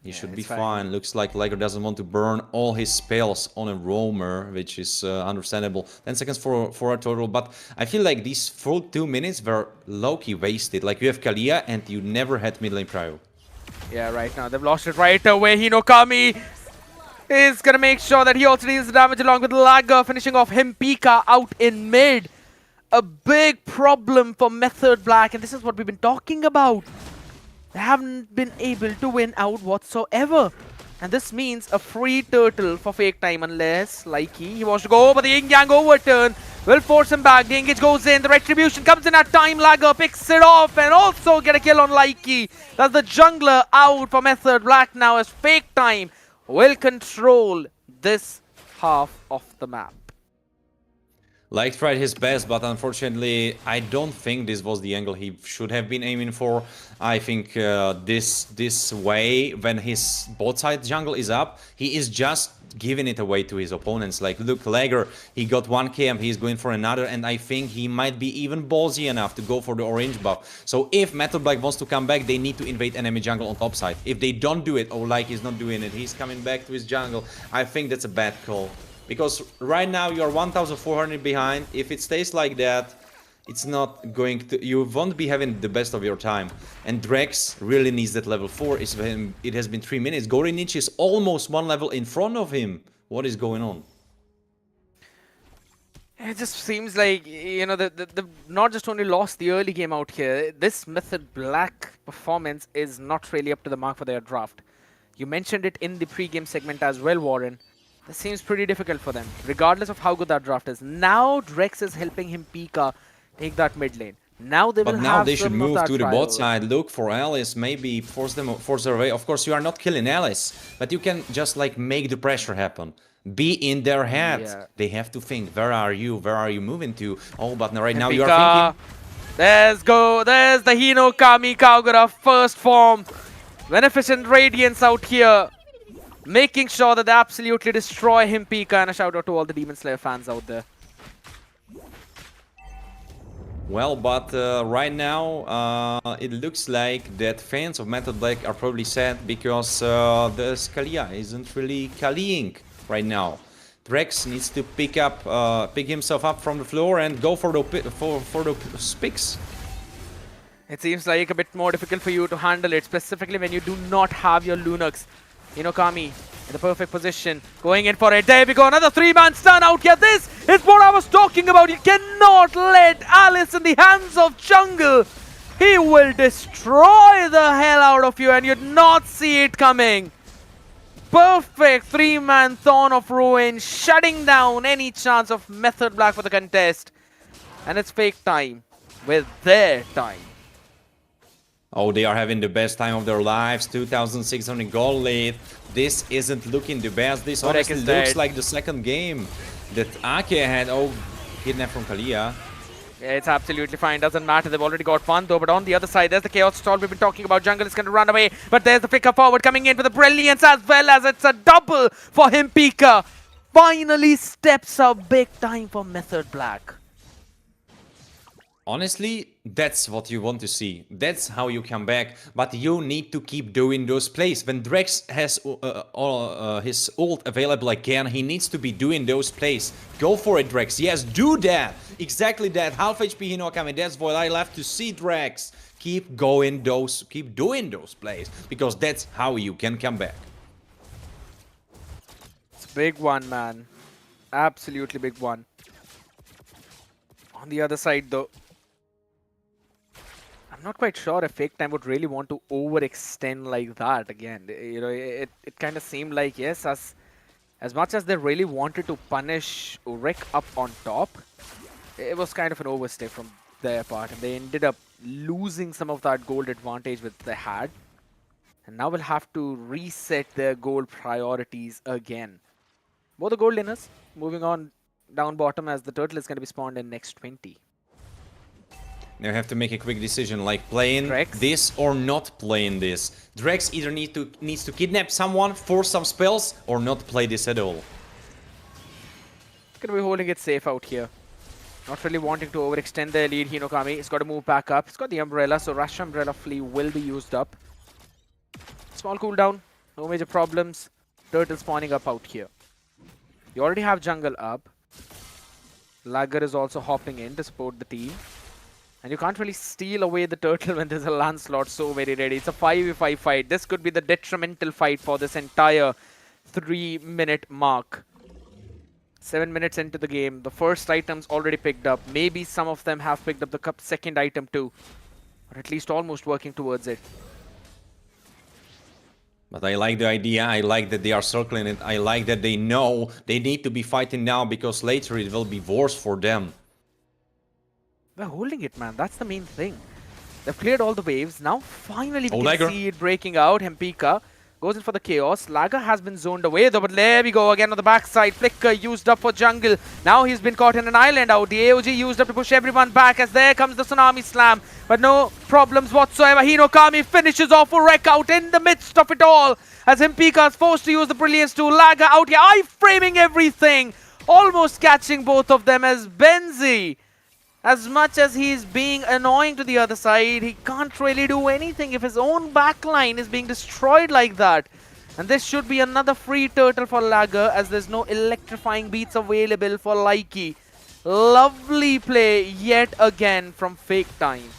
H: He should be fine. Looks like Lager doesn't want to burn all his spells on a roamer, which is understandable. 10 seconds for a total, but I feel like these full 2 minutes were low-key wasted. Like, you have Kalia and you never had mid lane prio.
D: Yeah, right now they've lost it right away. Hinokami is gonna make sure that he also deals the damage along with Lager, finishing off him Pika out in mid. A big problem for Method Black, and this is what we've been talking about. They haven't been able to win out whatsoever. And this means a free turtle for Fake Time, unless Likey, he wants to go over the Yin Yang overturn. Will force him back. The engage goes in. The retribution comes in at time. Lager picks it off and also get a kill on Likey. That's the jungler out for Method Black now, as Fake Time will control this half of the map.
H: Like, tried his best, but unfortunately, I don't think this was the angle he should have been aiming for. I think this way, when his bot side jungle is up, he is just giving it away to his opponents. Like, look, Lager, he got 1 KM, he's going for another, and I think he might be even ballsy enough to go for the orange buff. So if Metal Black wants to come back, they need to invade enemy jungle on top side. If they don't do it, or like he's not doing it, he's coming back to his jungle, I think that's a bad call. Because right now you're 1,400 behind. If it stays like that, it's not going to... You won't be having the best of your time. And Drex really needs that level 4. It has been 3 minutes. Gorinich is almost 1 level in front of him. What is going on?
D: It just seems like, you know, they've not just only lost the early game out here. This Method Black performance is not really up to the mark for their draft. You mentioned it in the pre-game segment as well, Warren. This seems pretty difficult for them, regardless of how good that draft is. Now Drex is helping him Pika take that mid lane. Now they will
H: But now
D: have
H: they should
D: some of
H: move
D: that
H: to the bot
D: trial.
H: side, look for Alice, maybe force their way. Of course, you are not killing Alice, but you can just like make the pressure happen. Be in their head.
D: Yeah.
H: They have to think, where are you? Where are you moving to? Oh, but right now you are thinking.
D: There's the Hinokami Kagura first form. Beneficent Radiance out here. Making sure that they absolutely destroy him, Pika, and a shout out to all the Demon Slayer fans out there.
H: Well, but right now it looks like that fans of Metal Black are probably sad because the Scalia isn't really Kaliing right now. Drex needs to pick himself up from the floor and go for the picks.
D: It seems like a bit more difficult for you to handle it, specifically when you do not have your Lunox. Hinokami in the perfect position, going in for it. There we go, another 3-man stun out here. This is what I was talking about. You cannot let Alice in the hands of Jungle. He will destroy the hell out of you and you'd not see it coming. Perfect 3-man Thorn of Ruin, shutting down any chance of Method Black for the contest. And it's fake time with their time.
H: Oh, they are having the best time of their lives. 2,600 gold lead. This isn't looking the best. This honestly looks like the second game that Ake had. Oh, kidnapped from Kalia.
D: Yeah, it's absolutely fine. Doesn't matter. They've already got one though. But on the other side, there's the Chaos Stall we've been talking about. Jungle is going to run away. But there's the flicker forward coming in with the brilliance as well as it's a double for him. Pika finally steps up big time for Method Black.
H: Honestly, that's what you want to see. That's how you come back. But you need to keep doing those plays. When Drex has his ult available again, he needs to be doing those plays. Go for it, Drex. Yes, do that. Exactly that. Half HP Hinokami. That's what I love to see, Drex. Keep doing those plays. Because that's how you can come back.
D: It's a big one, man. Absolutely big one. On the other side, though, I'm not quite sure if Fake Time would really want to overextend like that again. You know, it kind of seemed like, yes, as much as they really wanted to punish Rick up on top, it was kind of an overstay from their part. And they ended up losing some of that gold advantage which they had. And now we'll have to reset their gold priorities again. Both the gold winners moving on down bottom as the turtle is going to be spawned in next 20.
H: Now you have to make a quick decision, like playing this or not playing this. Drex either needs to kidnap someone, force some spells, or not play this at all.
D: Gonna be holding it safe out here. Not really wanting to overextend their lead. Hinokami has got to move back up. He's got the Umbrella, so Rush Umbrella Flea will be used up. Small cooldown, no major problems. Turtle spawning up out here. You already have Jungle up. Lagger is also hopping in to support the team. And you can't really steal away the turtle when there's a Lancelot so very ready. It's a 5v5 fight. This could be the detrimental fight for this entire 3-minute mark. 7 minutes into the game. The first item's already picked up. Maybe some of them have picked up the second item too. Or at least almost working towards it.
H: But I like the idea. I like that they are circling it. I like that they know they need to be fighting now because later it will be worse for them.
D: They're holding it, man. That's the main thing. They've cleared all the waves. Now, finally, we can see it breaking out. Hempika goes in for the Chaos. Lager has been zoned away, though, but there we go. Again on the backside. Flicker used up for Jungle. Now he's been caught in an island out. The AOG used up to push everyone back as there comes the Tsunami Slam. But no problems whatsoever. Hinokami finishes off a wreck out in the midst of it all. As Hempika is forced to use the Brilliance to Lager out here. I-framing everything. Almost catching both of them as Benzi. As much as he's being annoying to the other side, he can't really do anything if his own backline is being destroyed like that. And this should be another free turtle for Lager as there's no electrifying beats available for Likey. Lovely play yet again from Fake Time.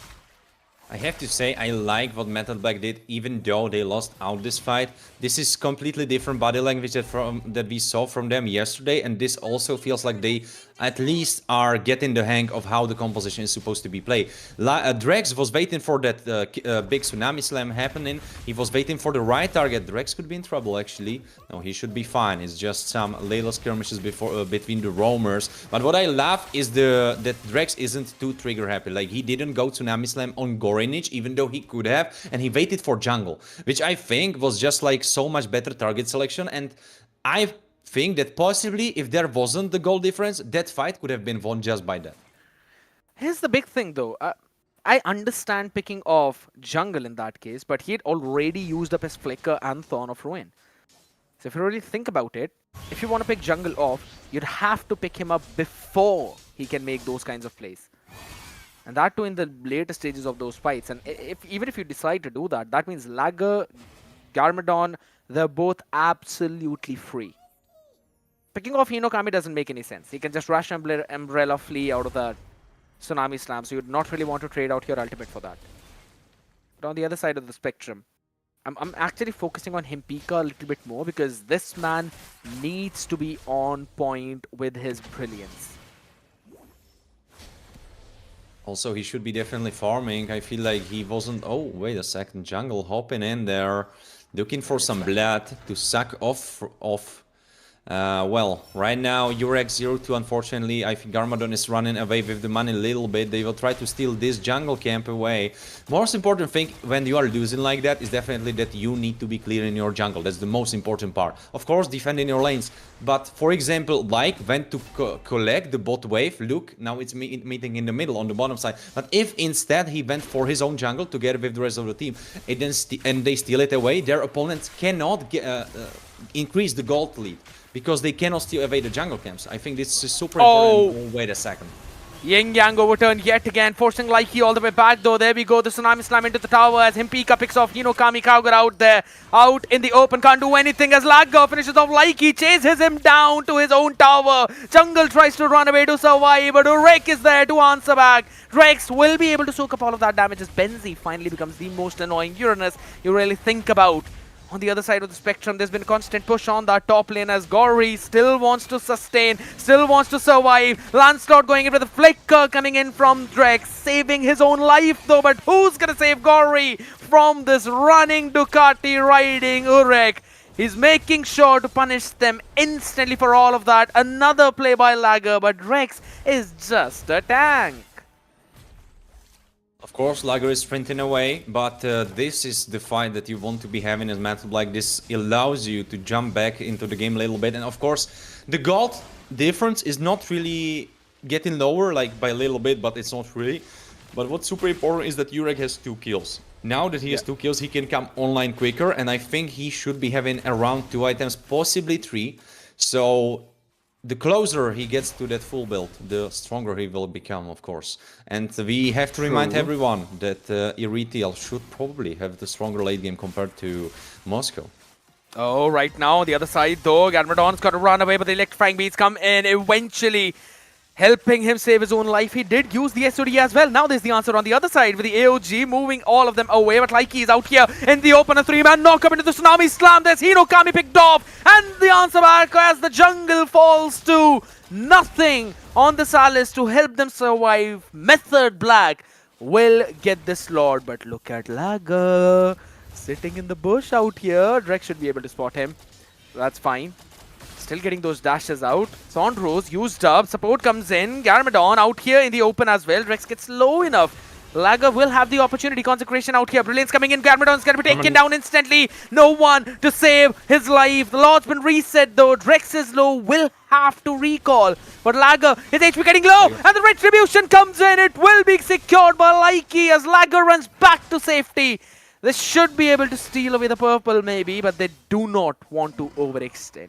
H: I have to say, I like what Metal Black did, even though they lost out this fight. This is completely different body language that we saw from them yesterday, and this also feels like they at least are getting the hang of how the composition is supposed to be played. Drex was waiting for that big tsunami slam happening. He was waiting for the right target. Drex could be in trouble, actually. No, he should be fine. It's just some little skirmishes between the roamers. But what I love is that Drex isn't too trigger happy. Like, he didn't go tsunami slam on Gorinich, even though he could have, and he waited for jungle, which I think was just like so much better target selection. And I think that possibly if there wasn't the goal difference, that fight could have been won just by that.
D: Here's the big thing though. I understand picking off jungle in that case, but he had already used up his Flicker and Thorn of Ruin. So if you really think about it, if you want to pick jungle off, you'd have to pick him up before he can make those kinds of plays. And that too in the later stages of those fights. And even if you decide to do that, that means Lager, Garmadon, they're both absolutely free. Picking off Hinokami doesn't make any sense. He can just rush Umbrella Flea out of the Tsunami Slam, so you'd not really want to trade out your ultimate for that. But on the other side of the spectrum, I'm actually focusing on Himpika a little bit more because this man needs to be on point with his brilliance.
H: Also, he should be definitely farming. I feel like he wasn't... Oh, wait a second. Jungle hopping in there, looking for some blood to suck off. Well, right now, Urex 0-2, unfortunately, I think Garmadon is running away with the money a little bit. They will try to steal this jungle camp away. Most important thing when you are losing like that is definitely that you need to be clear in your jungle. That's the most important part. Of course, defending your lanes. But, for example, like went to collect the bot wave. Look, now it's meeting in the middle on the bottom side. But if instead he went for his own jungle together with the rest of the team and they steal it away, their opponents cannot increase the gold lead. Because they cannot steal away the jungle camps. I think this is super important. Oh, wait a second.
D: Yin Yang overturned yet again, forcing Likey all the way back though. There we go, the Tsunami Slam into the tower as Himpika picks off Hinokami Kaugar out there. Out in the open, can't do anything as Lager finishes off Likey, chases him down to his own tower. Jungle tries to run away to survive, but Urek is there to answer back. Rex will be able to soak up all of that damage as Benzi finally becomes the most annoying Uranus you really think about. On the other side of the spectrum, there's been a constant push on that top lane as Gory still wants to sustain, still wants to survive. Lancelot going in with a flicker coming in from Drex, saving his own life though, but who's gonna save Gory from this running Ducati riding Urek? He's making sure to punish them instantly for all of that. Another play by Lager, but Rex is just a tank.
H: Of course, Lager is sprinting away, but this is the fight that you want to be having as matchup like this. Allows you to jump back into the game a little bit. And of course, the gold difference is not really getting lower, like by a little bit, but it's not really. But what's super important is that Urek has 2 kills. Now that he has 2 kills, he can come online quicker, and I think he should be having around 2 items, possibly 3. So the closer he gets to that full build, the stronger he will become, of course. And we have to remind everyone that Iritiel should probably have the stronger late game compared to Moscow.
D: Oh, right now, on the other side, though, Garmadon's got to run away, but the electrifying beats come in, eventually helping him save his own life. He did use the SOD as well. Now there's the answer on the other side with the AOG moving all of them away. But Likey is out here in the open. A 3-man knock up into the Tsunami Slam. There's Hinokami picked off. And the answer back as the jungle falls to nothing on the Salis to help them survive. Method Black will get this Lord. But look at Lager sitting in the bush out here. Drex should be able to spot him. That's fine. Still getting those dashes out. Sondros used up. Support comes in. Garmadon out here in the open as well. Rex gets low enough. Lager will have the opportunity. Consecration out here. Brilliance coming in. Garmadon's going to be taken down instantly. No one to save his life. The Lord's been reset though. Drex is low. Will have to recall. But Lager, his HP getting low. And the Retribution comes in. It will be secured by Likey as Lager runs back to safety. They should be able to steal away the purple maybe, but they do not want to overextend.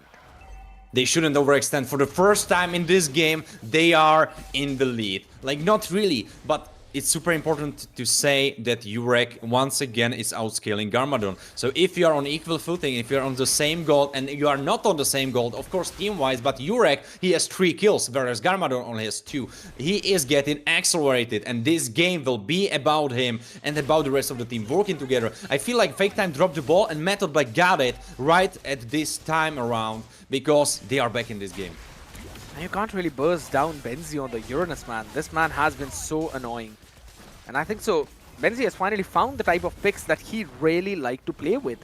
H: They shouldn't overextend. For the first time in this game, they are in the lead. Like, not really, but it's super important to say that Urek once again is outscaling Garmadon. So if you are on equal footing, if you're on the same gold, and you are not on the same gold, of course team-wise, but Urek, he has 3 kills, whereas Garmadon only has 2. He is getting accelerated, and this game will be about him and about the rest of the team working together. I feel like Fake Time dropped the ball and Method Black got it right at this time around, because they are back in this game.
D: You can't really burst down Benzi on the Uranus, man. This man has been so annoying. And I think so, Benzi has finally found the type of picks that he really liked to play with.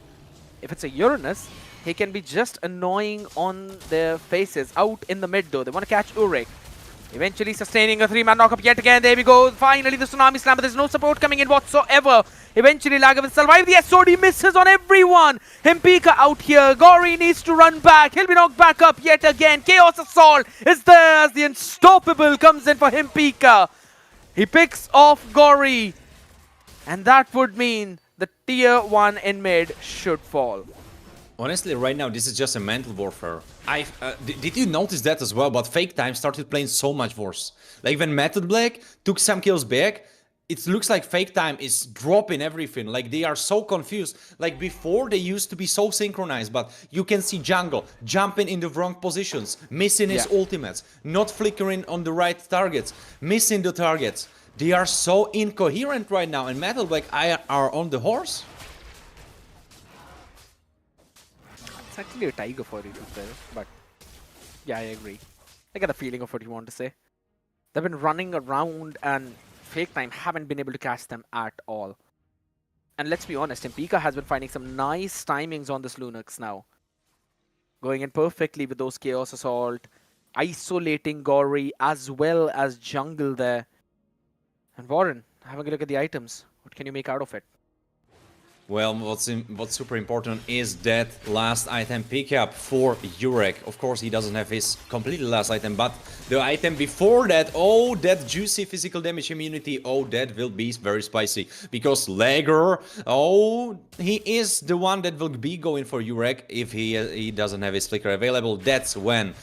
D: If it's a Uranus, he can be just annoying on their faces. Out in the mid though, they want to catch Urek. Eventually sustaining a 3-man knockup yet again. There we go. Finally the Tsunami Slam, but there's no support coming in whatsoever. Eventually Laga will survive. The SOD misses on everyone. Himpika out here. Gori needs to run back. He'll be knocked back up yet again. Chaos Assault is there as the Unstoppable comes in for Himpika. He picks off Gori. And that would mean the tier 1 in mid should fall.
H: Honestly, right now, this is just a mental warfare. Did you notice that as well? But Fake Time started playing so much worse. Like when Method Black took some kills back, it looks like Fake Time is dropping everything. Like they are so confused. Like before, they used to be so synchronized, but you can see Jungle jumping in the wrong positions, missing his ultimates, not flickering on the right targets, missing the targets. They are so incoherent right now, and Metal Black are on the horse.
D: It's actually a tiger for you there, but yeah, I agree. I get the feeling of what you want to say. They've been running around and Fake Time haven't been able to catch them at all. And let's be honest, Impika has been finding some nice timings on this Lunux now. Going in perfectly with those Chaos Assault, isolating Gori as well as Jungle there. And Warren, having a look at the items, what can you make out of it?
H: Well, what's super important is that last item pickup for Urek. Of course, he doesn't have his completely last item, but the item before that, oh, that juicy physical damage immunity, oh, that will be very spicy. Because Lager, oh, he is the one that will be going for Urek if he doesn't have his flicker available. That's when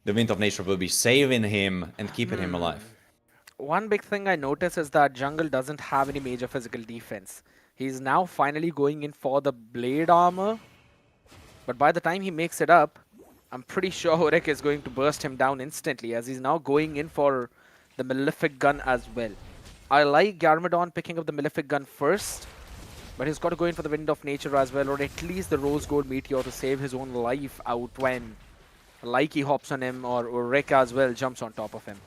H: the Wind of Nature will be saving him and keeping him alive.
D: One big thing I notice is that Jungle doesn't have any major physical defense. He's now finally going in for the blade armor. But by the time he makes it up, I'm pretty sure Horek is going to burst him down instantly as he's now going in for the Malefic Gun as well. I like Garmadon picking up the Malefic Gun first, but he's got to go in for the Wind of Nature as well, or at least the Rose Gold Meteor to save his own life out when Likey hops on him or Horek as well jumps on top of him.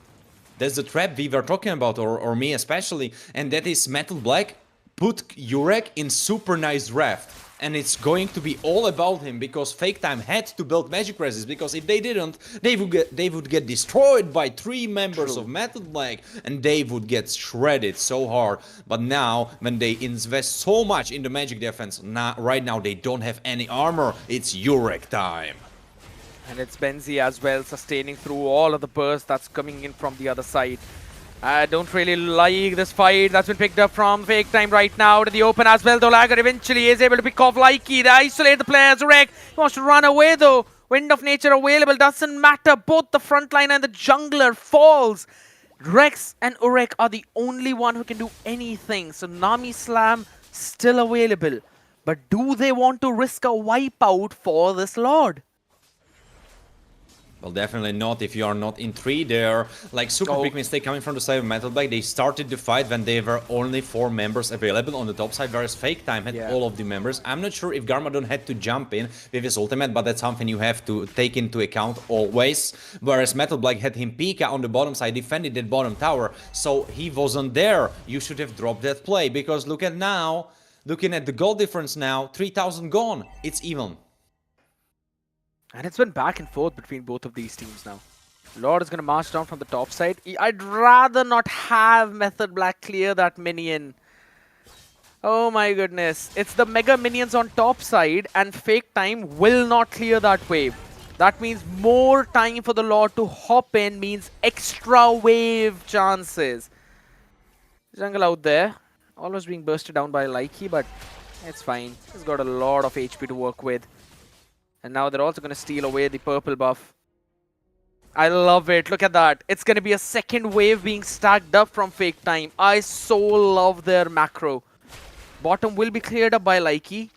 H: That's the trap we were talking about, or me especially, and that is Metal Black put Urek in super nice draft. And it's going to be all about him because Fake Time had to build magic resist, because if they didn't, they would get destroyed by 3 members of Metal Black and they would get shredded so hard. But now, when they invest so much in the magic defense, right now they don't have any armor. It's Urek time.
D: And it's Benzi as well, sustaining through all of the burst that's coming in from the other side. I don't really like this fight that's been picked up from Fake Time right now to the open as well, though Lager eventually is able to pick off Likey. They isolate the players. Urek wants to run away though. Wind of Nature available, doesn't matter. Both the frontline and the jungler falls. Rex and Urek are the only one who can do anything. So Nami Slam still available. But do they want to risk a wipeout for this Lord?
H: Well, definitely not if you are not in 3 there. Like, super big mistake coming from the side of Metal Black. They started the fight when there were only 4 members available on the top side, whereas Fake Time had all of the members. I'm not sure if Garmadon had to jump in with his ultimate, but that's something you have to take into account always. Whereas Metal Black had Himpika on the bottom side, defending that bottom tower, so he wasn't there. You should have dropped that play, because look at now, looking at the goal difference now, 3,000 gone. It's even.
D: And it's been back and forth between both of these teams now. Lord is going to march down from the top side. I'd rather not have Method Black clear that minion. Oh my goodness. It's the mega minions on top side and Fake Time will not clear that wave. That means more time for the Lord to hop in, means extra wave chances. Jungle out there. Almost being bursted down by Likey, but it's fine. He's got a lot of HP to work with. And now they're also going to steal away the purple buff. I love it. Look at that. It's going to be a second wave being stacked up from Fake Time. I so love their macro. Bottom will be cleared up by Likey.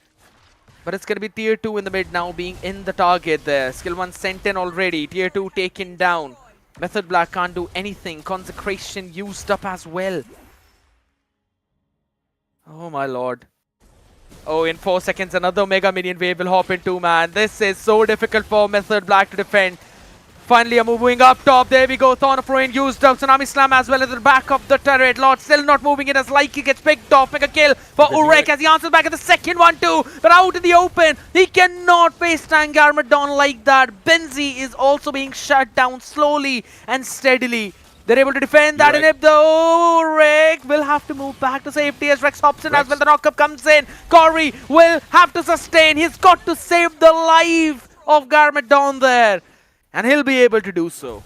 D: But it's going to be tier 2 in the mid now being in the target there. Skill 1 sent in already. Tier 2 taken down. Method Black can't do anything. Consecration used up as well. Oh my lord. Oh, in 4 seconds, another Mega Minion wave will hop into, man. This is so difficult for Method Black to defend. Finally, a move moving up top. There we go. Thorn of Ruin used up. Tsunami Slam as well at the back of the turret. Lord still not moving in as Likey gets picked off. Make a kill for Urek as he answers back at the second one too. But out in the open, he cannot face tank Garmadon like that. Benzi is also being shut down slowly and steadily. They're able to defend that, and if the Urek will have to move back to safety as Rex hops in as well. The knockup comes in. Corey will have to sustain. He's got to save the life of Garmadon there. And he'll be able to do so.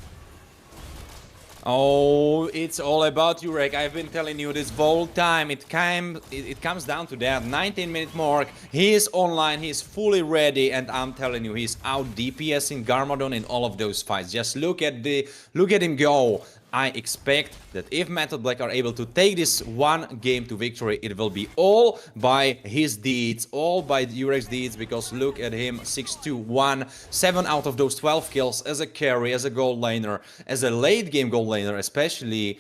H: Oh, it's all about Urek. I've been telling you this whole time. It comes down to that 19-minute mark. He is online, he's fully ready, and I'm telling you, he's out DPSing Garmadon in all of those fights. Just look at him go. I expect that if Metal Black are able to take this one game to victory, it will be all by his deeds, all by Urek's deeds, because look at him, 6-2-1, 7 out of those 12 kills as a carry, as a gold laner, as a late game gold laner especially.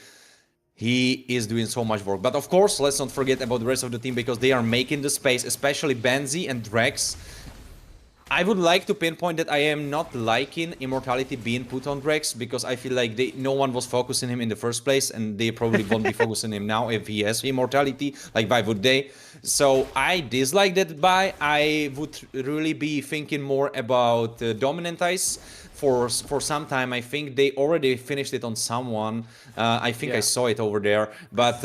H: He is doing so much work. But of course, let's not forget about the rest of the team, because they are making the space, especially Benzi and Drex. I would like to pinpoint that I am not liking Immortality being put on Drex, because I feel like no one was focusing him in the first place, and they probably won't be focusing him now if he has Immortality. Like, why would they? So I dislike that buy. I would really be thinking more about Dominant Ice for some time. I think they already finished it on someone. I think I saw it over there. But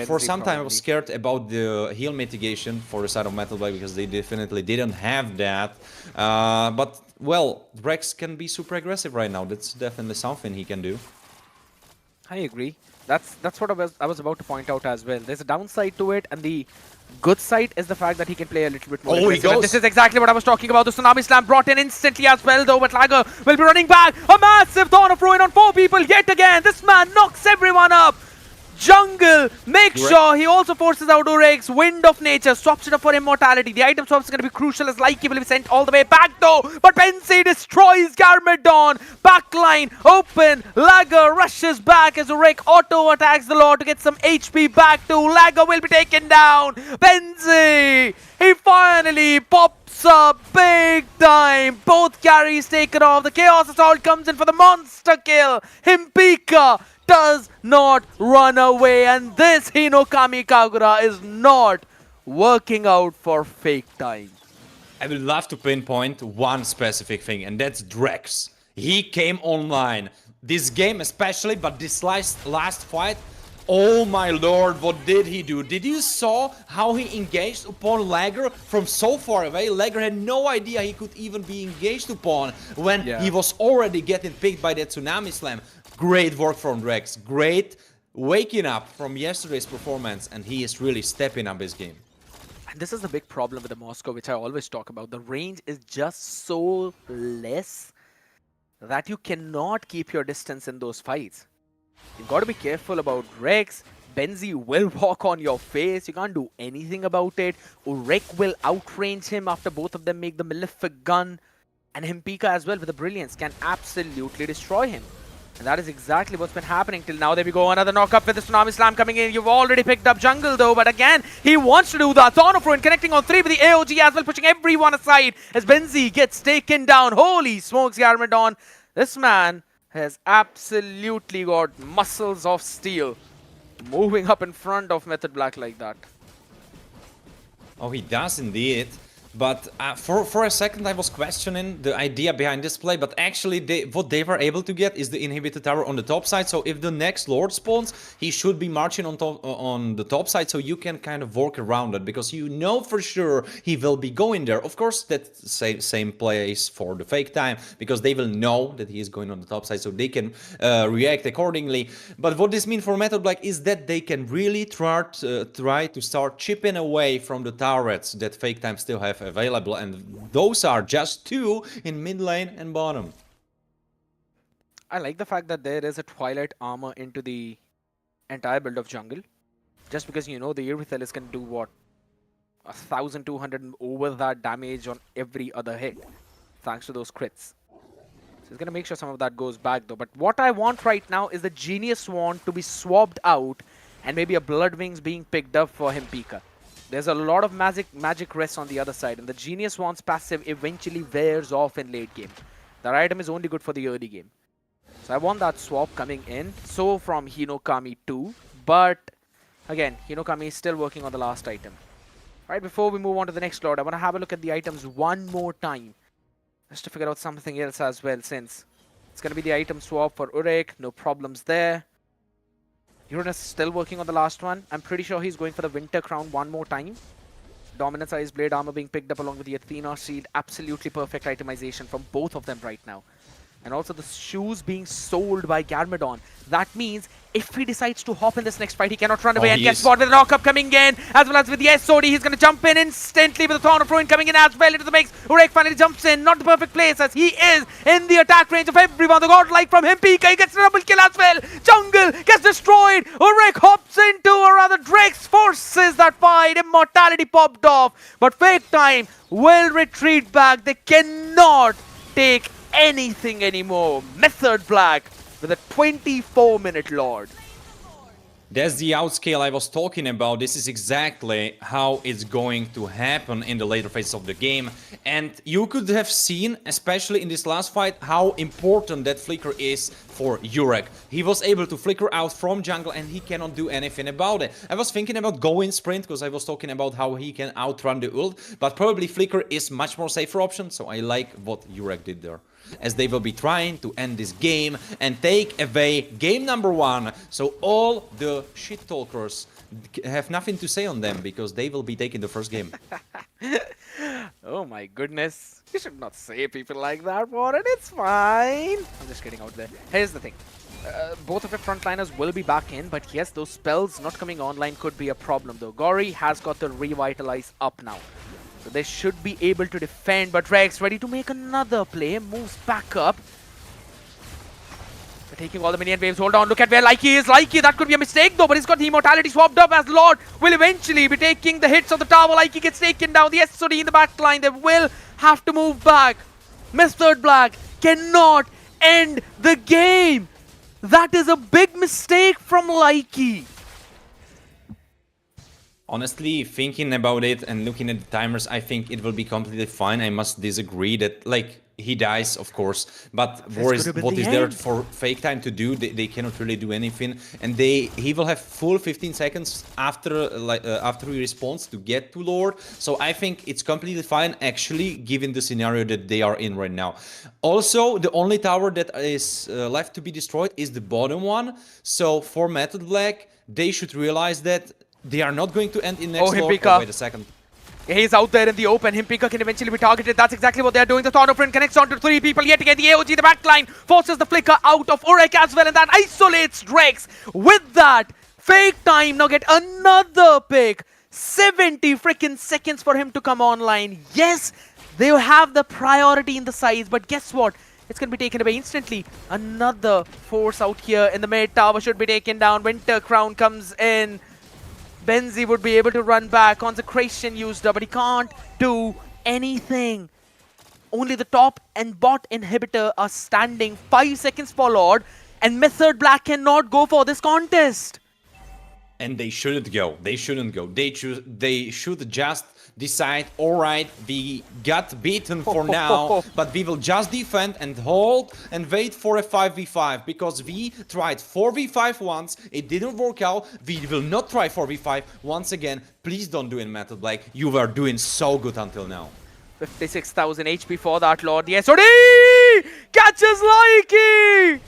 H: for some time I was scared about the heal mitigation for the side of Metal Black, because they definitely didn't have that. But, well, Drex can be super aggressive right now. That's definitely something he can do.
D: I agree. That's what I was about to point out as well. There's a downside to it, and the good side is the fact that he can play a little bit more aggressive. And this is exactly what I was talking about. The Tsunami Slam brought in instantly as well, though, but Lager will be running back. A massive Thorn of Ruin on 4 people yet again. This man knocks everyone up. Jungle, make sure he also forces out Urek's Wind of Nature, swaps it up for Immortality. The item swap is going to be crucial as Likey will be sent all the way back though. But Benzi destroys Garmadon. Backline open. Lager rushes back as Urek auto attacks the Lord to get some HP back too. Lager will be taken down. Benzi, he finally pops up big time. Both carries taken off. The Chaos Assault comes in for the monster kill. Himpika does not run away, and this Hinokami Kagura is not working out for fake time.
H: I would love to pinpoint one specific thing, and that's Drex. He came online. This game especially, but this last fight, oh my lord, what did he do? Did you saw how he engaged upon Lager from so far away? Lager had no idea he could even be engaged upon when he was already getting picked by that Tsunami Slam. Great work from Drex. Great waking up from yesterday's performance, and he is really stepping up his game.
D: And this is the big problem with the Moscow, which I always talk about. The range is just so less that you cannot keep your distance in those fights. You've got to be careful about Rex. Benzi will walk on your face. You can't do anything about it. Urek will outrange him after both of them make the Malefic gun. And Himpika as well with the Brilliance can absolutely destroy him. And that is exactly what's been happening till now. There we go, another knock-up with the Tsunami Slam coming in. You've already picked up Jungle though, but again, he wants to do that. Thorn of Ruin connecting on 3 with the AOG as well, pushing everyone aside as Benzi gets taken down. Holy smokes, Garmadon. This man has absolutely got muscles of steel, moving up in front of Method Black like that.
H: Oh, he does indeed. But for a second I was questioning the idea behind this play, but actually what they were able to get is the inhibitor tower on the top side. So if the next Lord spawns, he should be marching on the top side, so you can kind of work around it, because you know for sure he will be going there. Of course, that same place for the fake time, because they will know that he is going on the top side, so they can react accordingly. But what this means for Metal Black is that they can really try to start chipping away from the turrets that fake time still have available, and those are just 2 in mid lane and bottom.
D: I like the fact that there is a Twilight armor into the entire build of jungle, just because you know the Irithel can do what, 1200 and over that damage on every other hit thanks to those crits. So he's gonna make sure some of that goes back though. But what I want right now is the Genius Wand to be swapped out and maybe a Blood Wings being picked up for Himpika. There's a lot of magic rest on the other side, and the Genius Wand's passive eventually wears off in late game. That item is only good for the early game. So I want that swap coming in. So from Hinokami too. But again, Hinokami is still working on the last item. Right, before we move on to the next Lord, I want to have a look at the items one more time. Just to figure out something else as well, since it's going to be the item swap for Urek. No problems there. Uranus still working on the last one. I'm pretty sure he's going for the Winter Crown one more time. Dominance Ice Blade Armor being picked up along with the Athena Shield. Absolutely perfect itemization from both of them right now. And also the shoes being sold by Garmadon. That means if he decides to hop in this next fight, he cannot run away. And guess what? With the knock-up coming in, as well as with the SOD, he's going to jump in instantly with the Thorn of Ruin coming in as well into the mix. Urek finally jumps in. Not the perfect place as he is in the attack range of everyone. The godlike from Himpika. He gets a double kill as well. Jungle gets destroyed. Urek hops into, or rather Drex forces that fight. Immortality popped off. But Fake Time will retreat back. They cannot take anything anymore. Method Black with a 24-minute Lord.
H: That's the outscale I was talking about. This is exactly how it's going to happen in the later phases of the game. And you could have seen, especially in this last fight, how important that flicker is for Urek. He was able to flicker out from jungle and he cannot do anything about it. I was thinking about going sprint because I was talking about how he can outrun the ult, but probably flicker is much more safer option, so I like what Urek did there. As they will be trying to end this game and take away game number 1. So all the shit talkers have nothing to say on them because they will be taking the first game.
D: Oh my goodness. You should not say people like that, Warren. It's fine. I'm just getting out there. Here's the thing. Both of the frontliners will be back in, but yes, those spells not coming online could be a problem though. Gori has got the Revitalize up now. So they should be able to defend, but Rex ready to make another play, moves back up. They're taking all the minion waves, hold on, look at where Likey is. Likey, that could be a mistake though, but he's got the immortality swapped up as Lord will eventually be taking the hits of the tower. Likey gets taken down, the SOD in the back line, they will have to move back. Method Black cannot end the game. That is a big mistake from Likey.
H: Honestly, thinking about it and looking at the timers, I think it will be completely fine. I must disagree that, like, he dies, of course, but what is there for Fake Time to do? They cannot really do anything, and he will have full 15 seconds after after he responds to get to Lord. So I think it's completely fine, actually, given the scenario that they are in right now. Also, the only tower that is left to be destroyed is the bottom one. So for Method Black, they should realize that they are not going to end in next Lord. Oh, wait a second.
D: He's out there in the open. Himpika can eventually be targeted. That's exactly what they're doing. The Thorn of Ruin connects onto 3 people yet again. The AOG, the backline, forces the flicker out of Urek as well, and that isolates Drex. With that, Fake Time now get another pick. 70 freaking seconds for him to come online. Yes, they have the priority in the size, but guess what? It's going to be taken away instantly. Another force out here in the mid tower should be taken down. Winter Crown comes in. Benzi would be able to run back. Consecration used up, but he can't do anything. Only the top and bot inhibitor are standing. 5 seconds for Lord, and Method Black cannot go for this contest.
H: And they shouldn't go. They shouldn't go. They should just decide, all right, we got beaten for now, but we will just defend and hold and wait for a 5v5, because we tried 4v5 once, it didn't work out. We will not try 4v5 once again. Please don't do it, Method Black. You were doing so good until now.
D: 56,000 HP for that Lord. The SOD catches Likey.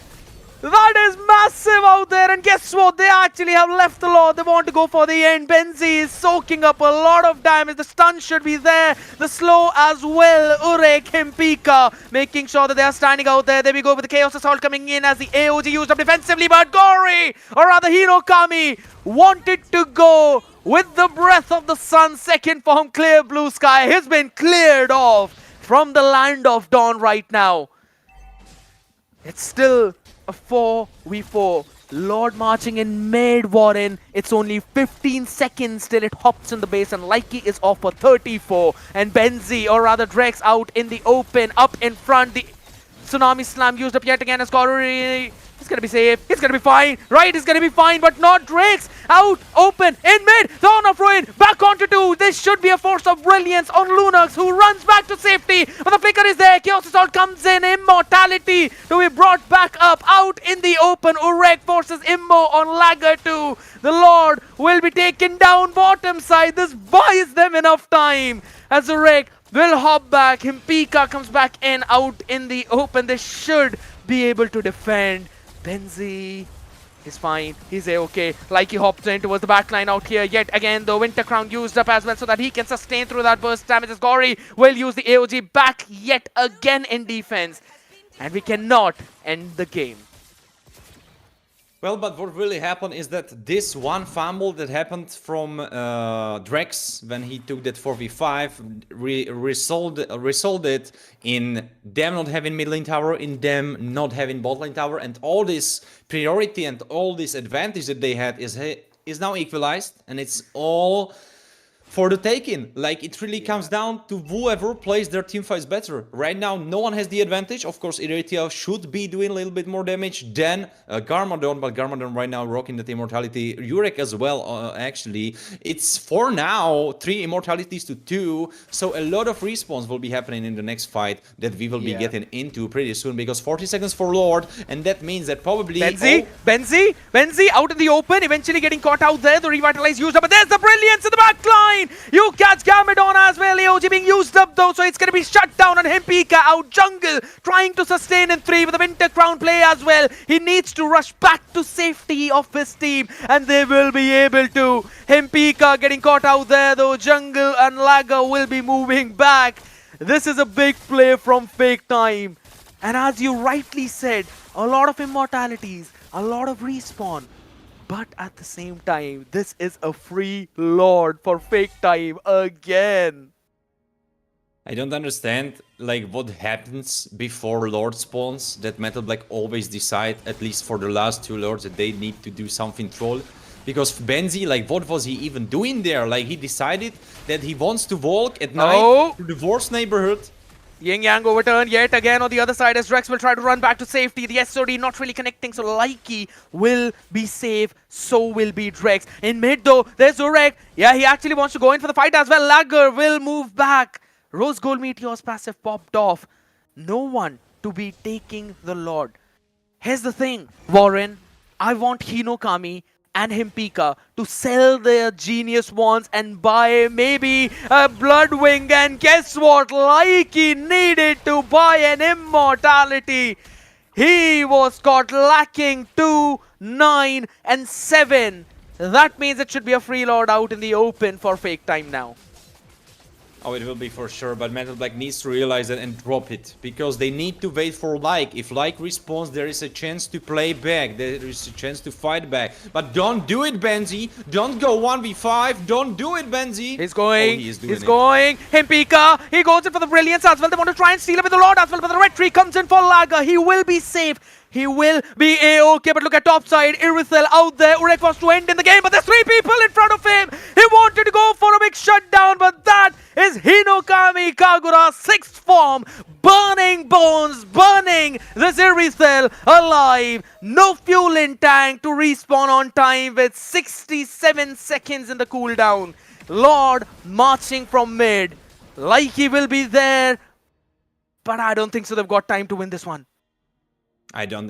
D: That is massive out there, and guess what? They actually have left the Lord. They want to go for the end. Benzi is soaking up a lot of damage. The stun should be there. The slow as well. Urek, Himpika, making sure that they are standing out there. There we go with the Chaos Assault coming in as the AOG used up defensively, but Gori, or rather Hinokami, wanted to go with the Breath of the Sun. Second form, Clear Blue Sky, has been cleared off from the Land of Dawn right now. It's still a 4v4. Lord marching in mid, Warren. It's only 15 seconds till it hops in the base, and Likey is off for 34. And Benzi, or rather Drex, out in the open, up in front. The Tsunami Slam used up yet again as Gori is He's gonna be safe. He's gonna be fine. Right is gonna be fine, but not Drake's. Out, open, in mid. Thorn of Ruin. Back onto 2. This should be a force of brilliance on Lunox, who runs back to safety. But the flicker is there. Chaos Assault comes in. Immortality to be brought back up. Out in the open. Urek forces Immo on Lagger 2. The Lord will be taken down bottom side. This buys them enough time as Urek will hop back. Himpika comes back in, out in the open. They should be able to defend. Benzi is fine. He's okay. Like he hops in towards the backline out here. Yet again, the Winter Crown used up as well so that he can sustain through that burst damage. As Gory will use the AOG back yet again in defense. And we cannot end the game.
H: Well, but what really happened is that this one fumble that happened from Drex when he took that 4v5 resulted in them not having mid lane tower, in them not having bot lane tower, and all this priority and all this advantage that they had is now equalized, and it's all for the taking. Like, it really comes down to whoever plays their team fights better. Right now, no one has the advantage. Of course, Iritia should be doing a little bit more damage than Garmadon, but Garmadon right now rocking that immortality. Urek as well, actually. It's for now 3 immortalities to 2, so a lot of respawns will be happening in the next fight that we will be getting into pretty soon, because 40 seconds for Lord, and that means that probably...
D: Benzi out in the open, eventually getting caught out there. The revitalize used up, but there's the brilliance in the back line. You catch Garmadon as well. AOG being used up though, so it's going to be shut down on Himpika out jungle, trying to sustain in 3 with the Winter Crown play as well. He needs to rush back to safety of his team, and they will be able to. Himpika getting caught out there though. Jungle and Lager will be moving back. This is a big play from Fake Time. And as you rightly said, a lot of immortalities, a lot of respawn. But at the same time, this is a free Lord for Fake Time again.
H: I don't understand, like, what happens before Lord spawns, that Metal Black always decide, at least for the last 2 Lords, that they need to do something troll. Because Benzi, like, what was he even doing there? Like, he decided that he wants to walk at night to the worst neighborhood.
D: Yin Yang overturned yet again on the other side as Drex will try to run back to safety. The SOD not really connecting, so Likey will be safe. So will be Drex. In mid though, there's Urek. Yeah, he actually wants to go in for the fight as well. Lager will move back. Rose Gold Meteor's passive popped off. No one to be taking the Lord. Here's the thing, Warren. I want Hinokami and Himpika to sell their genius wands and buy maybe a Bloodwing, and guess what? Likey needed to buy an immortality. He was caught lacking 2, 9 and 7. That means it should be a free Lord out in the open for Fake Time now.
H: Oh, it will be for sure, but Metal Black needs to realize that and drop it, because they need to wait for Like. If Like respawns, there is a chance to play back, there is a chance to fight back. But don't do it, Benzi! Don't go 1v5, don't do it, Benzi!
D: He's going,
H: Oh,
D: he's going, Himpika, he goes in for the brilliance as well. They want to try and steal it with the Lord as well, but the red tree comes in for Lager. He will be safe. He will be A-okay, but look at top side. Irithel out there. Urek wants to end in the game, but there's 3 people in front of him. He wanted to go for a big shutdown, but that is Hinokami Kagura, 6th form. Burning bones, burning this Irithel alive. No fuel in tank to respawn on time with 67 seconds in the cooldown. Lord marching from mid. Likey will be there, but I don't think so. They've got time to win this one.
H: I don't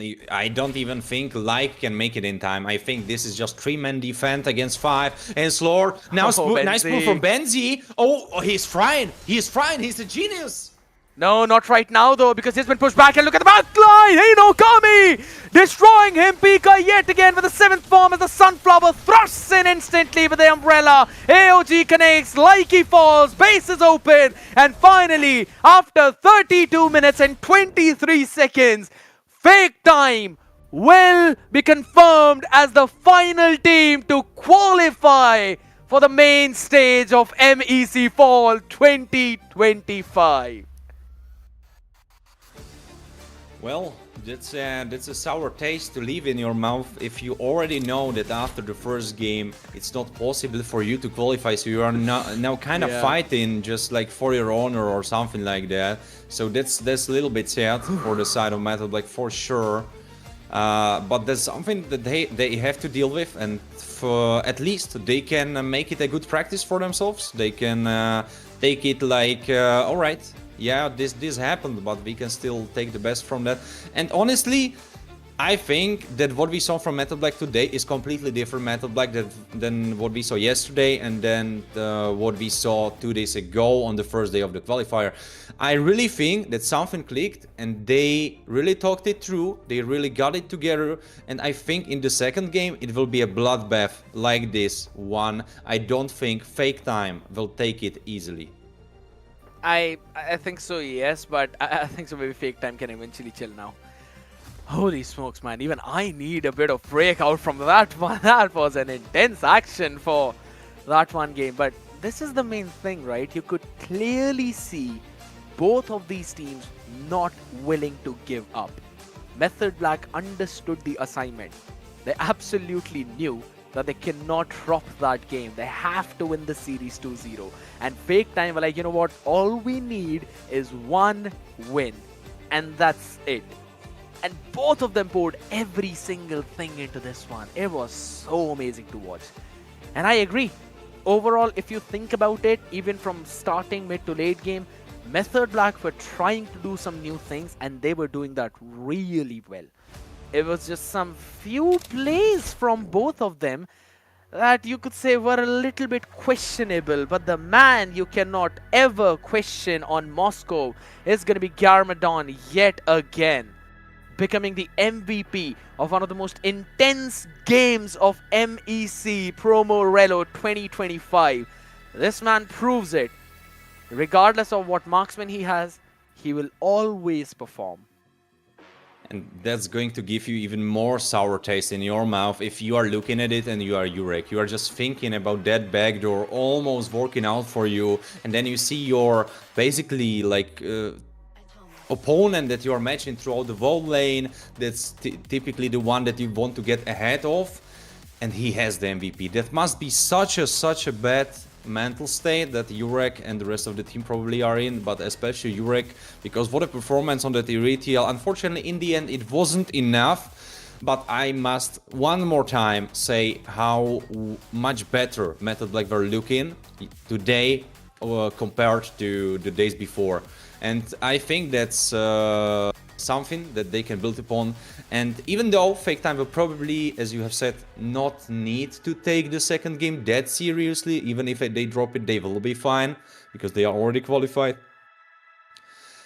H: even think Like can make it in time. I think this is just 3-man defense against 5. And Slor, now nice move from Benzi. Oh, he's frying. He's frying. He's a genius.
D: No, not right now though, because he's been pushed back, and look at the back line! Hinokami! Destroying Himpika yet again with the 7th form as the Sunflower thrusts in instantly with the Umbrella. AOG connects, Likey falls, base is open, and finally, after 32 minutes and 23 seconds, Fake Time will be confirmed as the final team to qualify for the main stage of MEC Fall 2025.
H: Well, that's a sour taste to leave in your mouth if you already know that after the first game it's not possible for you to qualify, so you are now kind of fighting just like for your honor or something like that. So that's a little bit sad for the side of Metal Black for sure. But that's something that they have to deal with, and for at least they can make it a good practice for themselves. They can take it like, all right, yeah, this happened, but we can still take the best from that. And honestly, I think that what we saw from Metal Black today is completely different Metal Black than what we saw yesterday, and then what we saw 2 days ago on the first day of the qualifier. I really think that something clicked and they really talked it through, they really got it together, and I think in the second game it will be a bloodbath like this one. I don't think Fake Time will take it easily.
D: I think so, yes, but I think so maybe Fake Time can eventually chill now. Holy smokes, man. Even I need a bit of breakout from that one. That was an intense action for that one game. But this is the main thing, right? You could clearly see both of these teams not willing to give up. Method Black understood the assignment. They absolutely knew that they cannot drop that game. They have to win the series 2-0. And Fake Time were like, you know what? All we need is one win. And that's it. And both of them poured every single thing into this one. It was so amazing to watch. And I agree. Overall, if you think about it, even from starting mid to late game, Method Black were trying to do some new things and they were doing that really well. It was just some few plays from both of them that you could say were a little bit questionable, but the man you cannot ever question on Moscow is going to be Garmadon yet again, becoming the MVP of one of the most intense games of MEC Promo Relo 2025. This man proves it. Regardless of what marksman he has, he will always perform.
H: And that's going to give you even more sour taste in your mouth if you are looking at it and you are Jurek. You are just thinking about that backdoor almost working out for you, and then you see your basically like opponent that you are matching throughout the wall lane, that's typically the one that you want to get ahead of, and he has the MVP. That must be such a bad mental state that Jurek and the rest of the team probably are in, but especially Jurek, because what a performance on that Iritial. Unfortunately, in the end, it wasn't enough, but I must one more time say how much better Method Black were looking today compared to the days before. And I think that's something that they can build upon. And even though Fake Time will probably, as you have said, not need to take the second game that seriously, even if they drop it, they will be fine, because they are already qualified.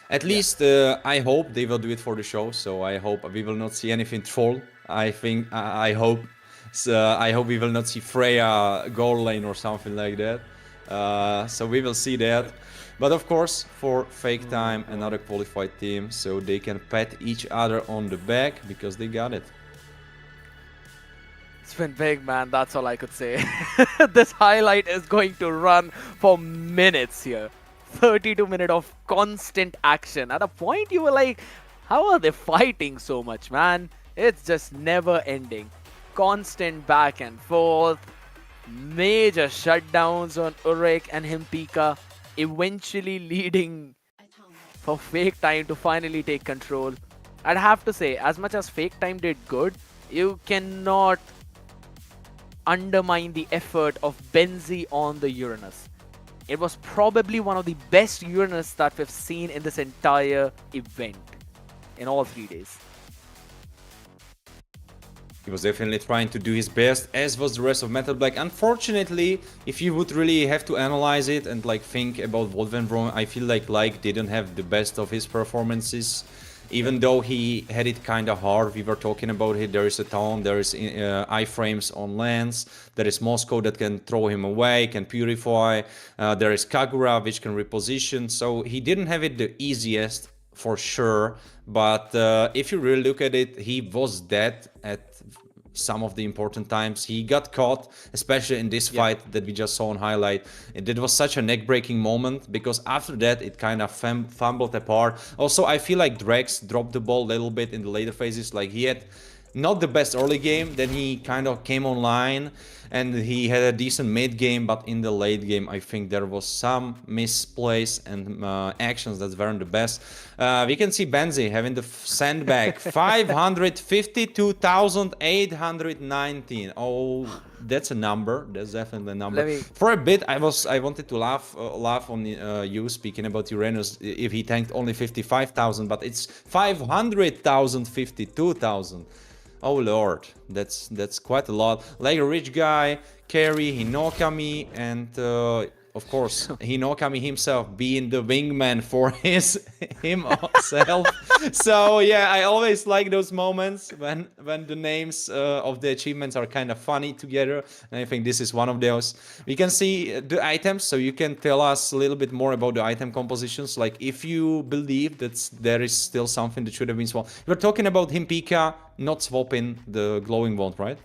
H: At least I hope they will do it for the show, so I hope we will not see anything troll. I hope we will not see Freya goal lane or something like that. So we will see that. But of course, for Fake Time, another qualified team, so they can pat each other on the back because they got it.
D: It's been big, man. That's all I could say. This highlight is going to run for minutes here. 32 minutes of constant action. At a point, you were like, how are they fighting so much, man? It's just never ending. Constant back and forth. Major shutdowns on Urek and Himpika, eventually leading for Fake Time to finally take control. I'd have to say, as much as Fake Time did good, you cannot undermine the effort of Benzi on the Uranus. It was probably one of the best Uranus that we've seen in this entire event in all 3 days.
H: He was definitely trying to do his best, as was the rest of Metal Black. Unfortunately, if you would really have to analyze it and like think about what went wrong, I feel like didn't have the best of his performances. Even though he had it kind of hard, we were talking about it. There is a Town, there is iframes on Lance, there is Moscow that can throw him away, can purify, there is Kagura which can reposition, so he didn't have it the easiest for sure, but if you really look at it, he was dead at some of the important times. He got caught, especially in this fight that we just saw on highlight. It was such a neck-breaking moment, because after that it kind of fumbled apart. Also, I feel like Drex dropped the ball a little bit in the later phases. Like, he had not the best early game. Then he kind of came online and he had a decent mid game, but in the late game, I think there was some misplays and actions that weren't the best. We can see Benzi having the sandbag 552,819. Oh, that's a number. That's definitely a number. For a bit, I wanted to laugh on you speaking about Uranus if he tanked only 55,000, but it's 500,000, 52,000. Oh lord, that's quite a lot. Like a rich guy, carry Hinokami, and of course Hinokami himself being the wingman for himself. So yeah, I always like those moments when the names of the achievements are kind of funny together, and I think this is one of those. We can see the items, so you can tell us a little bit more about the item compositions, like if you believe that there is still something that should have been swapped. We're talking about Himpika not swapping the glowing wand, right?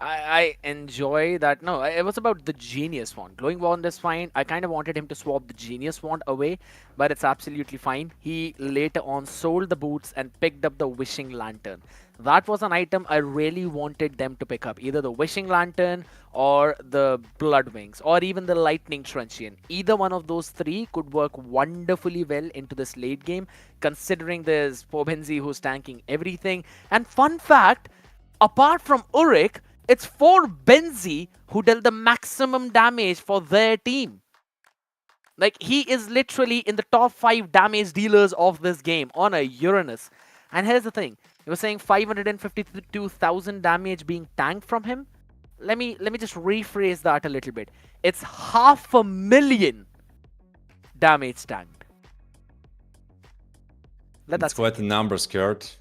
D: I enjoy that. No, it was about the genius wand. Glowing wand is fine. I kind of wanted him to swap the genius wand away, but it's absolutely fine. He later on sold the boots and picked up the wishing lantern. That was an item I really wanted them to pick up. Either the wishing lantern or the blood wings or even the lightning truncheon. Either one of those three could work wonderfully well into this late game, considering there's Pobenzi who's tanking everything. And fun fact, apart from Urik, it's 4 Benzi who dealt the maximum damage for their team. Like, he is literally in the top 5 damage dealers of this game on a Uranus. And here's the thing. You were saying 552,000 damage being tanked from him. Let me just rephrase that a little bit. It's 500,000 damage tanked.
H: That's quite a number, Skirt.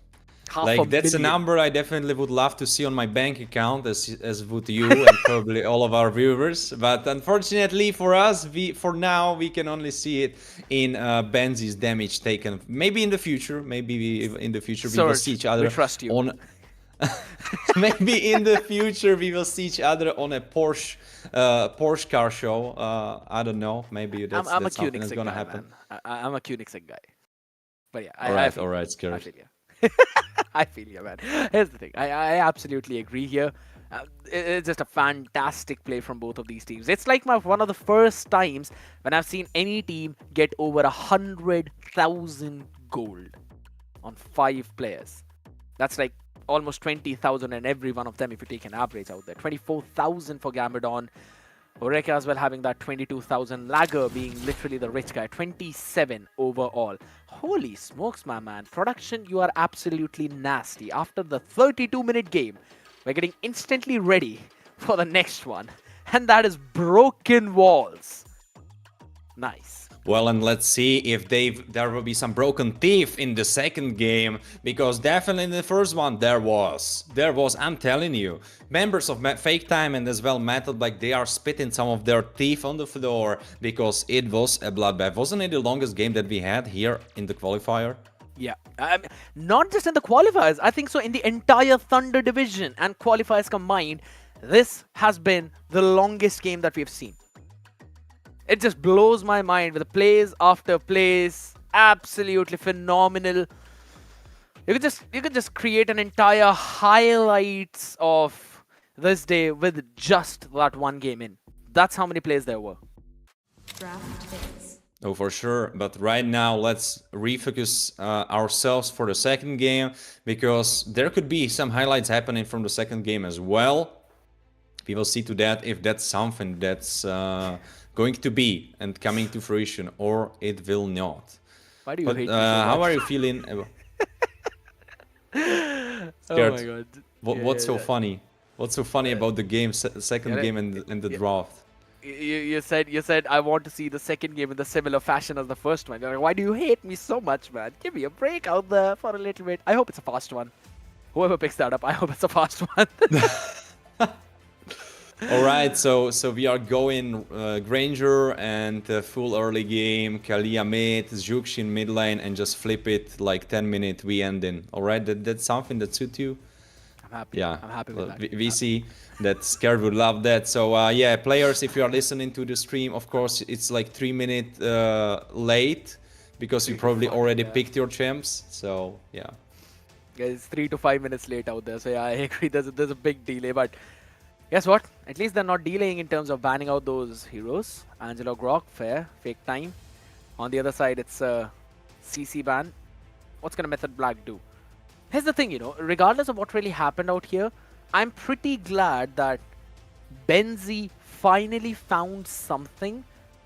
D: Like,
H: that's a number I definitely would love to see on my bank account, as would you and probably all of our viewers. But unfortunately for us, for now we can only see it in Benzi's damage taken. Maybe in the future, we will see each other.
D: We trust you.
H: On maybe in the future we will see each other on a Porsche car show. I don't know. Maybe that's something that's gonna happen.
D: I'm a Koenigsegg guy. But yeah,
H: all right, Skirt.
D: I feel you. I feel you, man. Here's the thing. I absolutely agree here. It's just a fantastic play from both of these teams. It's like one of the first times when I've seen any team get over 100,000 gold on 5 players. That's like almost 20,000 in every one of them if you take an average out there. 24,000 for Gambardon. Oreka as well having that 22,000. Lager being literally the rich guy. 27 overall. Holy smokes, my man. Production, you are absolutely nasty. After the 32-minute game, we're getting instantly ready for the next one. And that is Broken Walls. Nice.
H: Well, and let's see if there will be some broken teeth in the second game, because definitely in the first one there was, I'm telling you, members of Fake Time and as well Method, like they are spitting some of their teeth on the floor because it was a bloodbath. Wasn't it the longest game that we had here in the qualifier?
D: Yeah, not just in the qualifiers, I think so in the entire Thunder division and qualifiers combined, this has been the longest game that we've seen. It just blows my mind with the plays after plays. Absolutely phenomenal. You could just create an entire highlights of this day with just that one game in. That's how many plays there were.
H: Oh, for sure. But right now, let's refocus ourselves for the second game, because there could be some highlights happening from the second game as well. We will see to that if that's something that's going to be and coming to fruition, or it will not.
D: Why do you hate me so much?
H: How are you feeling?
D: Oh my god.
H: What's so funny? What's so funny about the game, second game and the draft?
D: You said I want to see the second game in the similar fashion as the first one. You're like, why do you hate me so much, man? Give me a break out there for a little bit. I hope it's a fast one. Whoever picks that up, I hope it's a fast one.
H: All right, so we are going Granger and full early game, Kalia mid, Zhuxin mid lane, and just flip it like 10 minutes, we end in. All right, that's something that suits you?
D: I'm happy.
H: Yeah,
D: I'm happy with that.
H: We see that Scared would love that. So yeah, players, if you are listening to the stream, of course, it's like 3 minutes late because you probably already picked your champs. So yeah.
D: It's 3 to 5 minutes late out there. So yeah, I agree. There's a big delay, but guess what? At least they're not delaying in terms of banning out those heroes. Angelo Grok, fair, fake time. On the other side, it's a CC ban. What's gonna Method Black do? Here's the thing, regardless of what really happened out here, I'm pretty glad that Benzi finally found something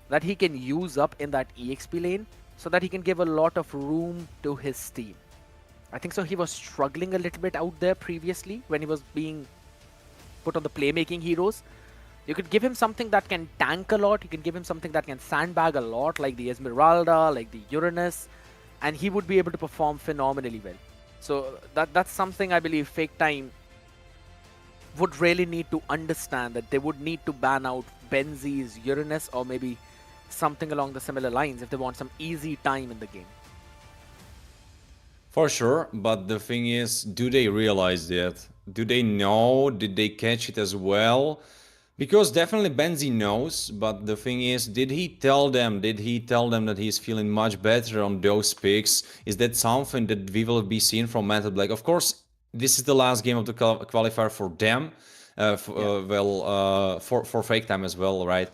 D: that he can use up in that EXP lane so that he can give a lot of room to his team. I think so he was struggling a little bit out there previously when he was being put on the playmaking heroes. You could give him something that can tank a lot, you can give him something that can sandbag a lot, like the Esmeralda, like the Uranus, and he would be able to perform phenomenally well. So that's something I believe Fake Time would really need to understand, that they would need to ban out Benzi's Uranus or maybe something along the similar lines if they want some easy time in the game.
H: For sure, but the thing is, do they realize that? Do they know? Did they catch it as well? Because definitely Benzi knows, but the thing is, did he tell them that he's feeling much better on those picks? Is that something that we will be seeing from Method Black? Of course, this is the last game of the qualifier for them. For Fake Time as well, right?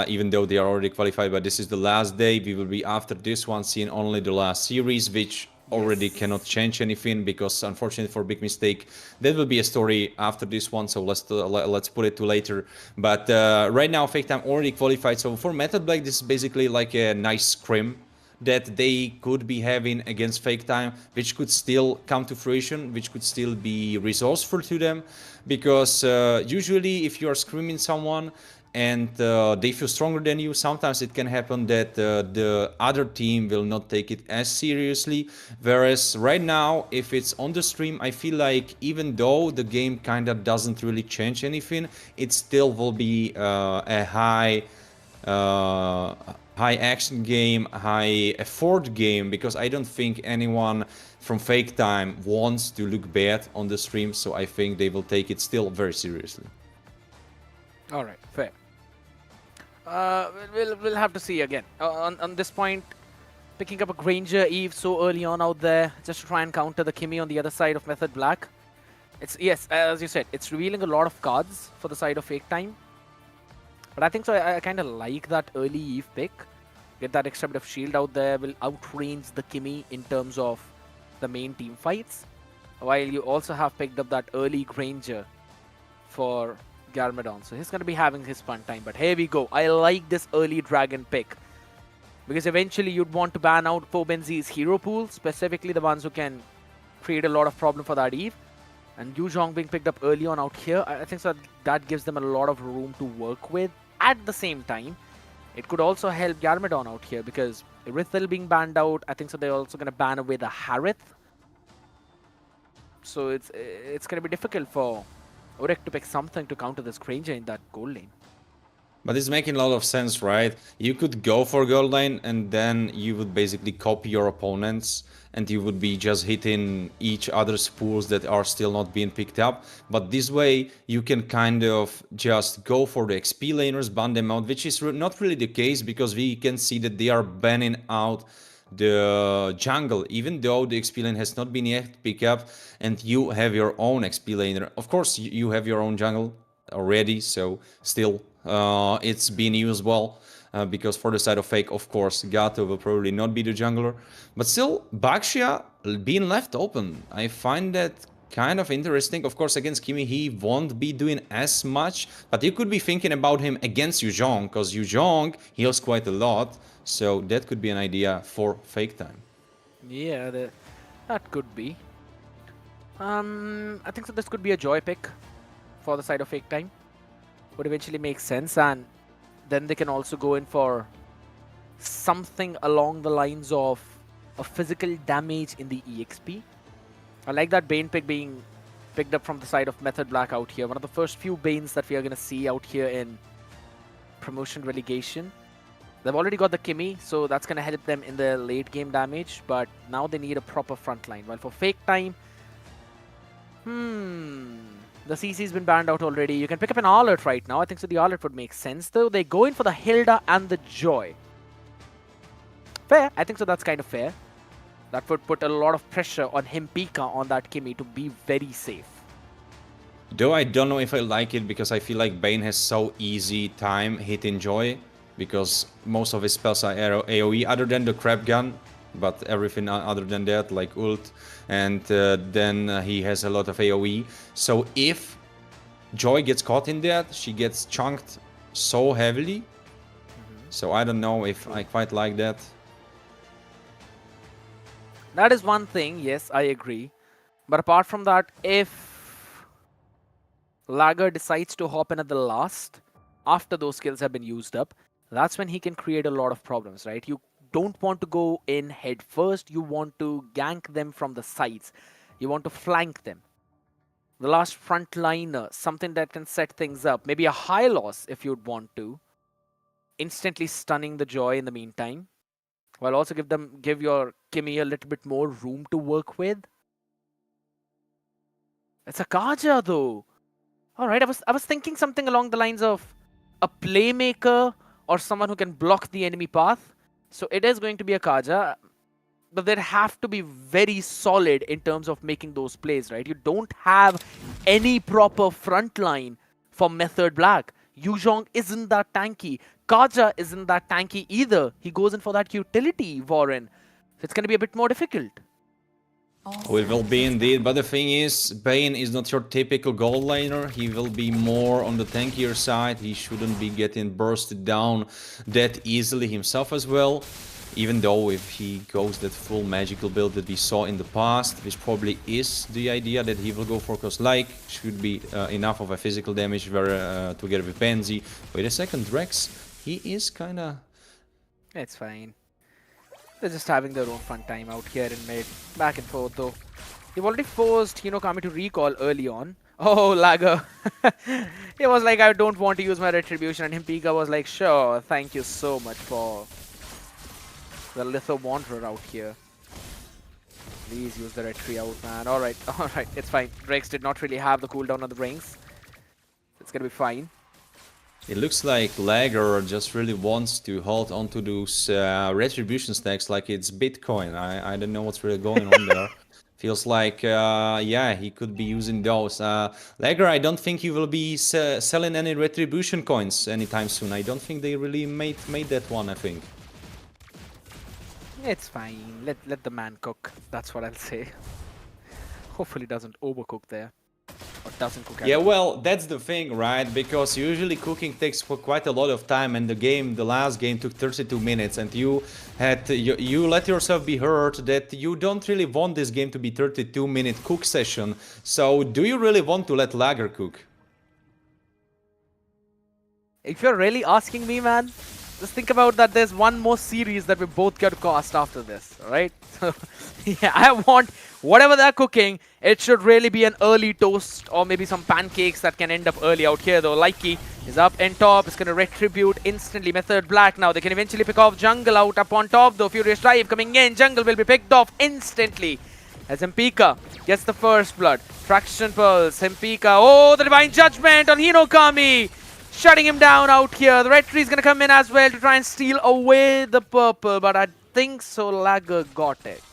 H: Even though they are already qualified, but this is the last day. We will be, after this one, seeing only the last series, which already cannot change anything, because unfortunately for Big Mistake, that will be a story after this one, so let's put it to later. But right now Fake Time already qualified, so for Method Black this is basically like a nice scrim that they could be having against Fake Time, which could still come to fruition, which could still be resourceful to them, because usually if you are scrimming someone and they feel stronger than you, sometimes it can happen that the other team will not take it as seriously. Whereas right now, if it's on the stream, I feel like even though the game kind of doesn't really change anything, it still will be a high action game, high effort game, because I don't think anyone from Fake Time wants to look bad on the stream, so I think they will take it still very seriously.
D: Alright, fair. We'll have to see again. On this point, picking up a Granger Eve so early on out there, just to try and counter the Kimi on the other side of Method Black. It's, yes, as you said, it's revealing a lot of cards for the side of Fake Time. But I think so I kind of like that early Eve pick. Get that extra bit of shield out there, will outrange the Kimi in terms of the main team fights. While you also have picked up that early Granger for Garmadon. So he's going to be having his fun time. But here we go. I like this early Dragon pick, because eventually you'd want to ban out Benzi's hero pool, specifically the ones who can create a lot of problem for that Eve. And Yu Zhong being picked up early on out here, I think so that gives them a lot of room to work with. At the same time, it could also help Garmadon out here, because Irithel being banned out, I think so they're also going to ban away the Harith. So it's going to be difficult for Urek to pick something to counter this Granger in that gold lane.
H: But it's making a lot of sense, right? You could go for gold lane and then you would basically copy your opponents and you would be just hitting each other's pools that are still not being picked up. But this way you can kind of just go for the XP laners, ban them out, which is not really the case, because we can see that they are banning out the jungle, even though the XP lane has not been yet picked up and you have your own XP laner. Of course you have your own jungle already, so still it's being used well, because for the side of Fake, of course, Gato will probably not be the jungler, but still Baxia being left open, I find that kind of interesting. Of course, against Kimi he won't be doing as much, but you could be thinking about him against Yu Zhong, because Yu Zhong heals quite a lot, so that could be an idea for Fake Time.
D: Yeah, that could be. I think so this could be a joy pick for the side of Fake Time. Would eventually make sense, and then they can also go in for something along the lines of a physical damage in the EXP. I like that Bane pick being picked up from the side of Method Black out here. One of the first few Banes that we are going to see out here in Promotion Relegation. They've already got the Kimi, so that's going to help them in their late game damage, but now they need a proper front line. While for Fake Time, the CC's been banned out already. You can pick up an Alert right now. I think so the Alert would make sense, though. They go in for the Hilda and the Joy. Fair. I think so that's kind of fair. That would put a lot of pressure on Himpika on that Kimi to be very safe.
H: Though I don't know if I like it because I feel like Bane has so easy time hitting Joy because most of his spells are AoE other than the crab gun, but everything other than that like ult, and then he has a lot of AoE. So if Joy gets caught in that, she gets chunked so heavily. So I don't know if I quite like that.
D: That is one thing, yes, I agree. But apart from that, if Lager decides to hop in at the last, after those skills have been used up, that's when he can create a lot of problems, right? You don't want to go in head first, you want to gank them from the sides. You want to flank them. The last frontliner, something that can set things up. Maybe a high loss if you'd want to. Instantly stunning the Joy in the meantime. While also give your Kimi a little bit more room to work with. It's a Kaja though. Alright, I was thinking something along the lines of a playmaker or someone who can block the enemy path. So it is going to be a Kaja. But they have to be very solid in terms of making those plays, right? You don't have any proper front line for Method Black. Yuzhong isn't that tanky. Kaja isn't that tanky either. He goes in for that utility, Warren. So it's going to be a bit more difficult.
H: Oh, it will be indeed, but the thing is, Bane is not your typical gold laner. He will be more on the tankier side. He shouldn't be getting bursted down that easily himself as well. Even though if he goes that full magical build that we saw in the past, which probably is the idea that he will go for, because like should be enough of a physical damage together with Benzi. Wait a second, Drex, he is kinda...
D: It's fine. They're just having their own fun time out here in mid. Back and forth though. They've already forced Hinokami to recall early on. Oh, Lager. He was like, I don't want to use my retribution, and Himpika was like, sure, thank you so much for the Litho Wanderer out here. Please use the retry out, man. Alright, alright, it's fine. Drex did not really have the cooldown on the rings. It's gonna be fine.
H: It looks like Lager just really wants to hold onto those retribution stacks like it's Bitcoin. I don't know what's really going on there. Feels like, yeah, he could be using those. Lager, I don't think he will be selling any retribution coins anytime soon. I don't think they really made that one, I think.
D: It's fine. Let the man cook. That's what I'll say. Hopefully doesn't overcook there. Or doesn't cook at
H: Yeah,
D: all.
H: well, that's the thing, right? Because usually cooking takes quite a lot of time, and the last game took 32 minutes, and you let yourself be heard that you don't really want this game to be 32-minute cook session. So, do you really want to let Lager cook?
D: If you're really asking me, man, just think about that there's one more series that we both get to cast after this, alright? So, yeah, I want whatever they're cooking, it should really be an early toast or maybe some pancakes that can end up early out here though. Likey is up in top, it's going to retribute instantly. Method Black now, they can eventually pick off Jungle out up on top though. Furious Drive coming in, Jungle will be picked off instantly. As Himpika gets the first blood. Fraction Pulse, Himpika, oh, the Divine Judgment on Hinokami! Shutting him down out here. The red tree is going to come in as well to try and steal away the purple, but I think so Lager got it.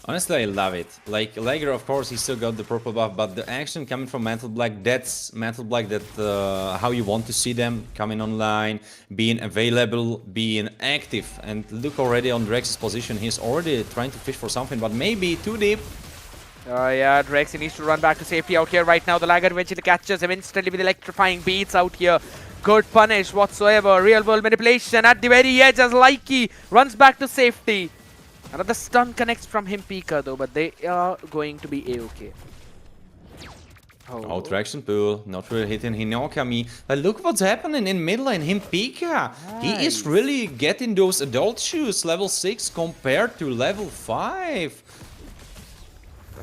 H: Honestly, I love it. Like, Lager, of course, he still got the purple buff, but the action coming from Mantle Black, that's Mantle Black, that how you want to see them coming online, being available, being active. And look already on Drex's position, he's already trying to fish for something, but maybe too deep.
D: Yeah, Drex, he needs to run back to safety out here right now. The Lager eventually catches him instantly with electrifying beats out here. Good punish whatsoever. Real world manipulation at the very edge as Likey runs back to safety. Another stun connects from Himpika though, but they are going to be A-okay.
H: Oh, traction pool, not really hitting Hinokami. But look what's happening in mid lane, Himpika.
D: Nice.
H: He is really getting those adult shoes, level 6 compared to level 5.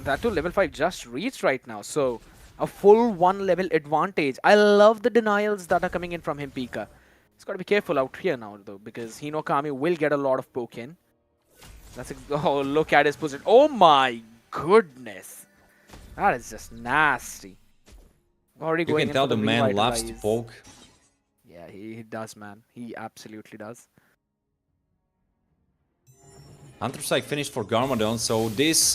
D: That too, level 5 just reached right now, so a full 1 level advantage. I love the denials that are coming in from Himpika. He's got to be careful out here now though, because Hinokami will get a lot of poke in. That's a, oh, look at his position. Oh my goodness. That is just nasty. Already
H: You
D: going
H: can tell the man loves to
D: revitalize.
H: poke.
D: Yeah, he does, man. He absolutely does.
H: Anthracite finished for Garmadon, so this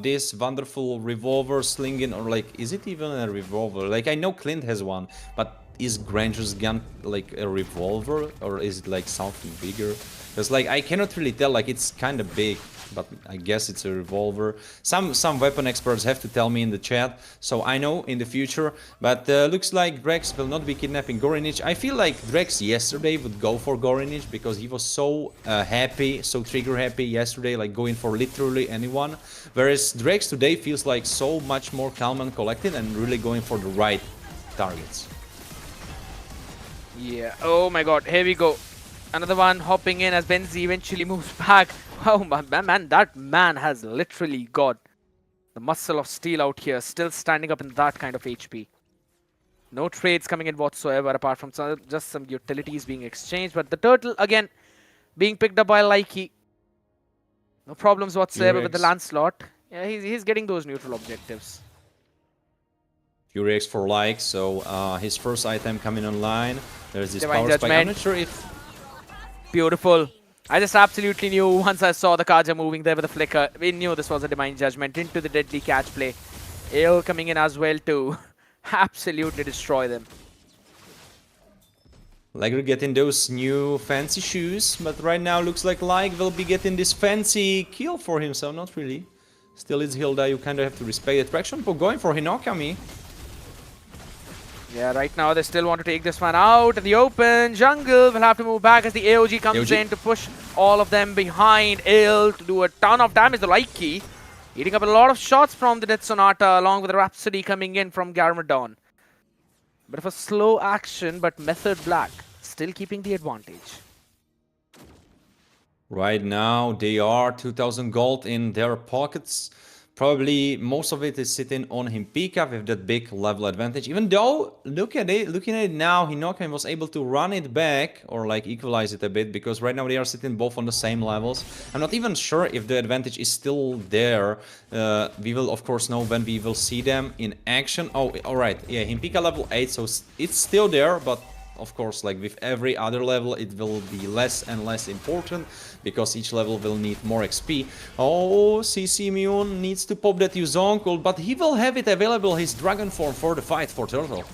H: this wonderful revolver slinging, or like, is it even a revolver? Like, I know Clint has one, but is Granger's gun like a revolver, or is it like something bigger? Because like, I cannot really tell, like, it's kind of big, but I guess it's a revolver. Some weapon experts have to tell me in the chat, so I know in the future. But looks like Drex will not be kidnapping Gorinich. I feel like Drex yesterday would go for Gorinich because he was so happy, so trigger happy yesterday, like going for literally anyone. Whereas Drex today feels like so much more calm and collected and really going for the right targets.
D: Yeah, oh my god, here we go. Another one hopping in as Benzi eventually moves back. Oh man, that man has literally got the muscle of steel out here, still standing up in that kind of HP. No trades coming in whatsoever, apart from just some utilities being exchanged. But the turtle, again, being picked up by Likey. No problems whatsoever with the Lancelot. Yeah, he's getting those neutral objectives.
H: Furex for like, so his first item coming online. There's this
D: Divine
H: power
D: Judgment.
H: spike. I'm not sure if...
D: Beautiful. I just absolutely knew once I saw the Kaja moving there with a flicker. We knew this was a Divine Judgment into the deadly catch play. Ale coming in as well to absolutely destroy them.
H: Liger getting those new fancy shoes, but right now looks like Like will be getting this fancy kill for himself. Not really. Still it's Hilda, you kind of have to respect the traction, but going for Hinokami.
D: Yeah, right now they still want to take this one out in the open. Jungle will have to move back as the AOG comes in to push all of them behind. Ale to do a ton of damage. The Likey eating up a lot of shots from the Death Sonata along with the Rhapsody coming in from Garmadon. Bit of a slow action, but Method Black still keeping the advantage.
H: Right now they are 2000 gold in their pockets. Probably most of it is sitting on Himpika with that big level advantage. Even though, looking at it now, Hinokami was able to run it back or like equalize it a bit, because right now they are sitting both on the same levels. I'm not even sure if the advantage is still there. We will of course know when we will see them in action. Oh, alright, yeah, Himpika level 8, so it's still there, but of course, like with every other level, it will be less and less important because each level will need more XP. Oh, CC Myun needs to pop that Yuzonkel, but he will have it available, his Dragon form, for the fight for Turtle.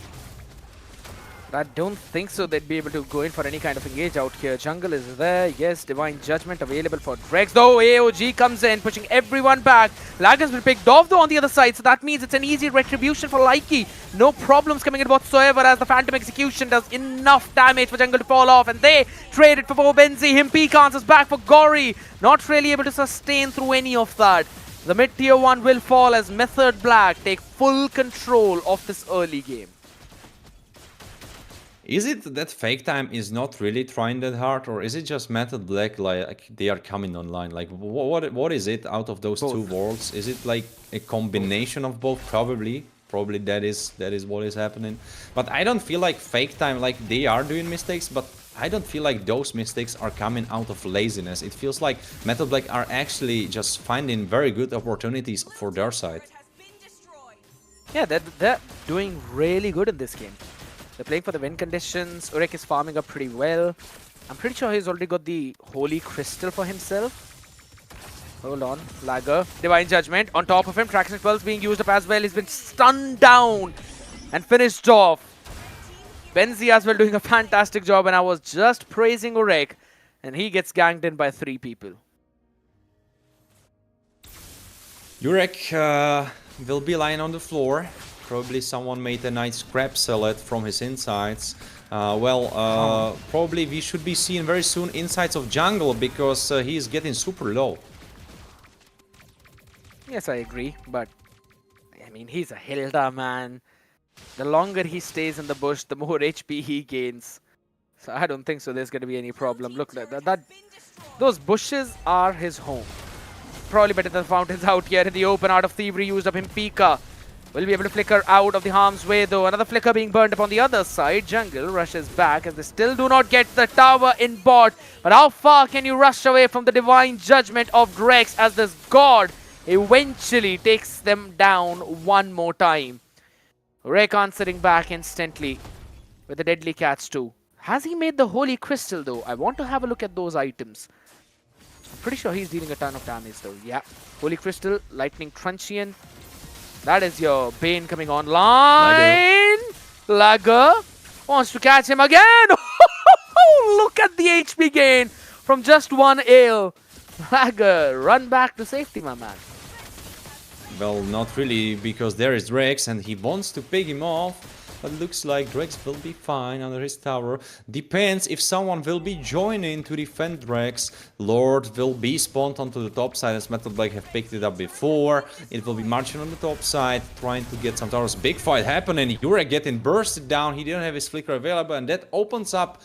D: I don't think so they'd be able to go in for any kind of engage out here. Jungle is there. Yes, Divine Judgment available for Drex. Though AOG comes in, pushing everyone back. Lagan's been picked off though on the other side, so that means it's an easy retribution for Likey. No problems coming in whatsoever as the Phantom Execution does enough damage for Jungle to fall off. And they trade it for Benzi. Himpika answers back for Gory. Not really able to sustain through any of that. The mid-tier 1 will fall as Method Black take full control of this early game.
H: Is it that Fake Time is not really trying that hard, or is it just Method Black, like they are coming online? Like what is it out of those two worlds? Is it like a combination of both? Probably that is what is happening. But I don't feel like Fake Time, like they are doing mistakes, but I don't feel like those mistakes are coming out of laziness. It feels like Method Black are actually just finding very good opportunities for their side.
D: Yeah, they're doing really good in this game. They're playing for the win conditions. Urek is farming up pretty well. I'm pretty sure he's already got the Holy Crystal for himself. Hold on. Lager. Divine Judgment on top of him. Traction 12 being used up as well. He's been stunned down and finished off. Benzi as well doing a fantastic job, and I was just praising Urek, and he gets ganked in by 3 people.
H: Urek will be lying on the floor. Probably someone made a nice scrap salad from his insides. Probably we should be seeing very soon insides of Jungle, because he is getting super low.
D: Yes, I agree, but I mean, he's a Hilda, man. The longer he stays in the bush, the more HP he gains. So I don't think so there's going to be any problem. Look, those bushes are his home. Probably better than the fountains out here in the open. Art of Thievery used up Himpika. Will be able to flicker out of the harm's way though. Another flicker being burned up on the other side. Jungle rushes back as they still do not get the tower in bot. But how far can you rush away from the Divine Judgment of Drex as this god eventually takes them down one more time? Rek answering back instantly with the Deadly Cats too. Has he made the Holy Crystal though? I want to have a look at those items. Pretty sure he's dealing a ton of damage though. Yeah. Holy Crystal, Lightning Truncheon. That is your Bane coming online. Lagger wants to catch him again. Look at the HP gain from just one ale. Lagger, run back to safety, my man.
H: Well, not really, because there is Drex and he wants to pick him off. But looks like Drex will be fine under his tower. Depends if someone will be joining to defend Drex. Lord will be spawned onto the top side as Metal Black have picked it up before. It will be marching on the top side, trying to get some towers. Big fight happening. Yurek getting bursted down. He didn't have his flicker available, and that opens up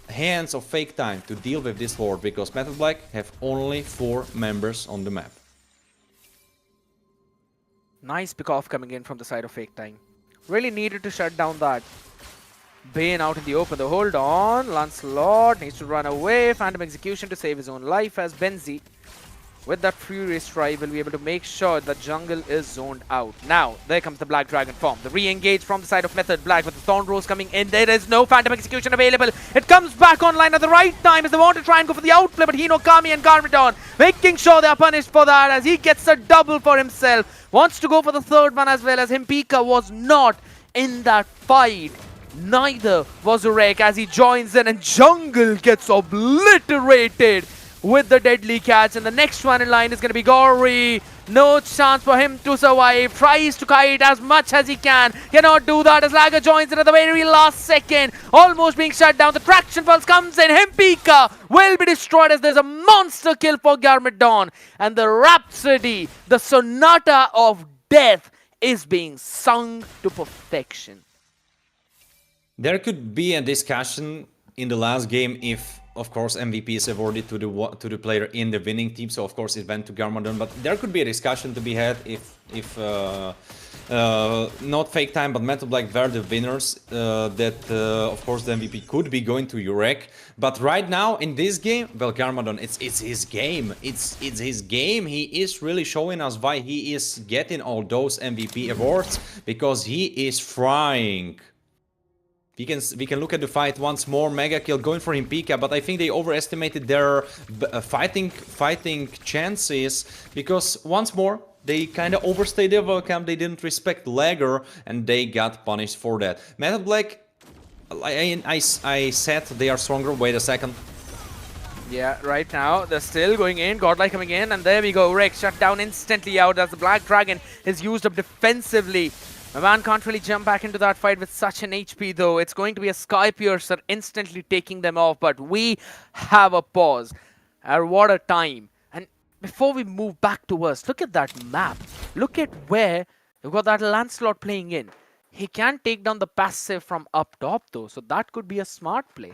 H: hands of fake time to deal with this Lord, because Metal Black have only 4 members on the map.
D: Nice pick off coming in from the side of Fake Time. Really needed to shut down that Bane out in the open. Though, hold on. Lancelot needs to run away. Phantom Execution to save his own life, as Benzi, with that Furious Strike, will be able to make sure the jungle is zoned out. Now, there comes the Black Dragon form. The re-engage from the side of Method Black with the Thorn Rose coming in. There is no Phantom Execution available. It comes back online at the right time as they want to try and go for the outplay, but Hino, Kami and Garmadon making sure they are punished for that as he gets a double for himself. Wants to go for the third one as well, as Himpika was not in that fight. Neither was Urek as he joins in, and jungle gets obliterated with the deadly catch. And the next one in line is going to be Gory. No chance for him to survive. Tries to kite as much as he can. Cannot do that as Lagger joins in at the very last second. Almost being shut down. The traction pulse comes in. Himpika will be destroyed as there's a monster kill for Garmadon. And the Rhapsody, the Sonata of Death, is being sung to perfection.
H: There could be a discussion in the last game if, of course, MVP is awarded to the player in the winning team. So of course it went to Garmadon, but there could be a discussion to be had if not Fake Time but Metal Black were the winners. Of course the MVP could be going to Yurek. But right now in this game, well, Garmadon, it's his game. It's his game. He is really showing us why he is getting all those MVP awards, because he is frying. We can look at the fight once more. Mega kill going for Himpika, but I think they overestimated their fighting chances, because once more they kind of overstayed their welcome. They didn't respect Lagger and they got punished for that. Metal Black, I said they are stronger. Wait a second.
D: Yeah, right now they're still going in. Godlike coming in, and there we go. Rex shut down instantly out as the Black Dragon is used up defensively. My man can't really jump back into that fight with such an HP though. It's going to be a Sky Piercer instantly taking them off, but we have a pause. And what a time. And before we move back to us, look at that map. Look at where you've got that Lancelot playing in. He can take down the passive from up top though, so that could be a smart play.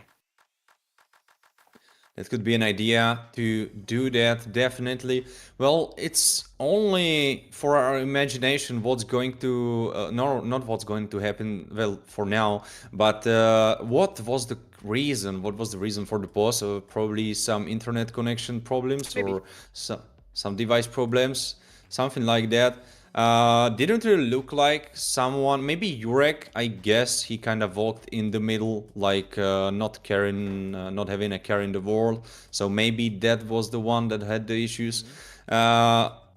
H: That could be an idea to do that, definitely. Well, it's only for our imagination what's going to... no, not what's going to happen, well, for now. But what was the reason? What was the reason for the pause? Probably some internet connection problems, maybe, or some device problems, something like that. Didn't really look like someone, maybe Yurek, I guess he kind of walked in the middle, like not having a carry in the wall, so maybe that was the one that had the issues.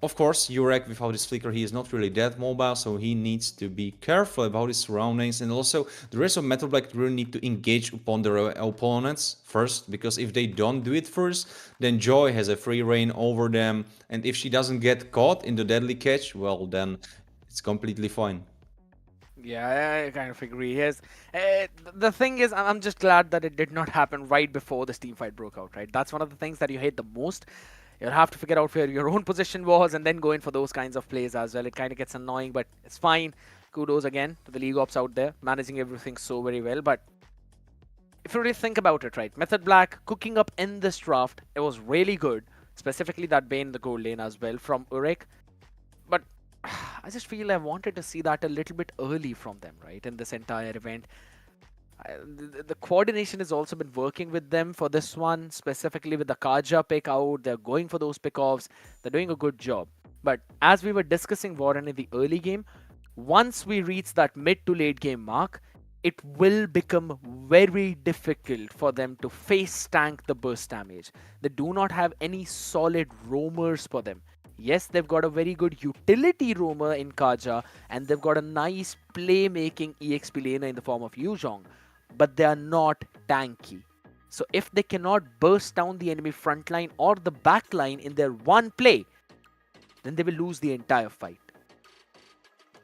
H: Of course, Yurek, without his flicker, he is not really that mobile, so he needs to be careful about his surroundings. And also, the rest of Metal Black really need to engage upon their opponents first, because if they don't do it first, then Joy has a free reign over them. And if she doesn't get caught in the deadly catch, well, then it's completely fine.
D: Yeah, I kind of agree. Yes, the thing is, I'm just glad that it did not happen right before this team fight broke out, right? That's one of the things that you hate the most. You'll have to figure out where your own position was and then go in for those kinds of plays as well. It kind of gets annoying, but it's fine. Kudos again to the League Ops out there, managing everything so very well. But if you really think about it, right, Method Black cooking up in this draft, it was really good. Specifically that Bane in the gold lane as well from Urek. But I just feel I wanted to see that a little bit early from them, right, in this entire event. The coordination has also been working with them for this one, specifically with the Kaja pick out. They're going for those pickoffs. They're doing a good job. But as we were discussing Warren in the early game, once we reach that mid to late game mark, it will become very difficult for them to face tank the burst damage. They do not have any solid roamers for them. Yes, they've got a very good utility roamer in Kaja, and they've got a nice playmaking EXP laner in the form of Yuzhong, but they are not tanky. So if they cannot burst down the enemy front line or the back line in their one play, then they will lose the entire fight.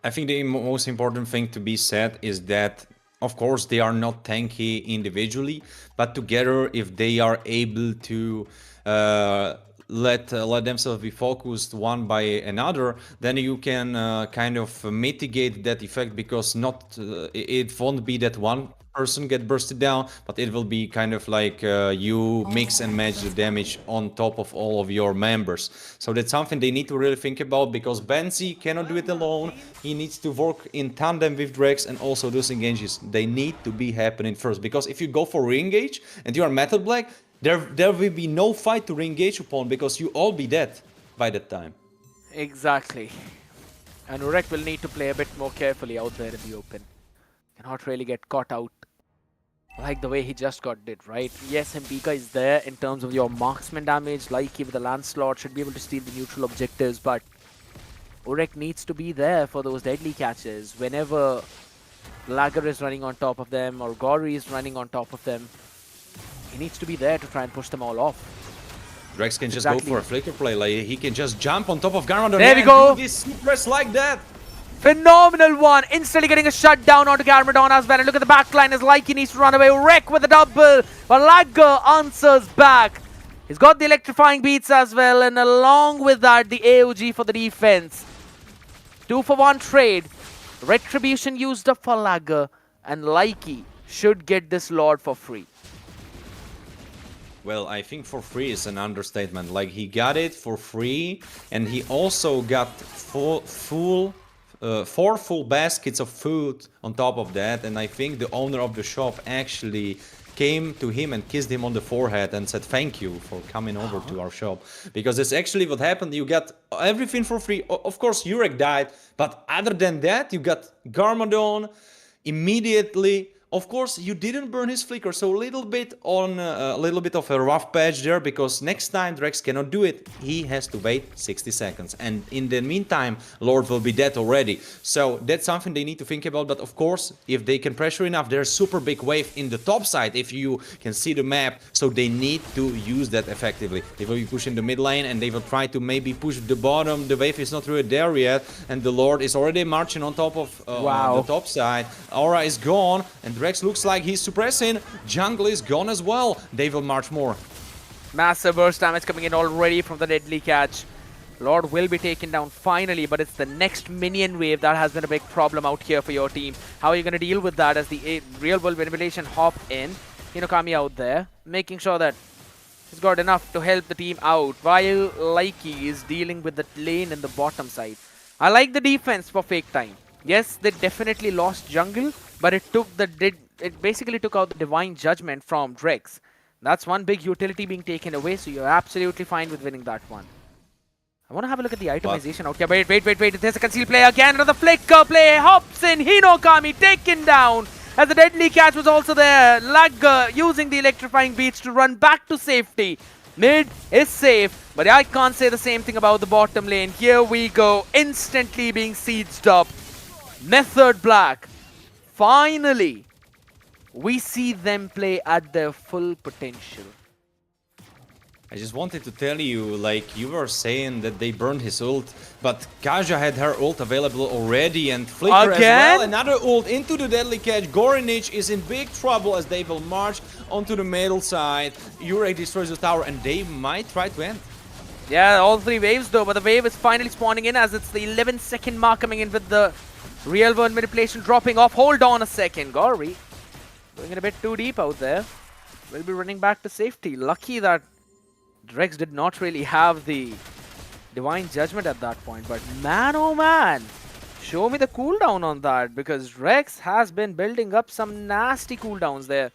H: I think the most important thing to be said is that, of course, they are not tanky individually, but together, if they are able to let themselves be focused one by another, then you can kind of mitigate that effect, because it won't be that one person get bursted down, but it will be kind of like you mix and match the damage on top of all of your members. So that's something they need to really think about, because Benzi cannot do it alone. He needs to work in tandem with Drex, and also those engages, they need to be happening first, because if you go for re-engage and you are Metal Black, there will be no fight to re-engage upon, because you all be dead by that time.
D: Exactly. And Urek will need to play a bit more carefully out there in the open. Cannot really get caught out like the way he just got did, right? Yes, Mbika is there in terms of your marksman damage, like with the Lancelot, should be able to steal the neutral objectives, but Urek needs to be there for those deadly catches. Whenever Lager is running on top of them or Gori is running on top of them, he needs to be there to try and push them all off.
H: Drex can just go for a flicker play, like he can just jump on top of Garmadon.
D: There we go!
H: Do this press like that!
D: Phenomenal one! Instantly getting a shutdown onto Garmadon as well. And look at the backline as Lyki needs to run away. Wreck with a double, but Lager answers back. He's got the electrifying beats as well, and along with that, the AOG for the defense. 2-for-1 trade. Retribution used up for Lager, and Lyki should get this Lord for free.
H: Well, I think for free is an understatement. Like, he got it for free, and he also got four full baskets of food on top of that. And I think the owner of the shop actually came to him and kissed him on the forehead and said thank you for coming over to our shop. Because that's actually what happened. You got everything for free. Of course, Urek died, but other than that, you got Garmadon immediately. Of course, you didn't burn his flicker, so a little bit of a rough patch there, because next time Drex cannot do it, he has to wait 60 seconds. And in the meantime, Lord will be dead already. So that's something they need to think about. But of course, if they can pressure enough, there's a super big wave in the top side, if you can see the map. So they need to use that effectively. They will be pushing the mid lane, and they will try to maybe push the bottom. The wave is not really there yet, and the Lord is already marching on top of the top side. Aura is gone, and Drex looks like he's suppressing. Jungle is gone as well. They will march more.
D: Massive burst damage coming in already from the deadly catch. Lord will be taken down finally, but it's the next minion wave that has been a big problem out here for your team. How are you going to deal with that as the real world manipulation hop in? Hinokami out there, making sure that he's got enough to help the team out, while Lyki is dealing with the lane in the bottom side. I like the defense for Fake Time. Yes, they definitely lost jungle, but it basically took out the Divine Judgment from Drex. That's one big utility being taken away, so you're absolutely fine with winning that one. I want to have a look at the itemization out here. Wait. There's a concealed play again. Another flicker play. Hops in. Hinokami taken down. As the deadly catch was also there. Lager using the electrifying beats to run back to safety. Mid is safe, but I can't say the same thing about the bottom lane. Here we go. Instantly being sieged up. Method Black. Finally, we see them play at their full potential.
H: I just wanted to tell you, like, you were saying that they burned his ult, but Kaja had her ult available already, and Flicker as well. Another ult into the deadly catch. Gorinich is in big trouble as they will march onto the middle side. Urek destroys the tower, and they might try to end.
D: Yeah, all three waves though, but the wave is finally spawning in as it's the 11-second mark coming in with the real world manipulation dropping off. Hold on a second, Gori going in a bit too deep out there. Will be running back to safety. Lucky that Drex did not really have the Divine Judgment at that point, but man oh man, show me the cooldown on that, because Drex has been building up some nasty cooldowns there.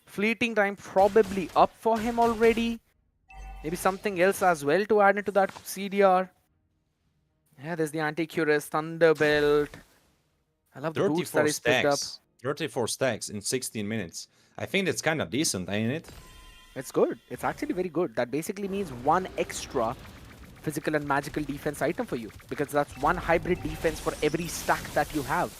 D: Fleeting time probably up for him already. Maybe something else as well to add into that CDR. Yeah, there's the Anti-Cuirass, Thunderbolt. I love the boots that he's picked up.
H: 34 stacks in 16 minutes. I think that's kind of decent, ain't it?
D: It's good. It's actually very good. That basically means one extra physical and magical defense item for you, because that's one hybrid defense for every stack that you have.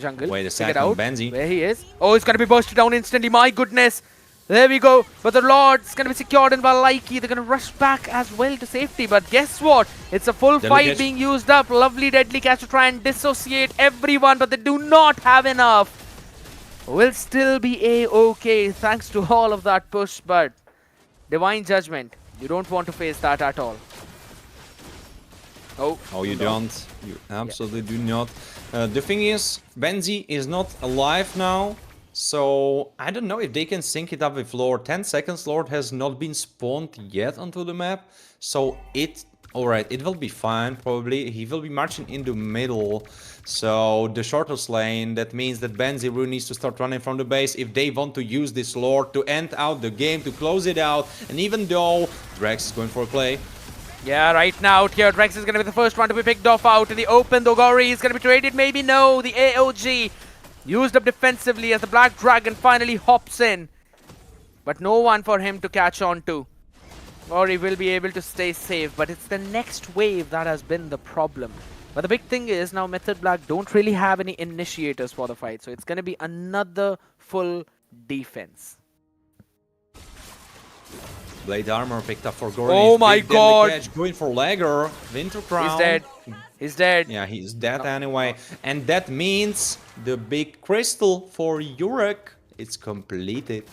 D: Jungle,
H: Wait a
D: figure
H: second,
D: out
H: Benzi.
D: where he is. Oh, it's gonna be bursted down instantly. My goodness. There we go. But the Lord's gonna be secured in by Likey. They're gonna rush back as well to safety. But guess what? It's a full fight being used up. Lovely deadly catch to try and dissociate everyone, but they do not have enough. Will still be A-okay thanks to all of that push, but Divine Judgment, you don't want to face that at all.
H: Oh, you don't. You absolutely do not. The thing is, Benzi is not alive now, so I don't know if they can sync it up with Lord. 10 seconds, Lord has not been spawned yet onto the map, so alright, it will be fine, probably. He will be marching in the middle, so the shortest lane, that means that Benzi really needs to start running from the base if they want to use this Lord to end out the game, to close it out, and even though Drex is going for a play,
D: yeah, right now out here, Drex is going to be the first one to be picked off out in the open. Though Gori is going to be traded, maybe no. The AOG used up defensively as the Black Dragon finally hops in. But no one for him to catch on to. Gori will be able to stay safe, but it's the next wave that has been the problem. But the big thing is now Method Black don't really have any initiators for the fight. So it's going to be another full defense.
H: Blade armor picked up for Gordon.
D: Oh my god!
H: Catch, going for Lagger. Winter Crown.
D: He's dead. He's dead.
H: Yeah, he's dead anyway. And that means the big crystal for Yurek. It's completed.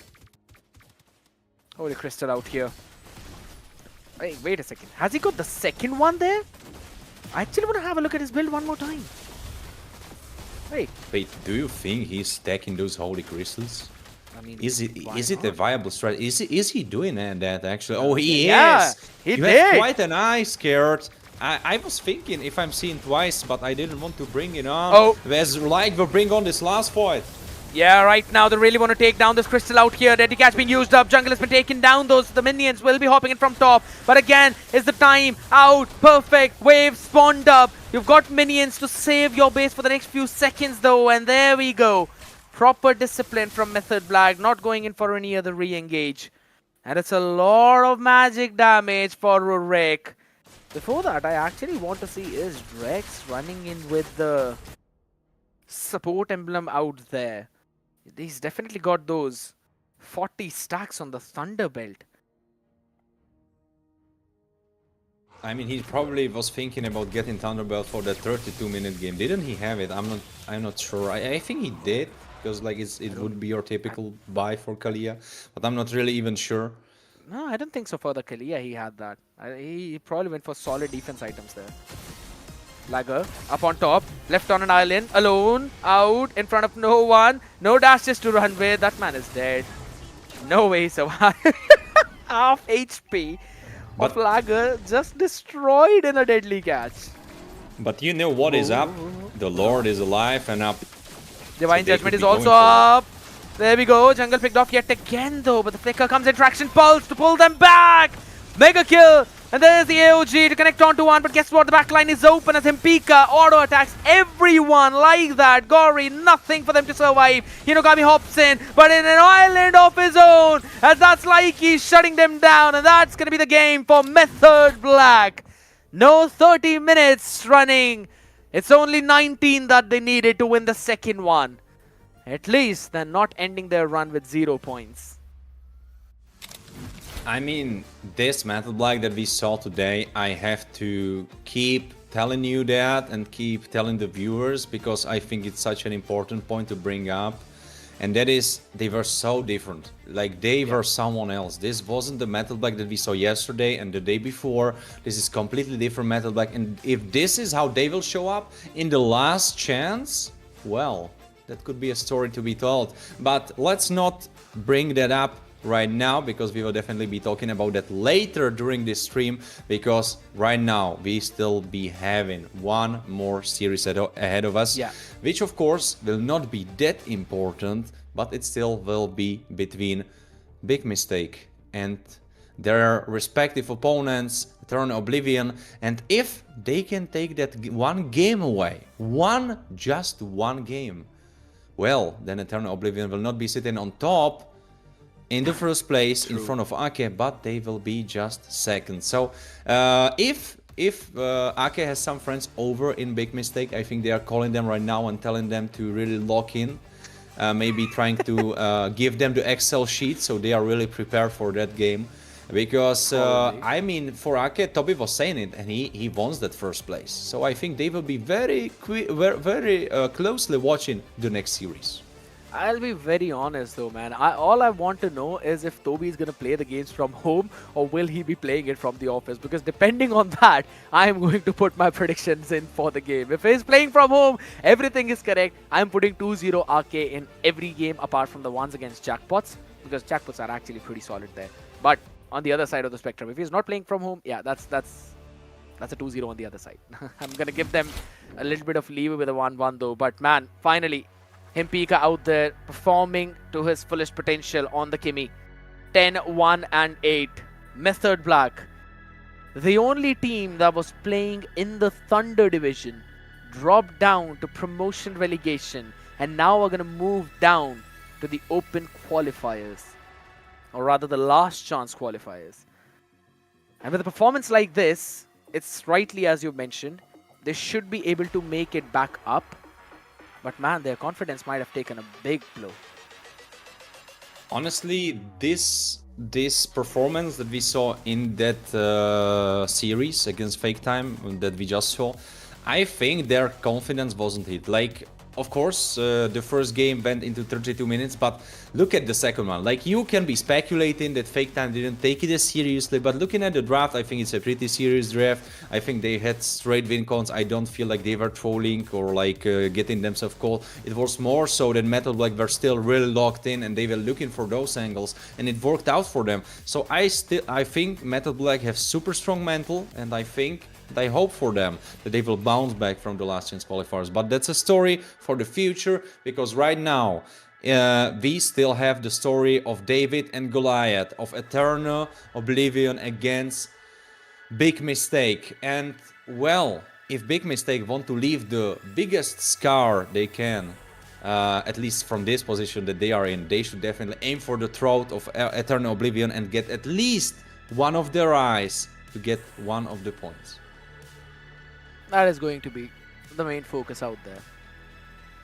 D: Holy crystal out here. Hey, wait a second. Has he got the second one there? I actually want to have a look at his build one more time. Wait,
H: do you think he's stacking those holy crystals?
D: I mean,
H: Is it a viable strategy? Is he doing that actually? Oh, he
D: yeah,
H: is!
D: He
H: you
D: did!
H: have quite an eye scared. I was thinking if I'm seeing twice, but I didn't want to bring it on.
D: Oh!
H: As like we'll bring on this last fight.
D: Yeah, right now they really want to take down this crystal out here. Deadly catch being used up. Jungle has been taken down. The minions will be hopping in from top. But again, is the time out. Perfect. Wave spawned up. You've got minions to save your base for the next few seconds though. And there we go. Proper discipline from Method Black, not going in for any other re-engage. And it's a lot of magic damage for Rurik. Before that, I actually want to see is Drex running in with the support emblem out there. He's definitely got those 40 stacks on the Thunderbelt.
H: I mean, he probably was thinking about getting Thunderbelt for that 32-minute game. Didn't he have it? I'm not sure. I think he did. Because like it would be your typical buy for Kalia, but I'm not really even sure.
D: No, I don't think so for the Kalia he had that. He probably went for solid defense items there. Lagger up on top, left on an island, alone, out, in front of no one. No dashes to run with, that man is dead. No way he survived. Half HP of Lagger just destroyed in a deadly catch.
H: But you know what is up? The Lord is alive and up.
D: Divine Judgment is also up. There we go. Jungle picked off yet again though. But the Flicker comes in. Traction Pulse to pull them back. Mega kill. And there's the AOG to connect onto one. But guess what? The backline is open as Himpika auto attacks everyone like that. Gori, nothing for them to survive. Hinokami hops in. But in an island of his own. As that's like he's shutting them down. And that's going to be the game for Method Black. No 30 minutes running. It's only 19 that they needed to win the second one. At least they're not ending their run with 0 points.
H: I mean, this Method Black that we saw today, I have to keep telling you that and keep telling the viewers because I think it's such an important point to bring up. And that is, they were so different. Like, they were someone else. This wasn't the Method Black that we saw yesterday and the day before. This is completely different Method Black. And if this is how they will show up in the last chance, well, that could be a story to be told. But let's not bring that up right now, because we will definitely be talking about that later during this stream, because right now we still be having one more series ahead of us, which of course will not be that important, but it still will be between Big Mistake and their respective opponents, Eternal Oblivion, and if they can take that one game away, just one game, well, then Eternal Oblivion will not be sitting on top in the first place in front of Ake, but they will be just second. So if Ake has some friends over in Big Mistake, I think they are calling them right now and telling them to really lock in. Maybe trying to give them the Excel sheet so they are really prepared for that game. Because, I mean, for Ake, Toby was saying it, and he wants that first place. So I think they will be very closely watching the next series.
D: I'll be very honest though, man. All I want to know is if Toby is going to play the games from home or will he be playing it from the office. Because depending on that, I'm going to put my predictions in for the game. If he's playing from home, everything is correct. I'm putting 2-0 RK in every game apart from the ones against Jackpots. Because Jackpots are actually pretty solid there. But on the other side of the spectrum, if he's not playing from home, yeah, that's a 2-0 on the other side. I'm going to give them a little bit of leeway with a 1-1 though. But man, finally, Himpika out there performing to his fullest potential on the Kimi. 10-1-8. Method Black, the only team that was playing in the Thunder division, dropped down to promotion relegation and now are going to move down to the open qualifiers. Or rather the last chance qualifiers. And with a performance like this, it's rightly as you mentioned, they should be able to make it back up. But man, their confidence might have taken a big blow.
H: Honestly, this performance that we saw in that series against Fake Time that we just saw, I think their confidence wasn't hit. Like, of course, the first game went into 32 minutes, but look at the second one. Like, you can be speculating that Fake Time didn't take it as seriously, but looking at the draft, I think it's a pretty serious draft. I think they had straight win cons. I don't feel like they were trolling or like getting themselves caught. It was more so that Metal Black were still really locked in and they were looking for those angles, and it worked out for them. So I think Metal Black have super strong mental, and I hope for them that they will bounce back from the last chance qualifiers. But that's a story for the future, because right now we still have the story of David and Goliath, of Eternal Oblivion against Big Mistake. And well, if Big Mistake want to leave the biggest scar they can, at least from this position that they are in, they should definitely aim for the throat of Eternal Oblivion and get at least one of their eyes to get one of the points.
D: That is going to be the main focus out there.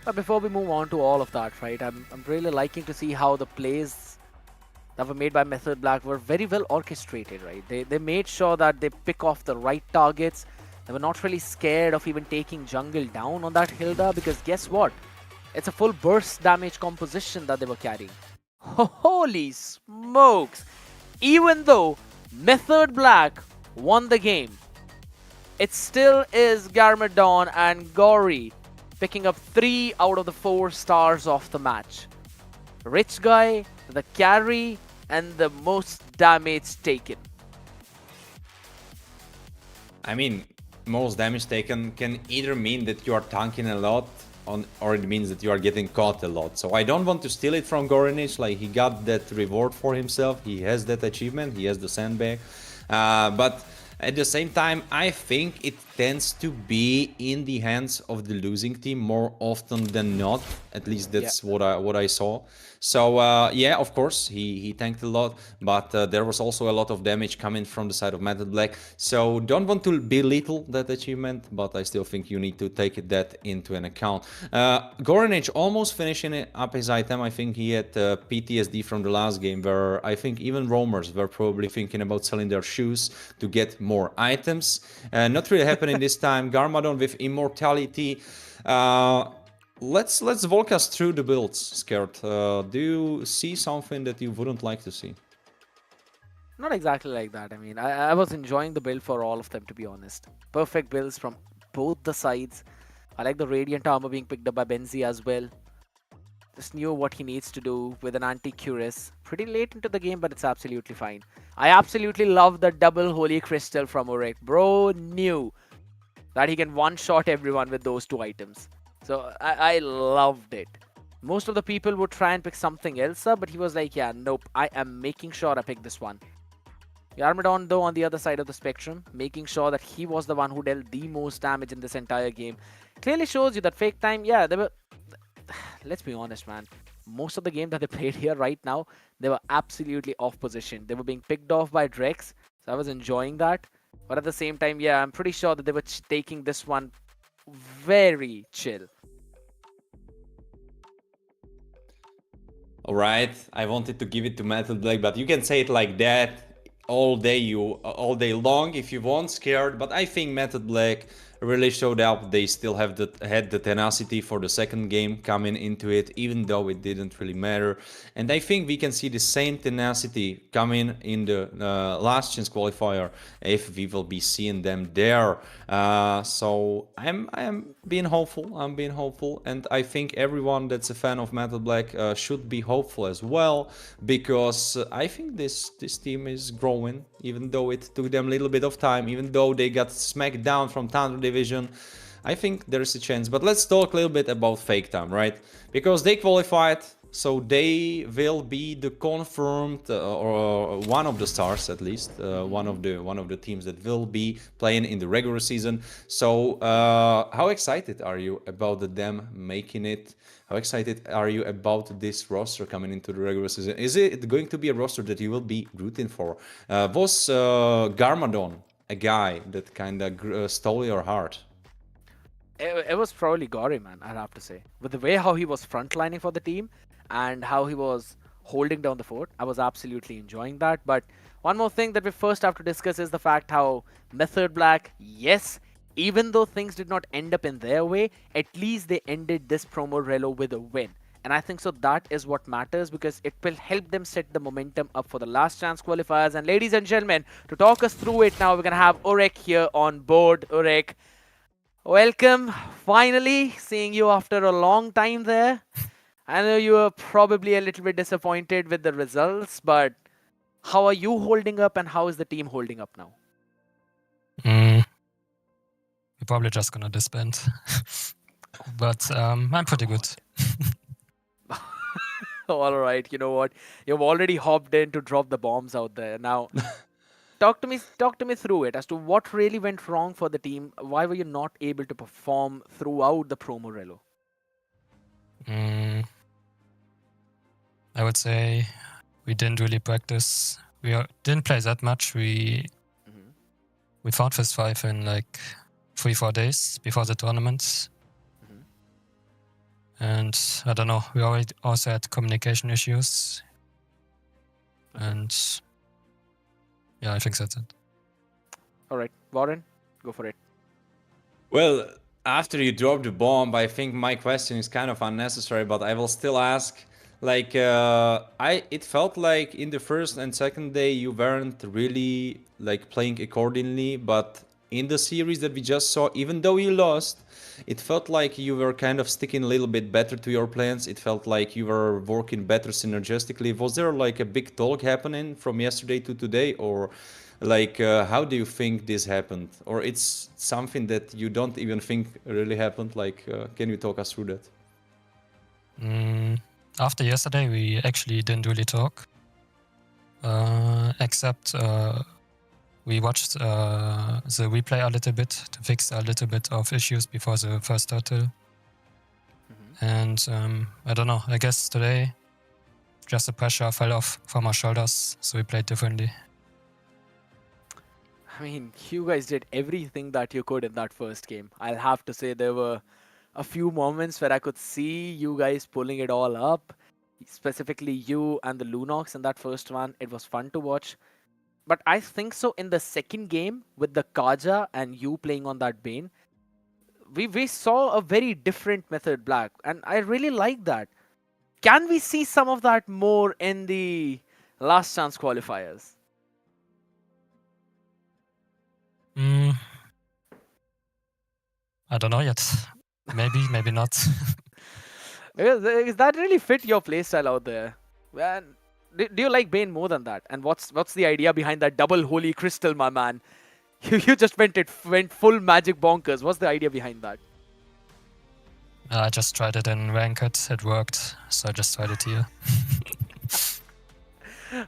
D: But before we move on to all of that, right, I'm really liking to see how the plays that were made by Method Black were very well orchestrated, right? They made sure that they pick off the right targets. They were not really scared of even taking jungle down on that Hilda, because guess what? It's a full burst damage composition that they were carrying. Holy smokes! Even though Method Black won the game, it still is Garmadon and Gory picking up 3 out of the 4 stars of the match. Rich Guy, the carry, and the most damage taken.
H: I mean, most damage taken can either mean that you are tanking a lot, or it means that you are getting caught a lot. So I don't want to steal it from Gorinich. Like, he got that reward for himself. He has that achievement. He has the sandbag. But at the same time, I think it tends to be in the hands of the losing team more often than not. At least that's what I saw. So yeah, of course, he tanked a lot, but there was also a lot of damage coming from the side of Metal Black. So don't want to belittle that achievement, but I still think you need to take that into an account. Goranich almost finishing up his item. I think he had PTSD from the last game, where I think even roamers were probably thinking about selling their shoes to get more items. Not really happening this time. Garmadon with immortality. Let's walk us through the builds, Scared. Do you see something that you wouldn't like to see?
D: Not exactly like that. I mean, I was enjoying the build for all of them, to be honest. Perfect builds from both the sides. I like the Radiant Armor being picked up by Benzi as well. Just knew what he needs to do with an anti-Cuirass. Pretty late into the game, but it's absolutely fine. I absolutely love the double Holy Crystal from Urek. Bro knew that he can one-shot everyone with those 2 items. So I loved it. Most of the people would try and pick something else up, but he was like, yeah, nope, I am making sure I pick this one. Yarmadon, though, on the other side of the spectrum, making sure that he was the one who dealt the most damage in this entire game. Clearly shows you that fake time, yeah, they were... Let's be honest, man. Most of the game that they played here right now, they were absolutely off position. They were being picked off by Drex, so I was enjoying that. But at the same time, yeah, I'm pretty sure that they were taking this one very chill.
H: All right, I wanted to give it to Metal Black, but you can say it like that all day long if you want, scared. But I think Metal Black really showed up. They still had the tenacity for the second game coming into it, even though it didn't really matter. And I think we can see the same tenacity coming in the last chance qualifier if we will be seeing them there. So I'm being hopeful. I'm being hopeful, and I think everyone that's a fan of Metal Black should be hopeful as well, because I think this team is growing, even though it took them a little bit of time, even though they got smacked down from Thunder Division. I think there is a chance. But let's talk a little bit about Fake Time, right? Because they qualified, so they will be the confirmed or one of the stars, at least one of the teams that will be playing in the regular season. So how excited are you about them making it? How excited are you about this roster coming into the regular season? Is it going to be a roster that you will be rooting for? Was Garmadon a guy that kind of stole your heart?
D: It was probably Gory, man, I'd have to say. With the way how he was frontlining for the team and how he was holding down the fort, I was absolutely enjoying that. But one more thing that we first have to discuss is the fact how Method Black, yes, even though things did not end up in their way, at least they ended this promo relo with a win. And I think so that is what matters, because it will help them set the momentum up for the last chance qualifiers. And ladies and gentlemen, to talk us through it now, we're going to have Urek here on board. Urek, welcome. Finally seeing you after a long time there. I know you were probably a little bit disappointed with the results, but how are you holding up and how is the team holding up now?
I: We're probably just gonna disband. But I'm pretty good.
D: All right, you know what? You've already hopped in to drop the bombs out there. Now, talk to me through it as to what really went wrong for the team. Why were you not able to perform throughout the promo relo?
I: I would say we didn't really practice. Didn't play that much. We found Fist 5 in like 3-4 days before the tournament. And I don't know, we already also had communication issues. And yeah, I think that's it.
D: All right, Warren, go for it.
H: Well, after you drop the bomb, I think my question is kind of unnecessary, but I will still ask. Like, it felt like in the first and second day you weren't really like playing accordingly, but in the series that we just saw, even though you lost, it felt like you were kind of sticking a little bit better to your plans. It felt like you were working better synergistically. Was there like a big talk happening from yesterday to today, or like how do you think this happened? Or it's something that you don't even think really happened? Like, can you talk us through that?
I: After yesterday, we actually didn't really talk, except we watched the replay a little bit to fix a little bit of issues before the first turtle. And I don't know, I guess today just the pressure fell off from our shoulders, so we played differently.
D: I mean, you guys did everything that you could in that first game. I'll have to say there were a few moments where I could see you guys pulling it all up. Specifically you and the Lunox in that first one. It was fun to watch. But I think so in the second game with the Kaja and you playing on that Bane, we saw a very different Method Black. And I really like that. Can we see some of that more in the last chance qualifiers?
I: I don't know yet. Maybe, maybe not.
D: Because that really fit your playstyle out there. And do you like Bane more than that? And what's the idea behind that double holy crystal, my man? You just went full magic bonkers. What's the idea behind that?
I: I just tried it in Ranked. It worked, so I just tried it here.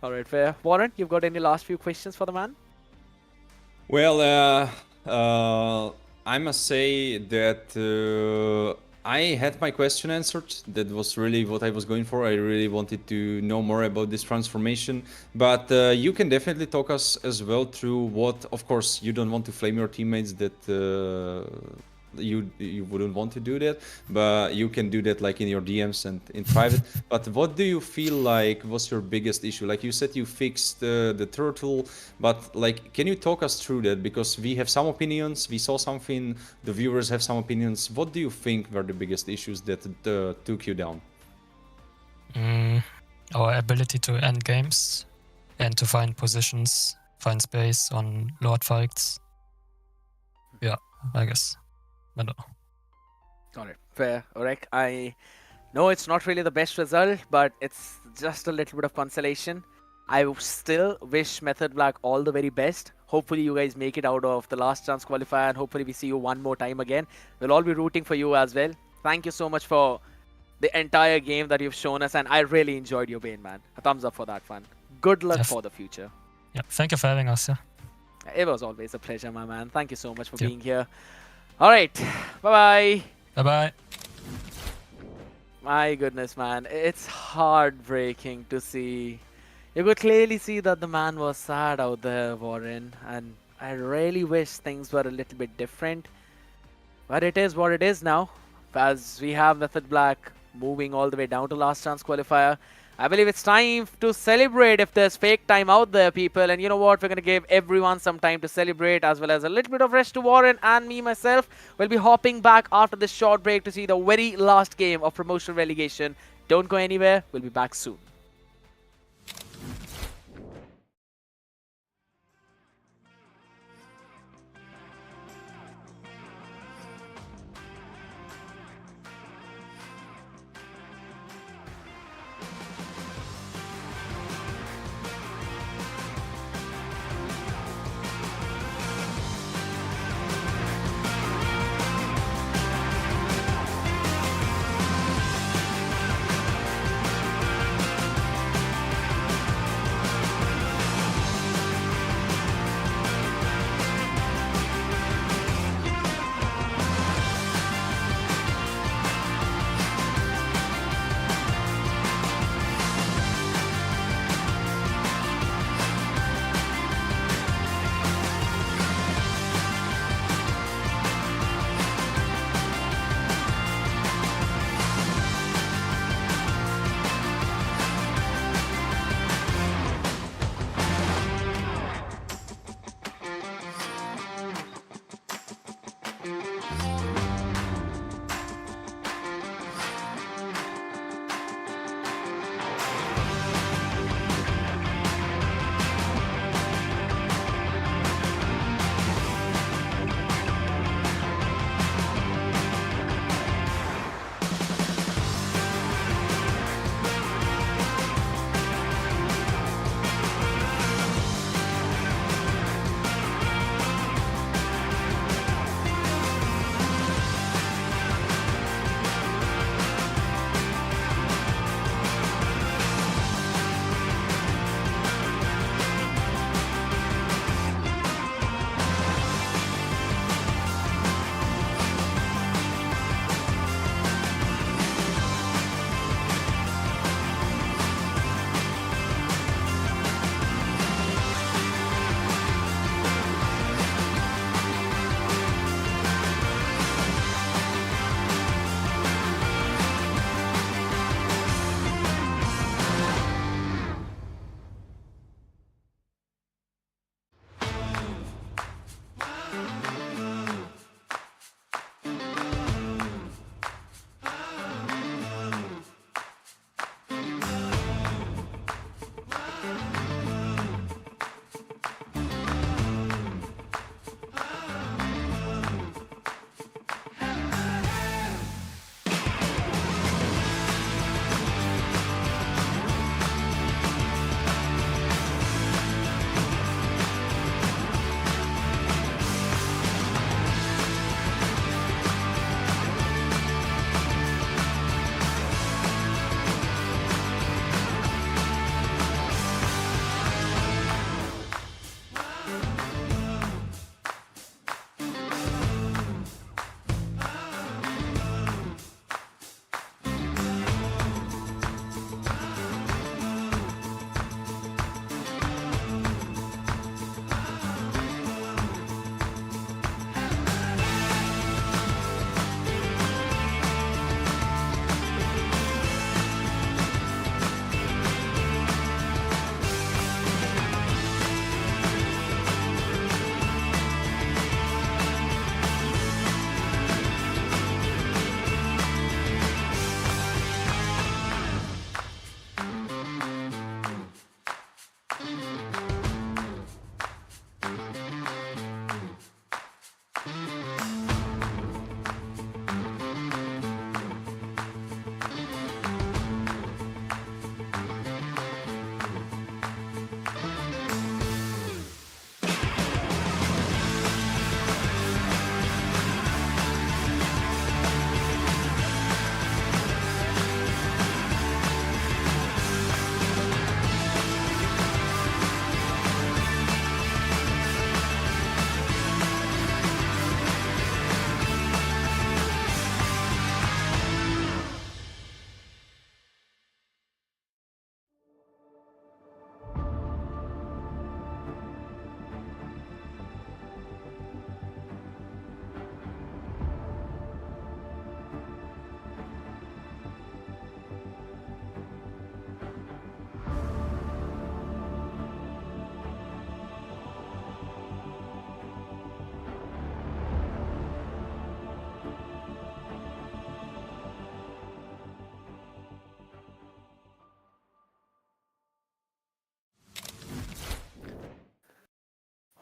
D: All right, fair. Warren, you've got any last few questions for the man?
H: Well, I must say that I had my question answered. That was really what I was going for. I really wanted to know more about this transformation. But you can definitely talk us as well through what, of course, you don't want to flame your teammates that you wouldn't want to do that, but you can do that like in your DMs and in private. But what do you feel like was your biggest issue? Like you said, you fixed the turtle, but like, can you talk us through that? Because we have some opinions, we saw something, the viewers have some opinions. What do you think were the biggest issues that took you down?
I: Our ability to end games and to find positions, find space on Lord fights. Yeah, I guess. I don't know.
D: Got it. Fair, Orek. I know it's not really the best result, but it's just a little bit of consolation. I still wish Method Black all the very best. Hopefully you guys make it out of the last chance qualifier, and hopefully we see you one more time again. We'll all be rooting for you as well. Thank you so much for the entire game that you've shown us, and I really enjoyed your Bane, man. A thumbs up for that one. Good luck for the future.
I: Yeah, thank you for having us. Yeah.
D: It was always a pleasure, my man. Thank you so much for being here. All right. Bye-bye.
I: Bye-bye.
D: My goodness, man. It's heartbreaking to see. You could clearly see that the man was sad out there, Warren. And I really wish things were a little bit different. But it is what it is now. As we have Method Black moving all the way down to last chance qualifier. I believe it's time to celebrate if there's fake time out there, people. And you know what? We're going to give everyone some time to celebrate, as well as a little bit of rest to Warren and me, myself. We'll be hopping back after this short break to see the very last game of promotion relegation. Don't go anywhere. We'll be back soon.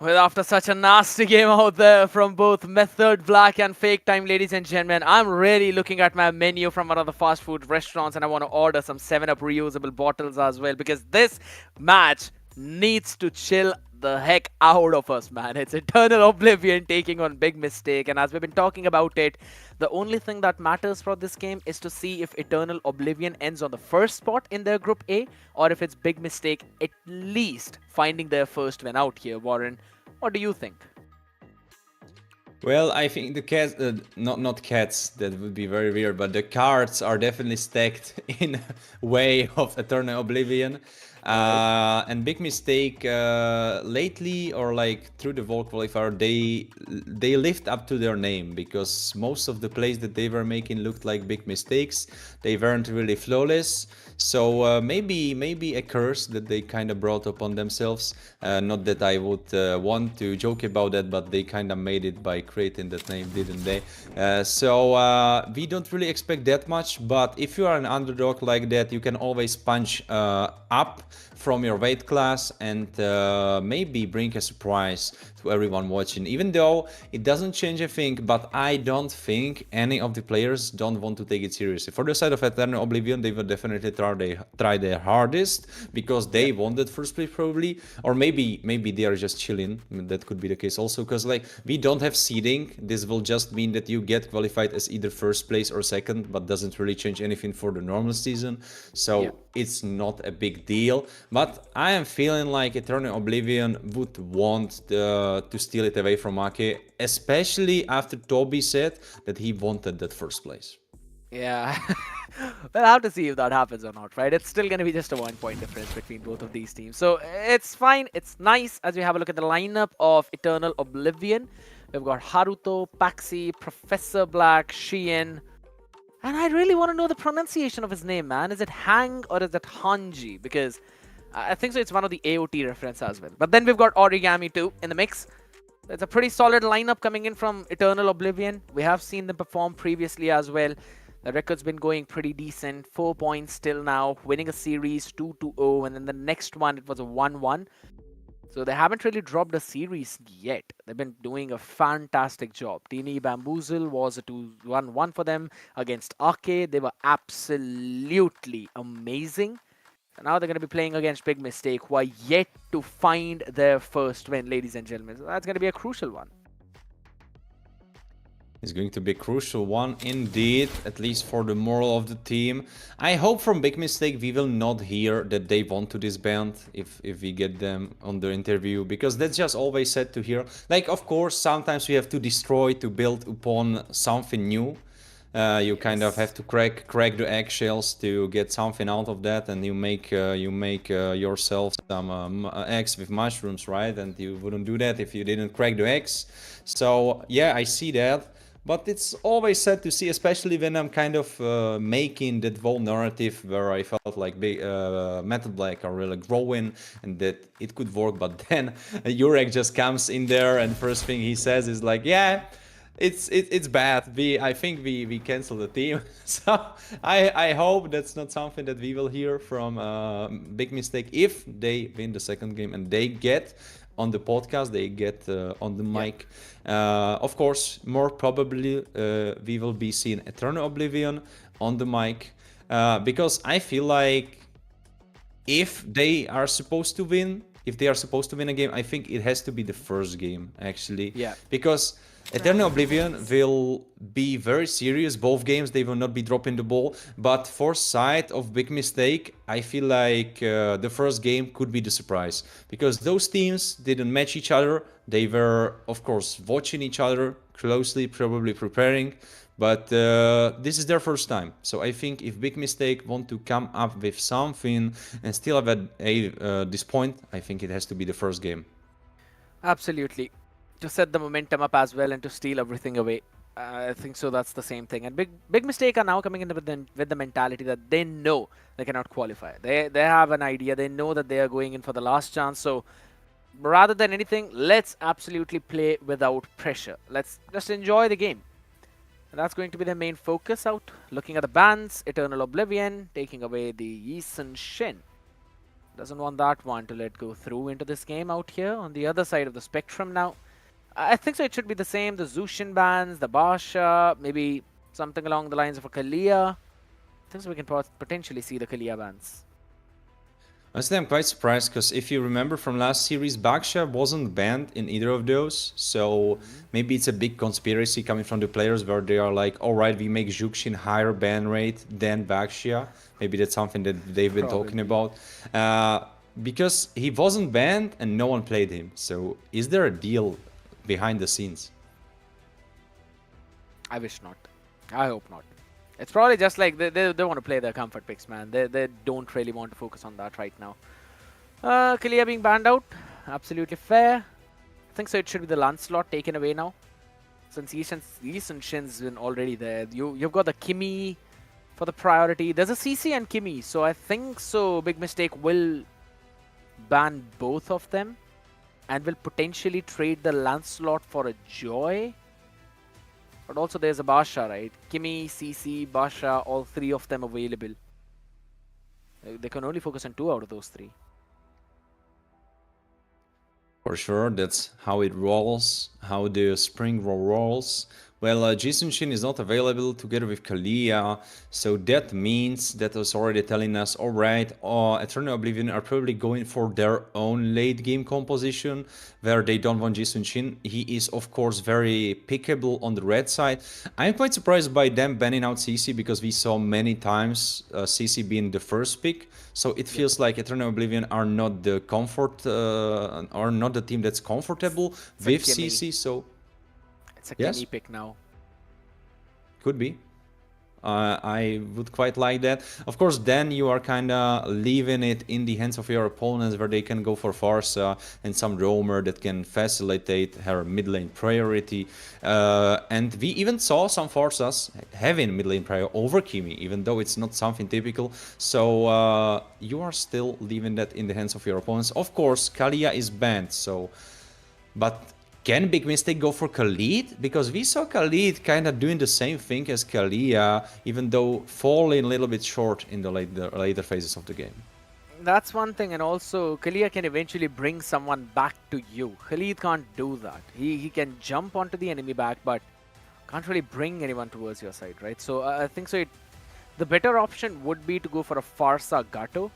D: Well, after such a nasty game out there from both Method Black and Fake Time, ladies and gentlemen, I'm really looking at my menu from one of the fast food restaurants and I want to order some 7-Up reusable bottles as well because this match needs to chill the heck out of us, man. It's Eternal Oblivion taking on Big Mistake, and as we've been talking about it, the only thing that matters for this game is to see if Eternal Oblivion ends on the first spot in their Group A, or if it's Big Mistake at least finding their first win out here. Warren, what do you think?
H: Well, I think the cats, not cats, that would be very weird, but the cards are definitely stacked in a way of Eternal Oblivion. And Big Mistake lately, or like through the World Qualifier, they lived up to their name, because most of the plays that they were making looked like big mistakes. They weren't really flawless. So maybe a curse that they kind of brought upon themselves. Not that I would want to joke about that, but they kind of made it by creating that name, didn't they? So we don't really expect that much, but if you are an underdog like that, you can always punch up from your weight class and maybe bring a surprise to everyone watching, even though it doesn't change a thing. But I don't think any of the players don't want to take it seriously. For the side of Eternal Oblivion, they will definitely try their hardest, because they won that first place probably, or maybe they are just chilling. I mean, that could be the case also, because like we don't have seeding. This will just mean that you get qualified as either first place or second, but doesn't really change anything for the normal season. So it's not a big deal. But I am feeling like Eternal Oblivion would want to steal it away from Ake, especially after Toby said that he wanted that first place.
D: Yeah, we'll have to see if that happens or not, right? It's still going to be just a 1-point difference between both of these teams. So it's fine, it's nice. As we have a look at the lineup of Eternal Oblivion, we've got Haruto, Paxi, Professor Black, Shien, and I really want to know the pronunciation of his name, man. Is it Hang or is it Hanji? Because I think so it's one of the AOT reference as well. But then we've got Origami too in the mix. It's a pretty solid lineup coming in from Eternal Oblivion. We have seen them perform previously as well. The record's been going pretty decent. 4 points till now, winning a series 2-0, and then the next one it was a 1-1. So they haven't really dropped a series yet. They've been doing a fantastic job. Teeny Bamboozle was a 2-1-1 for them against Ake. They were absolutely amazing. And now they're going to be playing against Big Mistake, who are yet to find their first win, ladies and gentlemen. So that's going to be a crucial one.
H: It's going to be a crucial one indeed, at least for the moral of the team. I hope from Big Mistake we will not hear that they want to disband if we get them on the interview, because that's just always said to hear. Like, of course, sometimes we have to destroy to build upon something new. You kind of have to crack the eggshells to get something out of that, and you make yourself some eggs with mushrooms, right? And you wouldn't do that if you didn't crack the eggs. So yeah, I see that. But it's always sad to see, especially when I'm kind of making that whole narrative where I felt like Metal Black are really growing and that it could work. But then Jurek just comes in there and first thing he says is like, yeah, it's bad. I think we cancel the team. So I hope that's not something that we will hear from Big Mistake if they win the second game and they get on the podcast, they get on the mic. Of course, more probably we will be seeing Eternal Oblivion on the mic, because I feel like if they are supposed to win a game, I think it has to be the first game, actually. Yeah. Because Eternal Oblivion will be very serious. Both games, they will not be dropping the ball. But for side of Big Mistake, I feel like the first game could be the surprise. Because those teams didn't match each other. They were, of course, watching each other closely, probably preparing. But this is their first time. So I think if Big Mistake want to come up with something and still have this point, I think it has to be the first game.
D: Absolutely. To set the momentum up as well and to steal everything away. I think so that's the same thing. And Big Mistake are now coming in with the mentality that they know they cannot qualify. They have an idea. They know that they are going in for the last chance. So rather than anything, let's absolutely play without pressure. Let's just enjoy the game. And that's going to be their main focus out. Looking at the bans, Eternal Oblivion taking away the Yi Sun Shin. Doesn't want that one to let go through into this game out here on the other side of the spectrum now. I think so it should be the same. The Zushin bans, the Basha, maybe something along the lines of a Kalia. I think so we can potentially see the Kalia bans.
H: Honestly, I'm quite surprised because if you remember from last series, Baksha wasn't banned in either of those. So maybe it's a big conspiracy coming from the players where they are like, all right, we make Zhuxin higher ban rate than Baksha. Maybe that's something that they've been talking about. Because he wasn't banned and no one played him. So is there a deal behind the scenes?
D: I wish not. I hope not. It's probably just like they want to play their comfort picks, man. They don't really want to focus on that right now. Kalia being banned out. Absolutely fair. I think so it should be the Lancelot taken away now. Since Yi Shin's been already there. You've got the Kimi for the priority. There's a CC and Kimi. So I think so Big Mistake will ban both of them. And will potentially trade the Lancelot for a Joy. But also there's a Basha, right? Kimi, CC, Basha, all three of them available. They can only focus on 2 out of those 3.
H: For sure, that's how it rolls, how the spring roll rolls. Well, Jisung Shin is not available together with Kalia, so that means that was already telling us, alright, Eternal Oblivion are probably going for their own late game composition, where they don't want Jisung Shin. He is, of course, very pickable on the red side. I'm quite surprised by them banning out CC, because we saw many times CC being the first pick, so it feels like Eternal Oblivion are not the are not the team that's comfortable with CC, so...
D: It's a Kimi pick now.
H: Could be. I would quite like that. Of course, then you are kind of leaving it in the hands of your opponents where they can go for Farsa and some roamer that can facilitate her mid lane priority. And we even saw some Farsas having mid lane priority over Kimi, even though it's not something typical. So you are still leaving that in the hands of your opponents. Of course, Kalia is banned, so... But... Can Big Mistake go for Khalid? Because we saw Khalid kind of doing the same thing as Kalia, even though falling a little bit short in the later phases of the game.
D: That's one thing, and also Kalia can eventually bring someone back to you. Khalid can't do that. He can jump onto the enemy back, but can't really bring anyone towards your side, right? So I think so. The better option would be to go for a Farsa Gato.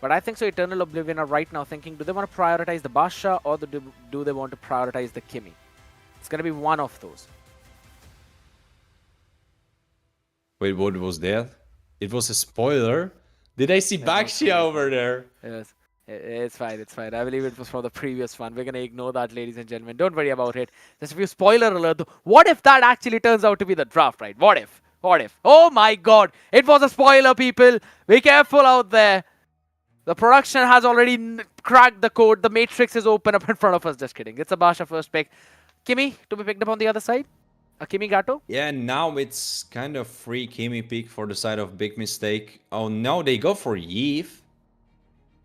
D: But I think so Eternal Oblivion are right now thinking, do they want to prioritize the Basha or do they want to prioritize the Kimi? It's going to be one of those.
H: Wait, what was that? It was a spoiler? Did I see Baxia over there?
D: Yes. It's fine, it's fine. I believe it was from the previous one. We're going to ignore that, ladies and gentlemen. Don't worry about it. Just a few spoiler alert. What if that actually turns out to be the draft, right? What if? What if? Oh my god. It was a spoiler, people. Be careful out there. The production has already cracked the code. The matrix is open up in front of us. Just kidding. It's a Basha first pick. Kimi to be picked up on the other side. A Kimi Gato.
H: Yeah, now it's kind of free Kimi pick for the side of Big Mistake. Oh no, they go for Yeef.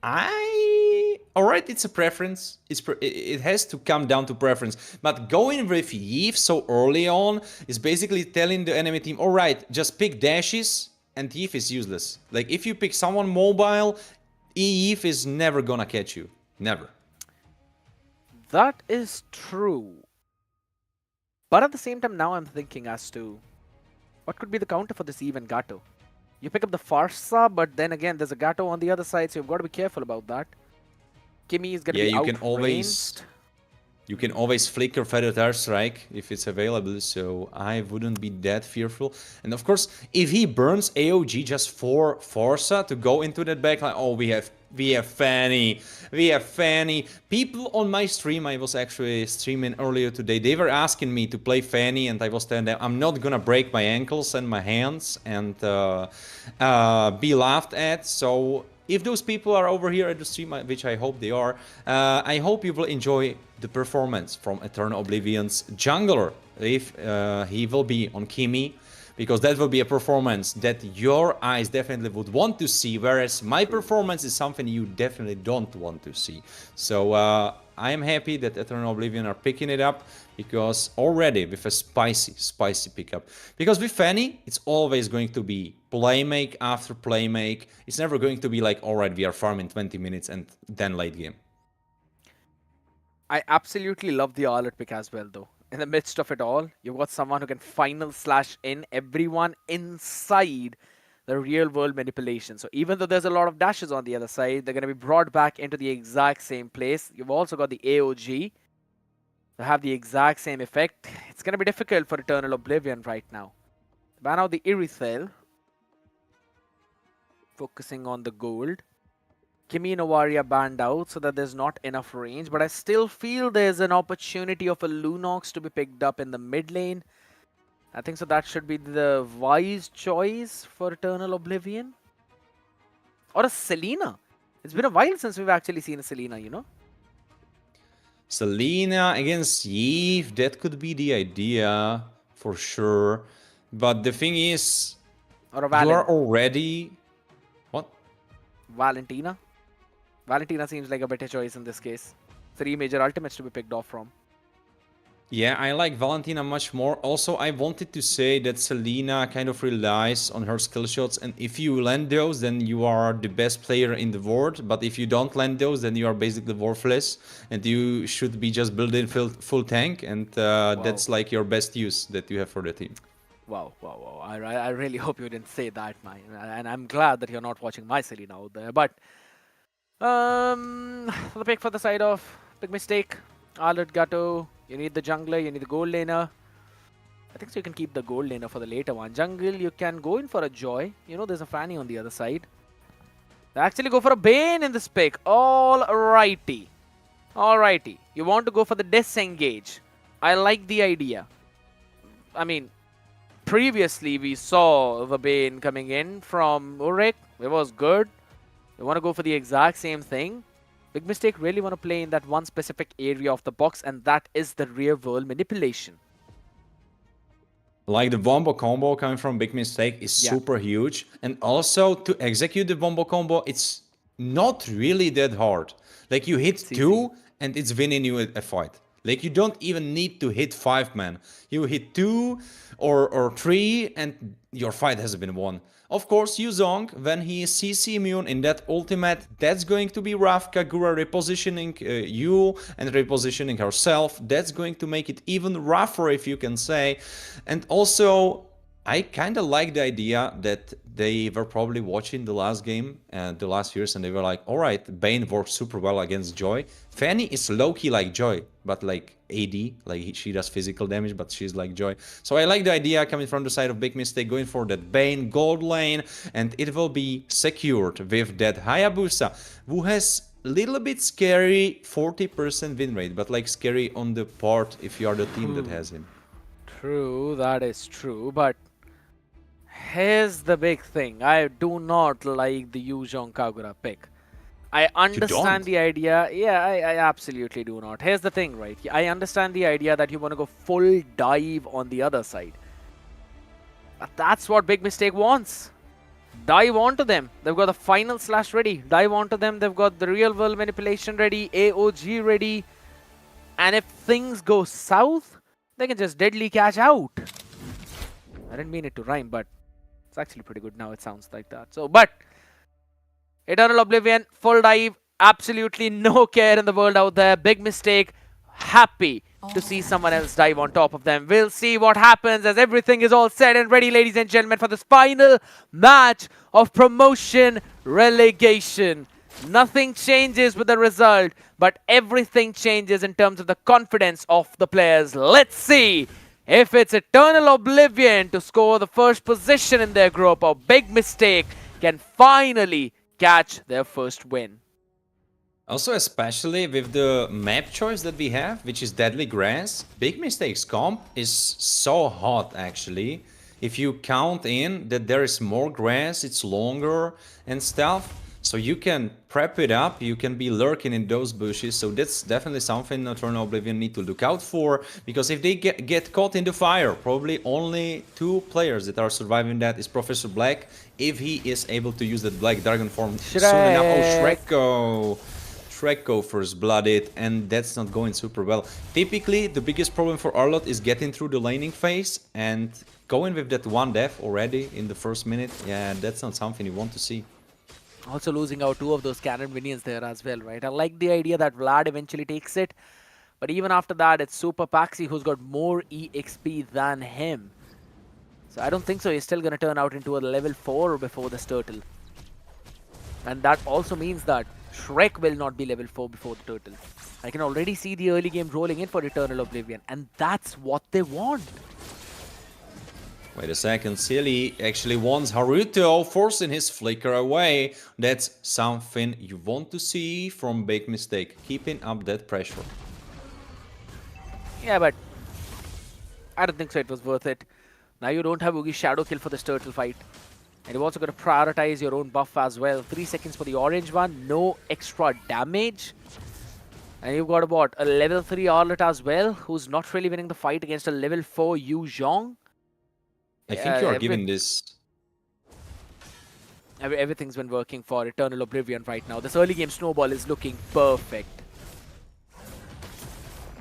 H: Alright, it's a preference. It has to come down to preference. But going with Yeef so early on is basically telling the enemy team, alright, just pick dashes and Yeef is useless. Like if you pick someone mobile, Yeef is never gonna catch you. Never.
D: That is true. But at the same time, now I'm thinking as to what could be the counter for this Eve and Gato. You pick up the Farsa, but then again, there's a Gato on the other side, so you've got to be careful about that. Kimi is going to be outranged.
H: You can always flicker Feather Air Strike if it's available, so I wouldn't be that fearful. And of course, if he burns AOG just for Forza to go into that backline, oh, we have Fanny. We have Fanny. People on my stream, I was actually streaming earlier today, they were asking me to play Fanny, and I was telling them I'm not gonna break my ankles and my hands and be laughed at. So if those people are over here at the stream, which I hope they are, I hope you will enjoy the performance from Eternal Oblivion's jungler, if he will be on Kimi, because that will be a performance that your eyes definitely would want to see, whereas my performance is something you definitely don't want to see. So I am happy that Eternal Oblivion are picking it up, because already with a spicy pickup. Because with Fanny, it's always going to be playmake after playmake. It's never going to be like, alright, we are farming 20 minutes and then late game.
D: I absolutely love the Arlet pick as well, though. In the midst of it all, you've got someone who can final slash in everyone inside the real-world manipulation. So even though there's a lot of dashes on the other side, they're going to be brought back into the exact same place. You've also got the AOG to have the exact same effect. It's going to be difficult for Eternal Oblivion right now. Ban out the Irithel. Focusing on the gold. Kimi Novaria banned out so that there's not enough range, but I still feel there's an opportunity of a Lunox to be picked up in the mid lane. I think so that should be the wise choice for Eternal Oblivion. Or a Selena. It's been a while since we've actually seen a Selena, you know?
H: Selena against Yves, that could be the idea for sure. But the thing is,
D: Or a
H: you are already... What?
D: Valentina. Valentina seems like a better choice in this case. 3 major ultimates to be picked off from.
H: Yeah, I like Valentina much more. Also, I wanted to say that Selena kind of relies on her skill shots, and if you land those, then you are the best player in the world. But if you don't land those, then you are basically worthless, and you should be just building full tank, and that's like your best use that you have for the team.
D: Wow. I really hope you didn't say that, man. And I'm glad that you're not watching my Selena out there. But the pick for the side of Big Mistake, Arlet Gatto. You need the jungler, you need the gold laner. I think so you can keep the gold laner for the later one. Jungle, you can go in for a Joy. You know there's a Fanny on the other side. They actually go for a Bane in this pick. Alrighty. You want to go for the disengage. I like the idea. I mean, previously we saw the Bane coming in from Urek. It was good. You want to go for the exact same thing. Big Mistake really want to play in that one specific area of the box, and that is the real world manipulation.
H: Like the Wombo combo coming from Big Mistake is super huge. And also to execute the Wombo combo, it's not really that hard. Like you hit 2 and it's winning you a fight. Like you don't even need to hit 5 man. You hit 2 or 3 and your fight has been won. Of course, Yuzong, when he is CC immune in that ultimate, that's going to be rough. Kagura repositioning you and repositioning herself. That's going to make it even rougher, if you can say. And also, I kind of like the idea that they were probably watching the last game and the last years, and they were like, all right, Bane works super well against Joy. Fanny is low-key like Joy, but like AD, like she does physical damage, but she's like Joy. So I like the idea coming from the side of Big Mistake, going for that Bane gold lane, and it will be secured with that Hayabusa, who has little bit scary 40% win rate, but like scary on the part if you are the team that has him.
D: True, that is true, but here's the big thing. I do not like the Yuzong Kagura pick. I understand the idea. Yeah, I absolutely do not. Here's the thing, right? I understand the idea that you want to go full dive on the other side. But that's what Big Mistake wants. Dive onto them. They've got the final slash ready. Dive onto them. They've got the real world manipulation ready. AOG ready. And if things go south, they can just deadly catch out. I didn't mean it to rhyme, but it's actually pretty good now. It sounds like that. So, but Eternal Oblivion, full dive, absolutely no care in the world out there. Big Mistake, happy to see someone else dive on top of them. We'll see what happens as everything is all set and ready, ladies and gentlemen, for this final match of promotion relegation. Nothing changes with the result, but everything changes in terms of the confidence of the players. Let's see if it's Eternal Oblivion to score the first position in their group, or Big Mistake can finally catch their first win.
H: Also, especially with the map choice that we have, which is Deadly Grass, Big Mistake's comp is so hot actually. If you count in that there is more grass, it's longer and stuff. So you can prep it up, you can be lurking in those bushes, so that's definitely something Eternal Oblivion need to look out for, because if they get caught in the fire, probably only 2 players that are surviving that is Professor Black, if he is able to use that Black Dragon form soon enough. Oh, Shreko! Shrek go first blooded, and that's not going super well. Typically, the biggest problem for Arlott is getting through the laning phase, and going with that one death already in the first minute, yeah, that's not something you want to see.
D: Also losing out 2 of those cannon minions there as well, right? I like the idea that Vlad eventually takes it, but even after that, it's Super Paxi who's got more EXP than him. So I don't think so. He's still going to turn out into a level 4 before this turtle. And that also means that Shrek will not be level 4 before the turtle. I can already see the early game rolling in for Eternal Oblivion, and that's what they want.
H: Wait a second, Silly actually wants Haruto, forcing his flicker away. That's something you want to see from Big Mistake, keeping up that pressure.
D: Yeah, but I don't think so it was worth it. Now you don't have Ugi's shadow kill for this turtle fight. And you've also got to prioritize your own buff as well. 3 seconds for the orange one, no extra damage. And you've got what, a level 3 Arlott as well, who's not really winning the fight against a level 4 Yu Zhong.
H: I think you are giving this...
D: Everything's been working for Eternal Oblivion right now. This early game snowball is looking perfect.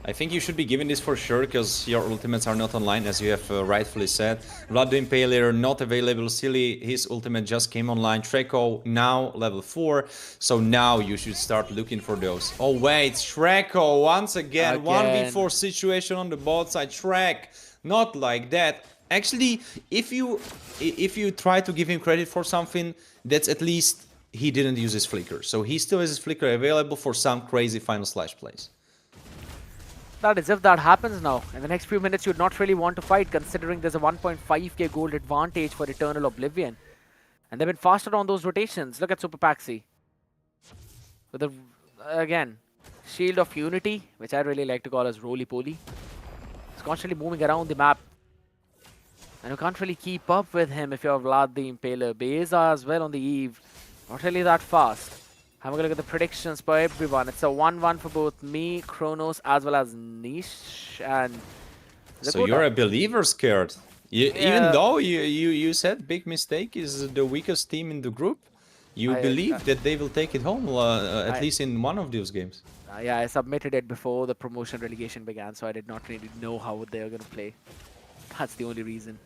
H: I think you should be giving this for sure, because your ultimates are not online, as you have rightfully said. Vlad the Impaler not available. Silly, his ultimate just came online. Treko now level 4, so now you should start looking for those. Oh wait, Treko once again. 1v4 situation on the bot side. Shrek, not like that. Actually, if you try to give him credit for something, that's at least he didn't use his flicker. So he still has his flicker available for some crazy final slash plays.
D: That is, if that happens now, in the next few minutes you'd not really want to fight, considering there's a 1.5k gold advantage for Eternal Oblivion. And they've been faster on those rotations. Look at Super Paxi. With the, again, Shield of Unity, which I really like to call as roly-poly. It's constantly moving around the map. And you can't really keep up with him if you're Vlad the Impaler. Beza as well on the eve. Not really that fast. Having a look at the predictions for everyone. It's a 1-1 for both me, Kronos, as well as Nish and Zakuta.
H: So you're a believer, Scared. Even though you said Big Mistake is the weakest team in the group, you believe that they will take it home, at least in one of those games.
D: Yeah, I submitted it before the promotion relegation began, so I did not really know how they were going to play. That's the only reason.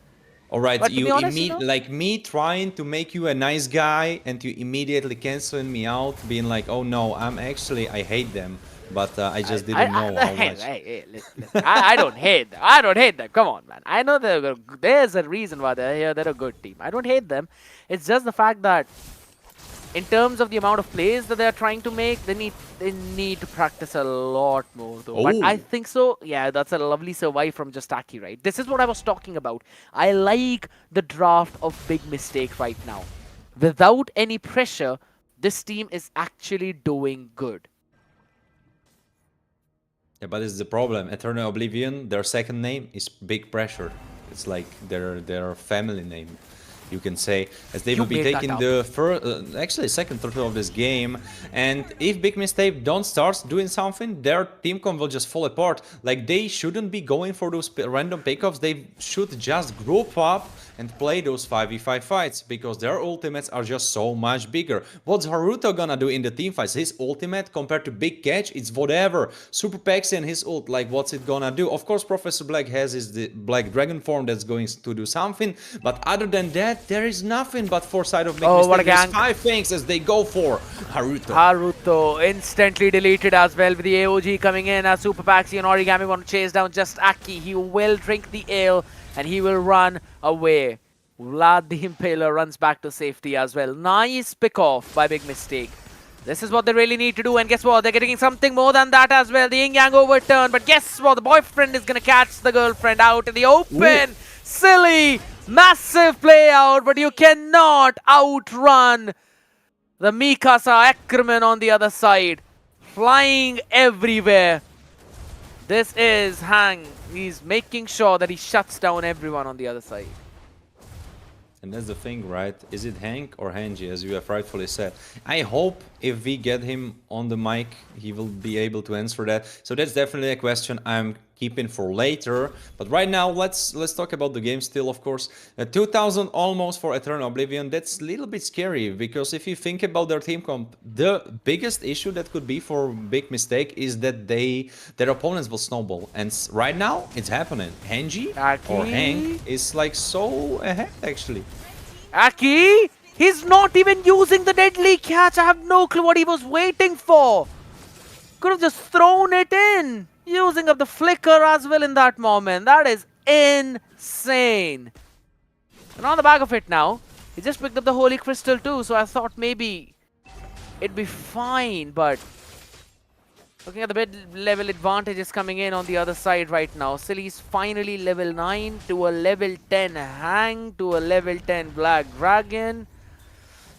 H: Alright,
D: honest,
H: like me trying to make you a nice guy and you immediately canceling me out, being like, oh no, I hate them, but I just didn't know how much.
D: Hey, listen. I don't hate them. I don't hate them. Come on, man. I know there's a reason why they're here. They're a good team. I don't hate them. It's just the fact that in terms of the amount of plays that they're trying to make, they need to practice a lot more though. But I think so. Yeah, that's a lovely survive from Justaki, right? This is what I was talking about. I like the draft of Big Mistake right now. Without any pressure, this team is actually doing good.
H: Yeah, but it's the problem. Eternal Oblivion, their second name is Big Pressure. It's like their family name, you can say, as they will be taking the first, actually second turtle of this game. And if Big Mistake don't start doing something, their team comp will just fall apart. Like, they shouldn't be going for those random pickups. They should just group up and play those 5v5 fights, because their ultimates are just so much bigger. What's Haruto gonna do in the team fights? His ultimate compared to Big Catch, it's whatever. Super Paxi and his ult, like, what's it gonna do? Of course, Professor Black has his Black Dragon form that's going to do something, but other than that, there is nothing. But for side of Big Mistake, there's 5 things as they go for Haruto.
D: Haruto instantly deleted as well, with the AOG coming in as Super Paxi and Origami want to chase down just Aki. He will drink the ale and he will run away. Vlad the Impaler runs back to safety as well. Nice pick off by Big Mistake. This is what they really need to do, and guess what? They're getting something more than that as well. The yin-yang overturn, but guess what? The boyfriend is going to catch the girlfriend out in the open. Ooh. Silly, massive play out, but you cannot outrun the Mikasa Ackerman on the other side. Flying everywhere. This is Hang. He's making sure that he shuts down everyone on the other side.
H: And that's the thing, right? Is it Hank or Hanji, as you have rightfully said? I hope if we get him on the mic, he will be able to answer that. So that's definitely a question I'm keeping for later. But right now, let's talk about the game still, of course. 2,000 almost for Eternal Oblivion. That's a little bit scary, because if you think about their team comp, the biggest issue that could be for Big Mistake is that their opponents will snowball. And right now, it's happening. Henji or Hank is like so ahead, actually.
D: Aki! He's not even using the deadly catch. I have no clue what he was waiting for. Could have just thrown it in. Using up the flicker as well in that moment. That is insane. And on the back of it now, he just picked up the Holy Crystal too. So I thought maybe it'd be fine. But looking at the mid-level advantages coming in on the other side right now. Silly's finally level 9 to a level 10 Hang to a level 10 Black Dragon.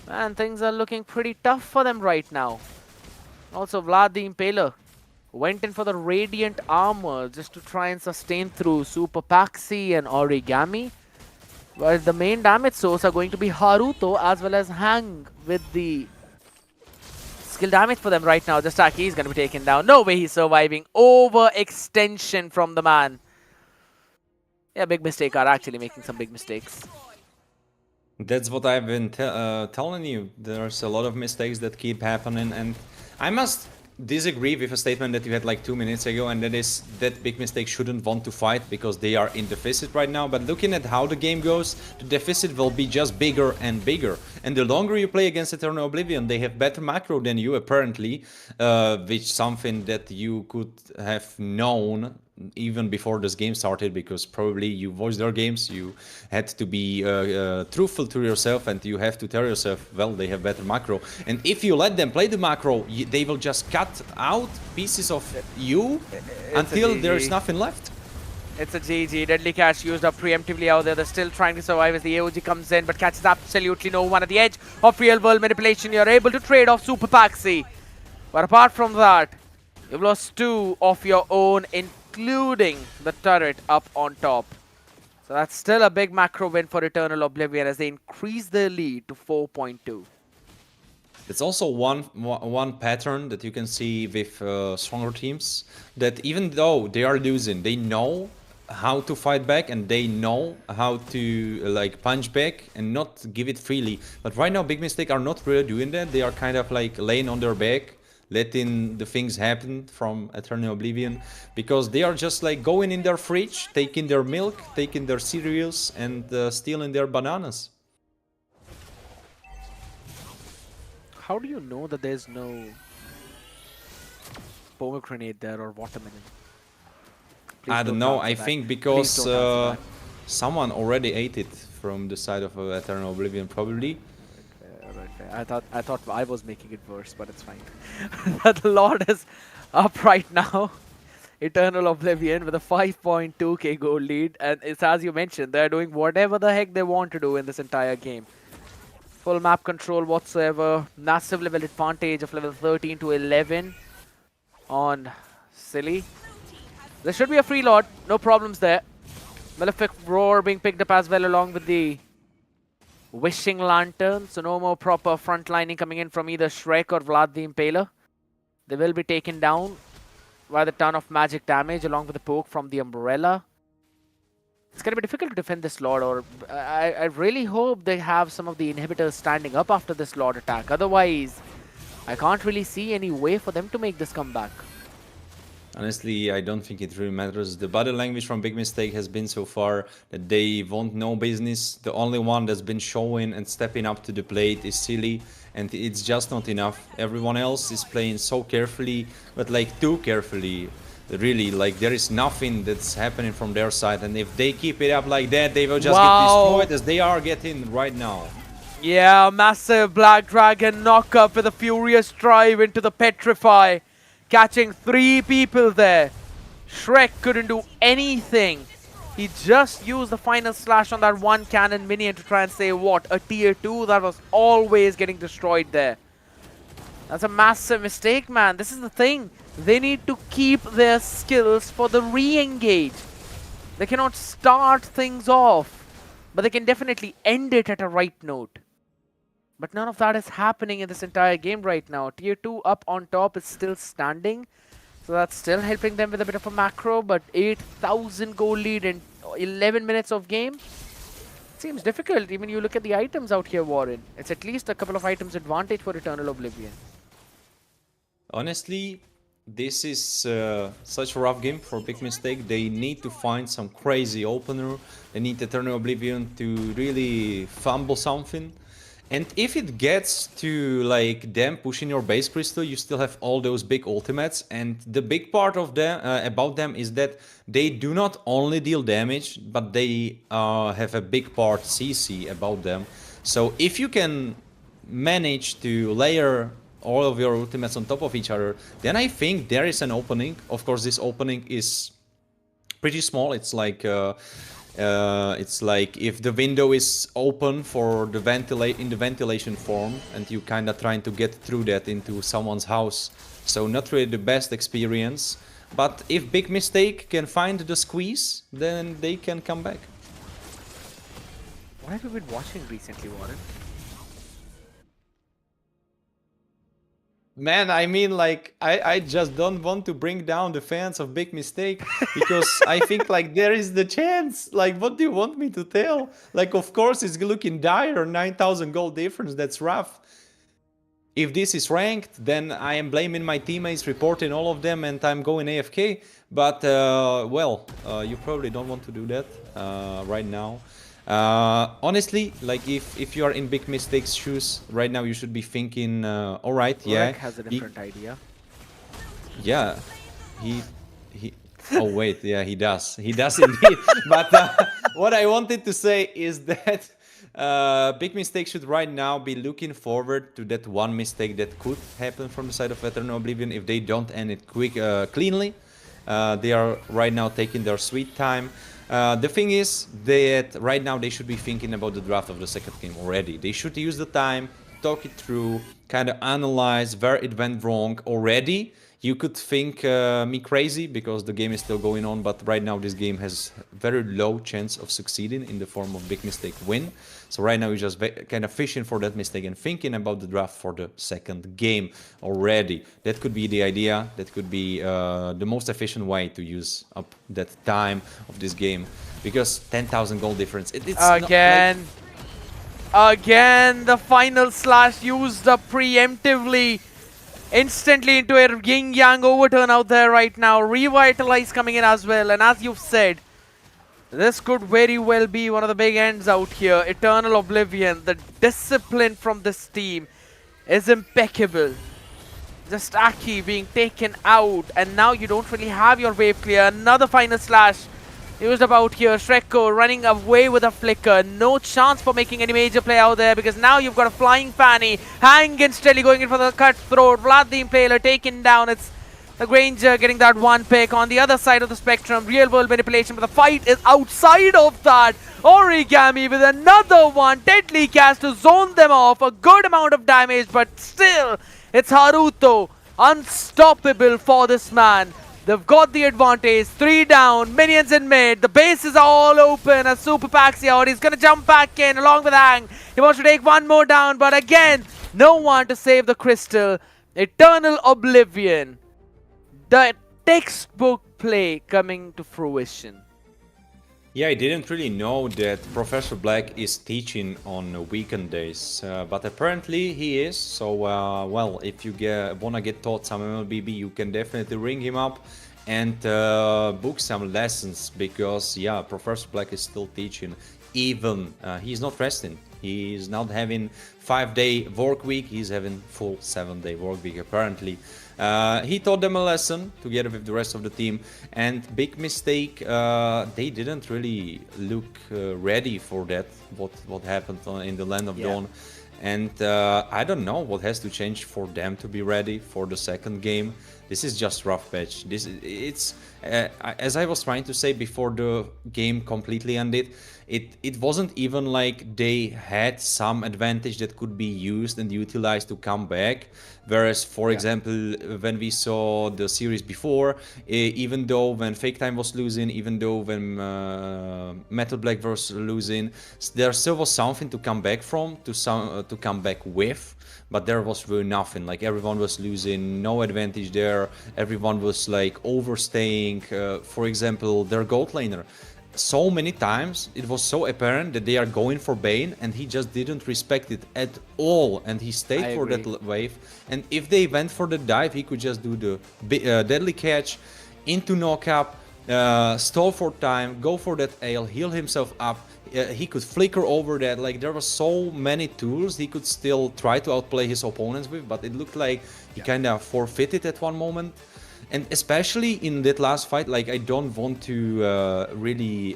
D: Man, things are looking pretty tough for them right now. Also, Vlad the Impaler went in for the Radiant Armor just to try and sustain through Super Paxi and Origami. But the main damage source are going to be Haruto as well as Hang with the skill damage for them right now. Just Aki is going to be taken down. No way he's surviving. Overextension from the man. Yeah, Big Mistake are actually making some big mistakes.
H: That's what I've been telling you. There's a lot of mistakes that keep happening, and I must disagree with a statement that you had like 2 minutes ago, and that is that Big Mistake shouldn't want to fight because they are in deficit right now. But looking at how the game goes, the deficit will be just bigger and bigger. And the longer you play against Eternal Oblivion, they have better macro than you apparently, which something that you could have known even before this game started, because probably you watched their games, you had to be truthful to yourself, and you have to tell yourself, well, they have better macro. And if you let them play the macro, they will just cut out pieces of you until there is nothing left.
D: It's a GG. Deadly Catch used up preemptively out there. They're still trying to survive as the AOG comes in, but catches absolutely no one at the edge of real world manipulation. You're able to trade off Super Paxi. But apart from that, you've lost 2 of your own, including the turret up on top. So that's still a big macro win for Eternal Oblivion as they increase their lead to 4.2.
H: It's also one pattern that you can see with stronger teams, that even though they are losing, they know how to fight back and they know how to like punch back and not give it freely. But right now Big Mistake are not really doing that. They are kind of like laying on their back, letting the things happen from Eternal Oblivion, because they are just like going in their fridge, taking their milk, taking their cereals, and stealing their bananas.
D: How do you know that there's no pomegranate there or watermelon? Please
H: I don't know. I
D: that.
H: think because
D: someone
H: already ate it from the side of Eternal Oblivion, probably.
D: I thought I was making it worse, but it's fine. The Lord is up right now. Eternal Oblivion with a 5.2k goal lead, and it's as you mentioned, they're doing whatever the heck they want to do in this entire game. Full map control whatsoever. Massive level advantage of level 13 to 11 on Silly. There should be a free Lord, no problems there. Malefic Roar being picked up as well along with the Wishing Lantern, so no more proper frontlining coming in from either Shrek or Vlad the Impaler. They will be taken down by the ton of magic damage along with the poke from the Umbrella. It's going to be difficult to defend this Lord, or I really hope they have some of the inhibitors standing up after this Lord attack. Otherwise, I can't really see any way for them to make this comeback.
H: Honestly, I don't think it really matters. The body language from Big Mistake has been so far that they want no business. The only one that's been showing and stepping up to the plate is Silly, and it's just not enough. Everyone else is playing so carefully, but like too carefully. Really, like there is nothing that's happening from their side, and if they keep it up like that, they will just get destroyed as they are getting right now.
D: Yeah, massive Black Dragon knock up with a furious drive into the Petrify. Catching 3 people there. Shrek couldn't do anything. He just used the final slash on that one cannon minion to try and say what? A tier 2 that was always getting destroyed there. That's a massive mistake, man. This is the thing. They need to keep their skills for the re-engage. They cannot start things off, but they can definitely end it at a right note. But none of that is happening in this entire game right now. Tier 2 up on top is still standing. So that's still helping them with a bit of a macro. But 8,000 goal lead in 11 minutes of game. Seems difficult. Even you look at the items out here, Warren. It's at least a couple of items advantage for Eternal Oblivion.
H: Honestly, this is such a rough game for Big Mistake. They need to find some crazy opener. They need Eternal Oblivion to really fumble something. And if it gets to like them pushing your base crystal, you still have all those big ultimates. And the big part of them about them is that they do not only deal damage, but they have a big part CC about them. So if you can manage to layer all of your ultimates on top of each other, then I think there is an opening. Of course, this opening is pretty small. It's like if the window is open for the ventilation form, and you kind of trying to get through that into someone's house. So not really the best experience. But if Big Mistake can find the squeeze, then they can come back.
D: What have you been watching recently, Warren?
H: Man, I mean, like, I just don't want to bring down the fans of Big Mistake, because I think, like, there is the chance. Like, what do you want me to tell? Like, of course, it's looking dire, 9,000 gold difference, that's rough. If this is ranked, then I am blaming my teammates, reporting all of them, and I'm going AFK. But, well, you probably don't want to do that right now. Honestly, like if you are in Big Mistake's shoes right now, you should be thinking, all right, yeah.
D: Rek has a different idea.
H: Yeah, he. Oh wait, yeah, he does indeed. But what I wanted to say is that Big Mistake should right now be looking forward to that one mistake that could happen from the side of Eternal Oblivion if they don't end it cleanly. They are right now taking their sweet time. The thing is that right now they should be thinking about the draft of the second game already. They should use the time, talk it through, kind of analyze where it went wrong already. You could think me crazy because the game is still going on, but right now this game has very low chance of succeeding in the form of Big Mistake win. So right now you're just kind of fishing for that mistake and thinking about the draft for the second game already. That could be the idea. That could be the most efficient way to use up that time of this game, because 10,000 gold difference. It's
D: again, again, the final slash used up preemptively. Instantly into a yin-yang overturn out there right now. Revitalize coming in as well. And as you've said, this could very well be one of the big ends out here. Eternal Oblivion. The discipline from this team is impeccable. Just Aki being taken out. And now you don't really have your wave clear. Another final slash used up out here. Shreko running away with a flicker. No chance for making any major play out there, because now you've got a flying Fanny. Hanging steadily going in for the cutthroat. Vlad the Impaler taken down. It's the Granger getting that one pick. On the other side of the spectrum, real world manipulation, but the fight is outside of that. Origami with another one. Deadly cast to zone them off. A good amount of damage, but still, it's Haruto. Unstoppable for this man. They've got the advantage. 3 down, minions in mid. The base is all open as Super Paxior. He's going to jump back in along with Hang. He wants to take one more down, but again, no one to save the crystal. Eternal Oblivion. The textbook play coming to fruition.
H: Yeah, I didn't really know that Professor Black is teaching on weekend days, but apparently he is. So, well, if you wanna get taught some MLBB, you can definitely ring him up and book some lessons, because, yeah, Professor Black is still teaching. Even he's not resting. He's not having 5-day work week. He's having full 7-day work week apparently. He taught them a lesson together with the rest of the team, and Big Mistake, they didn't really look ready for that, what happened in the Land of Dawn. And I don't know what has to change for them to be ready for the second game. this is just rough patch. It's as I was trying to say before the game completely ended, it wasn't even like they had some advantage that could be used and utilized to come back. Whereas, for example, when we saw the series before, even though when Fake Time was losing, even though when Metal Black was losing, there still was something to come back from, to come back with. But there was really nothing. Like everyone was losing, no advantage there. Everyone was like overstaying. For example, their gold laner. So many times it was so apparent that they are going for Bane and he just didn't respect it at all, and he stayed for that wave. And if they went for the dive, he could just do the deadly catch into knockup, stall for time, go for that ale, heal himself up. He could flicker over that. Like there were so many tools he could still try to outplay his opponents with, but it looked like he kind of forfeited at one moment. And especially in that last fight, like I don't want to really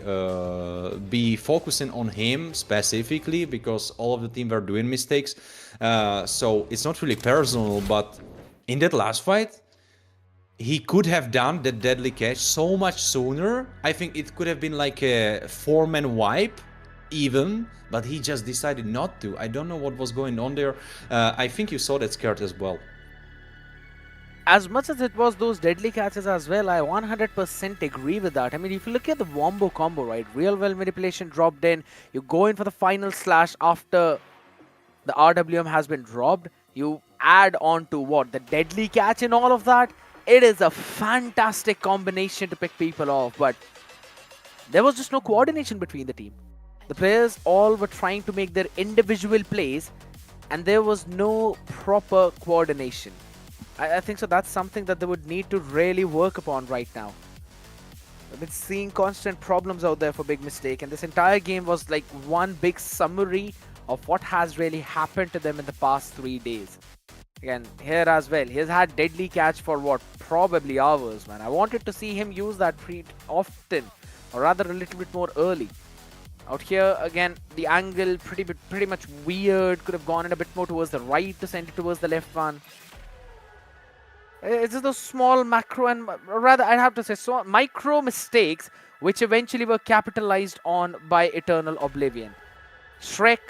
H: be focusing on him specifically, because all of the team were doing mistakes. So it's not really personal, but in that last fight, he could have done that deadly catch so much sooner. I think it could have been like a 4-man wipe even, but he just decided not to. I don't know what was going on there. I think you saw that scared as well.
D: As much as it was those deadly catches as well, I 100% agree with that. I mean, if you look at the Wombo combo, right? Real well manipulation dropped in. You go in for the final slash after the RWM has been dropped. You add on to what? The deadly catch and all of that. It is a fantastic combination to pick people off, but there was just no coordination between the team. The players all were trying to make their individual plays, and there was no proper coordination. I think so that's something that they would need to really work upon right now. I've been seeing constant problems out there for Big Mistake, and this entire game was like one big summary of what has really happened to them in the past 3 days. Again, here as well, he has had deadly catch for what? Probably hours, man. I wanted to see him use that pretty often, or rather a little bit more early. Out here, again, the angle pretty much weird. Could have gone in a bit more towards the right to send it towards the left one. It's just those small macro and rather I'd have to say so micro mistakes which eventually were capitalized on by Eternal Oblivion. Shrek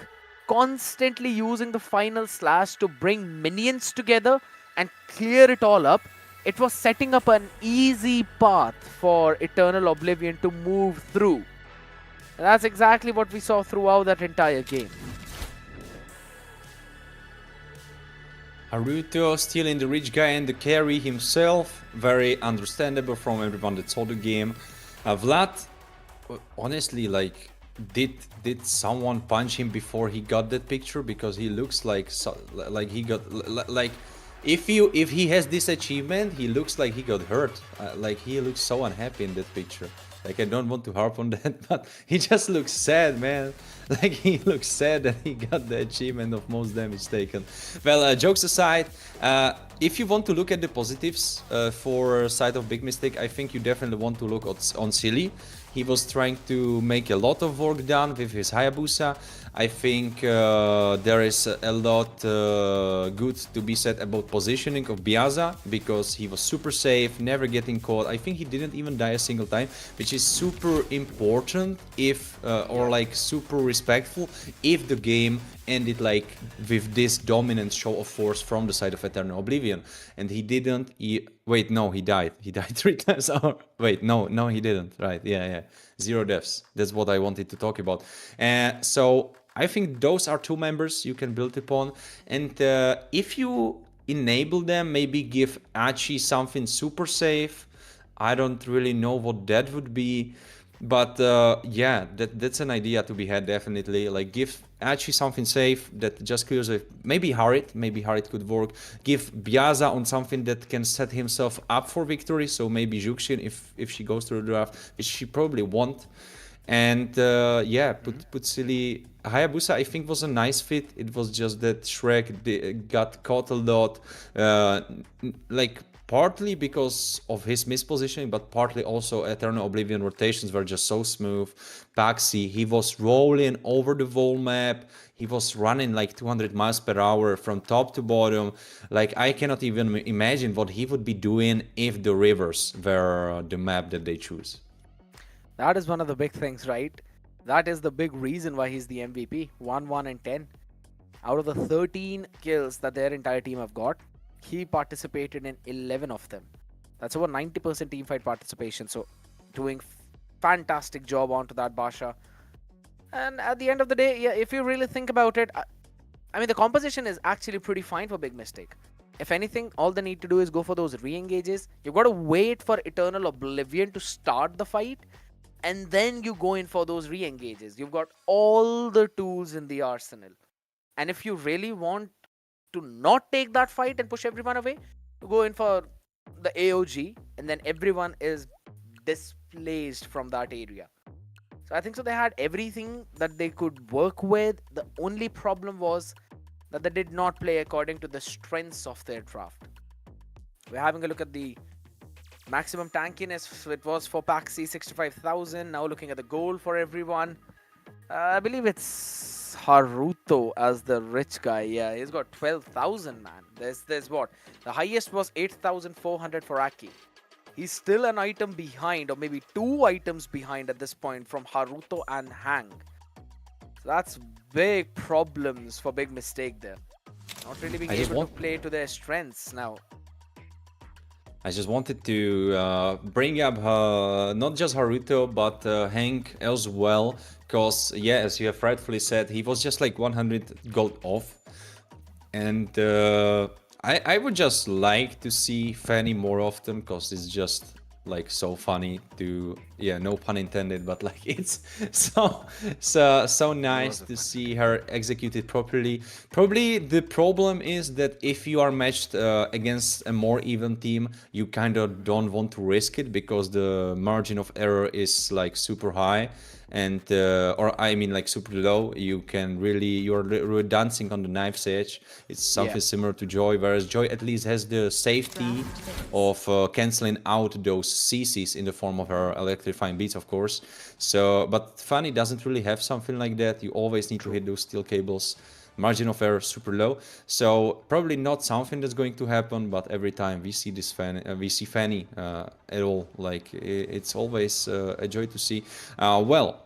D: constantly using the final slash to bring minions together and clear it all up. It was setting up an easy path for Eternal Oblivion to move through. And that's exactly what we saw throughout that entire game.
H: Haruto stealing the rich guy and the carry himself. Very understandable from everyone that saw the game. Vlad, honestly, like, did someone punch him before he got that picture? Because he looks like he got like if he has this achievement, he looks like he got hurt. Like he looks so unhappy in that picture. Like I don't want to harp on that, but he just looks sad, man. Like he looks sad that he got the achievement of most damage taken. Well, jokes aside, if you want to look at the positives for side of Big Mistake, I think you definitely want to look on Silly. He was trying to make a lot of work done with his Hayabusa. I think there is a lot good to be said about positioning of Biaza, because he was super safe, never getting caught. I think he didn't even die a single time, which is super important if, or like super respectful, if the game ended like with this dominant show of force from the side of Eternal Oblivion. And he didn't. Wait, no, he died. He died 3 times. Oh, wait, no, he didn't. Right, yeah. 0 deaths. That's what I wanted to talk about. So I think those are 2 members you can build upon. And if you enable them, maybe give Achi something super safe. I don't really know what that would be. But yeah, that's an idea to be had, definitely. Like, give Achi something safe that just clears it. Maybe Harit could work. Give Biaza on something that can set himself up for victory. So maybe Juxin, if she goes through the draft, which she probably won't. And yeah, put Silly. Hayabusa, I think, was a nice fit. It was just that Shrek got caught a lot. Like, partly because of his mispositioning, but partly also Eternal Oblivion rotations were just so smooth. Paxi, he was rolling over the whole map. He was running like 200 miles per hour from top to bottom. Like, I cannot even imagine what he would be doing if the rivers were the map that they choose.
D: That is one of the big things, right? That is the big reason why he's the MVP. 1, 1, and 10. Out of the 13 kills that their entire team have got, he participated in 11 of them. That's over 90% teamfight participation. So, doing fantastic job onto that Basha. And at the end of the day, yeah, if you really think about it, I mean, the composition is actually pretty fine for Big Mistake. If anything, all they need to do is go for those re-engages. You've got to wait for Eternal Oblivion to start the fight, and then you go in for those re-engages. You've got all the tools in the arsenal. And if you really want to not take that fight and push everyone away, you go in for the AOG, and then everyone is displaced from that area. So I think so they had everything that they could work with. The only problem was that they did not play according to the strengths of their draft. We're having a look at the maximum tankiness. It was for Paxi 65,000. Now looking at the goal for everyone. I believe it's Haruto as the rich guy. Yeah, he's got 12,000, man. There's what? The highest was 8,400 for Aki. He's still an item behind, or maybe 2 items behind at this point from Haruto and Hang. So that's big problems for Big Mistake there. Not really being able to play to their strengths now.
H: I just wanted to bring up not just Haruto, but Hank as well. Because, yeah, as you have rightfully said, he was just like 100 gold off. And I would just like to see Fanny more often, because it's just like so funny to, yeah, no pun intended, but like it's so nice to see her executed properly. Probably the problem is that if you are matched against a more even team, you kind of don't want to risk it, because the margin of error is like super high. And or I mean like super low. You can really, you're dancing on the knife's edge. It's something similar to Joy, whereas Joy at least has the safety of canceling out those CCs in the form of her electrifying beats, of course. So, but Fanny doesn't really have something like that. You always need to hit those steel cables. Margin of error super low, so probably not something that's going to happen. But every time we see this Fanny at all, like it's always a joy to see. Well,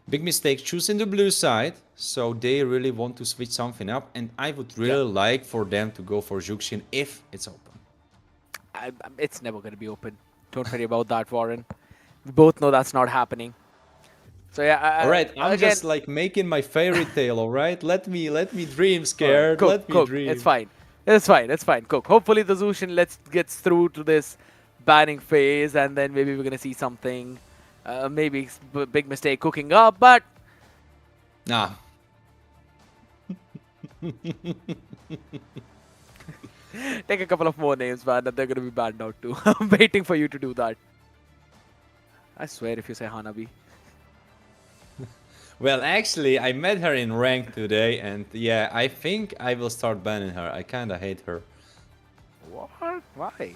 H: Big Mistake choosing the blue side, so they really want to switch something up, and I would really like for them to go for Juxin if it's open.
D: It's never going to be open. Don't worry about that, Warren. We both know that's not happening. So yeah,
H: all right, I'm
D: again,
H: just like making my fairy tale. All right, let me dream, scared.
D: Cook,
H: let me
D: Cook,
H: dream.
D: It's fine, Cook. Hopefully the Zushin gets through to this banning phase, and then maybe we're gonna see something. Maybe Big Mistake cooking up, but
H: nah.
D: Take a couple of more names, man, and they're gonna be banned out too. I'm waiting for you to do that. I swear, if you say Hanabi.
H: Well, actually, I met her in rank today, and yeah, I think I will start banning her. I kinda hate her.
D: What? Why?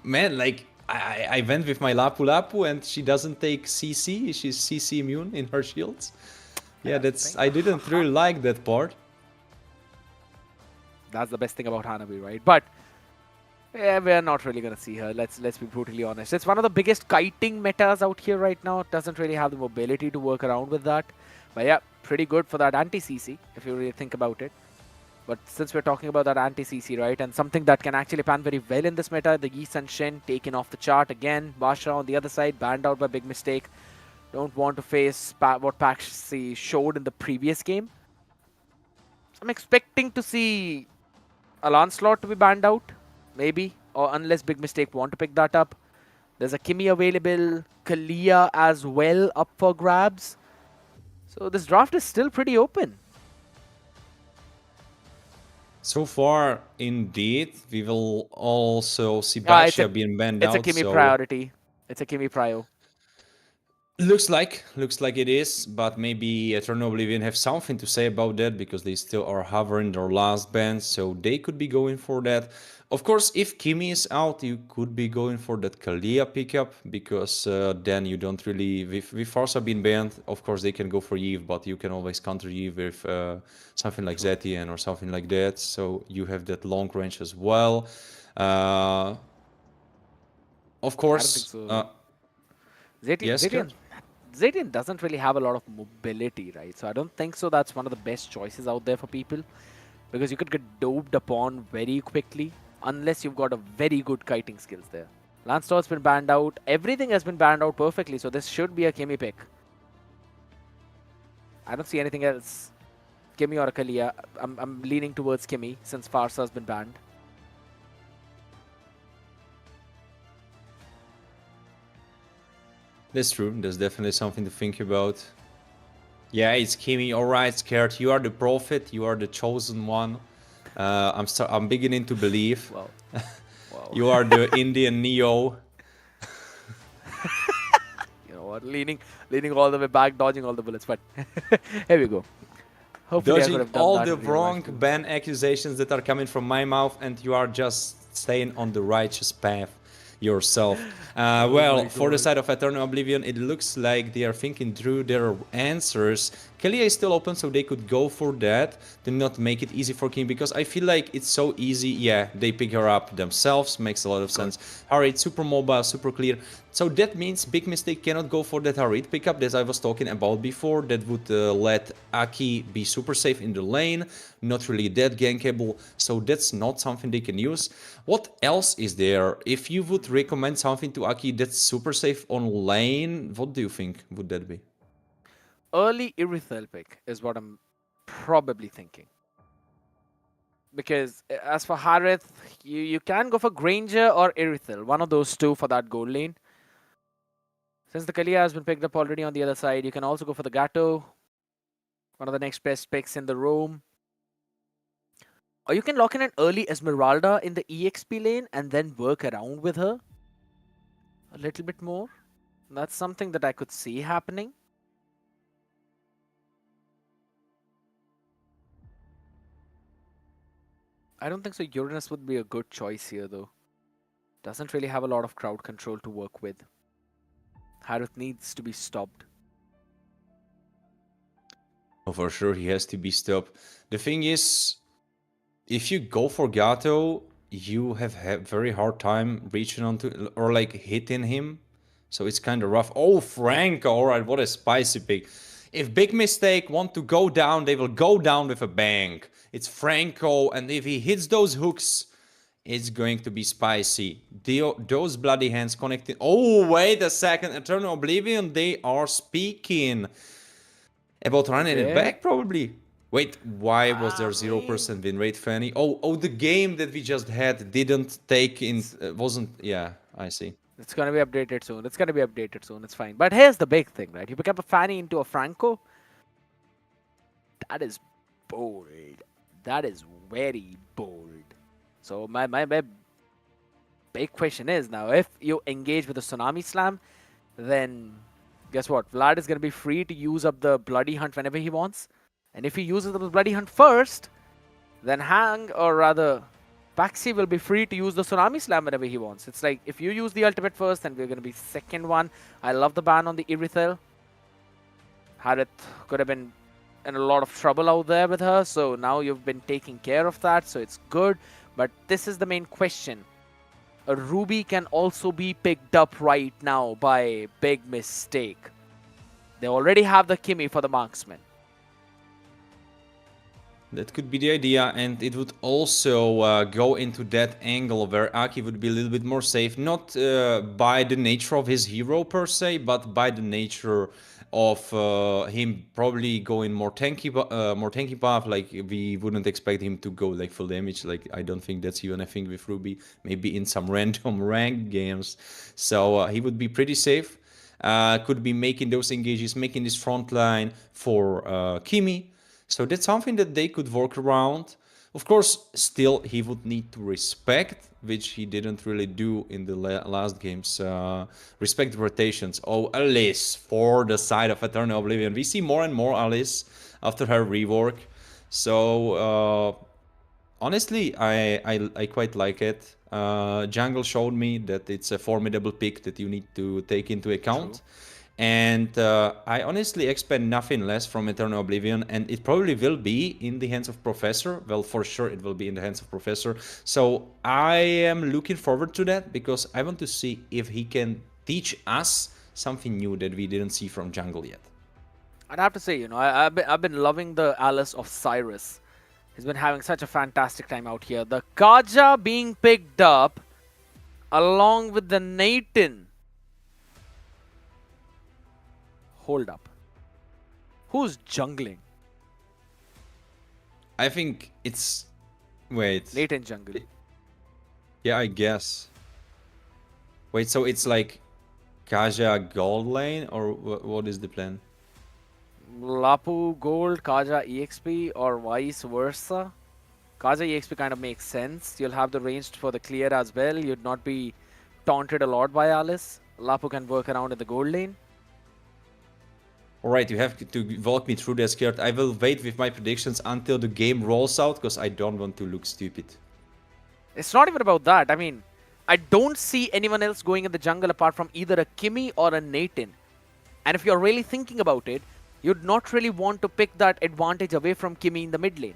H: Man, like, I went with my Lapu Lapu, and she doesn't take CC. She's CC immune in her shields. Yeah, I didn't really like that part.
D: That's the best thing about Hanabi, right? But yeah, we're not really gonna see her. Let's be brutally honest. It's one of the biggest kiting metas out here right now. It doesn't really have the mobility to work around with that. But yeah, pretty good for that anti-CC, if you really think about it. But since we're talking about that anti-CC, right, and something that can actually pan very well in this meta, the Yi Sun Shen taken off the chart again. Basha on the other side, banned out by Big Mistake. Don't want to face what Paxi showed in the previous game. I'm expecting to see a Lancelot to be banned out. Maybe, or unless Big Mistake want to pick that up. There's a Kimi available, Kalia as well up for grabs. So this draft is still pretty open.
H: So far, indeed, we will also see Basha being banned out.
D: It's a Kimi priority. It's a Kimi prio.
H: Looks like it is, but maybe Eternal Oblivion have something to say about that, because they still are hovering their last ban, so they could be going for that. Of course, if Kimi is out, you could be going for that Kalia pickup, because then you don't really... With Farsa being banned, of course they can go for Eve, but you can always counter Eve with something like Zetian or something like that. So you have that long range as well. Of course...
D: I don't think so.
H: Yes, Kurt?
D: Zetian doesn't really have a lot of mobility, right? So I don't think so that's one of the best choices out there for people, because you could get doped upon very quickly unless you've got a very good kiting skills there. Landstor's been banned out. Everything has been banned out perfectly, so this should be a Kimi pick. I don't see anything else. Kimi or a Kalia. I'm leaning towards Kimi since Farsa has been banned.
H: That's true. That's definitely something to think about. Yeah, it's Kimi. All right, Scared. You are the prophet. You are the chosen one. I'm beginning to believe.
D: Wow. Wow.
H: You are the Indian Neo.
D: You know what? Leaning all the way back, dodging all the bullets. But here we go. Hopefully
H: Dodging all the wrong ban accusations that are coming from my mouth, and you are just staying on the righteous path yourself. Well, for the side of Eternal Oblivion, it looks like they are thinking through their answers. Kalia is still open, so they could go for that to not make it easy for King, because I feel like it's so easy. Yeah, they pick her up themselves, makes a lot of sense. Harit, super mobile, super clear. So that means Big Mistake cannot go for that Harit pickup that I was talking about before. That would let Aki be super safe in the lane, not really that gankable. So that's not something they can use. What else is there? If you would recommend something to Aki that's super safe on lane, what do you think would that be?
D: Early Irithel pick is what I'm probably thinking. Because as for Harith, you can go for Granger or Irithel, one of those two for that gold lane. Since the Kalia has been picked up already on the other side, you can also go for the Gato, one of the next best picks in the roam. Or you can lock in an early Esmeralda in the EXP lane and then work around with her a little bit more. That's something that I could see happening. I don't think so. Uranus would be a good choice here, though. Doesn't really have a lot of crowd control to work with. Harith needs to be stopped.
H: Oh, for sure, he has to be stopped. The thing is, if you go for Gato, you have very hard time reaching onto or like hitting him. So it's kind of rough. Oh, Franco, all right, what a spicy pick. If Big Mistake want to go down, they will go down with a bang. It's Franco, and if he hits those hooks, it's going to be spicy. Those bloody hands connecting. Oh, wait a second. Eternal Oblivion, they are speaking about running it back, probably. Wait, why was there 0% win rate, Fanny? Oh, the game that we just had didn't take in... wasn't... Yeah, I see.
D: It's going to be updated soon. It's fine. But here's the big thing, right? You pick up a Fanny into a Franco. That is bold. That is very bold. So my big question is now, if you engage with a Tsunami Slam, then guess what? Vlad is going to be free to use up the Bloody Hunt whenever he wants. And if he uses the Bloody Hunt first, then Hang, or rather Baxi, will be free to use the Tsunami Slam whenever he wants. It's like, if you use the ultimate first, then we're going to be second one. I love the ban on the Irithel. Harith could have been in a lot of trouble out there with her, so now you've been taking care of that, so it's good. But this is the main question. A Ruby can also be picked up right now by Big Mistake. They already have the Kimi for the marksman.
H: That could be the idea, and it would also go into that angle where Aki would be a little bit more safe, not by the nature of his hero per se, but by the nature of him probably going more tanky path. Like, we wouldn't expect him to go like full damage. Like, I don't think that's even a thing with Ruby. Maybe in some random ranked games. So he would be pretty safe. Could be making those engages, making this front line for Kimi. So that's something that they could work around. Of course, still he would need to respect, which he didn't really do in the last games. Respect rotations. Oh, Alice for the side of Eternal Oblivion. We see more and more Alice after her rework. So honestly, I quite like it. Jungle showed me that it's a formidable pick that you need to take into account.
D: True.
H: And I honestly expect nothing less from Eternal Oblivion, and it probably will be in the hands of Professor. Well, for sure it will be in the hands of Professor. So I am looking forward to that, because I want to see if he can teach us something new that we didn't see from Jungle yet.
D: I'd have to say, I've been loving the Alice of Cyrus. He's been having such a fantastic time out here. The Kaja being picked up along with the Nathan. Hold up. Who's jungling?
H: I think it's... Wait.
D: Nathan jungle.
H: Yeah, I guess. Wait, so it's like Kaja gold lane, or what is the plan?
D: Lapu gold, Kaja EXP, or vice versa. Kaja EXP kind of makes sense. You'll have the range for the clear as well. You'd not be taunted a lot by Alice. Lapu can work around in the gold lane.
H: Alright, you have to walk me through this, Gert. I will wait with my predictions until the game rolls out, because I don't want to look stupid.
D: It's not even about that. I mean, I don't see anyone else going in the jungle apart from either a Kimi or a Nathan. And if you're really thinking about it, you'd not really want to pick that advantage away from Kimi in the mid lane.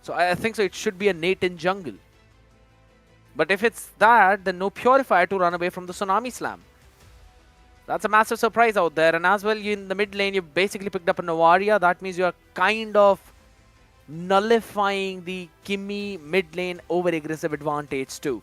D: So I think so it should be a Nathan jungle. But if it's that, then no Purifier to run away from the Tsunami Slam. That's a massive surprise out there. And as well, in the mid lane, you basically picked up a Novaria. That means you're kind of nullifying the Kimi mid lane over-aggressive advantage too.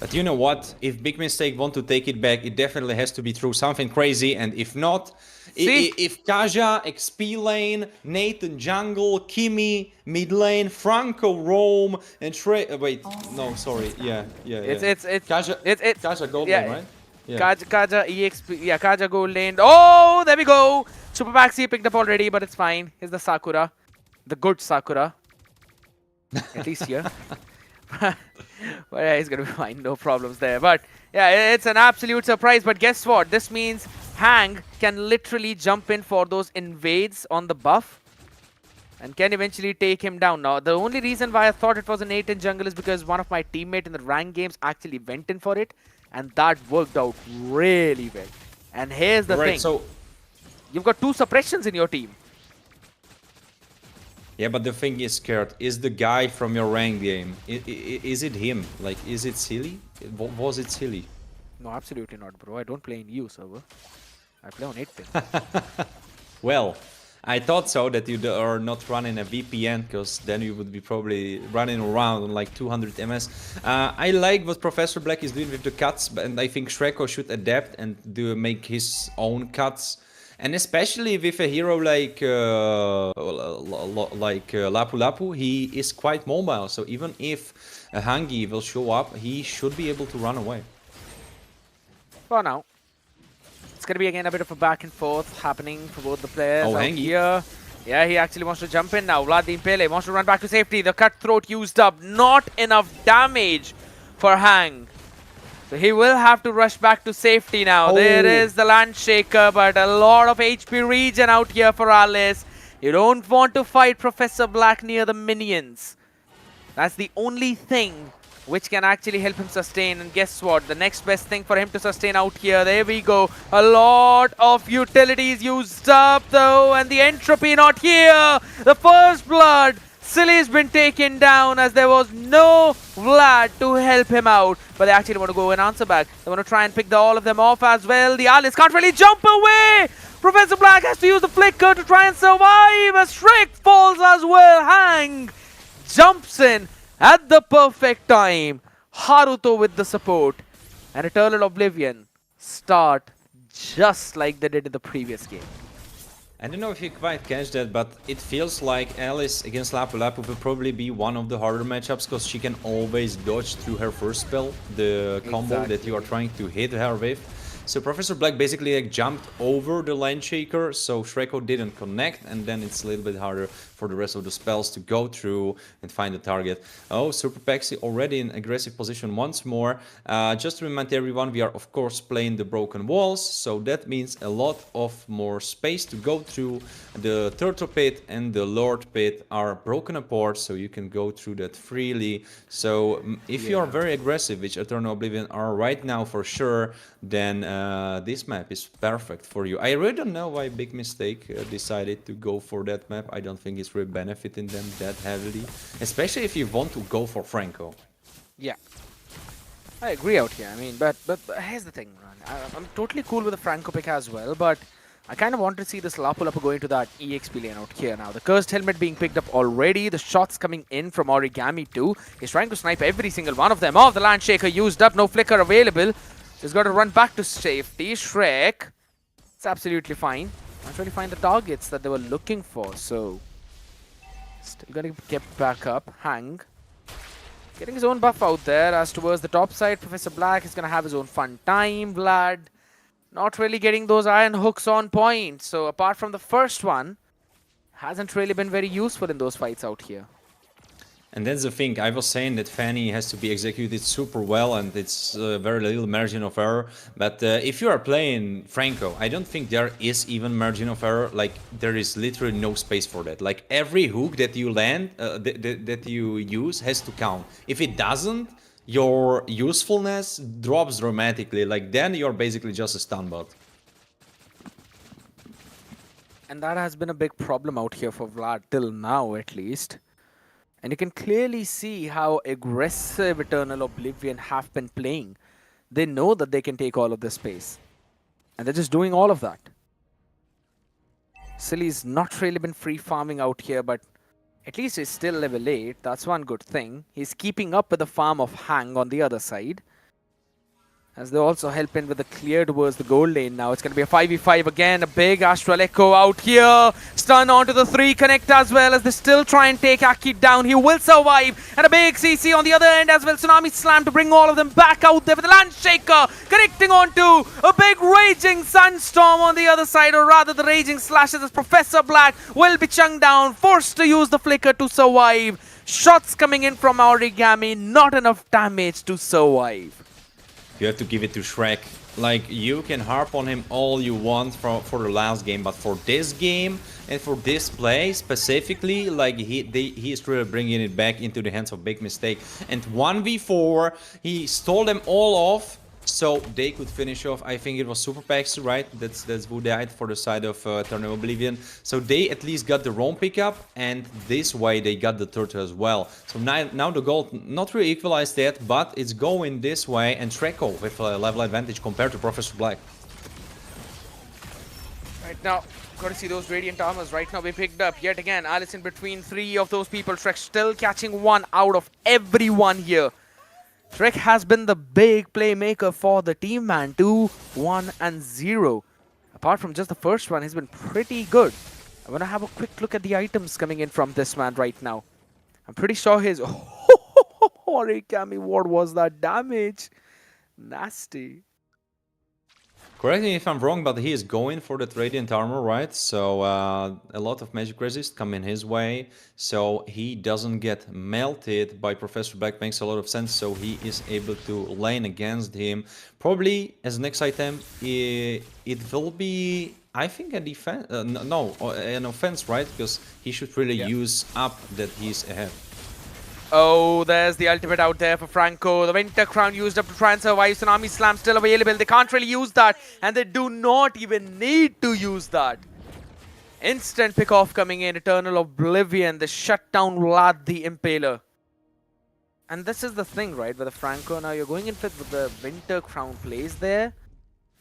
H: But you know what? If Big Mistake want to take it back, it definitely has to be through something crazy. And if not, if Kaja, XP lane, Nathan jungle, Kimi mid lane, Franco roam, and wait, no, sorry, yeah.
D: It's
H: Kaja gold lane, right?
D: Yeah. Kaja EXP, yeah, Kaja gold lane. Oh, there we go. Super Maxi picked up already, but it's fine. Here's the Sakura, the good Sakura. At least here. But yeah, he's gonna be fine, no problems there. But yeah, it's an absolute surprise. But guess what? This means Hang can literally jump in for those invades on the buff and can eventually take him down. Now, the only reason why I thought it was an 8 in jungle is because one of my teammates in the rank games actually went in for it, and that worked out really well. And here's the thing. So you've got 2 suppressions in your team.
H: Yeah, but the thing is, Kurt, is the guy from your rank game, is it him? Like, is it silly? Was it silly?
D: No, absolutely not, bro. I don't play in EU server. I play on 8-pin.
H: Well, I thought so, that you are not running a VPN, because then you would be probably running around on like 200 MS. I like what Professor Black is doing with the cuts, and I think Shreko should adapt and make his own cuts. And especially with a hero like Lapu Lapu, he is quite mobile. So even if a Hangi will show up, he should be able to run away.
D: For now. It's going to be again a bit of a back and forth happening for both the players out
H: Hangi
D: here. Yeah, he actually wants to jump in now. Vlad the Impele wants to run back to safety. The cutthroat used up. Not enough damage for Hang. So he will have to rush back to safety now. There is the Landshaker, but a lot of HP regen out here for Alice. You don't want to fight Professor Black near the minions. That's the only thing which can actually help him sustain. And guess what? The next best thing for him to sustain out here. There we go. A lot of utilities used up though. And the entropy not here. The first blood. Silly's been taken down as there was no Vlad to help him out. But they actually want to go and answer back. They want to try and pick all of them off as well. The Alice can't really jump away. Professor Black has to use the flicker to try and survive. A Shrek falls as well. Hang jumps in at the perfect time. Haruto with the support. And Eternal Oblivion start just like they did in the previous game.
H: I don't know if you quite catch that, but it feels like Alice against Lapu Lapu will probably be one of the harder matchups, because she can always dodge through her first spell, the combo that you are trying to hit her with. So Professor Black basically like jumped over the Landshaker, so Shreko didn't connect, and then it's a little bit harder for the rest of the spells to go through and find the target. Oh, Super Paxi already in aggressive position once more. Just to remind everyone, we are of course playing the broken walls, so that means a lot of more space to go through. The Turtle Pit and the Lord Pit are broken apart, so you can go through that freely. So if you are very aggressive, which Eternal Oblivion are right now for sure, then this map is perfect for you. I really don't know why Big Mistake decided to go for that map. I don't think it's really benefiting them that heavily, especially if you want to go for Franco.
D: Yeah, I agree out here. I mean, but here's the thing, man. I'm totally cool with the Franco pick as well, but I kind of want to see this Lapulapa going to that EXP lane out here now. The Cursed Helmet being picked up already. The shots coming in from Origami too. He's trying to snipe every single one of them. Oh, the Landshaker used up. No flicker available. He's got to run back to safety. Shrek. It's absolutely fine. Not really find the targets that they were looking for. So, still going to get back up. Hang. Getting his own buff out there. As towards the top side, Professor Black is going to have his own fun time. Vlad not really getting those iron hooks on point. So apart from the first one, hasn't really been very useful in those fights out here.
H: And that's the thing, I was saying that Fanny has to be executed super well and it's very little margin of error. But if you are playing Franco, I don't think there is even margin of error. Like, there is literally no space for that. Like, every hook that you land, that you use has to count. If it doesn't, your usefulness drops dramatically. Like, then you're basically just a stun bot.
D: And that has been a big problem out here for Vlad, till now at least. And you can clearly see how aggressive Eternal Oblivion have been playing. They know that they can take all of this space. And they're just doing all of that. Silly's not really been free farming out here, but at least he's still level 8. That's one good thing. He's keeping up with the farm of Hang on the other side. As they also help in with the clear towards the gold lane now. It's going to be a 5v5 again. A big Astral Echo out here. Stun onto the 3 connect as well as they still try and take Aki down. He will survive. And a big CC on the other end as well. Tsunami Slam to bring all of them back out there with the Landshaker connecting onto a big Raging Sunstorm on the other side. Or rather the Raging Slashes as Professor Black will be chunked down. Forced to use the Flicker to survive. Shots coming in from Origami. Not enough damage to survive.
H: You have to give it to Shrek. Like, you can harp on him all you want for the last game, but for this game and for this play specifically, like, he is really bringing it back into the hands of Big Mistake. And 1v4, he stole them all off, so they could finish off. I think it was Super Paxi, right? That's who died for the side of Eternal Oblivion. So they at least got the roam pickup, and this way they got the turtle as well. So now the gold not really equalized yet, but it's going this way, and Treco with a level advantage compared to Professor Black.
D: Right now, got to see those Radiant Armors right now be picked up yet again. Alice in between 3 of those people. Shrek still catching 1 out of everyone here. Shrek has been the big playmaker for the team, man. 2, 1, and 0. Apart from just the first one, he's been pretty good. I'm going to have a quick look at the items coming in from this man right now. I'm pretty sure his... Origami, what was that damage? Nasty.
H: Correct me if I'm wrong, but he is going for that Radiant Armor, right? So a lot of magic resist come in his way, so he doesn't get melted by Professor Black. Makes a lot of sense, so he is able to lane against him. Probably as next item, it will be, I think, a defense. No, an offense, right? Because he should really use up that he's ahead.
D: Oh, there's the ultimate out there for Franco. The Winter Crown used up to try and survive. Tsunami Slam still available. They can't really use that. And they do not even need to use that. Instant pick-off coming in. Eternal Oblivion. They shut down Vlad the Impaler. And this is the thing, right? With the Franco, now you're going in with the Winter Crown plays there.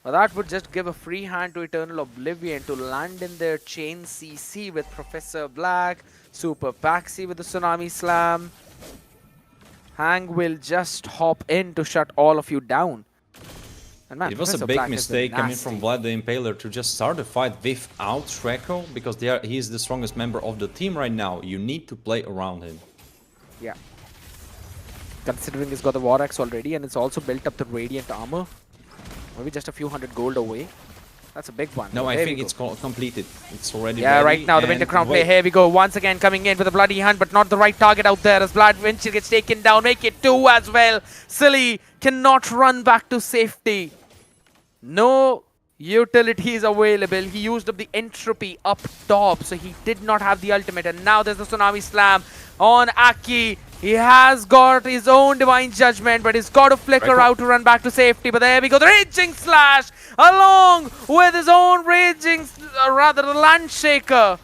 D: Well, that would just give a free hand to Eternal Oblivion to land in their chain CC with Professor Black. Super Paxi with the Tsunami Slam. Hang will just hop in to shut all of you down. And man,
H: it was a big mistake coming from Vlad the Impaler to just start the fight without Shreko, because he is the strongest member of the team right now. You need to play around him.
D: Yeah. Considering he's got the War Axe already and it's also built up the Radiant Armor. Maybe just a few hundred gold away. That's a big one.
H: No, I
D: There
H: think
D: we
H: it's
D: go.
H: completed. It's already
D: Yeah,
H: ready.
D: right now the Winter
H: and
D: Crown play.
H: wait.
D: Here we go. Once again coming in with a bloody hunt, but not the right target out there as Winter gets taken down. Make it 2 as well. Silly cannot run back to safety. No utilities available. He used up the entropy up top, so he did not have the ultimate. And now there's the Tsunami Slam on Aki. He has got his own Divine Judgment, but he's got to flicker out to run back to safety. But there we go, the Raging Slash along with his own Raging, rather the Landshaker.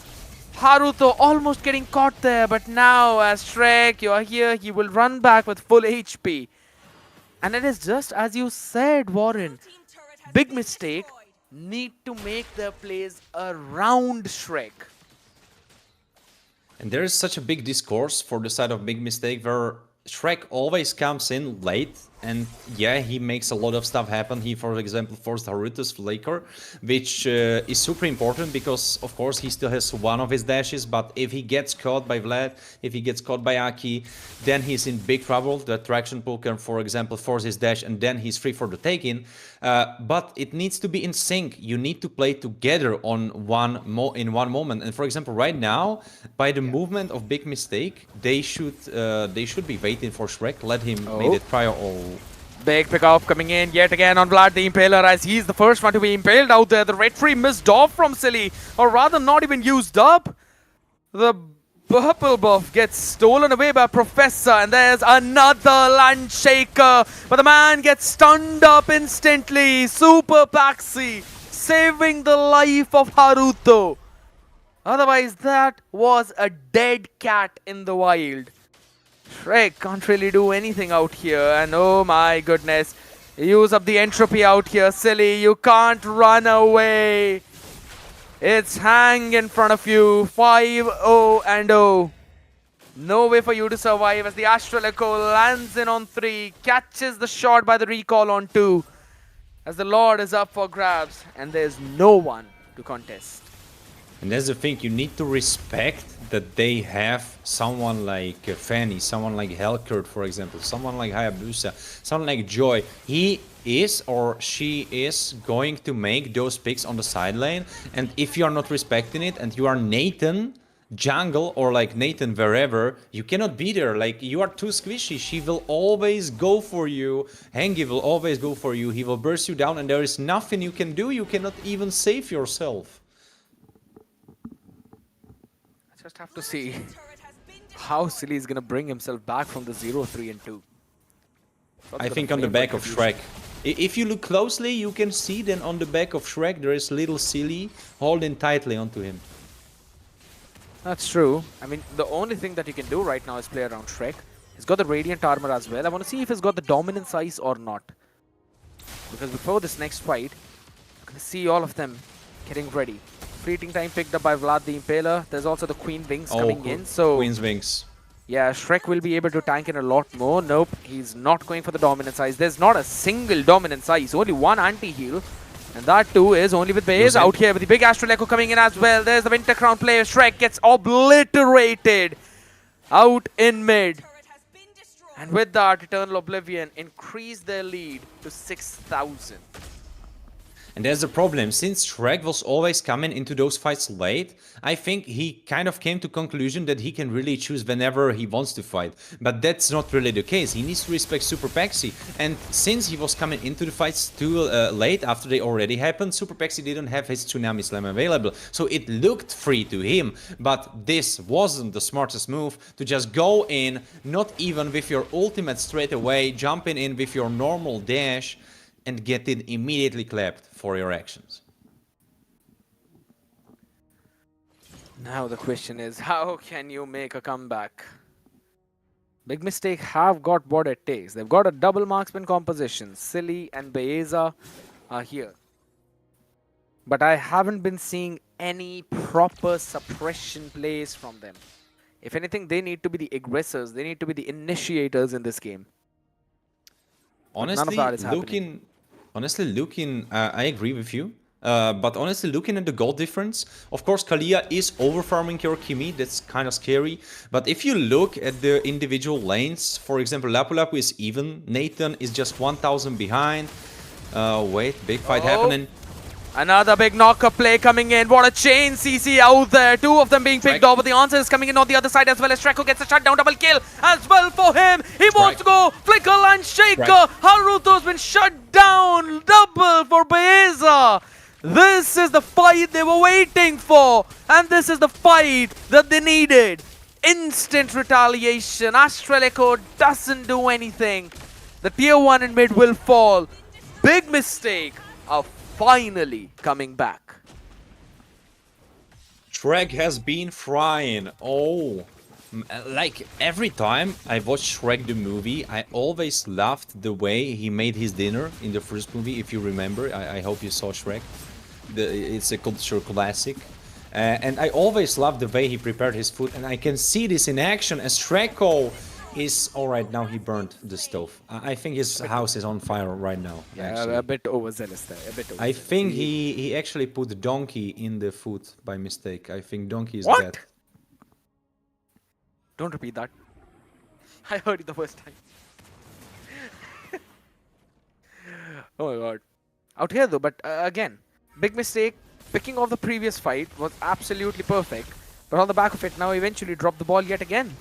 D: Haruto almost getting caught there, but now as Shrek, you are here, he will run back with full HP. And it is just as you said, Warren. Big mistake, need to make their plays around Shrek.
H: And there is such a big discourse for the side of Big Mistake where Shrek always comes in late, and yeah, he makes a lot of stuff happen. He, for example, forced Haruto's Flicker, which is super important because, of course, he still has one of his dashes, but if he gets caught by Vlad, if he gets caught by Aki, then he's in big trouble. The Attraction Pool can, for example, force his dash, and then he's free for the take-in. But it needs to be in sync. You need to play together on in one moment. And for example, right now, by the movement of Big Mistake, they should be waiting for Shrek. Let him made it prior.
D: Big pick-off coming in yet again on Vlad the Impaler as he's the first one to be impaled out there. The red free missed off from Silly, or rather not even used up. The purple buff gets stolen away by Professor, and there's another Landshaker, but the man gets stunned up instantly. Super Paxi saving the life of Haruto. Otherwise, that was a dead cat in the wild. Shrek can't really do anything out here, and oh my goodness, use up the entropy out here. Silly, you can't run away. It's hang in front of you. 5-0 and 0. No way for you to survive as the Astral Echo lands in on 3, catches the shot by the recall on 2, as the Lord is up for grabs, and there's no one to contest.
H: And that's the thing, you need to respect that they have someone like Fanny, someone like Helkert, for example, someone like Hayabusa, someone like Joy. He is or she is going to make those picks on the side lane, and if you are not respecting it and you are Nathan jungle or like Nathan wherever, you cannot be there. Like, you are too squishy. She will always go for you. Hengi will always go for you. He will burst you down and there is nothing you can do. You cannot even save yourself.
D: Just have to see how Silly is going to bring himself back from the 0-3 and 2.
H: I think on the back of Shrek. If you look closely, you can see then on the back of Shrek there is little Silly holding tightly onto him.
D: That's true. I mean, the only thing that you can do right now is play around Shrek. He's got the Radiant Armor as well. I want to see if he's got the Dominance Ice or not. Because before this next fight, I'm going to see all of them getting ready. Fleeting time picked up by Vlad the Impaler. There's also the Queen Wings coming in. So
H: Queen's Wings.
D: yeah, Shrek will be able to tank in a lot more. Nope, he's not going for the Dominance Ice. There's not a single Dominance Ice. Only one anti-heal. And that too is only with Baze out here with the big Astral Echo coming in as well. There's the Winter Crown player. Shrek gets obliterated out in mid. And with that, Eternal Oblivion increased their lead to 6,000.
H: And there's a problem, since Shrek was always coming into those fights late, I think he kind of came to conclusion that he can really choose whenever he wants to fight. But that's not really the case, he needs to respect Super Paxi. And since he was coming into the fights too late, after they already happened, Super Paxi didn't have his Tsunami Slam available. So it looked free to him, but this wasn't the smartest move, to just go in, not even with your ultimate straight away, jumping in with your normal dash, and get it immediately clapped for your actions.
D: Now the question is, how can you make a comeback? Big Mistake have got what it takes. They've got a double marksman composition. Silly and Baeza are here. But I haven't been seeing any proper suppression plays from them. If anything, they need to be the aggressors. They need to be the initiators in this game.
H: Honestly, looking, I agree with you. But honestly, looking at the gold difference, of course, Kalia is overfarming your Kimi. That's kind of scary. But if you look at the individual lanes, for example, Lapu Lapu is even. Nathan is just 1,000 behind. Wait, big fight happening.
D: Another big knocker play coming in. What a chain CC out there. Two of them being picked off, but the answer is coming in on the other side as well as Shreko gets a shutdown double kill as well for him. He wants to go flicker and shaker. Haruto's been shut down. Double for Baeza. This is the fight they were waiting for. And this is the fight that they needed. Instant retaliation. Astral Echo doesn't do anything. The tier 1 in mid will fall. Big mistake of finally coming back.
H: Shrek has been frying. Oh, like every time I watch Shrek the movie, I always laughed the way he made his dinner in the first movie. If you remember, I hope you saw Shrek. It's a culture classic. And I always loved the way he prepared his food, and I can see this in action as Shreko is... Alright, now he burned the stove. I think his house is on fire right now.
D: Yeah,
H: actually.
D: a bit overzealous there. A bit overzealous.
H: I think he actually put donkey in the food by mistake. I think donkey is
D: What?
H: dead.
D: Don't repeat that. I heard it the first time. Oh my god. Out here though, but again, big mistake. Picking off the previous fight was absolutely perfect. But on the back of it, now eventually dropped the ball yet again.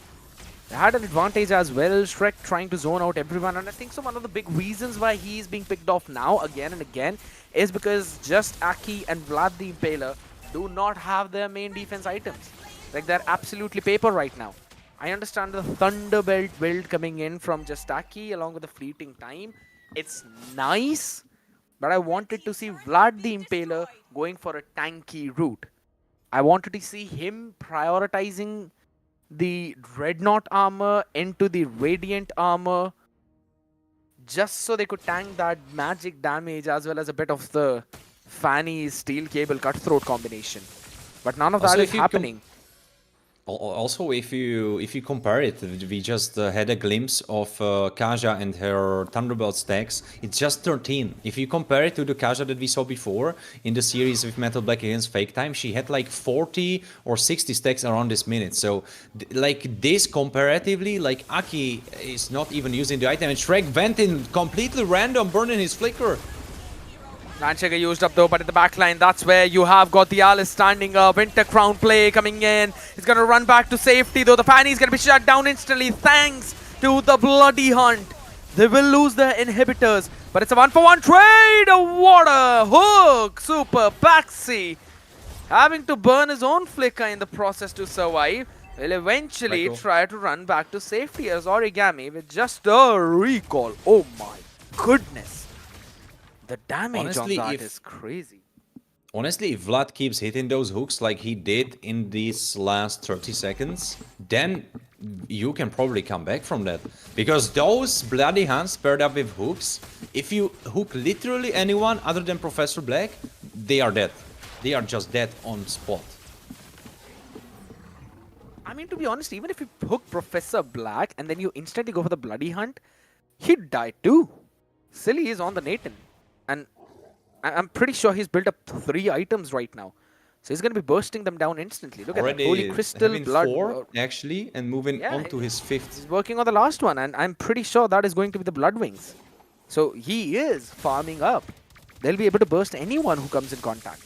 D: They had an advantage as well. Shrek trying to zone out everyone. And I think so one of the big reasons why he's being picked off now again and again is because just Aki and Vlad the Impaler do not have their main defense items. Like, they're absolutely paper right now. I understand the Thunderbelt build coming in from just Aki along with the fleeting time. It's nice, but I wanted to see Vlad the Impaler going for a tanky route. I wanted to see him prioritizing the Dreadnought armor into the Radiant armor just so they could tank that magic damage as well as a bit of the Fanny Steel Cable Cutthroat combination. But none of that is happening.
H: Also, if you compare it, we just had a glimpse of Kaja and her Thunderbolt stacks. It's just 13. If you compare it to the Kaja that we saw before in the series with Metal Black against Fake Time, she had like 40 or 60 stacks around this minute. So, like this comparatively, like Aki is not even using the item, and Shrek went in completely random, burning his flicker.
D: Landshaker used up though, but at the back line, that's where you have got the Alice standing up. Winter Crown play coming in. He's going to run back to safety though. The Fanny's going to be shut down instantly thanks to the Bloody Hunt. They will lose their inhibitors, but it's a 1-for-1 trade. What a hook! Super Baxi having to burn his own flicker in the process to survive. Will eventually try to run back to safety as Origami with just a recall. Oh my goodness. The damage on that is crazy.
H: Honestly, if Vlad keeps hitting those hooks like he did in these last 30 seconds, then you can probably come back from that. Because those bloody hands paired up with hooks, if you hook literally anyone other than Professor Black, they are dead. They are just dead on spot.
D: I mean, to be honest, even if you hook Professor Black and then you instantly go for the Bloody Hunt, he'd die too. Silly is on the Nathan. And I'm pretty sure he's built up 3 items right now. So he's going to be bursting them down instantly. Look at that. Holy Crystal, Blood.
H: 4, actually, and moving on to his 5th.
D: He's working on the last one, and I'm pretty sure that is going to be the Blood Wings. So he is farming up. They'll be able to burst anyone who comes in contact.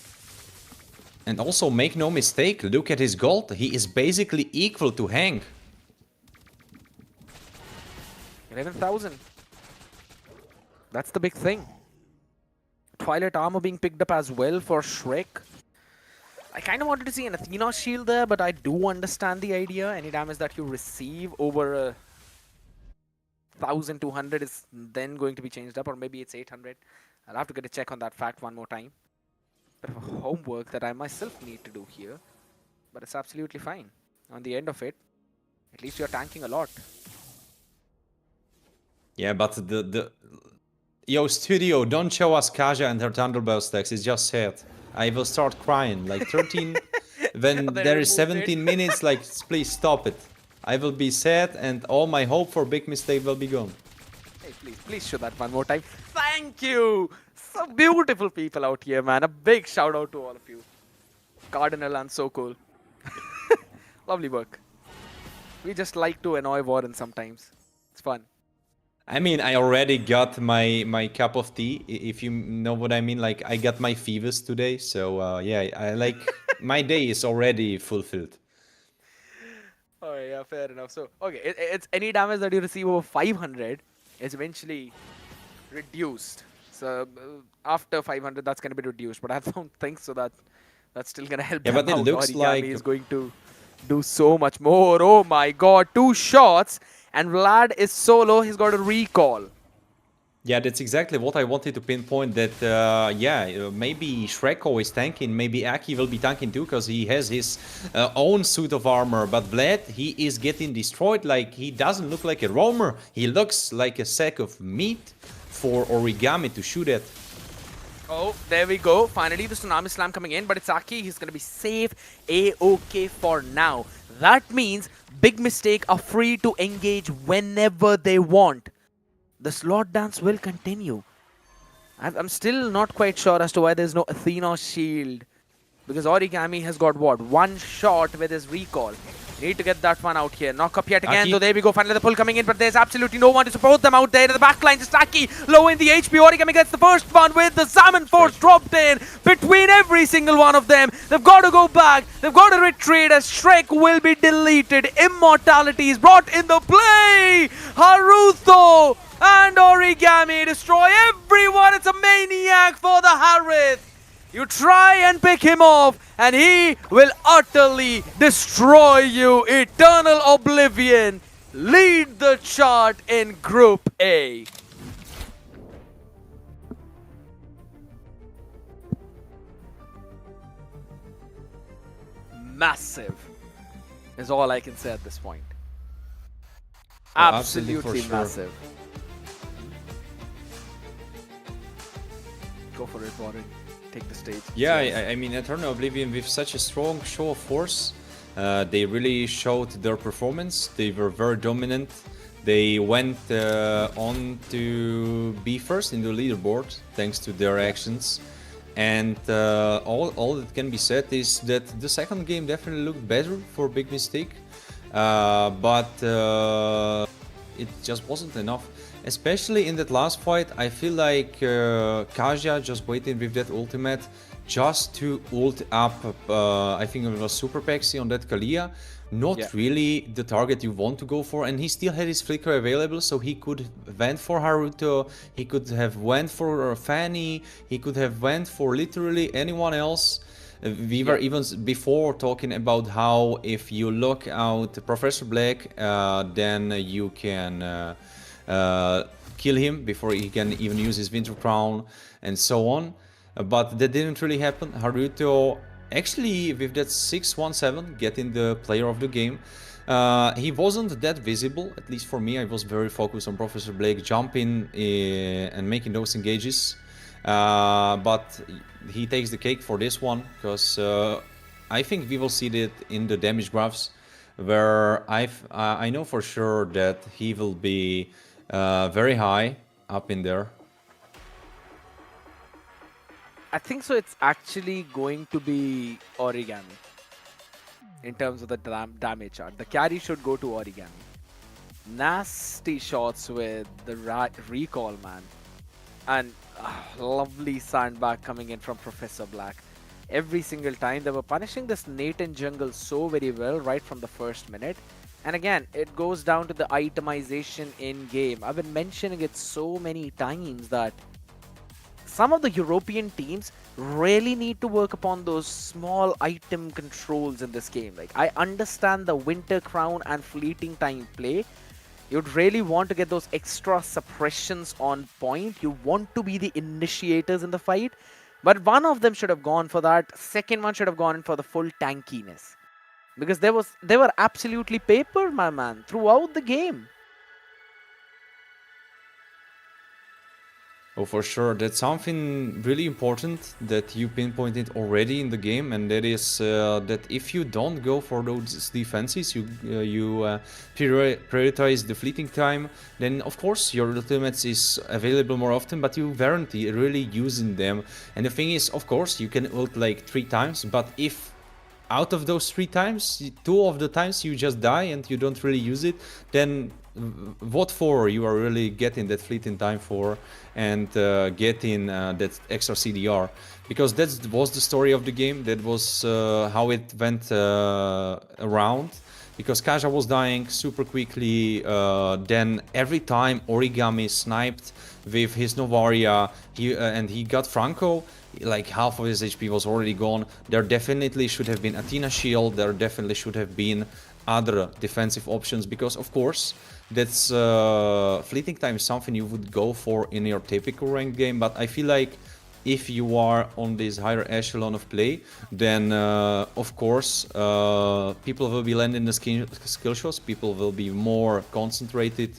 H: And also, make no mistake, look at his gold. He is basically equal to Hank.
D: 11,000. That's the big thing. Twilight armor being picked up as well for Shrek. I kind of wanted to see an Athena shield there, but I do understand the idea. Any damage that you receive over 1,200 is then going to be changed up, or maybe it's 800. I'll have to get a check on that fact one more time. Bit of a homework that I myself need to do here, but it's absolutely fine. On the end of it, at least you're tanking a lot.
H: Yeah, but Yo, studio, don't show us Kaja and her Thunderbolt stacks. It's just sad. I will start crying. Like 13, when there is 17 minutes, like, please stop it. I will be sad and all my hope for big mistake will be gone.
D: Hey, please show that one more time. Thank you! So beautiful people out here, man. A big shout out to all of you. Cardinal and so cool. Lovely work. We just like to annoy Warren sometimes. It's fun.
H: I mean, I already got my cup of tea, if you know what I mean. Like, I got my fevers today, so yeah, I like my day is already fulfilled.
D: Oh yeah, fair enough. So okay, it's any damage that you receive over 500 is eventually reduced. So after 500, that's gonna be reduced. But I don't think so that that's still gonna help
H: Yeah,
D: them
H: but it
D: out.
H: looks
D: Origami
H: like
D: is going to do so much more. Oh my God, 2 shots and Vlad is solo. He's got a recall.
H: yeah, that's exactly what I wanted to pinpoint. That maybe Shreko is tanking, maybe Aki will be tanking too, because he has his own suit of armor. But Vlad, he is getting destroyed. Like, he doesn't look like a roamer. He looks like a sack of meat for Origami to shoot at.
D: Oh, there we go. Finally, the Tsunami Slam coming in, but it's Aki. He's going to be safe. A-OK for now. That means Big Mistake are free to engage whenever they want. The slot dance will continue. I'm still not quite sure as to why there's no Athena shield. Because Origami has got what? 1 shot with his recall. Need to get that one out here. Knock up yet again.
H: Aki.
D: So there we go. Finally the pull coming in, but there's absolutely no one to support them out there. In the back line, just Aki low in the HP. Origami gets the first one with the Salmon Force dropped in between every single one of them. They've got to go back. They've got to retreat as Shrek will be deleted. Immortality is brought in the play. Haruto and Origami destroy everyone. It's a maniac for the Harith. You try and pick him off, and he will utterly destroy you. Eternal Oblivion lead the chart in Group A. Massive is all I can say at this point.
H: Absolutely, for
D: Absolutely
H: sure.
D: massive. Go for it, Warren. Take the stage.
H: Yeah, I mean, Eternal Oblivion with such a strong show of force, they really showed their performance. They were very dominant. They went on to be first in the leaderboard thanks to their actions. And all that can be said is that the second game definitely looked better for Big Mistake, but it just wasn't enough. Especially in that last fight, I feel like Kaja just waited with that ultimate just to ult up, I think it was Super Pexi on that Kalia. Not really the target you want to go for, and he still had his flicker available, so he could went for Haruto, he could have went for Fanny, he could have went for literally anyone else. We were even before talking about how if you look out Professor Black, then you can kill him before he can even use his Winter Crown and so on. But that didn't really happen. Haruto actually with that 617 getting the player of the game. He wasn't that visible, at least for me. I was very focused on Professor Blake jumping and making those engages. But he takes the cake for this one, because I think we will see that in the damage graphs, where I know for sure that he will be very high up in there.
D: I think so. It's actually going to be Origami in terms of the damage chart. The carry should go to Origami. Nasty shots with the recall, man. And lovely sandbag coming in from Professor Black. Every single time they were punishing this Nate in jungle so very well right from the first minute. And again, it goes down to the itemization in game. I've been mentioning it so many times that some of the European teams really need to work upon those small item controls in this game. Like, I understand the Winter Crown and Fleeting Time play. You'd really want to get those extra suppressions on point. You want to be the initiators in the fight. But one of them should have gone for that. Second one should have gone in for the full tankiness. Because they were absolutely paper, my man, throughout the game.
H: Oh, for sure. That's something really important that you pinpointed already in the game, and that is that if you don't go for those defenses, you prioritize the fleeting time, then of course your ultimates is available more often, but you weren't really using them. And the thing is, of course, you can ult like 3 times, but if out of those 3 times, 2 of the times you just die and you don't really use it, then what for you are really getting that fleet in time for and getting that extra CDR, because that was the story of the game. That was how it went around, because Kaja was dying super quickly. Then every time Origami sniped with his Novaria, and he got Franco, like half of his HP was already gone. There definitely should have been Athena shield, there definitely should have been other defensive options, because of course that's fleeting time is something you would go for in your typical ranked game, but I feel like if you are on this higher echelon of play, then of course people will be landing the skill shots, people will be more concentrated,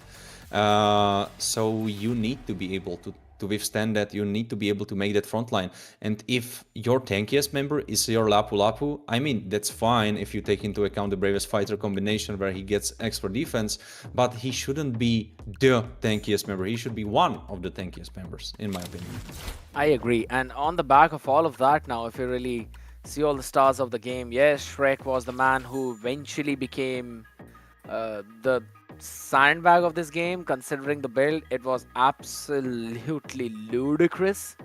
H: so you need to be able to withstand that. You need to be able to make that front line. And if your tankiest member is your Lapu Lapu, I mean, that's fine if you take into account the Bravest Fighter combination where he gets extra defense, but he shouldn't be the tankiest member. He should be one of the tankiest members, in my opinion.
D: I agree. And on the back of all of that now, if you really see all the stars of the game, yes, Shrek was the man who eventually became the sandbag of this game. Considering the build, it was absolutely ludicrous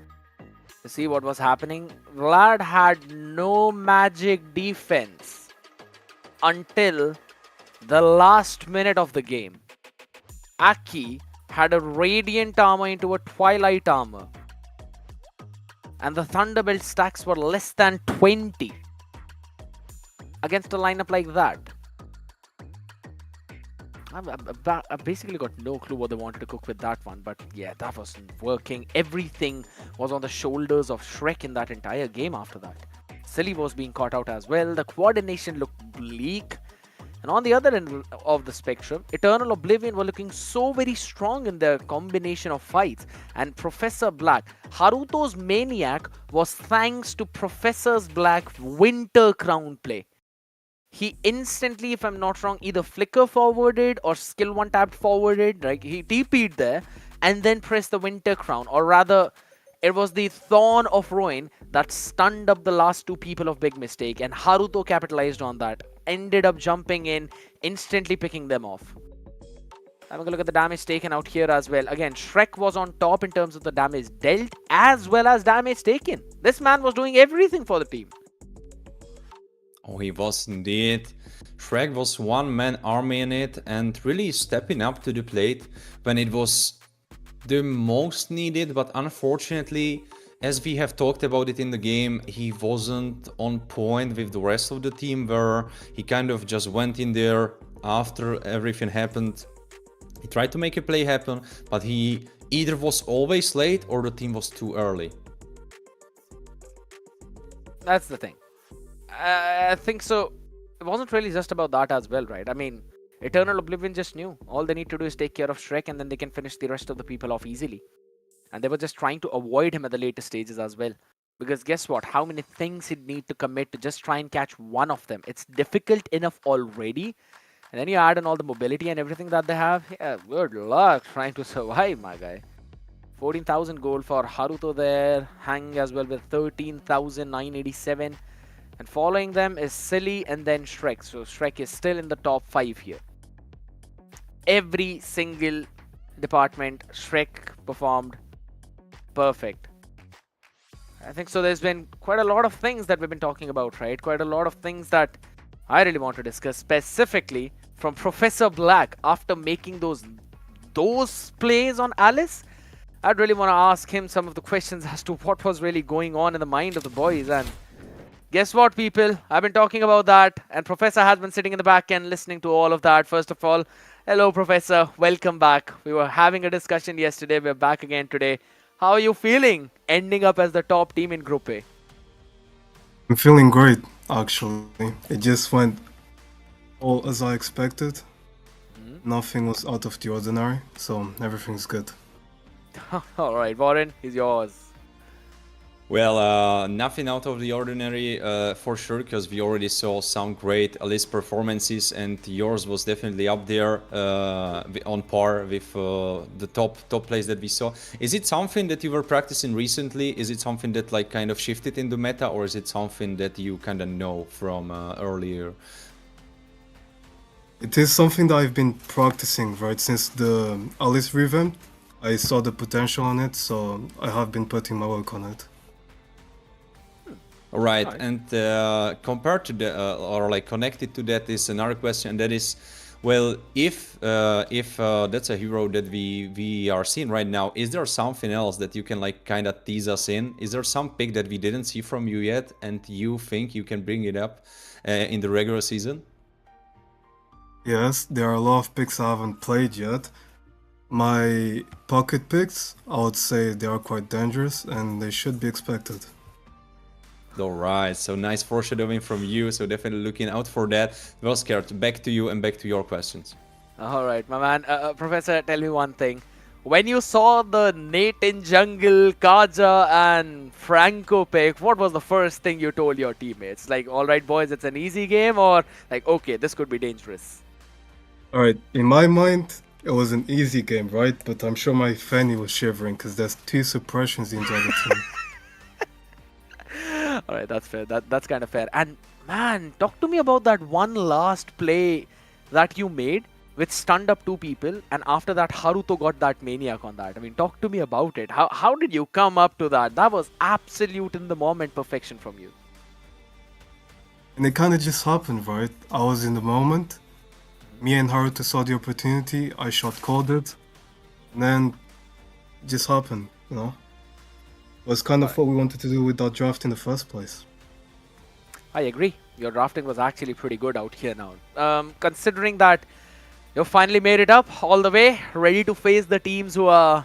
D: to see what was happening. Vlad had no magic defense until the last minute of the game. Aki had a radiant armor into a twilight armor, and the Thunderbolt stacks were less than 20 against a lineup like that. I basically got no clue what they wanted to cook with that one, but yeah, that wasn't working. Everything was on the shoulders of Shrek in that entire game after that. Silly was being caught out as well. The coordination looked bleak. And on the other end of the spectrum, Eternal Oblivion were looking so very strong in their combination of fights. And Professor Black, Haruto's Maniac was thanks to Professor Black's Winter Crown play. He instantly, if I'm not wrong, either flicker forwarded or skill 1 tapped forwarded. Right? He TP'd there and then pressed the Winter Crown. Or rather, it was the Thorn of Ruin that stunned up the last 2 people of Big Mistake. And Haruto capitalized on that. Ended up jumping in, instantly picking them off. Having a look at the damage taken out here as well. Again, Shrek was on top in terms of the damage dealt as well as damage taken. This man was doing everything for the team.
H: Oh, he was indeed. Shrek was one-man army in it and really stepping up to the plate when it was the most needed, but unfortunately, as we have talked about it in the game, he wasn't on point with the rest of the team, where he kind of just went in there after everything happened. He tried to make a play happen, but he either was always late or the team was too early.
D: That's the thing. I think so. It wasn't really just about that as well, right? I mean, Eternal Oblivion just knew all they need to do is take care of Shrek and then they can finish the rest of the people off easily. And they were just trying to avoid him at the later stages as well. Because guess what? How many things he'd need to commit to just try and catch one of them? It's difficult enough already. And then you add in all the mobility and everything that they have. Yeah, good luck trying to survive, my guy. 14,000 gold for Haruto there. Hang as well with 13,987. And following them is Silly and then Shrek. So Shrek is still in the top 5 here. Every single department, Shrek performed perfect. I think so. There's been quite a lot of things that we've been talking about, right? Quite a lot of things that I really want to discuss, specifically from Professor Black after making those plays on Alice. I'd really want to ask him some of the questions as to what was really going on in the mind of the boys. And guess what, people? I've been talking about that, and Professor has been sitting in the back end listening to all of that. First of all, hello, Professor. Welcome back. We were having a discussion yesterday. We're back again today. How are you feeling ending up as the top team in Group A?
J: I'm feeling great, actually. It just went all as I expected. Nothing was out of the ordinary, so everything's good.
D: All right, Warren, is yours.
H: Well, nothing out of the ordinary for sure, because we already saw some great Alice performances, and yours was definitely up there on par with the top plays that we saw. Is it something that you were practicing recently? Is it something that like kind of shifted in the meta, or is it something that you kind of know from earlier?
J: It is something that I've been practicing right since the Alice revamp. I saw the potential on it, so I have been putting my work on it.
H: All right, and compared to the or like connected to that is another question, and that is, well, if that's a hero that we are seeing right now, is there something else that you can like kind of tease us in? Is there some pick that we didn't see from you yet, and you think you can bring it up in the regular season?
J: Yes, there are a lot of picks I haven't played yet. My pocket picks, I would say they are quite dangerous and they should be expected.
H: All right, so nice foreshadowing from you, so definitely looking out for that. Well, Scared, back to you and back to your questions.
D: All right, my man. Professor, tell me one thing. When you saw the Nate in jungle, Kaja and Franco pick, what was the first thing you told your teammates? Like, all right, boys, it's an easy game, or like, okay, this could be dangerous?
J: All right, in my mind, it was an easy game, right? But I'm sure my Fanny was shivering because there's 2 suppressions in the other team.
D: All right, that's fair. That's kind of fair. And man, talk to me about that one last play that you made, which stunned up 2 people, and after that, Haruto got that maniac on that. I mean, talk to me about it. How did you come up to that? That was absolute in the moment perfection from you.
J: And it kind of just happened, right? I was in the moment. Me and Haruto saw the opportunity. I shot called it, and then it just happened. You know, it was kind of what we wanted to do with that draft in the first place.
D: I agree. Your drafting was actually pretty good out here now. Considering that you finally made it up all the way, ready to face the teams who are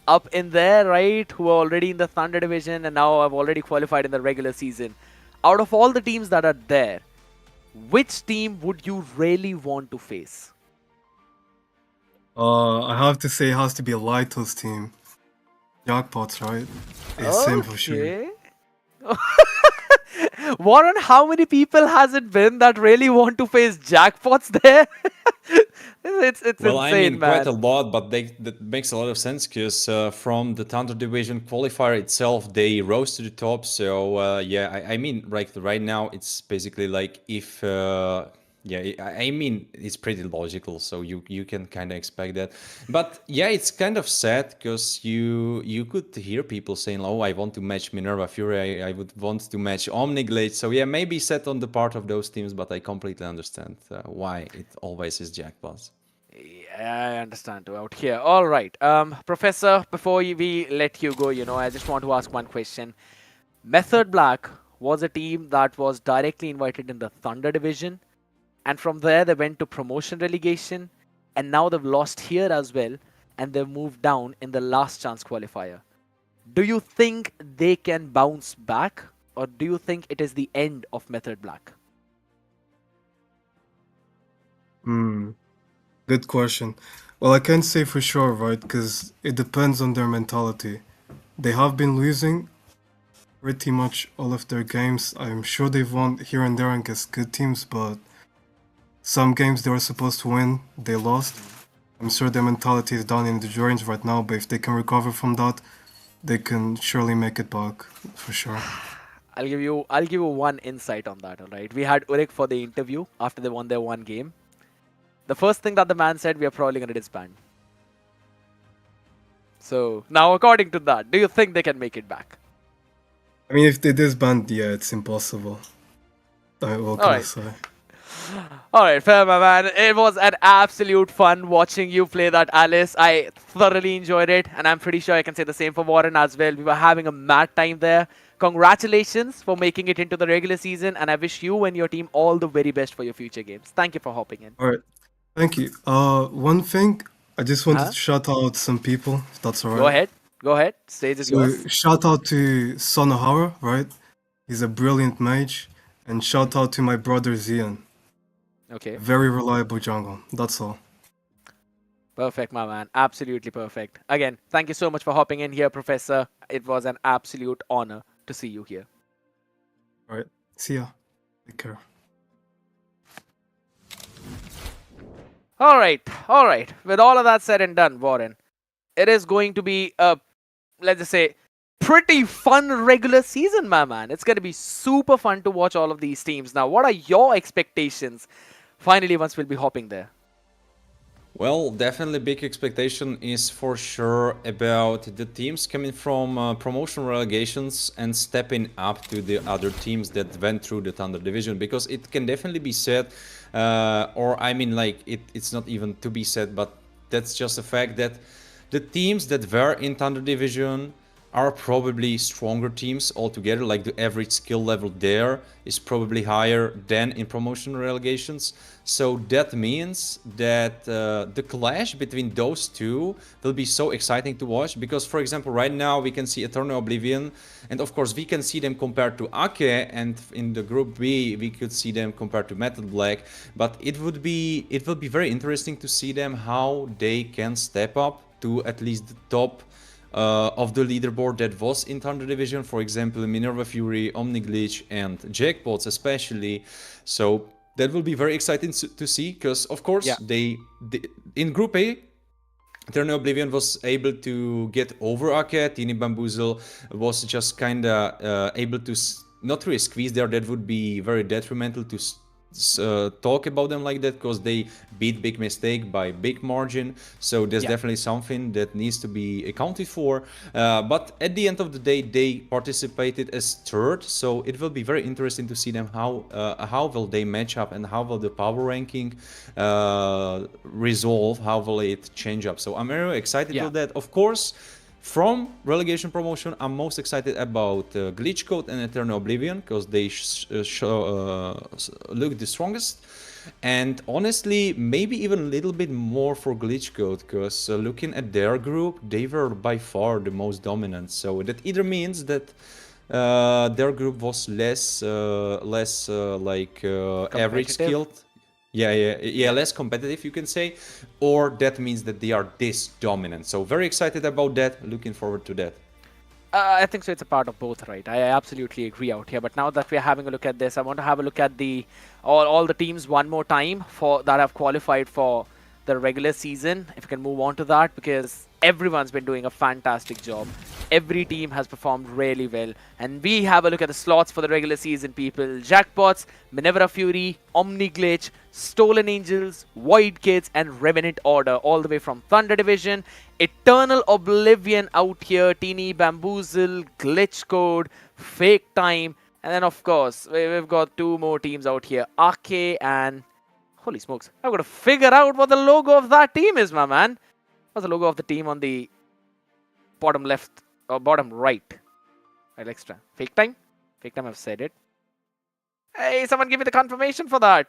D: up in there, right? Who are already in the Thunder division and now have already qualified in the regular season. Out of all the teams that are there, which team would you really want to face?
J: I have to say it has to be a Lightos team. Jackpots, right? It's same for sure.
D: Warren, how many people has it been that really want to face jackpots there? it's
H: well,
D: insane,
H: I mean,
D: man.
H: quite a lot, but that makes a lot of sense because from the Thunder Division qualifier itself, they rose to the top. So yeah, I mean, right now, it's basically like if yeah, I mean, it's pretty logical, so you can kind of expect that. But yeah, it's kind of sad because you could hear people saying, "Oh, I want to match Minerva Fury. I would want to match Omniglade." So yeah, maybe sad on the part of those teams, but I completely understand why it always is jackpots.
D: Yeah, I understand too out here. All right, Professor, before we let you go, I just want to ask one question. Method Black was a team that was directly invited in the Thunder division. And from there, they went to promotion relegation. And now they've lost here as well. And they've moved down in the last chance qualifier. Do you think they can bounce back? Or do you think it is the end of Method Black?
J: Good question. Well, I can't say for sure, right? Because it depends on their mentality. They have been losing pretty much all of their games. I'm sure they've won here and there against good teams, but some games they were supposed to win, they lost. I'm sure their mentality is down in the drains right now, but if they can recover from that, they can surely make it back, for sure.
D: I'll give you one insight on that, alright? We had Urek for the interview after they won their one game. The first thing that the man said, we are probably going to disband. So, now according to that, do you think they can make it back?
J: I mean, if they disband, yeah, it's impossible. What can I say?
D: Alright, fair, my man. It was an absolute fun watching you play that Alice. I thoroughly enjoyed it, and I'm pretty sure I can say the same for Warren as well. We were having a mad time there. Congratulations for making it into the regular season, and I wish you and your team all the very best for your future games. Thank you for hopping in.
J: Alright, thank you. One thing, I just wanted to shout out some people, if that's alright.
D: Go ahead. Stage is yours.
J: Shout out to Sonohara, right? He's a brilliant mage. And shout out to my brother Zian.
D: Okay.
J: Very reliable jungle. That's all.
D: Perfect, my man. Absolutely perfect. Again, thank you so much for hopping in here, Professor. It was an absolute honor to see you here.
J: All right. See ya. Take care.
D: All right. With all of that said and done, Warren, it is going to be a, let's just say, pretty fun regular season, my man. It's going to be super fun to watch all of these teams. Now, what are your expectations finally once we'll be hopping there?
H: Well, definitely big expectation is for sure about the teams coming from promotion relegations and stepping up to the other teams that went through the Thunder division, because it can definitely be said, or I mean like it's not even to be said, but that's just a fact that the teams that were in Thunder division are probably stronger teams altogether. Like the average skill level there is probably higher than in promotion relegations. So that means that the clash between those two will be so exciting to watch, because for example right now we can see Eternal Oblivion, and of course we can see them compared to Ake, and in the group B we could see them compared to Metal Black, but it will be very interesting to see them how they can step up to at least the top of the leaderboard that was in Thunder division, for example Minerva Fury, Omniglitch and Jackpots especially. So that will be very exciting to see, because of course they in Group A, Eternal Oblivion was able to get over Ake. Teeny Bamboozle was just kinda able to not really squeeze there. That would be very detrimental to talk about them like that, because they beat Big Mistake by big margin. So there's definitely something that needs to be accounted for. But at the end of the day, they participated as third, so it will be very interesting to see them how will they match up, and how will the power ranking resolve, how will it change up. So I'm very excited for that. Of course, from Relegation Promotion, I'm most excited about Glitch Code and Eternal Oblivion, because they look the strongest. And honestly, maybe even a little bit more for Glitch Code, because looking at their group, they were by far the most dominant. So that either means that their group was less average skilled. Yeah, less competitive, you can say, or that means that they are this dominant. So very excited about that, looking forward to that.
D: I think so. It's a part of both, right? I absolutely agree out here. But now that we're having a look at this, I want to have a look at all the teams one more time that have qualified for the regular season. If you can move on to that, because everyone's been doing a fantastic job. Every team has performed really well. And we have a look at the slots for the regular season, people. Jackpots, Minerva Fury, Omniglitch, Stolen Angels, Void Kids, and Revenant Order, all the way from Thunder Division. Eternal Oblivion out here, Teeny Bamboozle, Glitch Code, Fake Time, and then of course, we've got two more teams out here, Ake and... Holy smokes, I've got to figure out what the logo of that team is, my man. What's the logo of the team on the bottom left or bottom right? Right, extra. Fake Time? Fake Time, I've said it. Hey, someone give me the confirmation for that.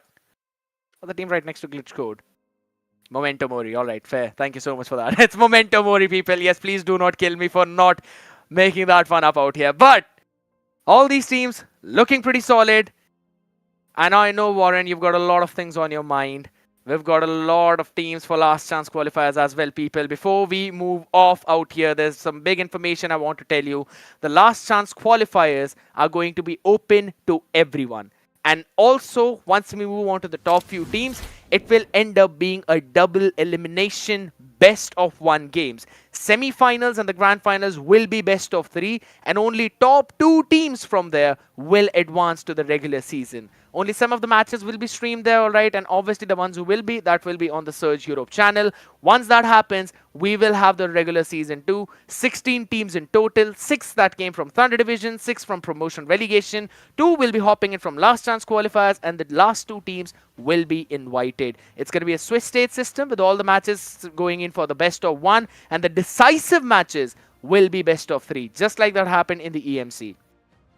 D: What's the team right next to Glitch Code? Memento Mori. Alright, fair. Thank you so much for that. It's Memento Mori, people. Yes, please do not kill me for not making that fun up out here. But all these teams looking pretty solid. And I know, Warren, you've got a lot of things on your mind. We've got a lot of teams for last chance qualifiers as well, people. Before we move off out here, there's some big information I want to tell you. The last chance qualifiers are going to be open to everyone. And also, once we move on to the top few teams, it will end up being a double elimination best of 1 games. Semi-finals and the grand finals will be best of 3, and only top 2 teams from there will advance to the regular season. Only some of the matches will be streamed there, alright, and obviously the ones who will be, that will be on the Surge Europe channel. Once that happens, we will have the regular season 2, 16 teams in total, 6 that came from Thunder Division, 6 from Promotion Relegation, 2 will be hopping in from last chance qualifiers, and the last 2 teams will be invited. It's going to be a Swiss state system with all the matches going in for the best of 1, and the decisive matches will be best of 3, just like that happened in the EMC.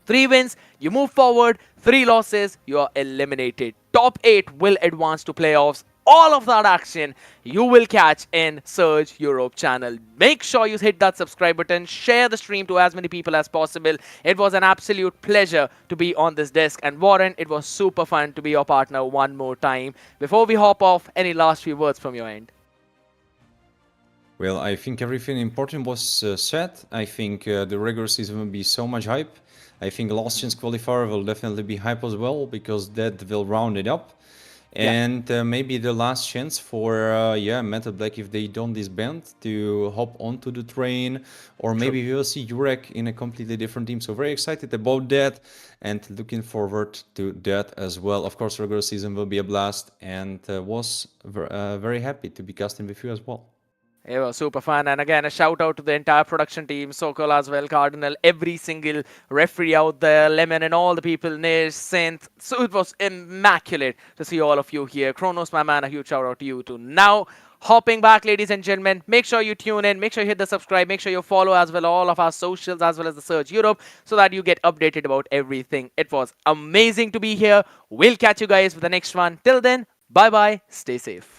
D: 3 wins, you move forward. 3 losses, you are eliminated. Top 8 will advance to playoffs. All of that action you will catch in Surge Europe channel. Make sure you hit that subscribe button. Share the stream to as many people as possible. It was an absolute pleasure to be on this desk. And Warren, it was super fun to be your partner one more time. Before we hop off, any last few words from your end?
H: Well, I think everything important was said. I think the regular season will be so much hype. I think last chance qualifier will definitely be hype as well, because that will round it up.
D: Yeah.
H: And maybe the last chance for Metal Black, if they don't disband, to hop onto the train, or maybe we will see Jurek in a completely different team. So very excited about that, and looking forward to that as well. Of course, regular season will be a blast, and was very happy to be casting with you as well.
D: It was super fun. And again, a shout out to the entire production team, Sokol as well, Cardinal, every single referee out there, Lemon, and all the people, Nish, Synth. So it was immaculate to see all of you here. Kronos, my man, a huge shout out to you too. Now, hopping back, ladies and gentlemen, make sure you tune in, make sure you hit the subscribe, make sure you follow as well all of our socials as well as the Surge Europe, so that you get updated about everything. It was amazing to be here. We'll catch you guys for the next one. Till then, bye bye, stay safe.